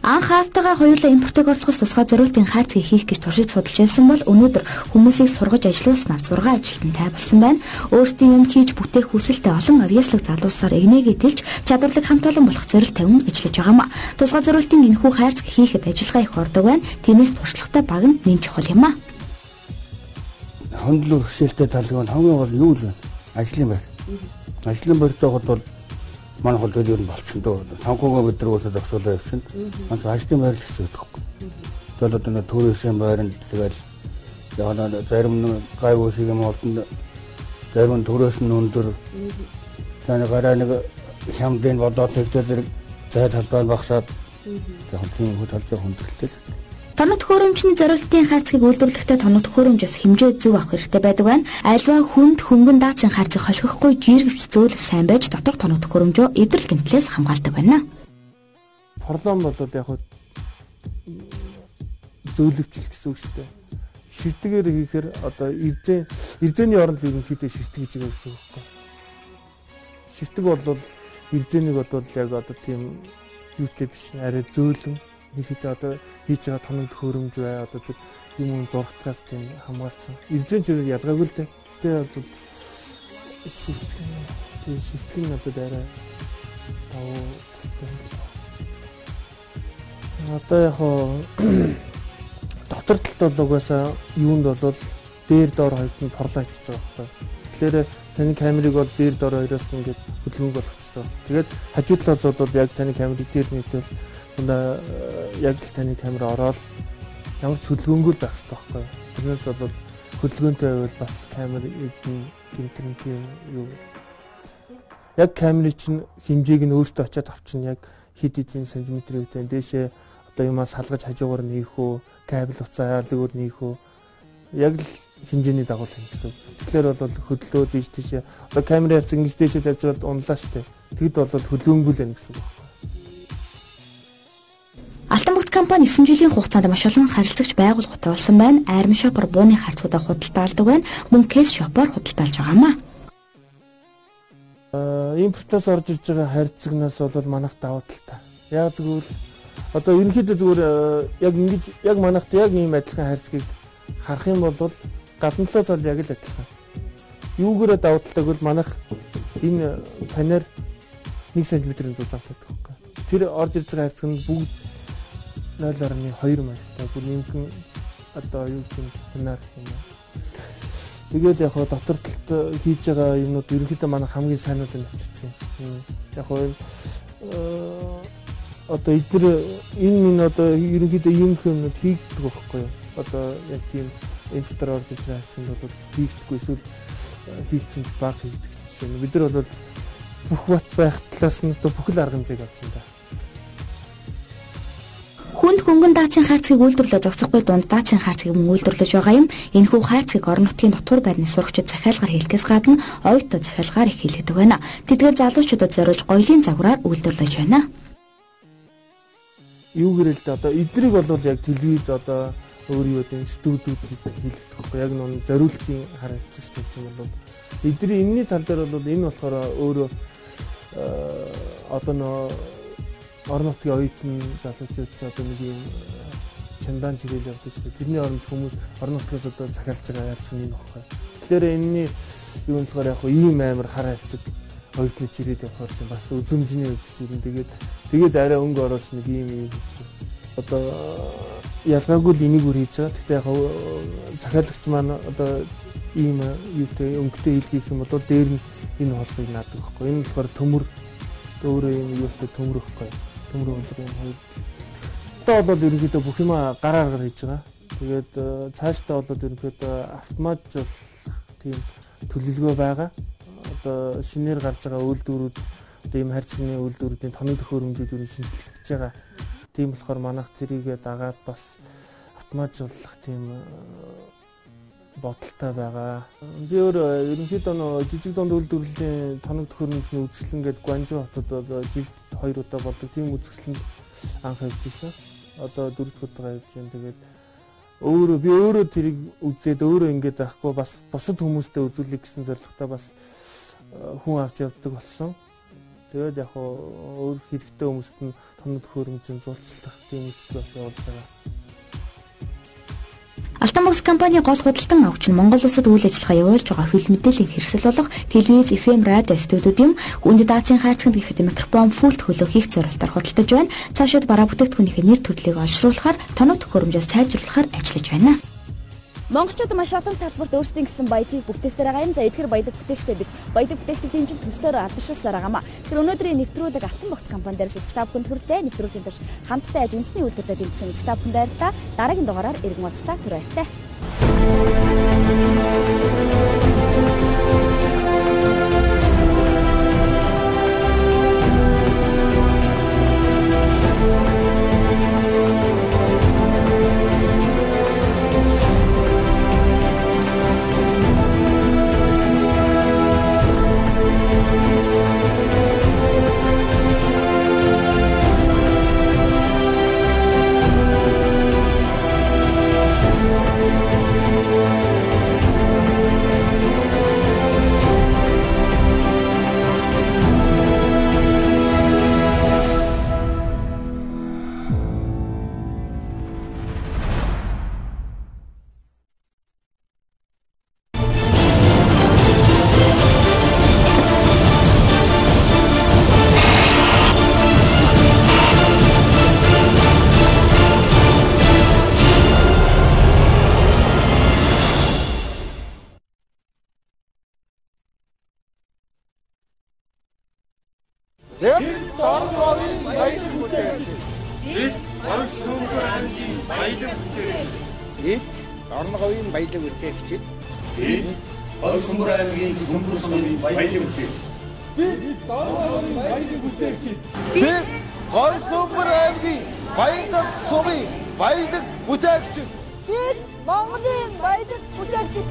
Анх автогаа хоёулаа импортыг орлохоос тусгай зориултын хайрцгийг хийх гэж туршиж судалж байсан бол өнөөдөр хүмүүсийг сургаж ажилуулснаар 6 ажилтан тай болсон байна. Өөрсдийн юм хийж бүтээх хүсэлтэй олон авьяаслаг залуусаар эгнээгээ тэлж чадварлаг хамт олон болох зорилт тавин ажиллаж байгаамаа. Тусгай зориултын энэхүү хайрцаг хийхэд ажиллагаа их ордог байна. Тиймээс туршлагатай баг нь нэн чухал юм аа. Хөндлөөр хөшөөлтэй талыг нь хамгийн гол юу вэ? Ажлын байр. Ажлын байртай бол манай хол дээр нь болчихсон дөө. Санхүүгийн өдрөөсөө зогсоолоо явсан. Манайх ажлын байр л гэсэн үг байхгүй. Тэгэл одоо төрөөсөн байранд тэгэл яана зарим нь гай үсэг юм олдонд зарим нь төрөөс нь өндөр. Таны гараа нэг хямдын бодоод тэгтэй зэрэг зай талбай багсаад яг тийм хөл талцаа хүндэлтэй. Тоног төхөөрөмчний зориултын хайрцгийг үйлдвэрлэхдээ тоног төхөөрөмжөөс хэмжээ зөв авах хэрэгтэй байдаг байна. Альва хүнд хөнгөн даацын хайрцаг холхихгүй жиргэвч зөөлөв сайн байж дотор тоног төхөөрөмжөө эвдрэл гэмтлээс хамгаалдаг байна. Поролон бол яг зөөлөвчл гэсэн үг шүү дээ. Ширтэгээр хийхээр одоо эрзэний оронд л ерөнхийдөө ширтэг гэж байгаа гэсэн үг байна. Ширтэг бол эрзэнийг бол яг одоо тийм юутэй биш арай зөөлөн ихэд одоо хийж байгаа тоног төхөөрөмж бай одоо тэр юм зургатаас тийм хамгаалсан. Эрзэн ч ялгаагүй л дээ. Гэтэ бол ширтгэн надад арай одоо яг дотор талд бол угаасаа юунд бол дээр доор хоёрт нь порлоо хийчихэж байгаа байхгүй. Тэгэхээр таны камерыг бол дээр доор хоёроос нь ингээд хөдөлгөөн болгочихж байгаа. Тэгээд хажуу талаас бол яг таны камерыг дээр нийтвэл яг л таны камер ороод ямар ч хөдөлгөөнгүй байх хэрэгтэй байхгүй. Тэрнээс бол хөдөлгөөнтэй байвал бас камер эдэн гинтэн тийм юу. Яг камерын чинь хэмжээг нь өөртөө очиад авчихна яг хэд хэдэн сантиметрийн үедээ дээшээ одоо юмаа салгаж хажуугаар нээх үү, кабель уцаа яалгаар нээх үү. Яг л хэмжээний дагуу л гэсэн. Тэгэхээр бол хөдлөө дээш тийшээ одоо камерын харц ингэж дээшээ тавьж байгаад унлаа штэ. Тэгэд бол хөдөлгөөнгүй л байна гэсэн үг. Алтан бүгд компани 9 жилийн хугацаанд маш олон харилцагч байгууллагатай болсон байна. Айрам шопор бууны харцуудаа худалдаалдаг байна. Мөн кейс шопор худалдаалж байгаамаа. Импортоос орж иж байгаа харилцагнаас бол манайх давуу талтай. Яг тэгвэл одоо ерөнхийдөө зүгээр яг ингэж яг манайхт яг ийм адилхан харилцагыг харах юм бол гадна талаас бол яг л адилхан. Юугээрээ давуу талтай гэвэл манайх энэ панер 1 см-ийн зузаантай байхгүй. Тэр орж ирж байгаа харилцаг нь бүгд 0.2 маятай бүр нэмхэн одоо юу гэх юм панер юм. Тэгээд яг дотор талд хийж байгаа юмнууд ерөнхийдөө манай хамгийн сайнууд нь очиж байна. Яг одоо энэ одоо ерөнхийдөө юм юмнууд хийгддэг байхгүй юу? Одоо яг тийм импортоор орж ирж байгаа чинь бол хийгдэггүй эсвэл хийгдсэн ч бага хийгдэх чинь. Бид нар бол бүх бат байх талаас нь бүх л арга хэмжээг авч байна. Хүнд хөнгөн даацын хайрцгийг үйлдвэрлэж зогсохгүй дунд даацын хайрцгийг мөн үйлдвэрлэж байгаа юм. Энэхүү хайрцгийг орон нутгийн дотор байрны сурагчид захиалгаар хийлгээс гадна оюутнууд захиалгаар их хийлгдэг байна. Тэдгээр залуучуудад зориулж гоёлын загвараар үйлдвэрлэж байна. Юу гэрэл дээ одоо эднийг бол яг телевиз одоо өөр юу гэдэг студиуд хийлгдэг байхгүй яг нэг зориултын харилцагчтай юм бол эдний энэний тал дээр бол энэ болохоор өөрөө одоо орон нутгийн оюутны залуучууд ч одоо нэг юм чандан чиглэл явдаг шүү. Тэрний оронд хүмүүс орон нутгаас одоо захиалж байгаа харилцаг нэг багхгүй. Тэгэхээр энэний юу болохоор яг ийм амар хар харилцаг оюутны чирээд явахаар чинь бас үзэмжний өвчтөн тэгээд арай өнгө оруулж нэг ийм одоо ялгаагүй л энийг үр хийж байгаа. Гэхдээ яг захиалагч маань одоо ийм юутэй өнгөтэй хэлгийх юм бол дээр нь энэ холбыг наадаг байхгүй. Энэ болохоор төмөр өөрөө юм юутай төмөр байхгүй. Төмөр өндөр юм хоёр. Одоо бол ерөнхийдөө бүх юм гараар хийж байгаа. Тэгээд цаашдаа бол ерөнхийдөө автоматжуулах тийм төлөвлөгөө байгаа. Одоо шинээр гарч байгаа үйлдвэрүүд одоо ийм харьцагны үйлдвэрүүдийн тоног төхөөрөмжүүд юу шинжлэгдэж байгаа. Тийм болохоор манайх тэрийгээ дагаад бас автоматжуулах тийм бодолтой байгаа. Би өөр ерөнхийдөө жижиг дунд үйлдвэрлэлийн тоног төхөөрөмжийн үзэсгэлэн гэдэг Гуанчжоу хотод одоо жилд 2 удаа болдог тийм үзэсгэлэнд анх явж ирсэн. Одоо 4 дахь удаа явж байна. Тэгээд би өөрөө тэрийг үзээд өөрөө ингэж байхгүй бас бусад хүмүүстэй үзүүлэх гэсэн зорилготой бас хүн авч явдаг болсон. Тэгээд яг өөр хэрэгтэй хүмүүст нь тоног төхөөрөмжийн зурцлах тийм үйлчлэл бас явуулж байгаа. Алтан бокс компани гол худалдан авч нь Монгол улсад үйл ажиллагаа явуулж байгаа хөл мэдээллийн хэрэгсэл болох телевиз, FM, радио студиудын үндэд Азийн хайрцагт гэхэд микрофон, пульт хөлөө хийх зорилтоор худалдаж байна. Цаашид бараа бүтээгдэхүүнийхээ нэр төрлийг олшруулахаар, тоног төхөөрөмжөөс сайжруулахаар ажиллаж байна. Монголчууд маш олон салбарт өөрсдийн гэсэн баялагийг бүтээсээр байгаа юм. За эдгээр баялаг бүтээгчтэй бид баялаг бүтээгчдийн хэмжээнд төслөөр алдаршуулсаар байгаамаа. Тэр өнөөдрийн нэвтрүүлэг Алтан бокс компани дээр сэтгч та бүхэнд хүрэлээ. Нэвтрүүлгийн турш хамтдаа аж үндэсний үйлдвэрлэлд дэмжсэн сэтгч та бүхэнд баярлалаа. Дараагийн дугаараар иргэн уулзлаа. Түр баяртай. Орногын баялаг бүтээгчид Орон Сумбар аймгийн Сумбар сумын баялаг бүтээгчид Орон Сумбар аймгийн баялаг сумын баялаг бүтээгчид бид Монголын баялаг бүтээгчид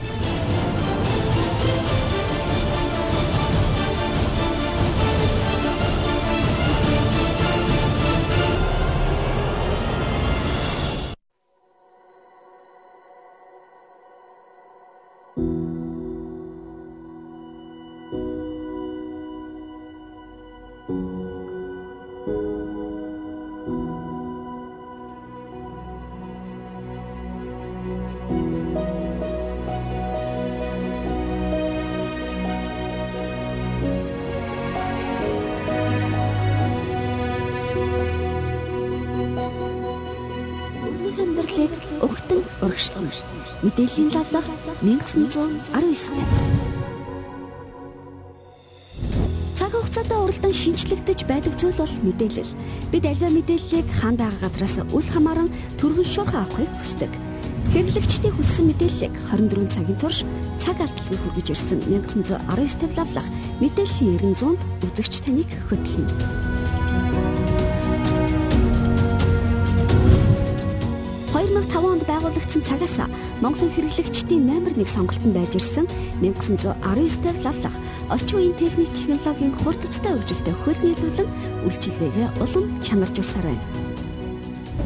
өгтөн урагшлан мэдээллийн лавлах 1919 цаг хугацаатай уралдан шинжлэгдэж байдаг зүйл бол мэдээлэл. Бид аливаа мэдээллийг хаан байгаа газраас үл хамааран түргэн шуурхай авахыг хүсдэг. Хэрэглэгчдийн хүссэн мэдээллийг 24 цагийн турш цаг алдалгүй хүргэж ирсэн 1919 лавлах мэдээллийн 900-д үзэгч таныг хөтлөнө. 2005 онд байгуулагдсан цагаас Монголын хэрэглэгчдийн номер 1 сонголтод байж ирсэн 1919 лавлах орчин үеийн техник технологийн хурдцтай хөгжилтэй хөл нийлүүлэн үйлчилгээгээ улам чанаржуулсаар байна.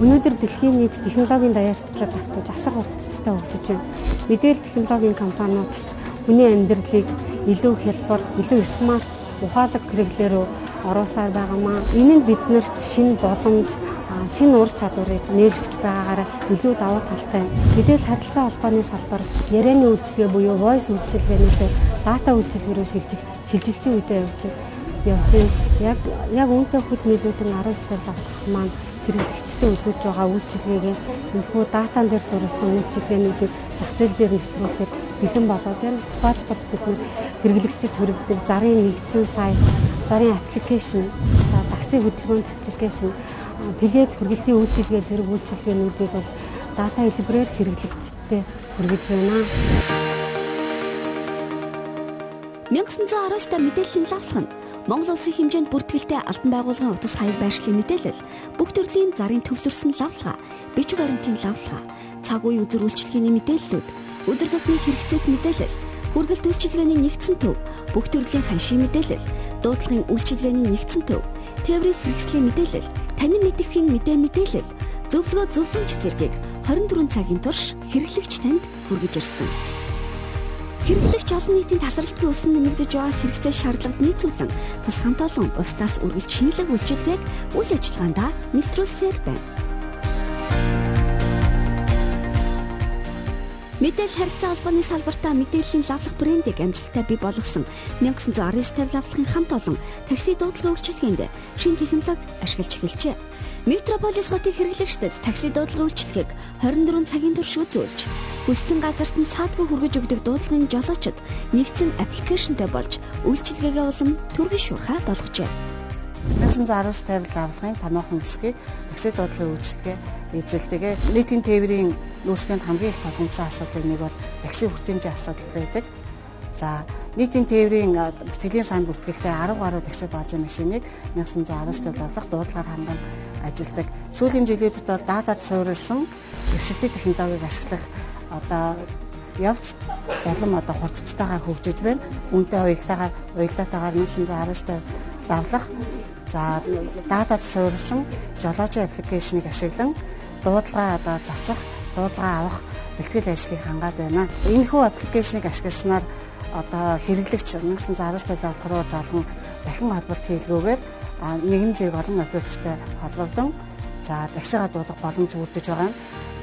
Өнөөдөр дэлхийн нийт технологийн даяарчлалд автаж асар хурдцтай хөгжиж байна. Мэдээлэл технологийн компаниудад хүний амьдралыг илүү хялбар, илүү смарт, ухаалаг хэрэглээрөө оруулсаар байгаамаа. Энэ нь биднэрт шинэ боломж, шинэ ур чадварыг нээж өгч байгаагаар илүү давуу талтай. Мэдээлэл харилцаа холбооны салбар ярианы үйлчилгээ буюу voice үйлчилгээнээс дата үйлчилгээ рүү шилжилтийн үедээ явж яг үүнтэй хөл нийлүүлэн 19 лавлах маань хэрэглэгчтэй үзүүлж байгаа үйлчилгээг энэхүү датан дээр суурилсан үйлчилгээнүүдийг зах зээл дээр нэвтрүүлэхэд бэлэн болоод байна. Тухайлбал бид хэрэглэгчид хүргэдэг зарын нэгдсэн сайт, зарын аппликейшн, такси хөдөлгөөнд аппликейшн, плед хүргэлтийн үйлчилгээ зэрэг үйлчилгээнүүдийг бол дата хэлбэрээр хэрэглэгчдэд хүргэж байна. 1919 мэдээллийн лавлах нь Монгол улсын хэмжээнд бүртгэлтэй албан байгууллагын утас хаяг байршлын мэдээлэл, бүх төрлийн зарын төвлөрсөн лавлага, бичиг баримтын лавлага, цаг үе үзэр үйлчилгээний мэдээллүүд, өдөр тутмын хэрэгцээт мэдээлэл, хүргэлт үйлчилгээний нэгдсэн төв, бүх төрлийн ханшийн мэдээлэл, дуудлагын үйлчилгээний нэгдсэн төв, тээврийн хэрэгслийн мэдээлэл, танин мэдрэхийн мэдээлэл, зөвлөгөө зөвлөмж зэргийг 24 цагийн турш хэрэглэгч танд хүргэж ирсэн. Хэрэглэгч олон нийтийн тасралтгүй өсөн нэмэгдэж байгаа хэрэгцээ шаардлагад нийцүүлэн тус хамт олон бусдаас үргэлж шинэлэг үйлчилгээг үйл ажиллагаандаа нэвтрүүлсээр байна. Мэдээлэл харилцаа холбооны салбартаа мэдээллийн лавлах брендийг амжилттай бий болгосон 1919 лавлахын хамт олон такси дуудлагын үйлчилгээнд шинэ технологи ашиглаж эхэлжээ. Метрополис хотын хэрэглэгчдэд такси дуудлагын үйлчилгээг 24 цагийн турш үзүүлж, хүссэн газарт нь саадгүй хүргэж өгдөг дуудлагын жолоочид нэгдсэн аппликейшнтэй болж үйлчилгээгээ улам түргэн шуурхай болгожээ. 1919 лавлахын томоохон хэсгийг такси дуудлагын үйлчилгээ эзэлтэйгээ нийтийн тээврийн үйлчлэгэнд хамгийн их тулгымцсан асуудал нэг бол такси хүртээмжийн асуудал байдаг. За нийтийн тээврийн тэтгэлийн санд бүртгэлтэй 10 гаруй такси баазын машиныг 1919 лавлах дуудлагаар ханган ажилладаг. Сүүлийн жилүүдэд бол даатад суурилсан дэвшилтийн технологиг ашиглах явц болон хурцтайгаар хөгжиж байна. Үүнтэй уялдаатайгаар 1919 лавлах за даатад суурилсан жолоочийн аппликейшнийг ашиглан дуудлага цацах, дуудлага авах бэлтгэл ажлыг хангаад байна. Энэхүү аппликейшнийг ашигласнаар хэрэглэгч 1919 лавлах руу залган дахин холболт хийлгүүгээр нэгэн зэрэг олон оператортай холбогдсон. За таксигаа дуудах боломж бүрдэж байгаа.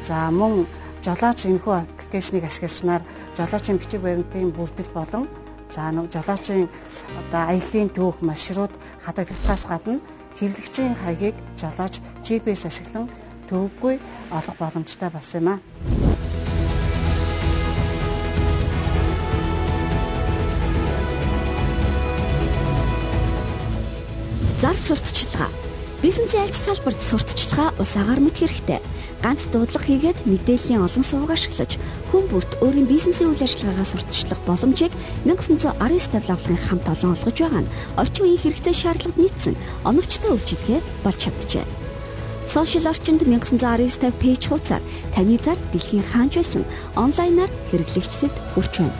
За мөн жолооч энэхүү аппликейшнийг ашигласнаар жолоочийн бичиг баримтын бүрдэл болон жолоочийн аяллаа түүх маршрут хадгалагдахаас гадна хэрэглэгчийн хаягийг жолооч GPS ашиглан төвөггүй олох боломжтой болсон юм а. Зар сурталчилгаа. Бизнесийн альж салбарт сурталчилгаа ус агаар мэт хэрэгтэй. Ганц дуудлага хийгээд мэдээллийн олон сувг ашиглаж хүн бүрт өөрийн бизнесийн үйл ажиллагаагаа сурталчлах боломжийг 1919 лавлахын хамт олон олгож байгаа нь орчин үеийн хэрэгцээ шаардлагад нийцсэн оновчтой үйлчилгээ болж чаджээ. Сошиал орчинд 1919 пэйж хуудасаар таны зар дэлхийн хаанч байсан онлайнаар хэрэглэгчдэд хүрч байна.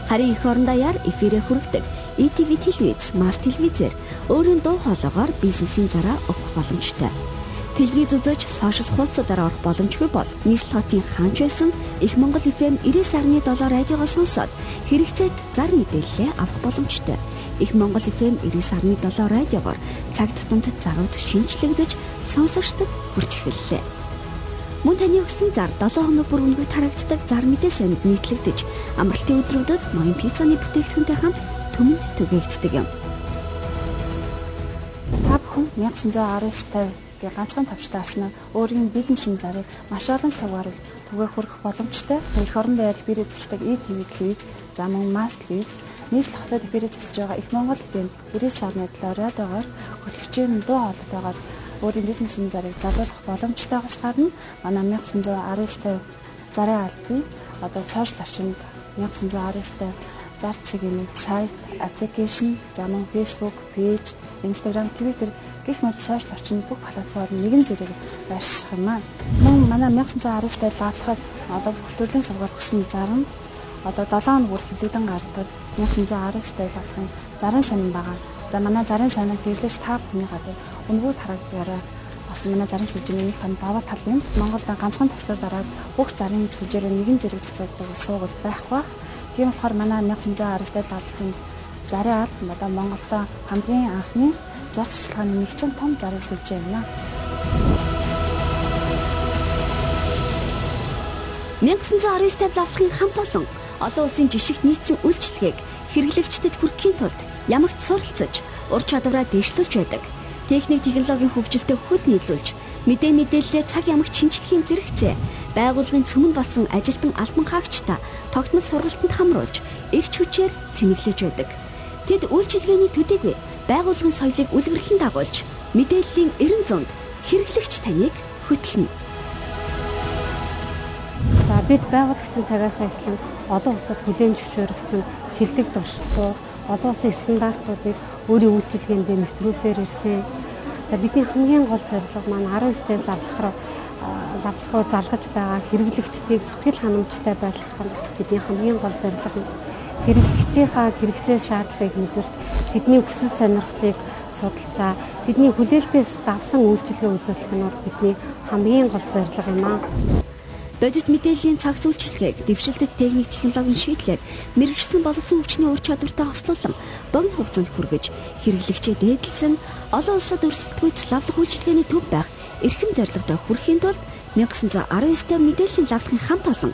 Харин эх орон даяар эфирээ хүргэдэг ETV телевиз, Mass телевизээр өөрийн дуу хоолойгоор бизнесийн зараа өгөх боломжтой. Телевиз үзэж сошиал хуудасуудаар орох боломжгүй бол нийслэл хотын хаанч байсан Их Монгол FM 99.7 радиогоо сонсоод хэрэгцээт зар мэдээлэлээ авах боломжтой. Их Монгол FM 99.7 радиогоор цаг тутамд зарууд шинжлэгдэж сонсогчдод хүрч эхэллээ. Мөн таны өгсөн зар 7 хоног бүр үнгүй тарагддаг зар мэдээ санд нийтлэгдэж амралтын өдрүүдэд ноён пиццаны бүтээгдэхүүнтэй хамт түмэнд түгээгддэг юм. Та бүхэн 1919 гэ ганцхан тавчтай арснаар өөрийн бизнесийн зарыг маш олон сувгаар түгээх хүргэх боломжтой. Эх орон даяар эфирээ цэцдэг ETV телевиз, за мөн Mass телевиз, нийслэл хотод эфирээ цэцэж байгаа Их Монгол FM 99.7 радиогоор хөтлөгчийн дуу хоолойгоор өөрийн бизнесийн зарыг залуулах боломжтойгоос гадна манай 1919 зарын албан сошиал орчинд 1919 зар цэгийн сайт, аппликейшн, за мөн Facebook, пэйж, Instagram, Twitter гэх мэт сошиал орчинд бүх платформ нэгэн зэрэг байрших юм аа. Мөн манай 1919 лавлахад бүх төрлийн сувгаар хүрсэн зар нь 7 хоног бүр хэвлэгдэн гардаг 1919 лавлахын зарын сонин байгаа. За манай зарын сонин гэрлэж та бүхний гадар өнгөө харагдаарай. Бас манай зарын сүлжээний нэг том даваа тал юм. Монголд ганцхан төвчдөр дараа бүх зарын сүлжээрээ нэгэн зэрэг цэцэгдэг суугал байхгүй. Тийм болохоор манай 1919 лавлахын зарын албан Монголд хамгийн анхны зар сурталчилгааны нэгдсэн том зарын сүлжээ юм. 1919 лавлахын хамт олон улсын жишгт нийцсэн үйлчилгээг хэрэглэгчдэд хүргэхийн тулд ямагт суралцаж, ур чадвараа дээшлүүлж байдаг. Техник технологийн хөгжилтэй хөл нийлүүлж, мэдээлэлээ цаг ямагт шинжилгээний зэрэгцээ, байгууллагын цөмөн болсон ажилтан албан хаагчдаа тогтмол сургалтанд хамруулж, эрч хүчээр цэнэглэж байдаг. Тэд үйлчилгээний төдийгүй байгууллагын соёлыг үлгэрлэн дагуулж, мэдээллийн 90% хэрэглэгч таныг хөтлөнө. За бид байгуулагдсан цагаас эхлэн олон улсад хүлээн зөвшөөрөгдсөн шилдэг туршлагууд, олон улсын стандартуудыг өөрийн үйлчилгээндээ нэвтрүүлсээр ирсэн. За бидний хамгийн гол зорилго маань 19-тэй завлахуу залгаж байгаа хэрэглэгчдийг сэтгэл ханамжтай байлгах нь бидний хамгийн гол зорилго юм. Хэрэглэгчийнхаа хэрэгцээ шаардлагыг мэдэрч тэдний хүсэл сонирхлыг судалж, тэдний хүлээлтээс давсан үйлчилгээ үзүүлэх нь бидний хамгийн гол зорилго юм аа. Бодит мэдээллийн цаг зөвлөлтийг дэвшилтэт техник технологийн шийдлээр мэрэгжсэн боловсон хүчний ур чадвартай хослуулан богино хугацаанд хүргэж хэрэглэгчээ дээдлсэн олон улсад өрсөлдөхүйц лавлах үйлчилгээний төв байх эрхэм зорилготой хүрэхийн тулд 1919-т мэдээллийн лавлахын хамт олон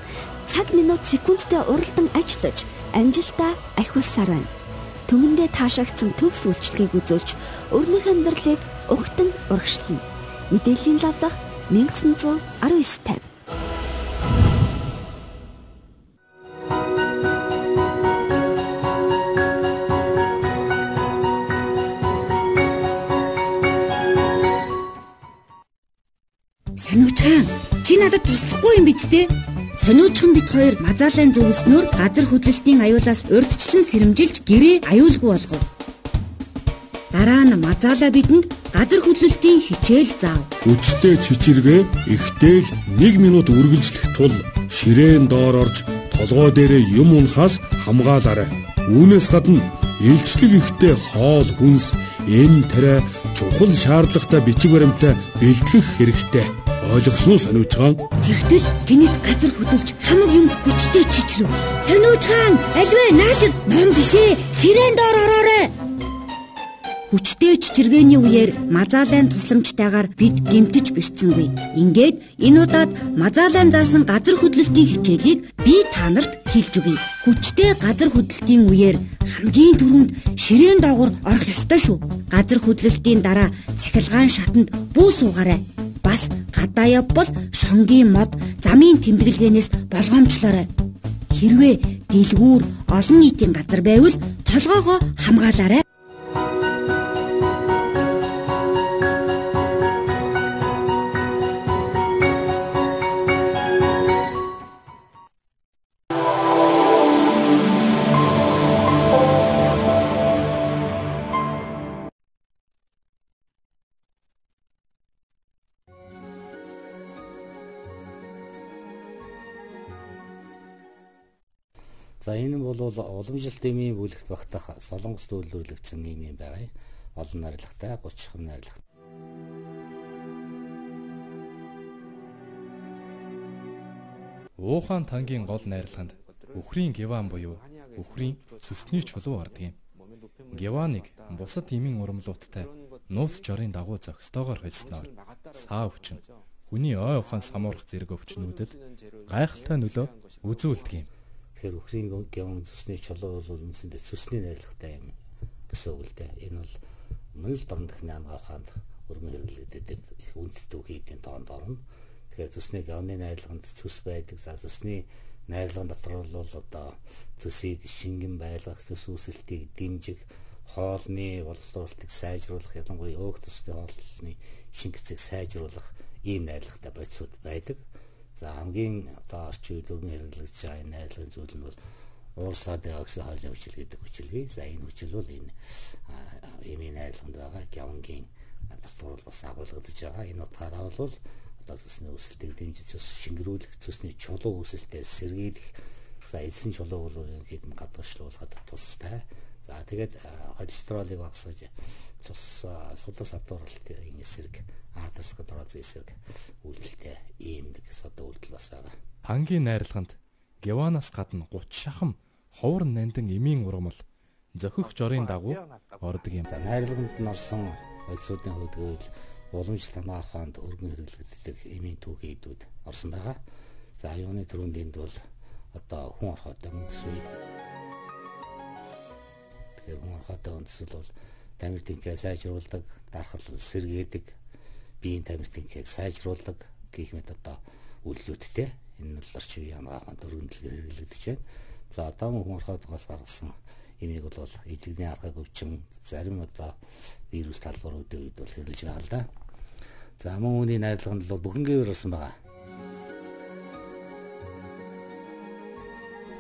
цаг минут секундтай уралдан ажиллаж амжилтаа ахиулсаар байна. Түмэндээ таашаагдсан төгс үйлчилгээг үзүүлж өрнөх амьдралыг өгтөн урагшлна. Мэдээллийн лавлах 1919. Сониучхан, чи надад туслахгүй юм биз дээ? Сониучхан бид хоёр мазаалайн зөвлснөөр газар хөдлөлтийн аюулаас урьдчилан сэрэмжилж гэрээ аюулгүй болгов. Дараа нь мазаалаа бидэнд газар хөдлөлтийн хичээл заав. Хүчтэй чичиргээ ихтэйг 1 минут үргэлжлэх тул ширээн доор орж толгой дээрээ юм унахаас хамгаалаарай. Үүнээс гадна илчлэг ихтэй хоол хүнс эм тэрэ чухал шаардлагатай бичиг баримтаа бэлтгэх хэрэгтэй. Ойлгосноо сониучхан? Тэгтэл гинэт газар хөдөлж хамаг юм хүчтэй чичрэв. Сониучхан, альвэ наашир ном бишээ, ширээн доор ороорой. Хүчтэй чичиргээний үеэр мазаалайн тусламжтайгаар бид гэмтэж бэрцсэнгүй. Ингээд энэ удаад мазаалайн заасан газар хөдлөлтийн хичээлийг би та нарт хэлж өгье. Хүчтэй газар хөдлөлтийн үеэр хамгийн түрүүнд ширээн доогуур орох ёстой шүү. Газар хөдлөлтийн дараа цахилгаан шатанд бүү суугаарай. Бас гадаа явбал шонгийн мод замын тэмдэглэгээнээс болгоомжлоорой. Хэрвээ дэлгүүр олон нийтийн газар байвал толгоогоо хамгаалаарай. За энэ бол уламжлалт эмийн бүлэгт багтах Солонгост үйлдвэрлэгдсэн эм байгаа. Олон найрлагатай 30 хэм найрлагатай. Ухаан тангийн гол найрлаганд үхрийн геван буюу үхрийн цөсний чулуу ордог юм. Геваныг бусад эмийн урамлуудтай нууц жорын дагуу зохистойгоор холсноор саа өвчин, хүний ой ухаан самуурах зэрэг өвчнүүдэд гайхалтай нөлөө үзүүлдэг юм. Тэгэхээр үхрийн геван цөсний чулуу бол үндсэндээ цөсний найрлагатай юм гэсэн үг л дээ. Энэ бол мөн л дорн дахны ангаа ухаанд өргөн хэрэглэгддэг их үнэтэй үеийн тоонд орно. Тэгэхээр цөсний геваны найрлаганд цөс байдаг. За цөсний найрлагын дотор бол одоо цөсийг шингэн байлгах, цөс үүсэлтийг дэмжих, хоолны боловсруулалтыг сайжруулах, ялангуяа өөх цөсний хоолны шингэцийг сайжруулах ийм найрлагатай бодисууд байдаг. За хамгийн одоо орчин үед өргөн хэрэглэгдэж байгаа энэ найрлагын зүйл нь бол уурсаад гэсэн хоолны хүчил гэдэг хүчил бий. За энэ хүчил бол энэ эмийн найрлаганд байгаа гявангийн дотор бас агуулгадж байгаа. Энэ утгаараа бол одоо цөсний үүсэлтийг дэмжиж цөс шингэрүүлэх, цөсний чулуу үүсэлтээ сэргийлэх. За эзэн чулуу бол ерөнхийд нь гадагшлуулахад тустай. За тэгээд холестеролыг багасгаж цус судлах садууралтын эсрэг атеросклерозын эсрэг үйлдэлтэй ийм гэсэн одоо үйлдэл бас байгаа. Тангийн найрлаганд геванаас гадна 30 шахам ховор нандин эмийн ургамал зохих жорын дагуу ордог юм. За найрлаганд нь орсон улсуудын хувьд гэвэл уламжлалт танаа ухаанд өргөн хэрэглэгддэг эмийн түүхий эдүүд орсон байгаа. За юуны төрөнд энд бол одоо хүн орхойтой үндэсүй. Тэгэхээр хүн орхойтой үндэсэл бол тамир тэнхээ сайжруулдаг, дархал сэргээдэг, биеийн тамир тэнхээ сайжруулдаг гэх мэт одоо үйлдэлүүдтэй. Энэ бол орчин үеийн ангааханд өргөн хэрэглэгдэж байна. За одоо хүн орхойдоос гаргасан эмийг бол эдгний аргаг өвчин, зарим одоо вирус талбаруудын үед бол хэрэглэж байгаа л да. За мөн үүний найрлаганд бол бүхэнгээр орсон байгаа.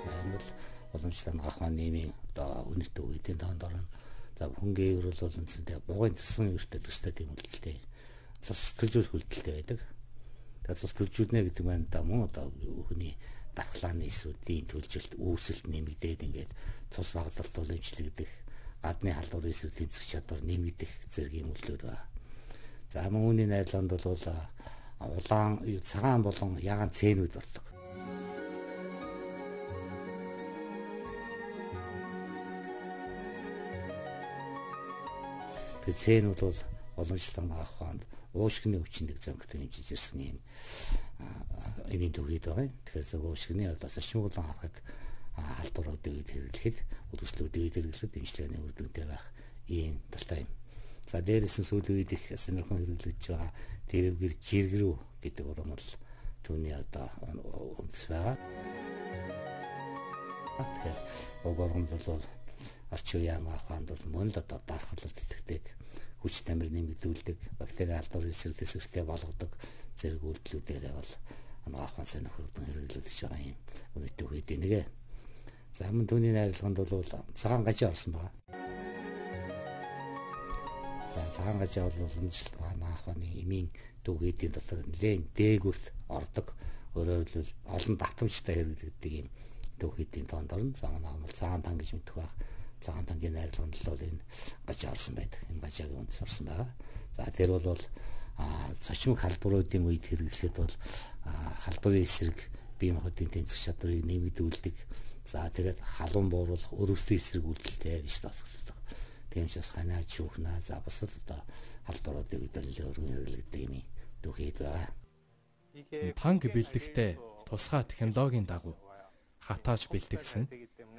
За энэ бол уламжлалт авах маань нэмийн одоо үнэтэй үеийн тоонд орно. За хүн гээврэл бол үндсэндээ бугын цэсгэн юустай төстэй тийм үйлдэлтэй. Цус төлжүүлэх үйлдэлтэй байдаг. Тэгэхээр цус төлжүүлнэ гэдэг маань да мөн одоо хүний дархлааны эсрүүдийн төлжилт үүсэлт нэмэгдээд ингээд цус багталт уламжлагдах, гадны халдварын эсрэг тэмцэх чадвар нэмэгдэх зэрэг юм үйлдэл байна. За мөн үүний найрланд бол улаан цагаан болон ягаан цэнүүд болдог. Тэгээд цэнүүд бол уламжлалт авах хонд уушгины өвчнөд зөнгөт хэмжиж ирсэн юм эмийн төвхийд байгаа. Тэгэхээр уушгины одоо зочмоглон харахад халдваруудын үед хэрэглэхэд үдгслүүдийн үед хэрэглэхэд дэмжлэгийн үр дүнтэй байх ийм талтай юм. За дээрээс нь сүүлийн үед их сонирхон хэрэглэгдэж байгаа тэрвгэр жиргэрүү гэдэг урам бол түүний одоо үндэс байгаа. Тэгэхээр уг урам бол орчин үеийн аваханд бол мөн л одоо дархлалт итгэдэг, хүч тамир нэмэгдүүлдэг, бактери халдварын эсрэг дэвсгэртэй болгодог зэрэг үйлдэлүүдээр бол авахын сонирхолтой хэрэглэгдэж байгаа юм үнэтэй үеийн нэгэ. За мөн түүний найрлаганд бол цагаан гажаа орсон байна. За цагаан гажаа бол уламжлалт авахны эмийн төвхийдийн дотор нэлээд дээгүрт ордог. Өөрөөр хэлбэл олон давтамжтай хэрэглэгддэг юм төвхийдийн тоонд орно. За манай бол цагаан тан гэж мэдэх байх. Цагаан тангийн найрлаганд бол энэ гажаа орсон байдаг. Энэ гажаагийн үндэс орсон байгаа. За тэр бол цочмог халдваруудын үед хэрэглэхэд бол халдварын эсрэг бие махбодын тэмцэх чадварыг нэмэгдүүлдэг. За тэгээд халуун бууруулах, өрөвсдийн эсрэг үйлдэлтэй гэж тооцогддог. Тийм ч бас ханаа шүүхнаа за бас одоо халдваруудын үед нэлээд өргөн хэрэглэгддэг юм төвхийд байгаа. Танк бэлдэхдээ тусгай технологийн дагуу хатааж бэлтгэсэн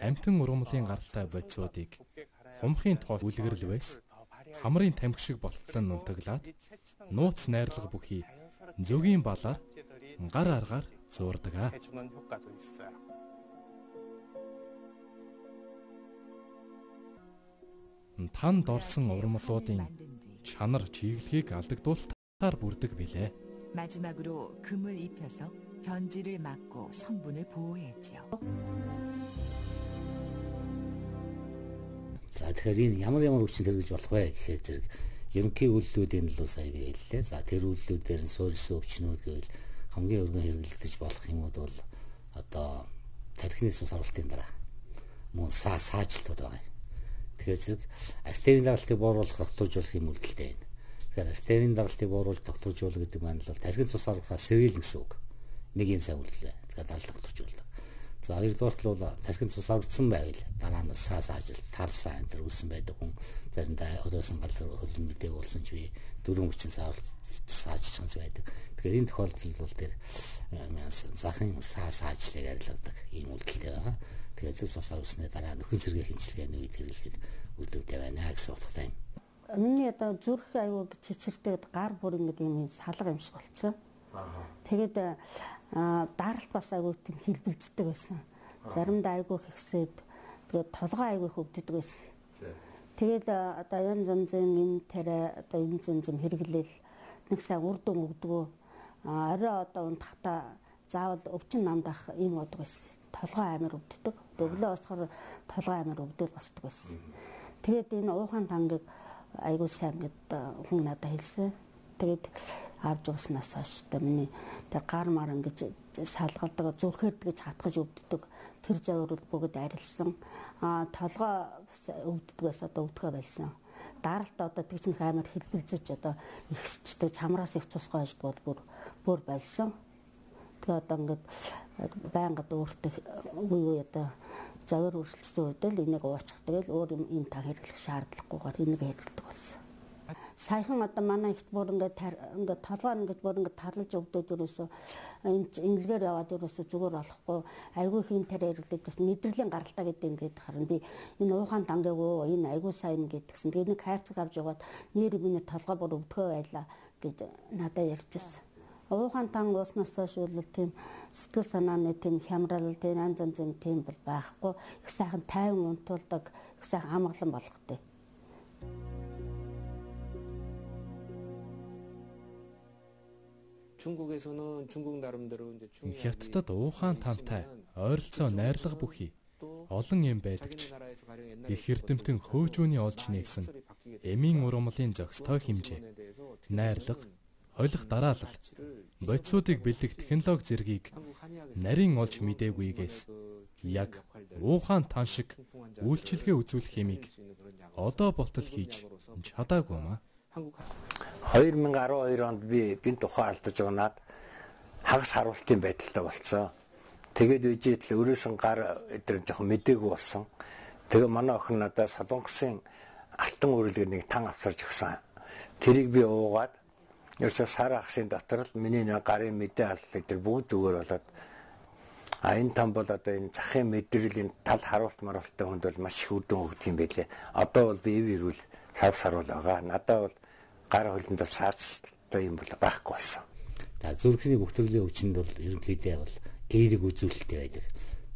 амтан ургамлын гаралтай бодисуудыг хумхын тоос үлгэрл байс хамрын тамхи шиг болтлон нунтаглаад нууц найрлага бүхий зөгийн балаар гар аргаар зуурдаг. Танд орсон ургамлуудын чанар чиглэлийг алдагдуулалтаар бүрдэг билээ. 마지막으로 금을 입혀서 변질을 막고 성분을 보호했지요. За тэгэхээр энэ ямар өвчин хэрэгж болох вэ гэхээр зэрэг ерөнхий үйлдэлүүдийн л сая би хэллээ. За тэр үйлдэлүүдээр нь суурьсан өвчнүүд гэвэл хамгийн өргөн хэрэглэгдэж болох юмуд бол одоо тархины цус оруулалтын дараа мөн саажилтууд байгаа. Тэгэхээр зэрэг артерийн даралтыг бууруулах тогтоожуулах юм үйлдэлтэй байна. Тэгэхээр артерийн даралтыг бууруулж тогтоожуулах гэдэг маань бол тархины цус оруулахаа сэргийлнэ гэсэн үг. Нэг юм сайн үйлдэл. Тэгэхээр даралт тогтоожуулдаг. За хоёрдугаарт бол тархинд цус авагдсан байвал дараа нь саажилт, талсаа энэ төр үүсэн байдаг хүн заримдаа өрөөсөн гал хөлн мэдээг уулсан ч би 4-30 саажиж байгаа байдаг. Тэгэхээр энэ тохиолдолд бол тэр захын саажилтыг арилгадаг ийм үйлдэлтэй байгаа. Тэгэхээр цус авсны дараа нөхөн сэргээ хэмжлэгээний үед хэрэглэхэд үйлдэлтэй байна гэсэн утгатай юм. Миний одоо зүрх аюул чичирдэг гар бүр ингэ юм салга юм шиг болцсон. Тэгээд даралт бас аюул тийм хэлбэлцдэг байсан. Заримдаа аюул ихсээд тэгээд толгой аюул их өвддөг байсан. Тэгээд одоо янз янзын юм тарай одоо янз янзын хэрэглээл нэг сайн үр дүн өгдөгөө. Орой одоо унтахтаа заавал өвчин намдах юм бодог байсан. Толгой амар өвддөг. Өглөө босохоор толгой амар өвдөд босдог байсан. Тэгээд энэ уухан тангийг аюул сайн гэд хүн надад хэлсэн. Тэгээд авч уснаас хойш та миний тэр гар мар ингэж салгалдаг зүрхээр гэж хатгаж өвддөг тэр заврууд бүгд арилсан толгой өвддгээс одоо өвдөхөө байсан даралт одоо тэгж нэг амар хэлбэлзэж одоо ихсчдэг чамраас их цус гойж бол бүр болсон тэгээ одоо ингээд байнгад өөртөө үе одоо завар үргэлжлсэн үед л энийг уучих тэгэл өөр юм та хэрэглэх шаардлагагүйгээр энийг хэрэглэдэг болсон. Саяхан одоо манай ихт бүр ингээд толгой ингээд бүр ингээд тарлаж өвдөж өрөөсөө инглээр яваад өрөөсөө зүгээр болохгүй айгүй хин тарай хэрэглээд бас мэдрэлийн гаралтай гэдэг ингээд харна би энэ уухан дангаагүй энэ айгүй сайн гэдгсэн. Тэгээ нэг хайрцаг авч яваад нэр миний толгой бүр өвдгөө байлаа гэж надад ярьжсэн. Уухан танг ууснаас хойш бол тийм сэтгэл санааны тийм хямрал тийм янз янзын тийм бол байхгүй их сайхан тайван унтуулдаг их сайхан амгалан болгохтой. Хятадд уухан тантай ойролцоо найрлага бүхий олон эм байдаг ч их эрдэмтэн хөөжөөний олж нээсэн эмийн ургамлын зохистой хэмжээ, найрлага, хойлох дараалал, бодисуудыг бэлдэх технологи зэргийг нарийн олж мэдээлгүйгээс яг уухаан тан шиг үйлчилгээ үзүүлэх хэмийг одоо болтол хийж чадаагүй маа. 2012 онд би гинт ухаан алдаж унаад хагас харуултын байдалтай болцсон. Тэгээд үжидл өрөөсөн гар эдгээр жоохон мэдээгүй болсон. Тэгээ манай охин надад солонгосын алтан үрэлгээр нэг тан авсарж өгсөн. Тэрийг би уугаад ерөөсөө сар ахсын дотор л миний нэг гарын мэдээ аллаа эдгээр бүгд зүгээр болоод энэ там бол одоо энэ захын мэдрэлийн тал харуулт маруулттай хүнд бол маш их үр дүн өгдөг юм байлээ. Одоо бол би ив ирүүл сав саруул байгаа. Надад бол гар хөлөнд саацтай юм бол байхгүй болсон. За зүрхний бөхтөрлийн өвчнөд бол ерөнхийдөө бол эерэг үзүүлэлттэй байдаг.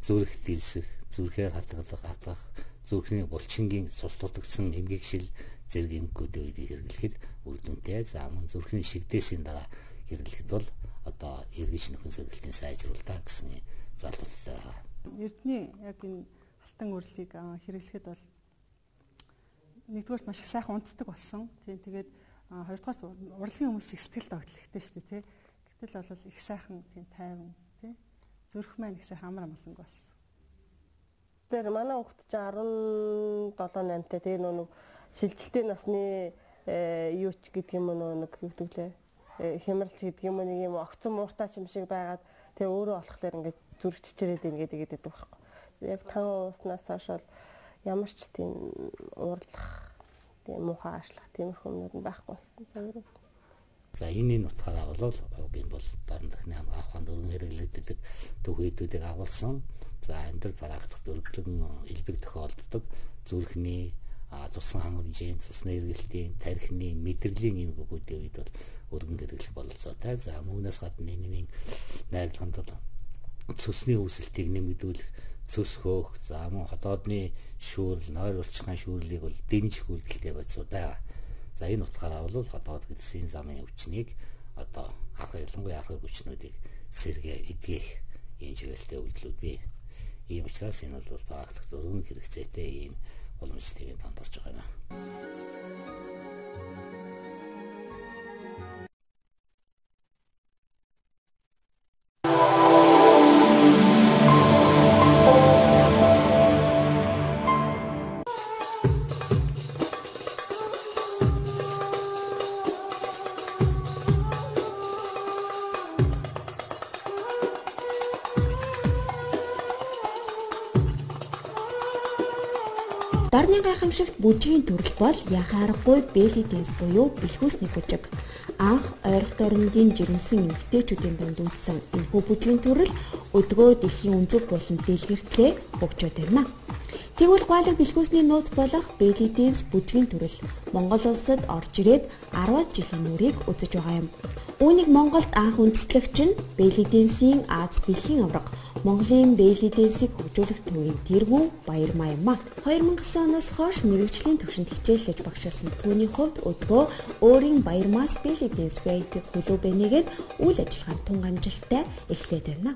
Зүрх дэрсэх, зүрхээр хатгах, зүрхний булчингийн цус дутагдсан эмгэгшил зэрэг эмгэгүүдийн үед хэрэглэхэд үр дүнтэй. За мөн зүрхний шигдээсийн дараа хэрэглэхэд бол одоо эргэж нөхөн сэргэлтийн сайжруулалтаа гэсэн залууттай байгаа. Эрдний яг энэ алтан үрлийг хэрэглэхэд бол нэгдүгээр маш их сайхан унтдаг болсон. Тэгээд хоёрдугаар урлагийн хүмүүс их сэтгэл догтлогтой шүү дээ, тий. Гэтэл бол их сайхан тийм тайван, тий. Зүрх маань их сайхан амар амгаланг болсон. Тэр манай хүүхд чинь 17 8-тай тэгээ нэг шилжилтийн насны юуч гэдэг юм нэг хөвдөглөө хямралч гэдэг юм нэг юм огцон мууртаач юм шиг байгаад тэгээ өөрөө болохоор ингээд зүрх чичрээд ингээд игээд байдаг байхгүй. Яг 5 уснаас хойш ямар ч тийм уурлах, тийм муухай аашлах тиймэрхүү юмнууд нь байхгүй болсон. За энэ утгаараа бол угийн бол дорн дахны хангаах ухаанд өргөн хэрэглэгддэг төвхийдүүдийг агуулсан. За амьдрал практикт өргөлөн элбэг тохиолддог зүрхний цусан хангамжийн, цусны эргэлтийн, тархины, мэдрэлийн эмгэгүүдийн үед бол өргөн хэрэглэх бололцоотой. За мөнөөс гадна нэмийн найрлаганд бол цусны үүсэлтийг нэмэгдүүлэх, цус хөөх, за мөн хотоодны шүүрэл, нойр урчхан шүүрлийг бол дэмжих үйлдэлтэй бодисууд байгаа. За энэ утгаараа бол хотоод гэдсэн замын өвчнийг одоо ялангуяа архаг өвчнүүдийг сэргээ эдгэх ийм чиглэлтэй үйлдэлүүд бий. Ийм учраас энэ бол практикт өргөн хэрэгцээтэй ийм уламжлалтын тоонд орж байгаа юм. Дарны гайхамшигт бүжгийн төрөл бол яхаарахгүй белли дэнс буюу бэлхүүсний бүжиг. Анх ойрох дорнодын жирэмсэн эмэгтэйчүүдийн дунд үүссэн энэхүү бүжгийн төрөл өдгөө дэлхийн өнцөг болон дэлгэртлээ хөгжөөд байна. Тэгвэл гуайлаг бэлхүүсний нууц болох белли дэнс бүжгийн төрөл Монгол улсад орж ирээд 10 жилийн нүрийг үзэж байгаа юм. Үүнийг Монголд анх үндэслэгч нь белли дэнсийн Аз бэлгийн авраг Монголын белли дэнсийг хөгжүүлэх төвийн тэргүүн Баярмаа юм а. 2009 оноос хойш мэрэгжлийн төвшөнд хичээллэж багшаасан түүний хувьд өдгөө өөрийн Баярмаас белли дэнс байдаг клуб нэгээд үйл ажиллагаанд тун амжилттай эхлээд байна.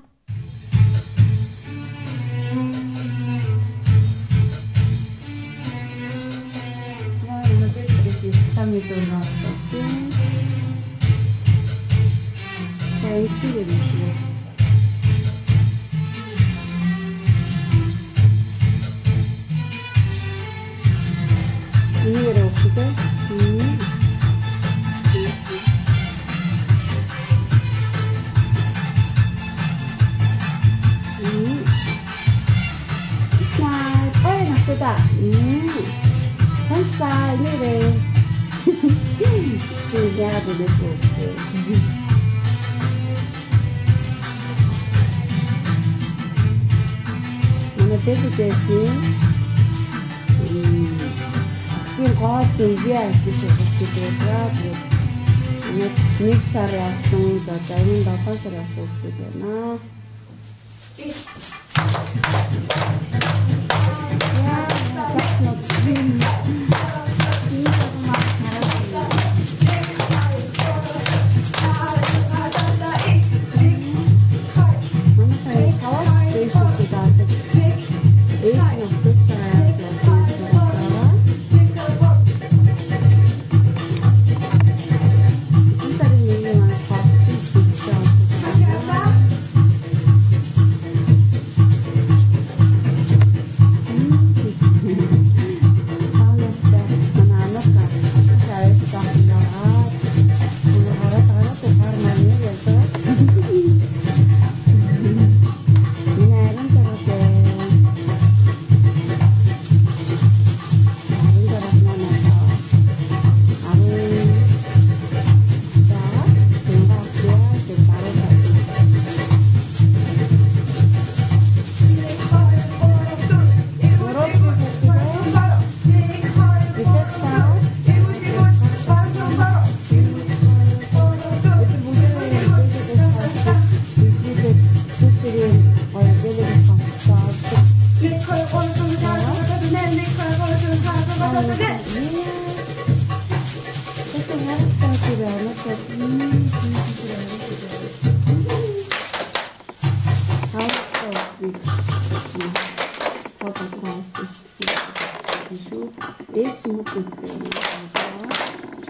шүү. Дээд шимэг гэдэг нь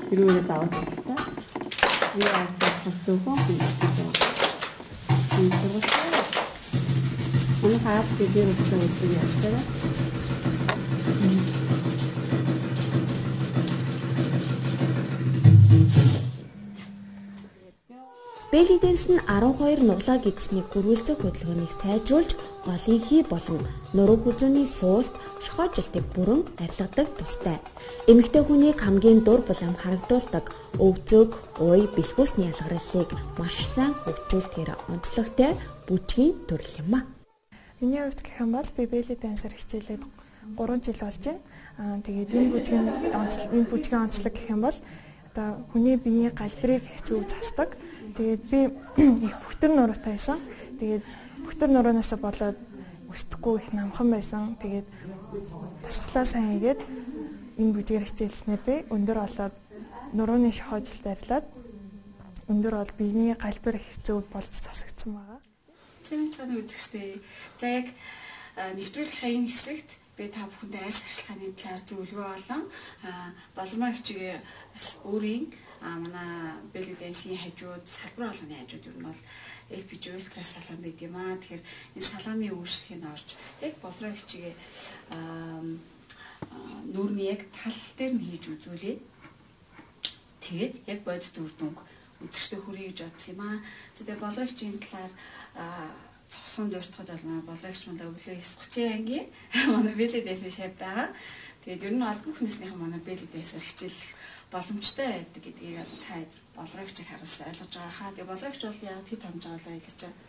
хэрүүгээ даваад байна. Яа зөвхөн энэ хаад дээр үсэж яадаг. Belly dance нь 12 нуглаа гидсний гөрүүлзэх хөдөлгөөнийг сайжруулж, голын хий болон нуруу хүзүүний суулт, шохоожилтыг бүрэн арилгадаг тустай. Эмэгтэй хүнийг хамгийн дур булам харагдуулдаг өвзөг, гуй, бэлхүүсний ялгаралыг маш сайн хөгжүүлэхээр онцлогтой бүжгийн төрөл юм а. Миний хувьд гэх юм бол би belly dance-аар хичээлээд 3 жил болж байна. Тэгээд энэ бүжгийн онцлог гэх юм бол одоо хүний биеийн галбирыг хэцүү засдаг. Тэгээд би их бүхтэр нуруутай байсан. Тэгээд бүхтэр нуруунаасаа болоод өсдөхгүй их намхан байсан. Тэгээд тасглаа сайн хийгээд энэ бүжгээр хичээлснээр би өндөр болоод нурууны шохоожилт арилаад өндөр бол биений галбир хэцүү болж засагдсан байгаа. Тийм цаана үзэгчтэй. За яг нэвтрүүлгийн энэ хэсэгт би та бүхэндээ арьс арчилгааны талаар зөвлөгөө болон боломоо хичээгээ өөрийн манай belly dance-ийн хажууд салбар болгоны хажууд юу нь бол LPG ультра салон байдаг юм аа. Тэгэхээр энэ салааны үйлчлэгийг орж яг болроо хичээгээ нүүрний яг тал дээр нь хийж үзүүлээ. Тэгээд яг бодит үр дүнг үзэгчтэй хүргье гэж бодсон юм аа. Тэгээд болроо хичээгийн талаар цогсон дуртахад бол болрогч мандаа өглөө 9:30 ангийн манай belly dance шав байгаа. Тэгээд ер нь аль бүх нэснийхэн манай belly dance-аар хичээлэх боломжтой байдаг гэдгийг та болрогчийг харуулсан ойлгож байгаа хаа. Тэгээд болрогч бол яг хэд хонж байгаа л ойлгож байгаа.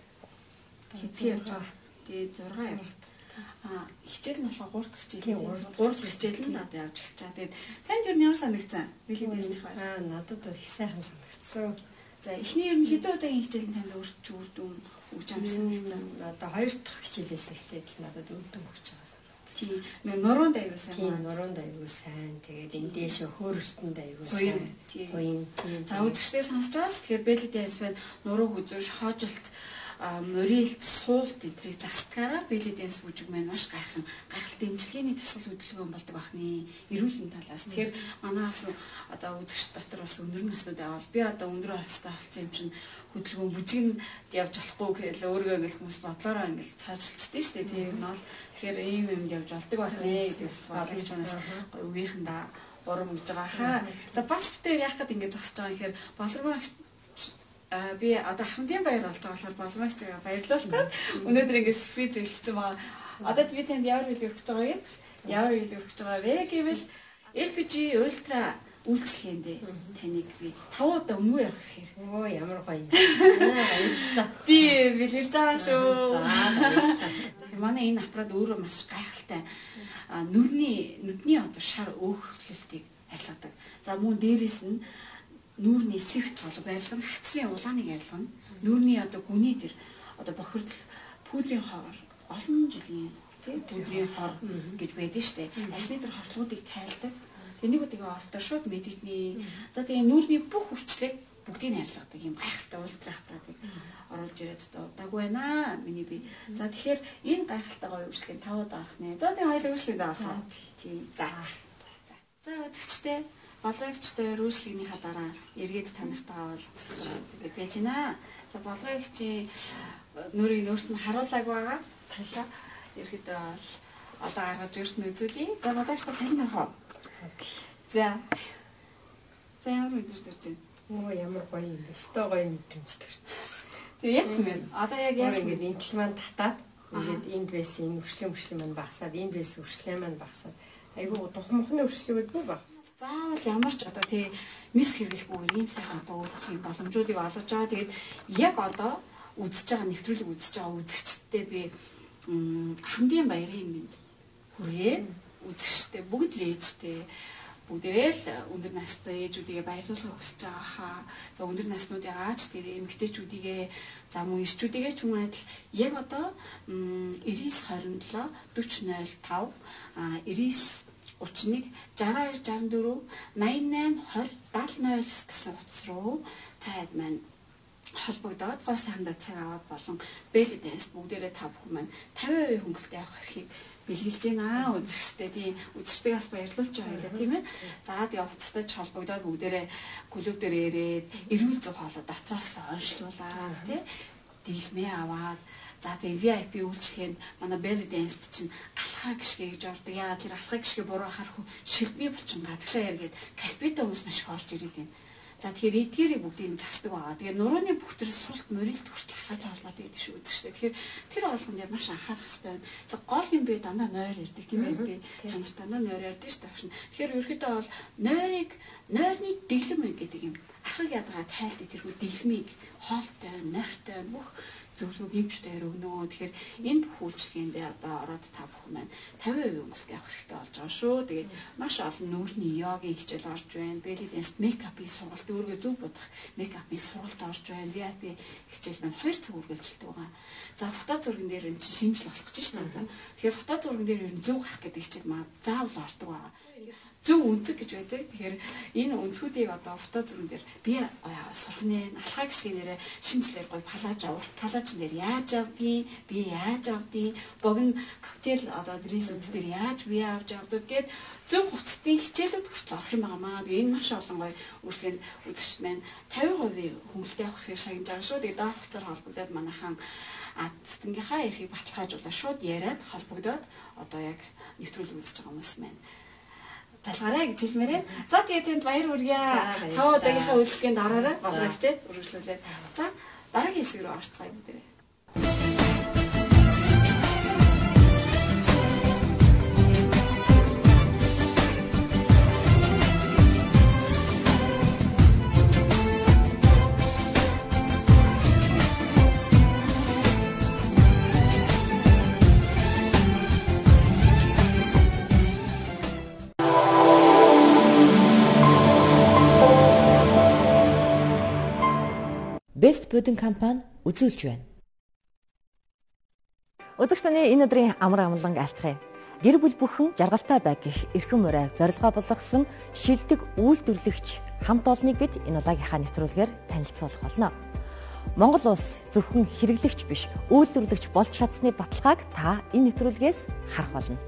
Хэдий явж байгаа. Тэгээд 6 яваад. Хичээл нь болохоор 3 дахь хичээл. 3 дахь хичээл нь одоо явж эхэлж байгаа. Тэгээд танд ер нь ямар санагдсан? belly dance-ийн бай. Надад бол их сайхан санагдсан. За эхний ер нь хэдэн удаагийн хичээл нь танд өөрч үр дүн өгч амсан. Одоо 2 дахь хичээлээс эхлээд л надад үр дүн өгч байгаа санагдсан. Тийм. Нуруунд аягүй сайн. Тийм, нуруунд аягүй сайн. Тэгээд энэ дэш хөөрөлтөнд аягүй сайн. Тийм. За үзэгчдээ сонсож байгаас тэгэхээр belly dance байна. Нуруу хүзүү, шохоожилт, морилт, суулт эдрийг засдгаараа belly dance бүжиг маань маш гайхалтай дэмжлэгийн тасгал хөдөлгөөн болдог бахны эрүүл мэндийн талаас. Тэгэхээр манаас одоо үзэгч дотор бас өндөр наснууд авал би одоо өндөр настай болсон юм чинь хөдөлгөөн бүжиг нь явж болохгүй гэхэл өөрийгөө ингээл хүмүүс бодлороо ингээл цаажилчдээ шүү дээ. Тийм нь бол тэгэхээр ийм юм явж болдог бахнэ гэдэг бас бодлогч манаас үеийнхэндээ урам өгж байгаа хаа. За бас тэр яах гээд ингээд зогсож байгаа юм гэхээр болроо би одоо хамтын баяр болж байгаа болохоор болмогч баярлуулах. Өнөөдөр ингээд спи зөвлөсөн байгаа. Одоо би танд ямар хэлэх өгч байгаа гэж ямар хэлэх өгч байгаа вэ гэвэл LPG ультра үйлчлэгээндээ таныг би 5 удаа өмнөө явах хэрэг. Оо ямар гоё. Баярлалаа. Тийм бэлгэлж байгаа шүү. За манай энэ аппарат өөрөө маш гайхалтай. Нүдний одоо шар өөхлөлтийг арилгадаг. За мөн дээрээс нь нүүрний сэвт толгой барилгын хацрын улааныг арилгана. Нүүрний одоо гүний дээр одоо бохирдол пүүдрийн хор олон жилийн тийм пүүдрийн хор гэж байдаг шүү дээ. Арсны тэр хортлогуудыг тайлдаг. Тэнийг тэгээ оролдоор шууд мэдэгдний. За тэгээ нүүрний бүх хүчлийг бүгдийг арилгадаг юм гайхалтай ультра аппаратыг оруулж ирээд удаагүй байна миний би. За тэгэхээр энэ гайхалтай гоё үйлчлэгийг 5 удаа орох нэ. За тэгээ хоёул үйлчлэгийг авах. Тийм. За. За үзэгчтэй болрогчтой рүүшлэгнийхаа дараа эргээд танартайгаа бол тэгээд байж байна. За болрогчийн нүрийг өөрт нь харуулаагүй байгаа. Талаа ерөөдөө бол одоо гаргаж өөрт нь үзүүлье. За болрогчтой тань нарах. За. За ямар мэдэрч байна? Оо ямар гоё юм бэ? Өстой гоё мэдрэмж төрж байна. Тэгээ яцсан байна. Одоо яг яасан ингээд энэ ч маань татаад ингээд энд байсан энэ өршлөн маань багасаад энд байсан өршлөө маань багасаад айгуу тухмахны өршлөө гэдгүй баг. Заавал ямар ч одоо тий мис хэрэглэхгүйгээр ийм сайхан одоо өөрхийн боломжуудыг олгож байгаа. Тэгээд яг одоо үзэж байгаа нэвтрүүлэг үзэж байгаа үзэгчдтэй би хамгийн баярын мэнд хүргэе. Үзэгчдээ бүгд л ээжтэй бүгдээ л өндөр настай ээжүүдийгээ баярлуулахыг хүсэж байгаа хаа. За өндөр наснуудын ааж тэр эмэгтэйчүүдийгээ за мөн ирчүүдийгээ ч юм адил яг одоо 9927 4005 99 31 62 64 88 20 70 09 гэсэн утас руу таад маань холбогдоод гоо сайхандаа цаг аваад болон belly dance бүгдээрээ та бүхэн маань 50% хөнгөлтэй авах эрхийг бэлгэлж байна үзэгчтэй. Тийм үзэгчтэйг бас баярлуулж байгаа тийм ээ. За тэгээ уцтай ч холбогдоод бүгдээрээ клуб дээр ирээд эрүүл зөв хоолой дотроос онцлуулаад тийм дийлмээ аваад за тэгээ VIP үйлчлэгэнд манай belly dance чинь алхаа гიშгэ гэж ордог. Яагаад тэр алхаа гიშгэ буруу харах ширхмий булчин гадагшаа яргээд кальпита хүмүүс маш их орж ирээд байна. За тэгэхээр эдгээрийг бүгдийг засдаг байгаа. Тэгээ нурууны бүх төр султ мөрилт хүртэл халаатай холбоотой гэдэг шиг үзэж штэ. Тэгэхээр тэр болгон дээр маш анхаарах хэрэгтэй байна. За гол юм бэ дандаа нойр ирдэг тийм ээ. Би таньж дандаа нойр ирдэг штэ агшин. Тэгэхээр ерөөхдөө бол нойрны дэглэм гэдэг юм. Ахыг ядаргаа тайлдаг тэрхүү дэглэмийг хоолтой, нойртой бүх зөвлөгөө гимчтэй өгнө. Тэгэхээр энэ бүх үйлчлэгээнд одоо ороод та бүхэн маань 50% өнгөлтэй авах хэрэгтэй болж байгаа шүү. Тэгээд маш олон нүүрний йогийн хичээл орж байна. Belly dance make-up-ийн сургалт өөргөө зөв бодох make-up-ийн сургалт орж байна. VIP хичээл маань 2 цаг үргэлжилдэг байгаа. За фото зурган дээр энэ чинь шинжил болох гэж байна одоо. Тэгэхээр фото зурган дээр ер нь зөв гарах гэдэг хичээл маань заавал ордог байгаа. Зөв үнцэг гэж байдаг. Тэгэхээр энэ үнцгүүдийг одоо фото зурган дээр би сурах нэ, алхаа гიშгэнээрээ шинжилээр гой палажн дээр яаж авдгийг, би яаж авдгийг, богино коктейл одоо дресүүд дээр яаж бие авч авдаг гэд зөв хувцастын хичээлүүд хүртэл орох юм байнамаа. Тэгээ энэ маш олон гой үйлчлэгэнд үзэгчд маань 50% хөнгөлтэй авах хэрэг шагнаж байгаа шүү. Тэгээ доор хуцаар холбогдоод манайхан цэцэнгийнхаа эрхийг баталгаажуулаад шууд яриад холбогдоод одоо яг нэвтрүүл үзэж байгаа хүмүүс маань залгаарай гэж хэлмээрээ. За тэгээ тэнд баяр хүргье. 5 удаагийнхаа үйлчлэгээнд ороорой. Боловчтой үргэлжлүүлээд. За дараагийн хэсэг рүү орцгаая бүгдээрээ. Best Pudding компани үзүүлж байна. Өдөрт таны энэ өдрийн амар амгалан айлтгая. Гэр бүл бүхэн жаргалтай байг гэх эрхэм урайг зорилгоо болгосон шилдэг үйлдвэрлэгч хамт олныг бид энэ удаагийнхаа нэвтрүүлгээр танилцуулах болно. Монгол улс зөвхөн хэрэглэгч биш, үйлдвэрлэгч болж чадсны баталгааг та энэ нэвтрүүлгээс харах болно.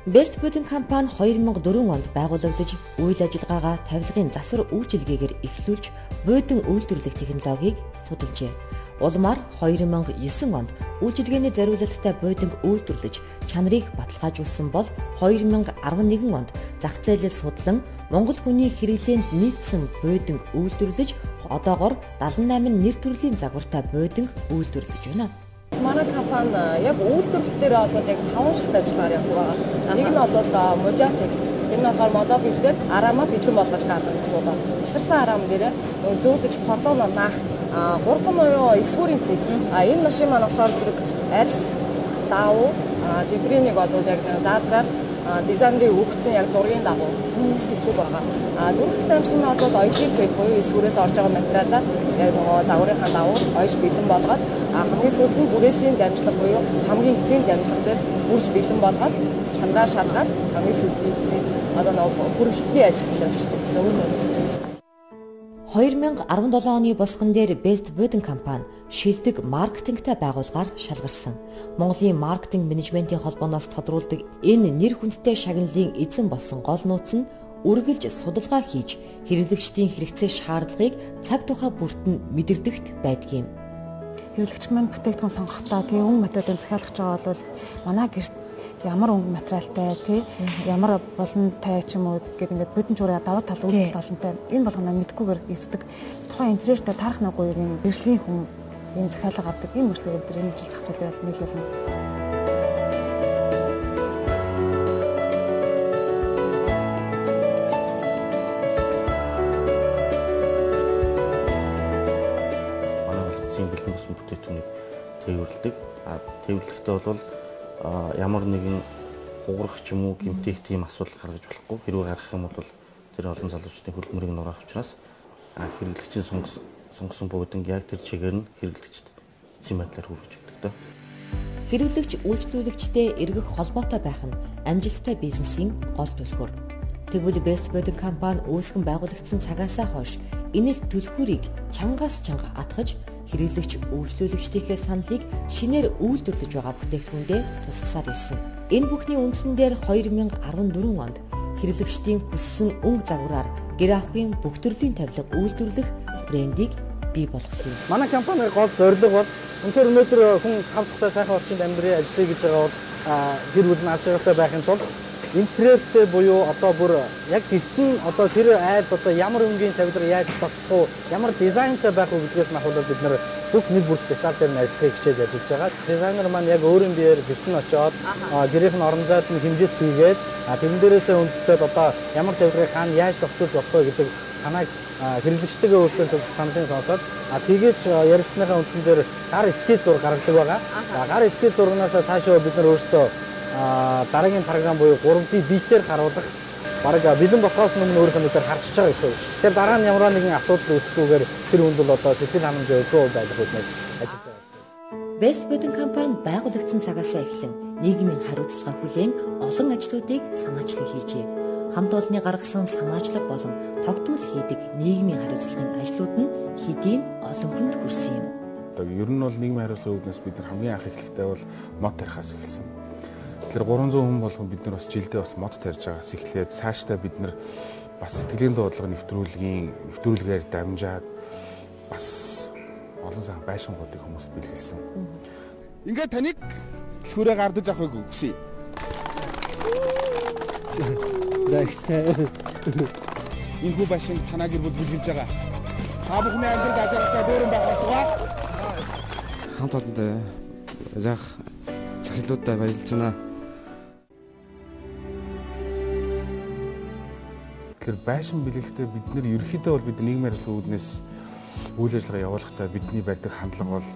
Best Pudding компани 2004 онд байгуулагдаж, үйл ажиллагаагаа тавилгын засвар үйлчилгээгээр эхлүүлж, буудан үйлдвэрлэх технологиг судалжээ. Улмаар 2009 онд үйлчилгээний зориулалттай буудан үйлдвэрлэж, чанарыг баталгаажуулсан бол 2011 онд зах зээлээс судлан Монгол хүний хэрэглээнд нийцсэн буудан үйлдвэрлэж, одоогоор 78 нэр төрлийн загвартай буудан үйлдвэрлэж байна. Манай компани яг үйлдвэрлэл дээр бол яг 5 шат ажиллагаар явдаг байгаа. Нэг нь бол мужаацэг. Тэр нь болохоор модоо бэлдээд араамаа бэлэн болгож гаргах гэсэн үг. Эсэрсэн араам дээр зөөлөж поролоно наах 3 дахь нь эсвүүрийн цэг. Энэ машин маань болохоор зэрэг арьс, давуу, тэдний нэг бол яг даазраар дизайнерыг өгсөн яг зургийн дагуу сэдвүү байгаа. Дөрөвт дамжин нь бол оёлын цэг буюу эсвүүрээс орж байгаа материалаар яг нөгөө загварынхаа дагуу ойж бэлэн болгоод хамгийн сүүлд нь бүрээсийн дамжлага буюу хамгийн эцсийн дамжлага дээр бүрж бэлэн болгоод чанараа шалгаад хамгийн сүүлдийн одоо нөгөө бүрэлдэхүүн ажилд явчихдаг гэсэн үг. 2017 оны босгон дээр Best Pudding компани шилдэг маркетингтэй байгууллагаар шалгарсан. Монголын маркетинг менежментийн холбооноос тодруулдаг энэ нэр хүндтэй шагналын эзэн болсон гол нууц нь үргэлж судалгаа хийж хэрэглэгчдийн хэрэгцээ шаардлагыг цаг тухай бүртэн мэдэрдэгт байдгийм. Хэрэглэгч маань бүтээгдэхүүн сонгохдоо тийм өнгө материалын захиалгч байгаа бол манай гэрт ямар өнгө материалтай тий ямар болонтой ч юм уу гэдэг ингээд бүдэн чураа даваа тал үйл болонтой энэ болгоно мэдгүйгээр эздэг. Тухайн интерьертэй тарах наггүй юм бэрслийн хүн энэ захиалга авдаг энэ мөрчлөөр дээр энэ жил зах зээлээр нийлүүлнэ. Бэлэн болсон бүтээтүүнийг тээвэрлэдэг. Тээвэрлэхдээ бол ямар нэгэн хугарах ч юм уу гэмтэх тийм асуудал гаргаж болохгүй. Хэрвээ гарах юм бол тэр олон залуучдын хөлбөмбөрийг нураах учраас хэрэглэгчийн сонгосон бууданг яг тэр чигээр нь хэрэглэгчд эцсийн байдлаар хүргэж өгдөг. Хэрэглэгч үйлчлүүлэгчтэй эргэх холбоотой байх нь амжилттай бизнесийн гол түлхүүр. Тэгвэл Best Pudding компани үүсгэн байгуулагдсан цагаасаа хойш энэс түлхүүрийг чангаас чанга атгаж хэрэглэгч үйлчлүүлэгчдийнхээ саналыг шинээр үйлдвэрлэж байгаа бүтээгдэхүүндээ тусгасаар ирсэн. Энэ бүхний үндсэн дээр 2014 онд хэрэглэгчдийн хүссэн өнгө загвараар гэр ахуйн бүх төрлийн тавилга үйлдвэрлэх брендийг бий болгосон юм. Манай компанийн гол зорилго бол үнэхээр өнөөдөр хүн хав тухтай сайхан орчинд амьдрын ажлыг гэж байгаа бол гэр бүл маш жаргалтай байхын тулд интернеттэй буюу одоо бүр яг гэртэн одоо тэр айл одоо ямар өнгийн тавилга яаж тогтцох уу, ямар дизайнтай байх уу гэдгээс махуулаад бид нар бүх нэг бүр деталь дээр нь ажиллахыг хичээж ажиллаж байгаа. Дизайнер маань яг өөрийн биеэр гэртэн очоод гэрийнх нь орон зайд нь хэмжээлт хийгээд тэрэн дээрээсээ үндэслээд одоо ямар тавилгыг хаана яаж тогтцуулж болох вэ гэдэг санааг хэрэглэгчтэйгээ өөртөө зөв саналын сонсоод тэгээд ярилцсныхаа үндсэн дээр гар скет зур гаргадаг байгаа. Гар скет зурнаас цаашаа бид нар өөрсдөө дараагийн програм буюу 3D биетээр харуулах бараг бэлэн болохоос өмнө өөрийнхөө дээр харчиж байгаа гэсэн. Тэгэхээр дараа нь ямар нэгэн асуудал үүсэхгүйгээр тэр хүнд бол одоо сэтгэл ханамжаа 100% байх үднээс ажиллаж байгаа гэсэн. Best Budget компани байгуулагдсан цагаас эхлэн нийгмийн хариуцлага хүлээн олон ажлуудыг санаачлан хийжээ. Хамт олонны гаргасан санаачлаг болон тогтмол хийдэг нийгмийн хариуцлагын ажлууд нь хэдийн олон хүнд хүрсэн юм. Одоо ер нь бол нийгмийн хариуцлагын үүднээс бид нар хамгийн анх эхлэхдээ бол мод тарихаас эхэлсэн. Тэгэхээр 300 хүн болгон бид нар бас жилдээ бас мод тарьж байгаас эхлээд цаашдаа бид нар бас сэтгэлийн дуудлага нэвтрүүлгээр дамжаад бас олон сайхан байшингуудыг хүмүүст бэлгэлсэн. Ингээд таныг дэлхүүрээ гардаж авахыг хүсье. Дагчтай. Энэ хүү байшин танаа гэр бүл бэлгэлж байгаа. Та бүхний амьдралд ажиглалтай дөөрөн байх болтугай. Хамт олондоо яг захирлуудаа баярлж байна. Тэгэхээр байшин бэлгэлэхдээ бид нэр ерөөхдөө бол бид нийгмийн хариуцлагын үүднээс үйл ажиллагаа явуулахдаа бидний байдаг хандлага бол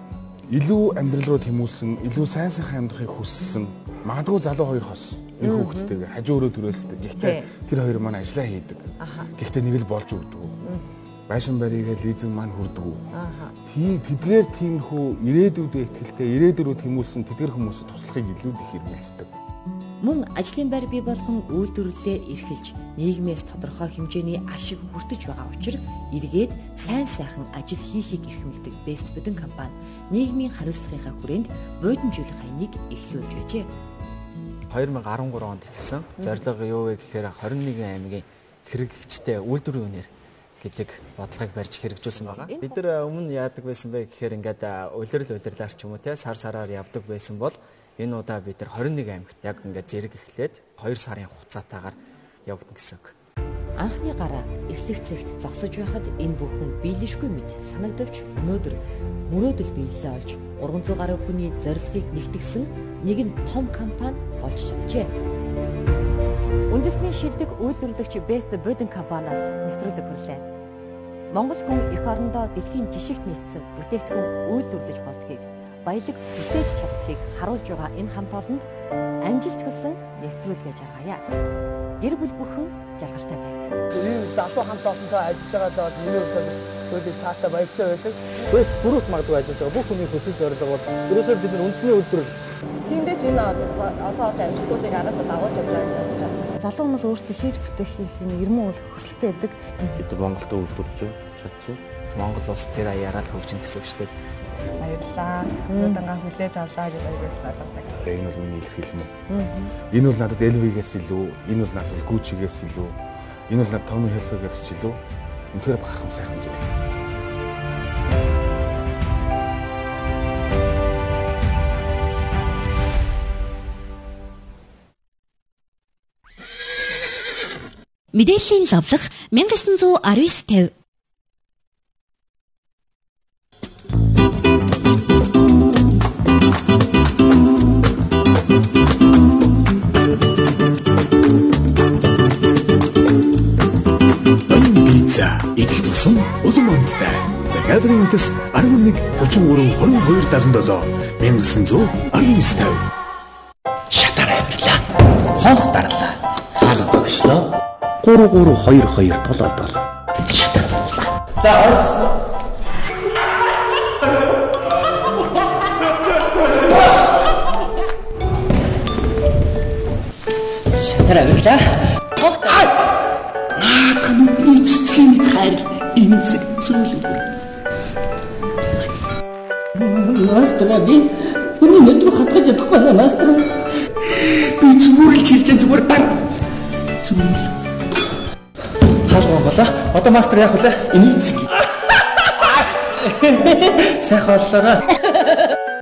илүү амьдрал руу тэмүүлсэн, илүү сайн сайхан амьдрахыг хүссэн. Магадгүй залуу хоёр хос энэ хүүхдтэйгээ хажуу өрөө төрөөстэй. Гэхдээ тэр хоёр маань ажиллаа хийдэг. Гэхдээ нэг л болж өгдөг. Байшин баригээ лизинг маань хүрдэг. Тэдгээр тиймэрхүү ирээдүйдээ ихтэй ирээдүрөө тэмүүлсэн тэдгэр хүмүүсд туслахыг илүү их хэрэгэлцдэг. Мөн ажлын байр бий болгон үйлдвэрлэлээ эрхэлж нийгмээс тодорхой хэмжээний ашиг хүртэж байгаа учраас эргээд сайн сайхан ажил хийхийг эрхэмлдэг Best Budget компани нийгмийн хариуцлагынхаа хүрээнд бодимжуулах хаяныг эхлүүлж байжээ. 2013 онд эхэлсэн. Зорилго юу вэ гэхээр 21 аймгийн хэрэглэгчтэй үйлдвэрийн үнээр гэдэг бодлогыг барьж хэрэгжүүлсэн байгаа. Бид нар өмнө яадаг байсан бэ гэхээр ингээд улирлаар ч юм уу те сар сараар явдаг байсан бол энэ удаа бид нар 21 аймагт яг ингээд зэрэг эхлээд 2 сарын хугацаатаагаар явагдана гэсэн үг. Анхны гараа эхлэх цагт зогсож байхад энэ бүхэн биелэшгүй мэт санагдавч өнөөдөр мөрөөдөл биелэлээ олж 300 гаруй хүний зорилгыг нэгтгэсэн нэгэн том компани болж чаджээ. Үндэсний шилдэг үйлдвэрлэгч Best Budget компаниас нэвтрүүлэг хүрлээ. Монгол хүн эх орондоо дэлхийн жишигт нийцсэн бүтээгдэхүүн үйлдвэрлэж болдгийг баялаг бүтээж чаддгийг харуулж байгаа энэ хамт олонд амжилт хүсэн нэвтрүүлгээ жаргая. Гэр бүл бүхэн жаргалтай байг. Ийм залуу хамт олонтой ажиллаж байгаадаа бол миний хувьд таатай баяртай байдаг. Бэс бүрүүт магадгүй ажиллаж байгаа бүх хүний хүсэл зорилго бол ерөөсөө бид нар үндэсний үйлдвэрлэл. Тиймдээ ч энэ олон амжилтуудыг араасаа дагуулж явж байгаа гэж байна. Залуу хүмүүс өөрсдөө хийж бүтээх юм ирмэн үл хүсэлтэй байдаг. Бид Монголд үйлдвэрлэж чадчих. Монгол улс тэр аяараа л хөгжинэ гэсэн үг шүү дээ. Баярлалаа. Өнөөдөр хүлээж авлаа гэж аягүй залуудаг. Энэ бол миний илэрхийлэл юм. Энэ бол надад LV-гээс илүү, энэ бол надад Gucci-гээс илүү, энэ бол надад Tommy Hilfiger-гээс илүү. Үнэхээр бахархам сайхан зүйл. Мэдээллийн лавлах 1919-50. Идэх тусам улам амттай. Загадын үндэс 11 33 22 77 1919. Шатар авирлаа. Хонх дарлаа. Хаалга тогшлоо. 3322 77. Шатар авирлаа. За ойлгосноо. Шатар авирлаа. Наадхан нүдний цэцгийн тайрал эмзэг зөөлөөр. Мастер би хүний нүд рүү хатгаж чадахгүй байна мастер. Би зүгээр л хэлж зүгээр дар. Зүгээр. Хаалгаа болоо. Одоо мастер яах вэ? Эмзэг. Сайхан боллоо.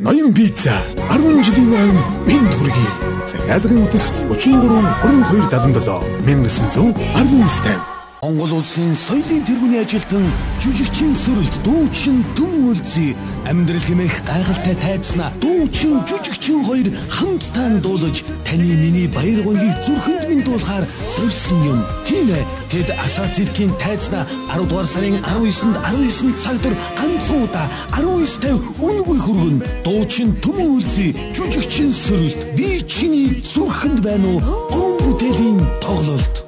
Ноён пицца 10 жилийн өмнө минь төргий. Захиалгын үдэс 33 2277 1919. Монгол улсын соёлын тэргүүний ажилтан жүжигчин сөрөлт дуучин Түм Үлзий амьдрал хэмээх гайхалтай тайзнаа дуучин жүжигчин хоёр хамтдаа дуулаж таны миний баяр гонгийг зүрхэнд минь дуулахаар зорьсон юм. Тийм ээ, тэд асаа циркийн тайзнаа 10 дугаар сарын 19-нд 19 цаг тур ганцхан удаа 19:50 үнэгүй хүргэн дуучин Түм Үлзий жүжигчин сөрөлт би чиний зүрхэнд байна уу? Гон бүтээлийн тоглолт.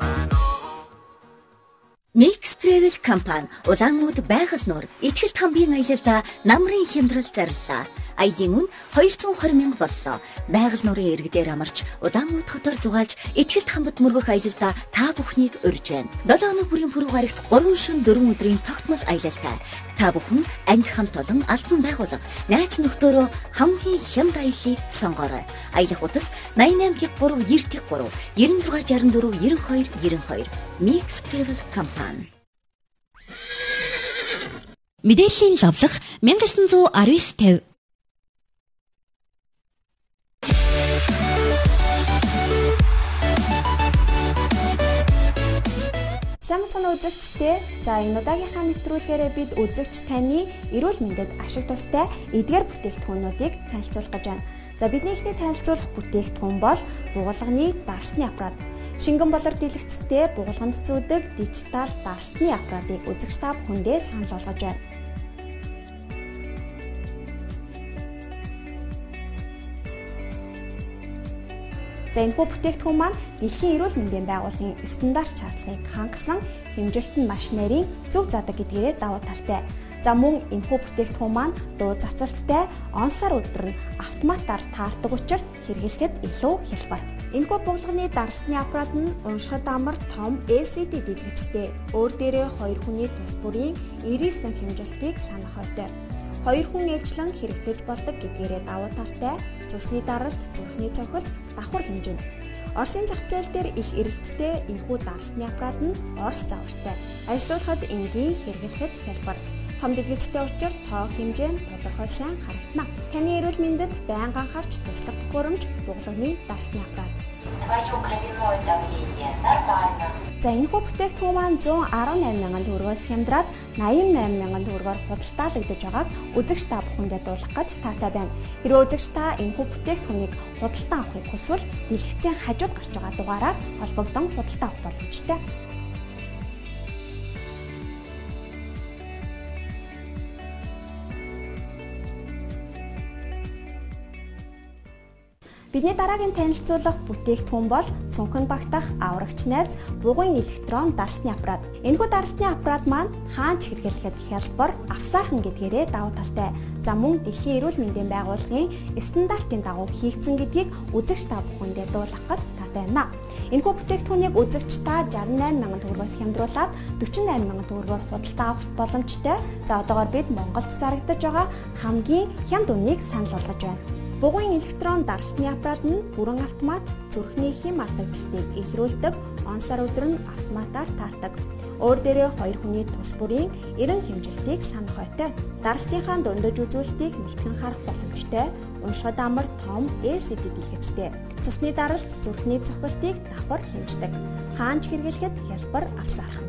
Mix Travel компани Улаанууд байгаль нуур ихтгэл тамбын аялалда намрын хямдрал зарлаа. Аялын үн 220 мянга боллоо. Байгаль нуурын иргэдээр амарч Улаанууд хотоор зугаалж ихтгэл хамбад мөргөх аялалда та бүхнийг урьж байна. 7 хоног бүрийн пүрэв гарагт 3 шөнө 4 өдрийн тогтмол аялалтай. Та бүхэн анги хамт олон албан байгууллага найз нөхдөөрөө хамгийн хямд аяллыг сонгоорой. Аялах утас 88-3 93 9664 92 92 Mix Travel компани. Мэдээллийн лавлах 1919:50. Сайн үзэгчдээ, за энэ удаагийнхаа нэвтрүүлгээрээ бид үзэгч таны эрүүл мэндэд ашиг тустай эдгээр бүтээгдэхүүнүүдийг танилцуулах гэж байна. За бидний ихний танилцуулах бүтээгдэхүүн бол бугуулганы даралтны аппарат. Шингэн болор дэлгэцтэй бугуулганд зүүдэг дижитал даралтны аппаратыг үзэгч та бүхэндээ санал болгож байна. За энэ бүтээгдэхүүн маань Дэлхийн эрүүл мэндийн байгууллагын стандарт шаардлагыг хангасан хэмжилтэн маш нарийн зөв задаг гэдгээрээ давуу талтай. За мөн энэ бүтээгдэхүүн маань дуу цацалттай он сар өдөр нь автоматар таардаг учраас хэрэглэхэд илүү хялбар. Энэхүү бугуулганы даралтны аппарат нь уншихад амар том LCD дэлгэцтэй. Өөр дээрээ 2 хүний тус бүрийн 99 хэмжилтийг санах ойтой. 2 хүн ээлжлэн хэрэглэж болдог гэдгээрээ давуу талтай. Цусны даралт, зүрхний цохилт, давхар хэмжээнд. Оросын зах зээл дээр их эрэлттэй энэхүү даралтны аппарат нь Орос завартай. Ажиллуулахад энгийн хэрэглэхэд хялбар. Том дэлгэцтэй учраас тоо хэмжээ нь тодорхой сайн харагдана. Таны эрүүл мэндэд байнга анхаарч туслах төхөөрөмж бугуулганы даралтны аппарат. За энэхүү бүтээгдэхүүн маань 118 мянган төгрөгөөс хямдраад 88 мянган төгрөгөөр худалдаалагдаж байгааг үзэгч та бүхэндээ дуулгах гэж таатай байна. Хэрвээ үзэгч та энэхүү бүтээгдэхүүнийг худалдан авахыг хүсвэл дэлгэцийн хажууд гарч байгаа дугаараар холбогдсон худалдан авах боломжтой. Бидний дараагийн танилцуулах бүтээгдэхүүн бол цүнхэн багтах аврагч найз бугуун электрон даралтны аппарат. Энэхүү даралтны аппарат маань хаанч хэрэглэхэд хялбар, авсаархан гэдгээрээ давуу талтай. За мөн Дэлхийн эрүүл мэндийн байгууллагын стандартын дагуу хийгдсэн гэдгийг үзэгч та бүхэндээ дуулгах гэж таатай байна. Энэхүү бүтээгдэхүүнийг үзэгч та 68 мянган төгрөгөөс хямдруулаад 48 мянган төгрөгөөр худалдаа авах боломжтой. За одоогоор бид Монголд зарагдаж байгаа хамгийн хямд үнэийг санал болгож байна. Бугуун электрон даралтны аппарат нь бүрэн автомат зүрхний хэм алдагдалтыг илрүүлдэг, он сар өдөр нь автоматар таардаг. Өөр дээрээ 2 хүний тус бүрийн 90 хэмжилтийг санах ойтой. Даралтынхаа дундаж үзүүлэлтийг нэгтгэн харах боломжтой. Уншихад амар том LCD дэлгэцтэй. Цусны даралт зүрхний цохилтыг давхар хэмждэг. Хаанч хэрэглэхэд хялбар авсаархан.